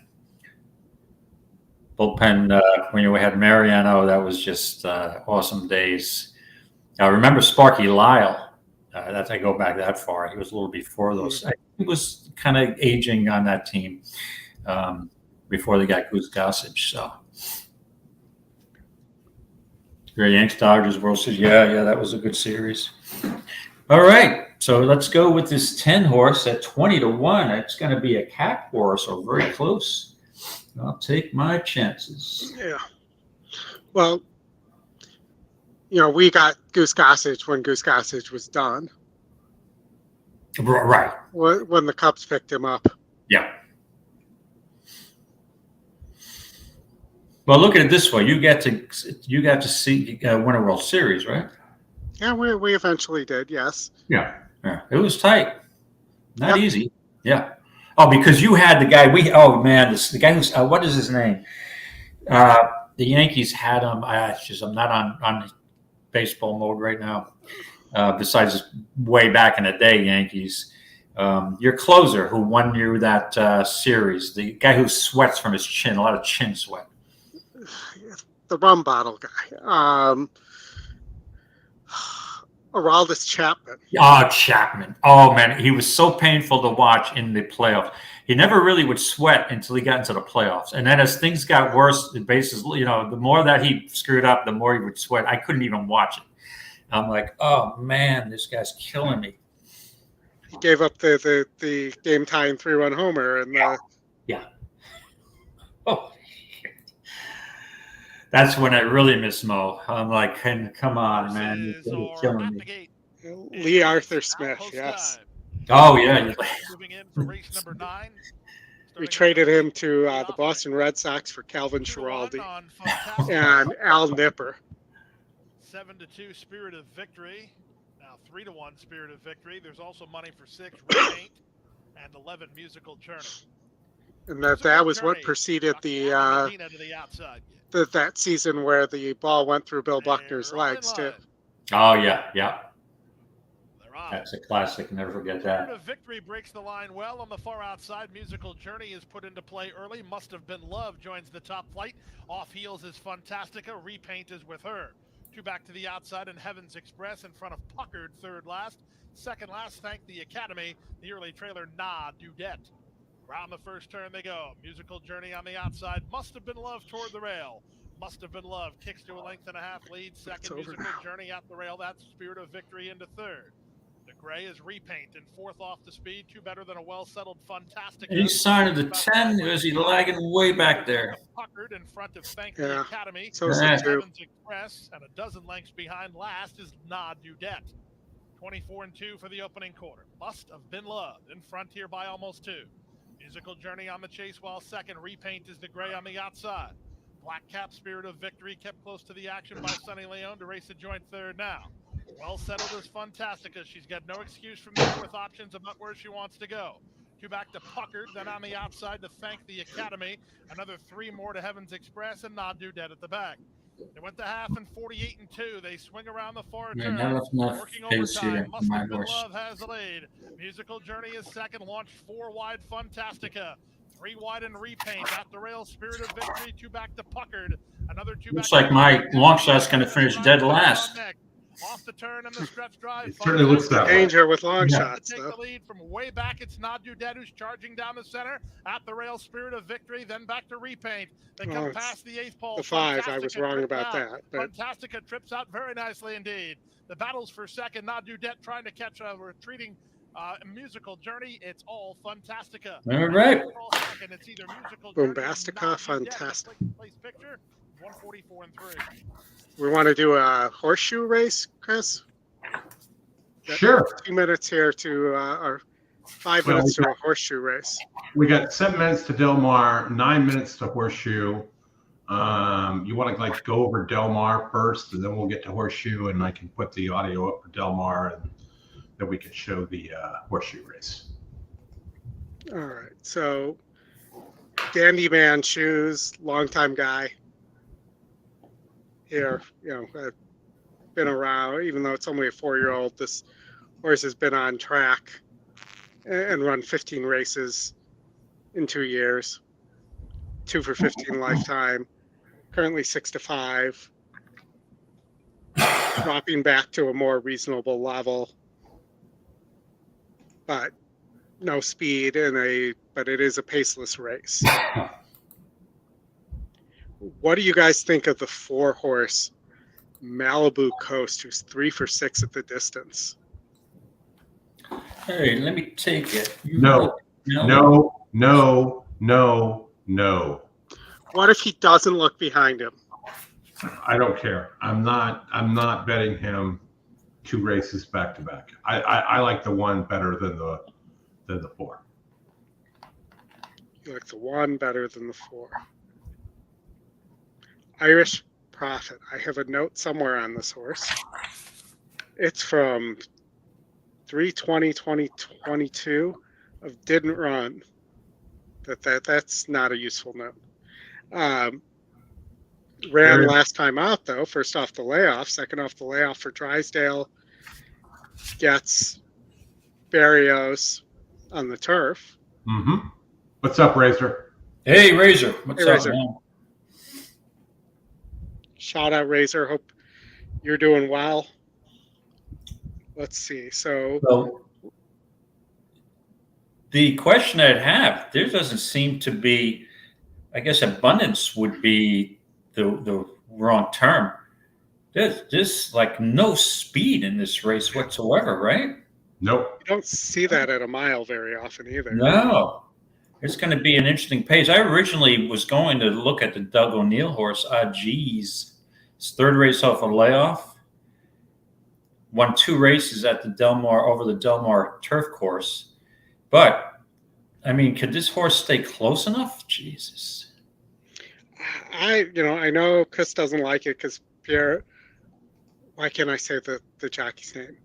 bullpen when we had Mariano, that was just awesome days. I remember Sparky Lyle. That I go back that far. He was a little before those. He was kind of aging on that team before they got Goose Gossage. So, Great Yanks Dodgers World Series. Yeah, that was a good series. All right, so let's go with this 10 horse at 20 to 1. It's going to be a cap horse, or very close. I'll take my chances. Yeah. Well, we got Goose Gossage when Goose Gossage was done. Right. When the Cubs picked him up. Yeah. Well, look at it this way: you got to see win a World Series, right? Yeah, we eventually did. Yes. Yeah. It was tight, not easy. Yeah. Oh, because you had the guy. The guy who's what is his name? The Yankees had him. I'm not on baseball mode right now. Besides way back in the day, Yankees. Your closer who won you that series, the guy who sweats from his chin, a lot of chin sweat. The rum bottle guy. Aroldis Chapman. Oh, Chapman. Oh, man. He was so painful to watch in the playoffs. He never really would sweat until he got into the playoffs. And then as things got worse, the bases, the more that he screwed up, the more he would sweat. I couldn't even watch it. I'm like, oh, man, this guy's killing me. He gave up the game-tying 3-run homer. Yeah. Oh, that's when I really miss Mo. I'm like, come on, man. You're killing me. Lee Arthur Smith, yes. Oh, yeah. Moving in for race number 9. We traded him to the Boston Red Sox for Calvin Schiraldi and Al Nipper. 7-2 Spirit of Victory. Now 3-1 Spirit of Victory. There's also money for 6 Repaint and 11 Musical Journey. And that was what preceded that season where the ball went through Bill Buckner's legs too. Oh yeah. That's a classic. Never forget that. Spirit of Victory breaks the line well on the far outside. Musical Journey is put into play early. Must Have Been Love joins the top flight. Off heels is Fantastica. Repaint is with her. 2 back to the outside, and Heaven's Express in front of Puckard, third last. Second last, Thank the Academy. The early trailer, Nah Dudette. Around the first turn they go. Musical Journey on the outside. Must Have Been Love toward the rail. Must Have Been Love kicks to a length and a half lead. Second, Musical Journey at the rail. That's Spirit of Victory into third. The gray is Repaint in fourth off the speed. 2 better than a well-settled Fantastic. He signed the 10. Is he lagging way back there? Puckard in front of Thank the Academy. So is it too. Heaven's Express, and a dozen lengths behind last is Nah Dudette. 24-2 for the opening quarter. Must Have Been Loved in front here by almost 2. Musical Journey on the chase while second. Repaint is the gray on the outside. Black Cap Spirit of Victory kept close to the action by Sonny Leone to race a joint third now. Well settled is Fantastica. She's got no excuse from there with options about where she wants to go. 2 back to Puckard, then on the outside to Thank the Academy. Another 3 more to Heaven's Express and Nah Dudette at the back. They went to half and 48-2. They swing around the far turn. Working overtime. Must Have Been Love has the lead. Musical Journey is second. Launched 4 wide Fantastica. 3 wide and Repaint at the rail. Spirit of Victory. 2 back to Puckard. Another 2 Looks back like my long shot's going to finish dead last. Off the turn and the stretch drive. It certainly looks that way. Danger with long shots. Take the lead from way back. It's Nah Dudette who's charging down the center. At the rail, Spirit of Victory. Then back to Repaint. They come past the 8th pole. The 5. I was wrong about that. But Fantastica trips out very nicely indeed. The battles for second. Nah Dudette trying to catch a retreating Musical Journey. It's all Fantastica. All right. Second, it's either Musical Bombastica, Fantastic. Place picture. 144-3. We want to do a horseshoe race, Chris? Sure. 2 minutes here to, or 5 minutes to a horseshoe race. We got 7 minutes to Del Mar, 9 minutes to horseshoe. You want to go over Del Mar first, and then we'll get to horseshoe, and I can put the audio up for Del Mar, and then we can show the horseshoe race. All right. So, Dandy Man Shoes, longtime guy. Here, I've been around, even though it's only a 4-year-old, this horse has been on track and run 15 races in 2 years, 2 for 15 lifetime, currently 6-5, dropping back to a more reasonable level, but no speed but it is a paceless race. What do you guys think of the 4-horse Malibu Coast, who's 3 for 6 at the distance? Hey, let me take it. No. What if he doesn't look behind him? I don't care. I'm not betting him 2 races back to back. I like the 1 better than the 4. You like the 1 better than the 4. Irish Prophet. I have a note somewhere on this horse. It's from 3/20/2022 of Didn't Run. That's not a useful note. Ran last time out, though. First off the layoff, second off the layoff for Drysdale. Gets Barrios on the turf. Mm-hmm. What's up, Razor? Hey, Razor. What's up, Razor. man? Shout out, Razor. Hope you're doing well. Let's see. So the question I'd have, there doesn't seem to be, I guess abundance would be the wrong term. There's like no speed in this race whatsoever, right? Nope. You don't see that at a mile very often either. No. It's going to be an interesting pace. I originally was going to look at the Doug O'Neill horse. Geez. His third race off a layoff. Won 2 races at the over the Del Mar turf course. But, I mean, could this horse stay close enough? Jesus. I know Chris doesn't like it because Pierre, why can't I say the jockey's name?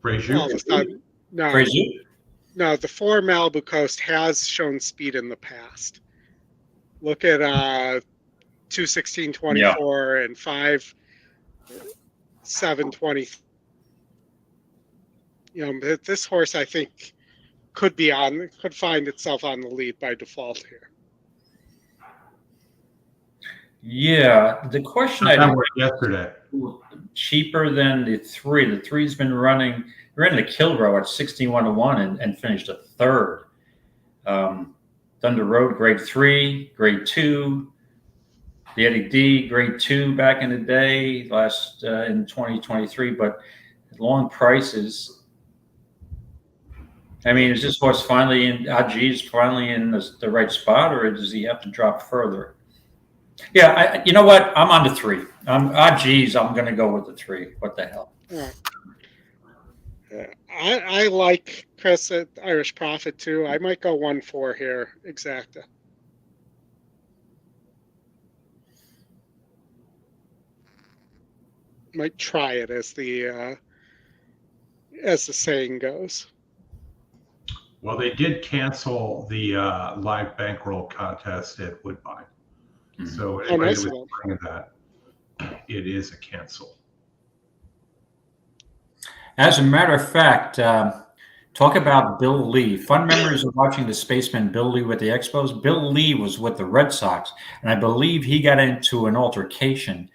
Frazier? No. Frazier? No, the 4 Malibu Coast has shown speed in the past. Look at 2:16.24 and 5:7:20. This horse I think could find itself on the lead by default here. Yeah, the question I had yesterday. Cheaper than the 3. The 3's been ran the Kilrow at 61-1 and finished a third. Thunder Road, grade 3, grade 2. The Eddie D, grade 2 back in the day, last in 2023, but long prices. I mean, is this horse finally in the right spot, or does he have to drop further? Yeah, you know what? I'm on the 3. I'm going to go with the 3. What the hell? I like Chris at Irish Prophet too. I might go 1-4 here, exacta. Might try it as the saying goes. Well, they did cancel the live bankroll contest at Woodbine. So anybody that was bringing that, it is a cancel. As a matter of fact, talk about Bill Lee. Fun memories of watching the Spaceman Bill Lee with the Expos. Bill Lee was with the Red Sox, and I believe he got into an altercation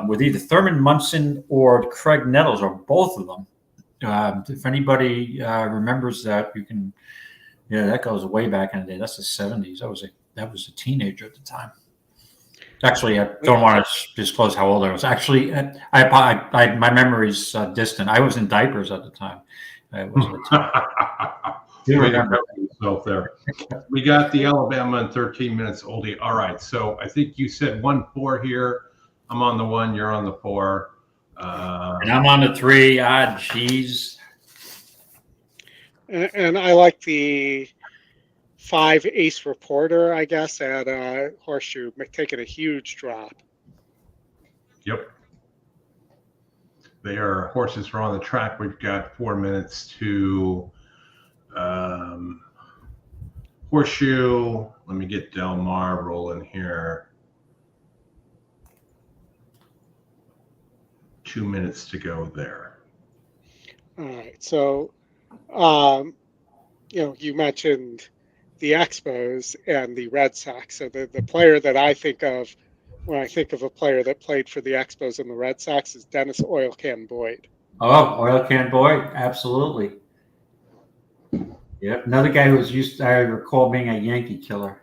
with either Thurman Munson or Craig Nettles, or both of them. If anybody remembers that, you can. Yeah, that goes way back in the day. That's the 70s. That was a teenager at the time. Actually, I don't want to disclose how old I was. Actually, my memory's distant. I was in diapers at the time. You remember yourself there. We got the Alabama in 13 minutes, Oldie. All right, so I think you said 1-4 here. I'm on the 1. You're on the 4. And I'm on the 3. Geez. And I like the 5 Ace Reporter, I guess, at Horseshoe, taking a huge drop. Yep. Their horses are on the track. We've got 4 minutes to Horseshoe. Let me get Del Mar rolling here. 2 minutes to go there. All right. So, you mentioned the Expos and the Red Sox. So the player that I think of when I think of a player that played for the Expos and the Red Sox is Dennis Oil Can Boyd. Oh, Oil Can Boyd, absolutely. Yep, another guy who was I recall being a Yankee killer.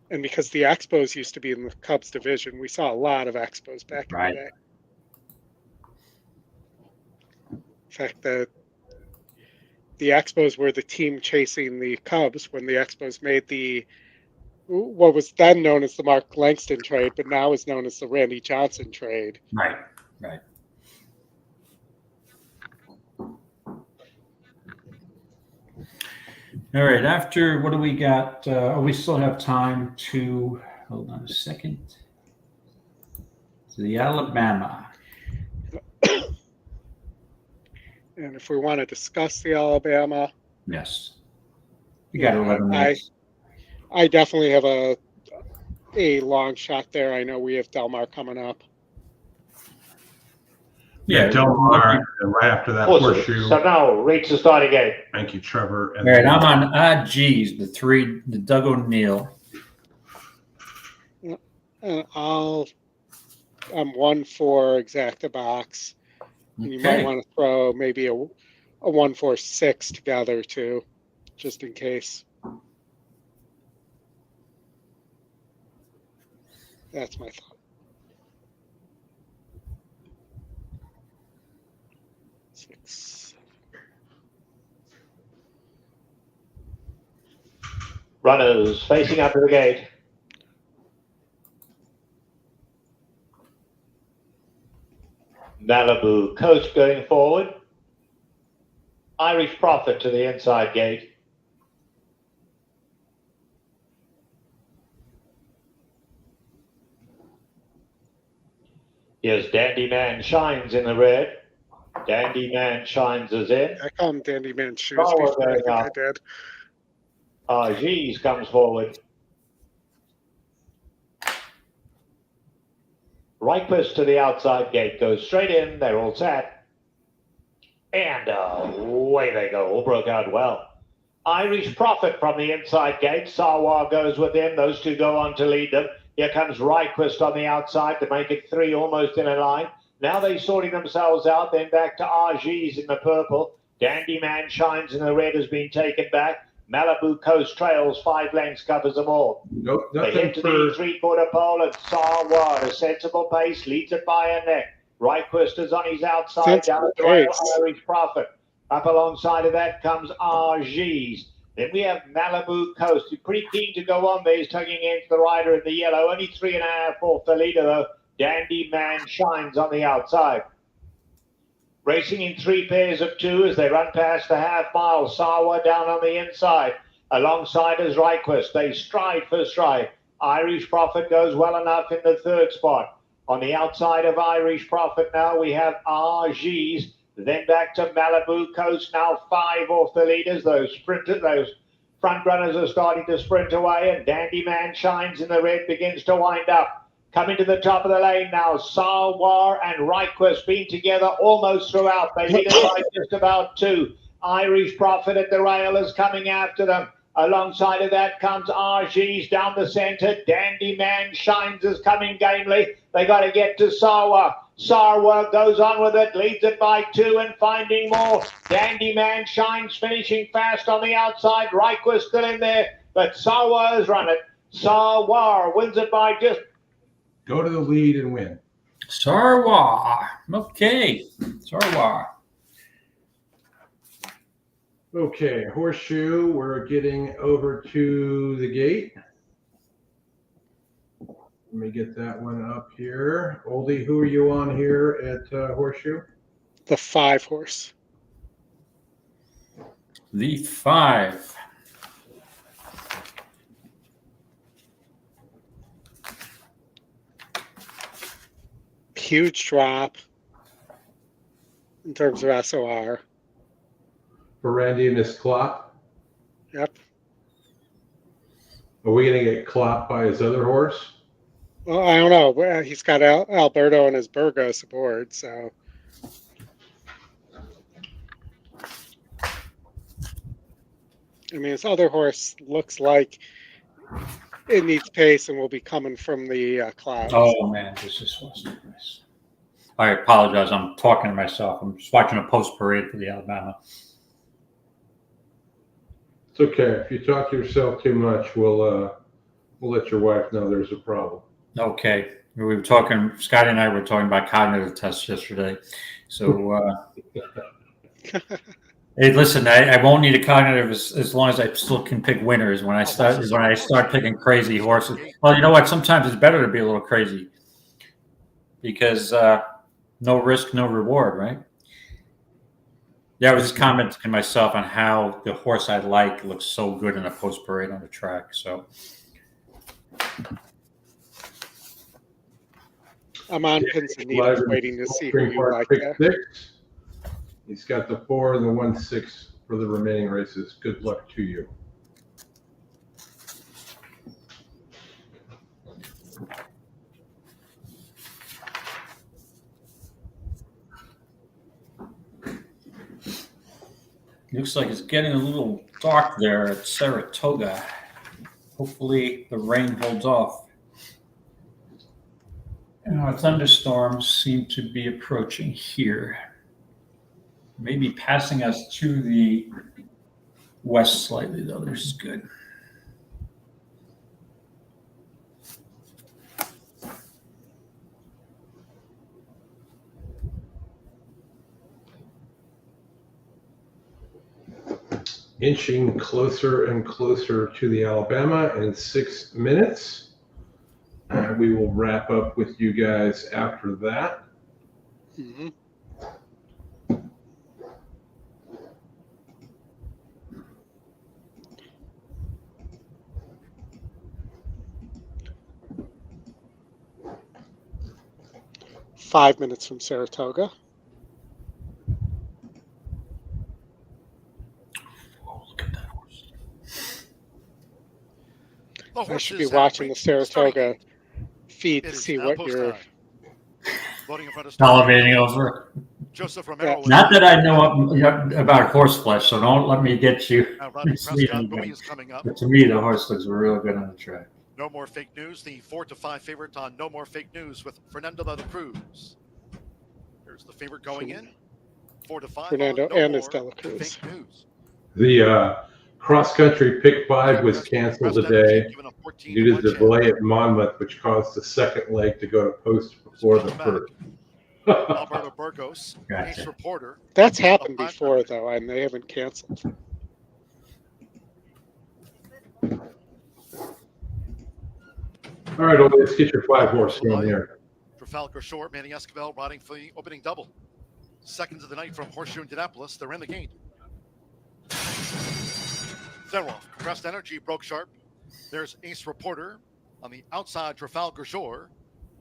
And because the Expos used to be in the Cubs division, we saw a lot of Expos back in the day. In fact, the Expos were the team chasing the Cubs when the Expos made what was then known as the Mark Langston trade, but now is known as the Randy Johnson trade. Right. All right, after, what do we got? We still have time to, hold on a second. To the Alabama. And if we want to discuss the Alabama. Yes. You got 11 minutes. I definitely have a long shot there. I know we have Del Mar coming up. Yeah, Del Mar, right after that horseshoe. So now reach the starting gate. Thank you, Trevor. And all right, I'm on G's, the Doug O'Neill. I'm 1-4 exacta box. And you might want to throw maybe a 1-4-6 together too, just in case. That's my thought. 6. Runners facing up to the gate. Malibu Coast going forward. Irish Prophet to the inside gate. Here's Dandy Man Shines in the red. Dandy Man Shines is in. I call him Dandy Man Shoes before I think I did. G's comes forward. Reichwitz to the outside gate, goes straight in. They're all set. And away they go. All broke out well. Irish Prophet from the inside gate. Sarwar goes with him. Those two go on to lead them. Here comes Reichwitz on the outside to make it 3 almost in a line. Now they're sorting themselves out. Then back to RG's in the purple. Dandy Man Shines in the red has been taken back. Malibu Coast trails 5 lengths, covers them all. Nope, they hit to the 3/4 pole and Sarwar, a sensible pace, leads it by a neck. Reichwitz is on his outside, down the rail, Irish Prophet. Up alongside of that comes RG's. Then we have Malibu Coast, who's pretty keen to go on there. He's tugging into the rider in the yellow. Only 3.5 off the leader, though. Dandy Man Shines on the outside. Racing in 3 pairs of 2 as they run past the half mile. Sarwar down on the inside. Alongside is Reichwitz. They stride for stride. Irish Prophet goes well enough in the 3rd spot. On the outside of Irish Prophet now we have RG's. Then back to Malibu Coast. Now 5 off the leaders. Those front runners are starting to sprint away. And Dandy Man Shines in the red begins to wind up. Coming to the top of the lane now, Sarwar and Reichwitz been together almost throughout. They lead it by just about 2. Irish Prophet at the rail is coming after them. Alongside of that comes RG's down the centre. Dandy Man Shines is coming gamely. They got to get to Sarwar. Sarwar goes on with it, leads it by 2 and finding more. Dandy Man Shines finishing fast on the outside. Reichwitz still in there, but Sarwar has run it. Sarwar wins it by just... Go to the lead and win. Sarwar. Okay. Sarwar. Okay, horseshoe. We're getting over to the gate. Let me get that one up here. Oldie, who are you on here at horseshoe? The 5 horse. The 5. Huge drop in terms of SOR. For Randy and his clop? Yep. Are we going to get clopped by his other horse? Well, I don't know. He's got Alberto and his Burgos aboard, so. I mean, his other horse looks like it needs pace and will be coming from the clouds. Oh, man, this wasn't nice. I apologize. I'm talking to myself. I'm just watching a post parade for the Alabama. It's okay. If you talk to yourself too much, we'll let your wife know there's a problem. Okay. We were talking, Scotty and I were talking about cognitive tests yesterday. So, hey, listen, I won't need a cognitive as long as I still can pick winners. When I start picking crazy horses. Well, you know what? Sometimes it's better to be a little crazy because no risk, no reward, right? Yeah, I was just commenting to myself on how the horse I like looks so good in a post parade on the track. So I'm on pins and needles waiting to see who you like there. 6. He's got the 4 and the 1-6 for the remaining races. Good luck to you. Looks like it's getting a little dark there at Saratoga. Hopefully the rain holds off. And our thunderstorms seem to be approaching here. Maybe passing us to the west slightly, though. This is good. Inching closer and closer to the Alabama in 6 minutes. We will wrap up with you guys after that. Mm-hmm. Five minutes from Saratoga. I should be watching the Saratoga feed to see what you're salivating over. Joseph Romero. Not that I know about horseflesh, so don't let me get you. But to me, the horse looks real good on the track. No More Fake News, the 4-5 favorite on No More Fake News with Fernando de la Cruz. Here's the favorite going in. 4-5. Fernando and his de la Cruz. Fake News. The cross-country pick 5 was canceled today due to the delay at Monmouth, which caused the second leg to go to post before the first. Alberto Burgos, Ace Reporter. That's happened before, though, and they haven't canceled. All right, let's get your 5 horse going here. Trafalgar Shore, Manny Esquivel riding for the opening double. Seconds of the night from Horseshoe Indianapolis. They're in the gate. Zerov, Compressed Energy broke sharp. There's Ace Reporter on the outside Trafalgar Shore.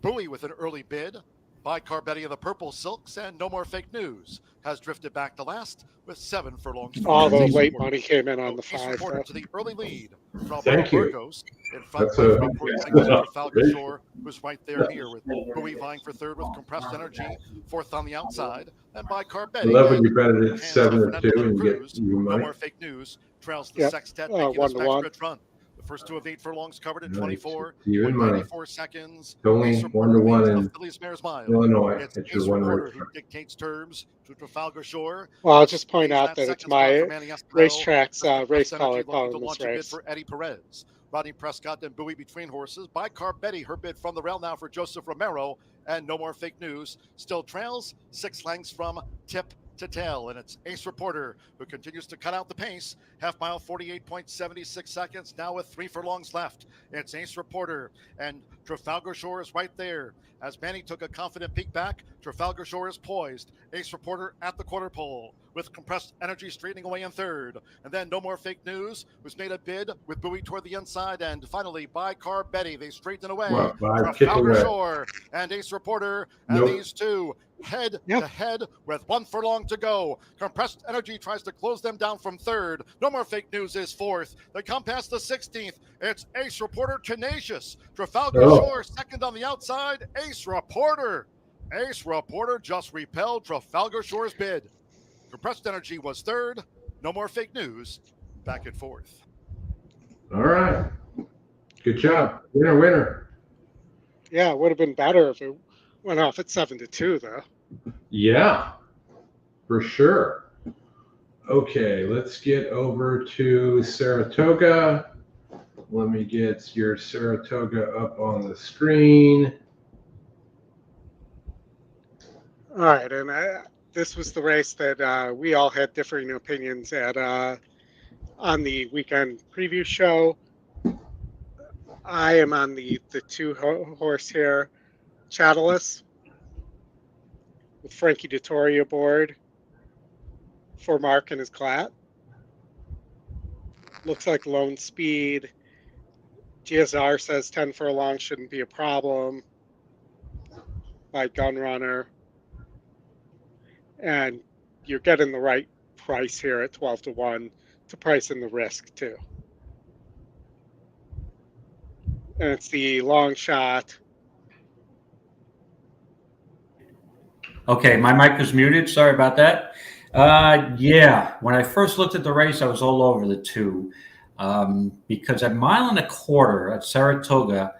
Bowie with an early bid by Carbetti of the Purple Silks, and No More Fake News has drifted back to last with 7 furlongs. All the late money came in on the 5. Reporter to the early lead. Thank you. Burgos in front of Trafalgar Shore was right there here with Bowie vying for third with Compressed Energy, fourth on the outside, and by Carbetti. 11, you bet it at 7-2 and get your No money. More Fake News trails the Sextet, making this backstretch run. The first 2 of 8 furlongs covered in 24, Even money. 94 seconds. Only 1-1 in Phillies Mares Mile. Illinois. It's That's Ace your one Reporter race. who dictates terms to Trafalgar Shore. Well, I'll just point out that it's my racetrack's race caller calling this race. For Eddie Perez. Rodney Prescott and Bowie between horses. By Carbetti, her bid from the rail now for Joseph Romero. And No More Fake News still trails 6 lengths from tip to tail, and it's Ace Reporter who continues to cut out the pace. Half mile, 48.76 seconds, now with 3 furlongs left. It's Ace Reporter, and Trafalgar Shore is right there. As Manny took a confident peek back, Trafalgar Shore is poised. Ace Reporter at the quarter pole, with Compressed Energy straightening away in third. And then No More Fake News was made a bid with Bowie toward the inside, and finally by Carbetti, they straighten away. Trafalgar Shore and Ace Reporter, and these two head to head with 1 furlong to go. Compressed Energy tries to close them down from third. No More Fake News is fourth. They come past the 16th. It's Ace Reporter tenacious. Trafalgar Shore second on the outside. Ace Reporter just repelled Trafalgar Shore's bid. Compressed Energy was third. No More Fake News back at fourth. All right. Good job. Winner. Yeah, it would have been better if it went off at 7-2, though. Yeah, for sure. Okay, let's get over to Saratoga. Let me get your Saratoga up on the screen. All right, and this was the race that we all had differing opinions at on the weekend preview show. I am on the 2 horse here, Chattelis, with Frankie Dettori aboard for Mark and his Clat. Looks like Lone Speed. GSR says 10 furlongs shouldn't be a problem by Gunrunner. And you're getting the right price here at 12-1 to price in the risk too. And it's the long shot. Okay, my mic was muted. Sorry about that. Yeah. When I first looked at the race, I was all over the 2 because at 1.25 miles at Saratoga,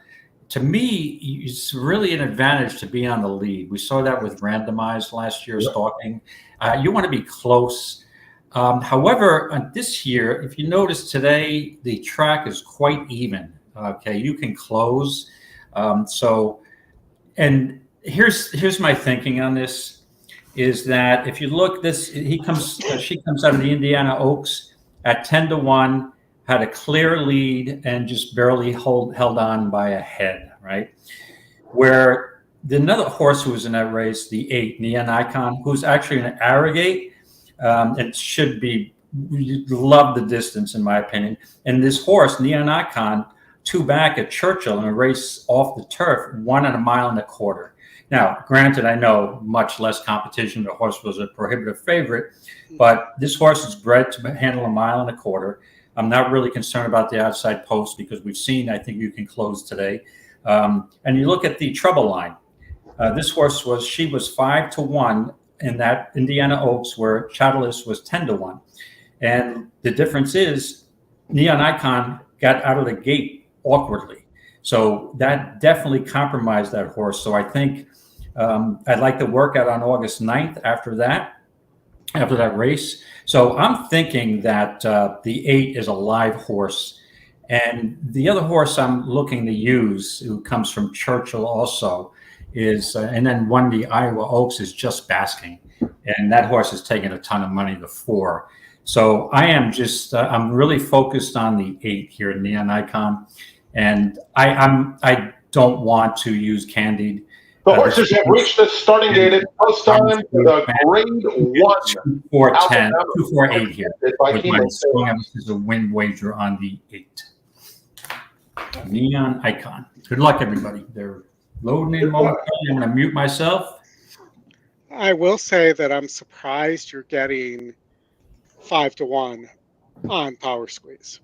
to me, it's really an advantage to be on the lead. We saw that with randomized last year stalking. You want to be close. However, this year, if you notice today, the track is quite even. Okay, you can close. And here's my thinking on this. Is that if you look, she comes out of the Indiana Oaks at 10-1, had a clear lead and just barely held on by a head, right? Where another horse who was in that race, the 8, Neon Icon, who's actually an Arrogate, and should be, love the distance in my opinion. And this horse, Neon Icon, 2 back at Churchill in a race off the turf, won at 1.25 miles. Now, granted, I know much less competition. The horse was a prohibitive favorite, but this horse is bred to handle 1.25 miles. I'm not really concerned about the outside post because we've seen, I think you can close today. And you look at the treble line. This horse she was 5-1 in that Indiana Oaks where Chattelis was 10-1. And the difference is Neon Icon got out of the gate awkwardly. So that definitely compromised that horse. So I think I'd like to work out on August 9th after that race. So I'm thinking that the 8 is a live horse. And the other horse I'm looking to use, who comes from Churchill also, is, and then won the Iowa Oaks, is Just Basking. And that horse has taken a ton of money, the 4. So I am just, I'm really focused on the 8 here at Neon Icon. And I don't want to use Candied. The horses have reached the starting gate at post time for the grade 1. 2-4-10, 2-4-8 here. This is a win wager on the 8. Neon Icon. Good luck, everybody. They're loading in momentarily. I'm going to mute myself. I will say that I'm surprised you're getting 5-1 on Power Squeeze.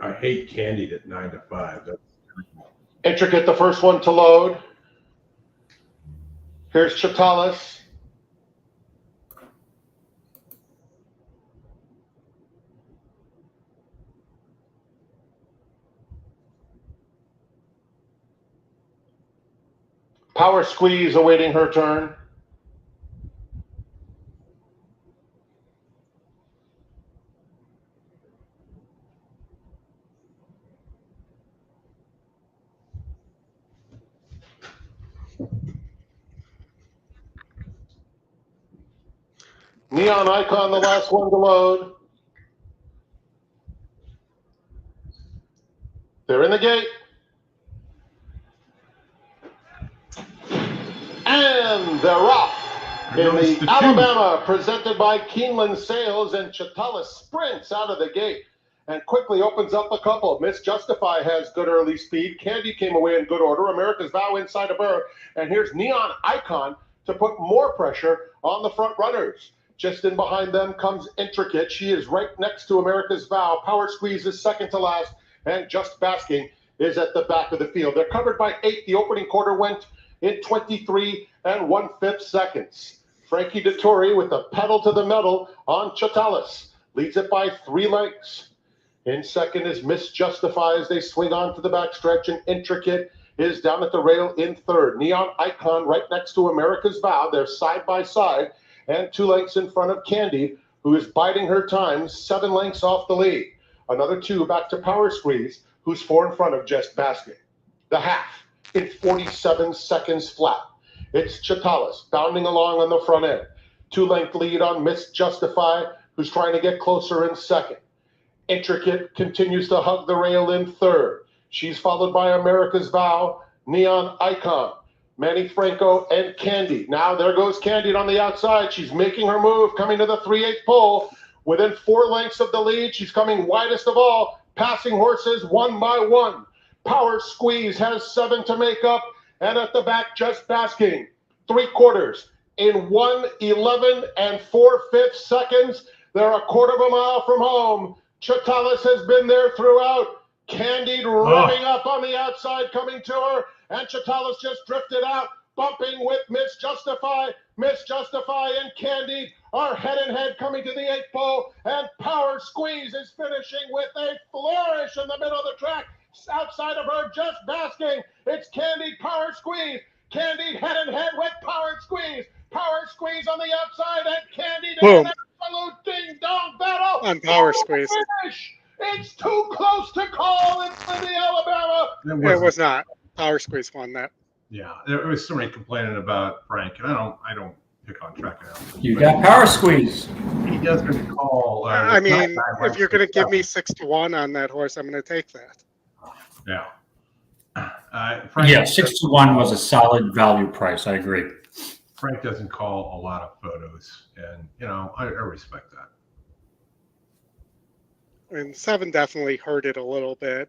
I hate Candied at 9-5. Intricate, the first one to load. Here's Chatalis. Power Squeeze awaiting her turn. Neon Icon, the last one to load. They're in the gate. And they're off in the Alabama, presented by Keeneland Sales, and Chatalis sprints out of the gate and quickly opens up a couple. Miss Justify has good early speed. Candy came away in good order. America's Vow inside of her. And here's Neon Icon to put more pressure on the front runners. Just in behind them comes Intricate. She is right next to America's Vow. Power Squeeze is second to last, and Just Basking is at the back of the field. They're covered by 8. The opening quarter went in 23 1/5 seconds. Frankie Dettori with the pedal to the metal on Chatalis. Leads it by 3 lengths. In second is Miss Justify as they swing on to the backstretch, and Intricate is down at the rail in third. Neon Icon right next to America's Vow. They're side by side, and 2 lengths in front of Candy, who is biding her time, 7 lengths off the lead. Another 2 back to Power Squeeze, who's 4 in front of Just Basking. The half in 47 seconds flat. It's Chatalis bounding along on the front end. 2-length lead on Miss Justify, who's trying to get closer in second. Intricate continues to hug the rail in third. She's followed by America's Vow, Neon Icon, Manny Franco, and Candy. Now there goes Candy on the outside. She's making her move, coming to the 3/8 pole. Within 4 lengths of the lead, she's coming widest of all, passing horses one by one. Power Squeeze has 7 to make up, and at the back, Just Basking. 3/4 in 1:11 4/5 seconds. They're a 1/4 mile from home. Chatalis has been there throughout. Candied revving up on the outside, coming to her, and Chatalis just drifted out. bumping with Miss Justify. Miss Justify and Candy are head and head coming to the 8th pole, and Power Squeeze is finishing with a flourish in the middle of the track. Outside of her, just basking, it's Candy, Power Squeeze. Candy head and head with Power Squeeze. Power Squeeze on the outside, and Candy does an absolute ding-dong battle on Power Squeeze. Finish. It's too close to call in the Alabama. It was not. Power Squeeze won that. Yeah, there was somebody complaining about Frank, and I don't pick on track analysis. You got Power Squeeze. He doesn't call. I mean, if you're going to give me 6-1 on that horse, I'm going to take that. Yeah. Frank, yeah, 6-1 was a solid value price. I agree. Frank doesn't call a lot of photos, and I respect that. And 7 definitely hurt it a little bit.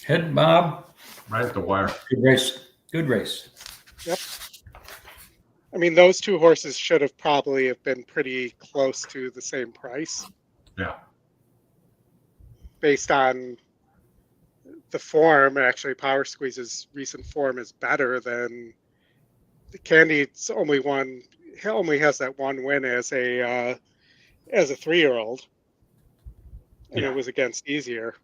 Head Bob. Right at the wire. Good race. Good race. Yep. I mean, those 2 horses should have probably have been pretty close to the same price. Yeah. Based on the form, actually, Power Squeeze's recent form is better than the Candy's only one. He only has that one win as a 3-year-old, and it was against easier.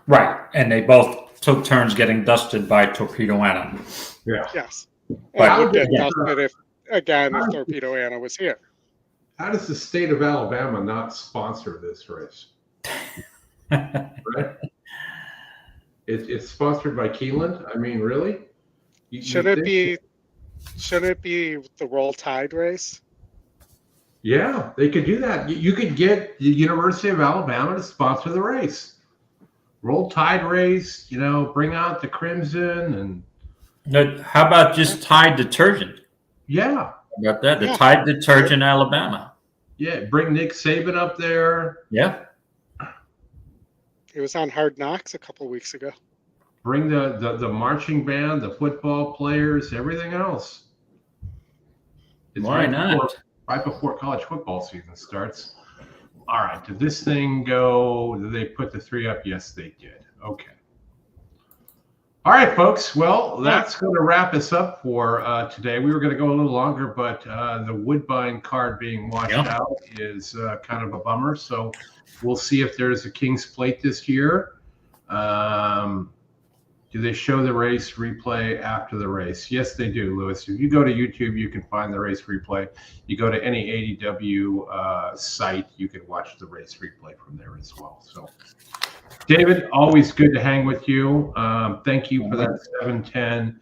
Right, and they both took turns getting dusted by Torpedo Anna. Yeah. Yes. But I would get dusted if Torpedo Anna was here. How does the state of Alabama not sponsor this race? Right? It's sponsored by Keeneland. I mean, really? Shouldn't it be the Roll Tide race? Yeah, they could do that. You could get the University of Alabama to sponsor the race. Roll Tide race, bring out the Crimson and. How about just Tide detergent? Yeah. How about that? The Tide detergent, Alabama. Yeah, bring Nick Saban up there. Yeah. He was on Hard Knocks a couple weeks ago. Bring the marching band, the football players, everything else. It's Why not? Right before college football season starts. All right, did this thing go? Did they put the 3 up? Yes, they did. Okay. All right, folks. Well, that's going to wrap us up for today. We were going to go a little longer, but the Woodbine card being washed out is kind of a bummer. So we'll see if there's a King's Plate this year. Do they show the race replay after the race? Yes, they do, Lewis. If you go to YouTube, you can find the race replay. You go to any ADW site, you can watch the race replay from there as well. So, David, always good to hang with you. Thank you for that 7-10,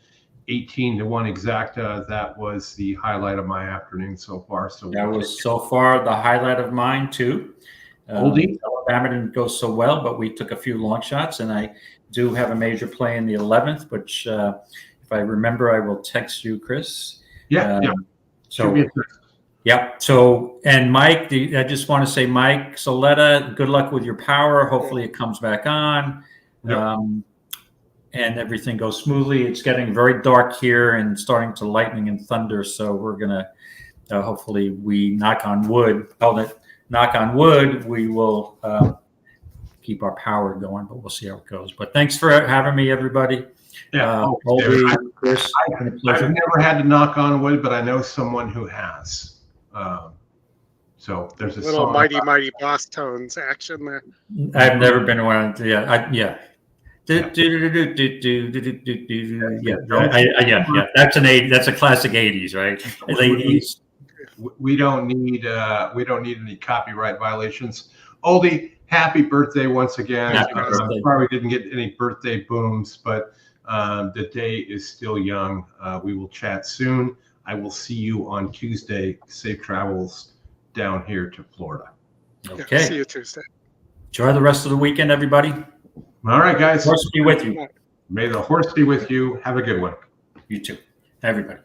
18-1 exacta. That was the highlight of my afternoon so far. So that was so far the highlight of mine too. Oldy. Alabama didn't go so well, but we took a few long shots, and I do have a major play in the 11th, which if I remember, I will text you, Chris. Yeah. So, and Mike, I just want to say, Mike Soletta, good luck with your power. Hopefully it comes back on and everything goes smoothly. It's getting very dark here and starting to lightning and thunder. So we're going to hopefully we knock on wood, we will keep our power going, but we'll see how it goes. But thanks for having me, everybody. Yeah, Chris, I've never had to knock on wood, but I know someone who has. So there's a little mighty boss tones action there. I've never been one. That's a classic 80s, right? Ladies. We don't need any copyright violations. Oldie, happy birthday once again. Sorry we didn't get any birthday booms, but the day is still young. We will chat soon. I will see you on Tuesday. Safe travels down here to Florida. Okay. See you Tuesday. Enjoy the rest of the weekend, everybody. All right, guys. Horse be with you. May the horse be with you. Have a good one. You too. Everybody.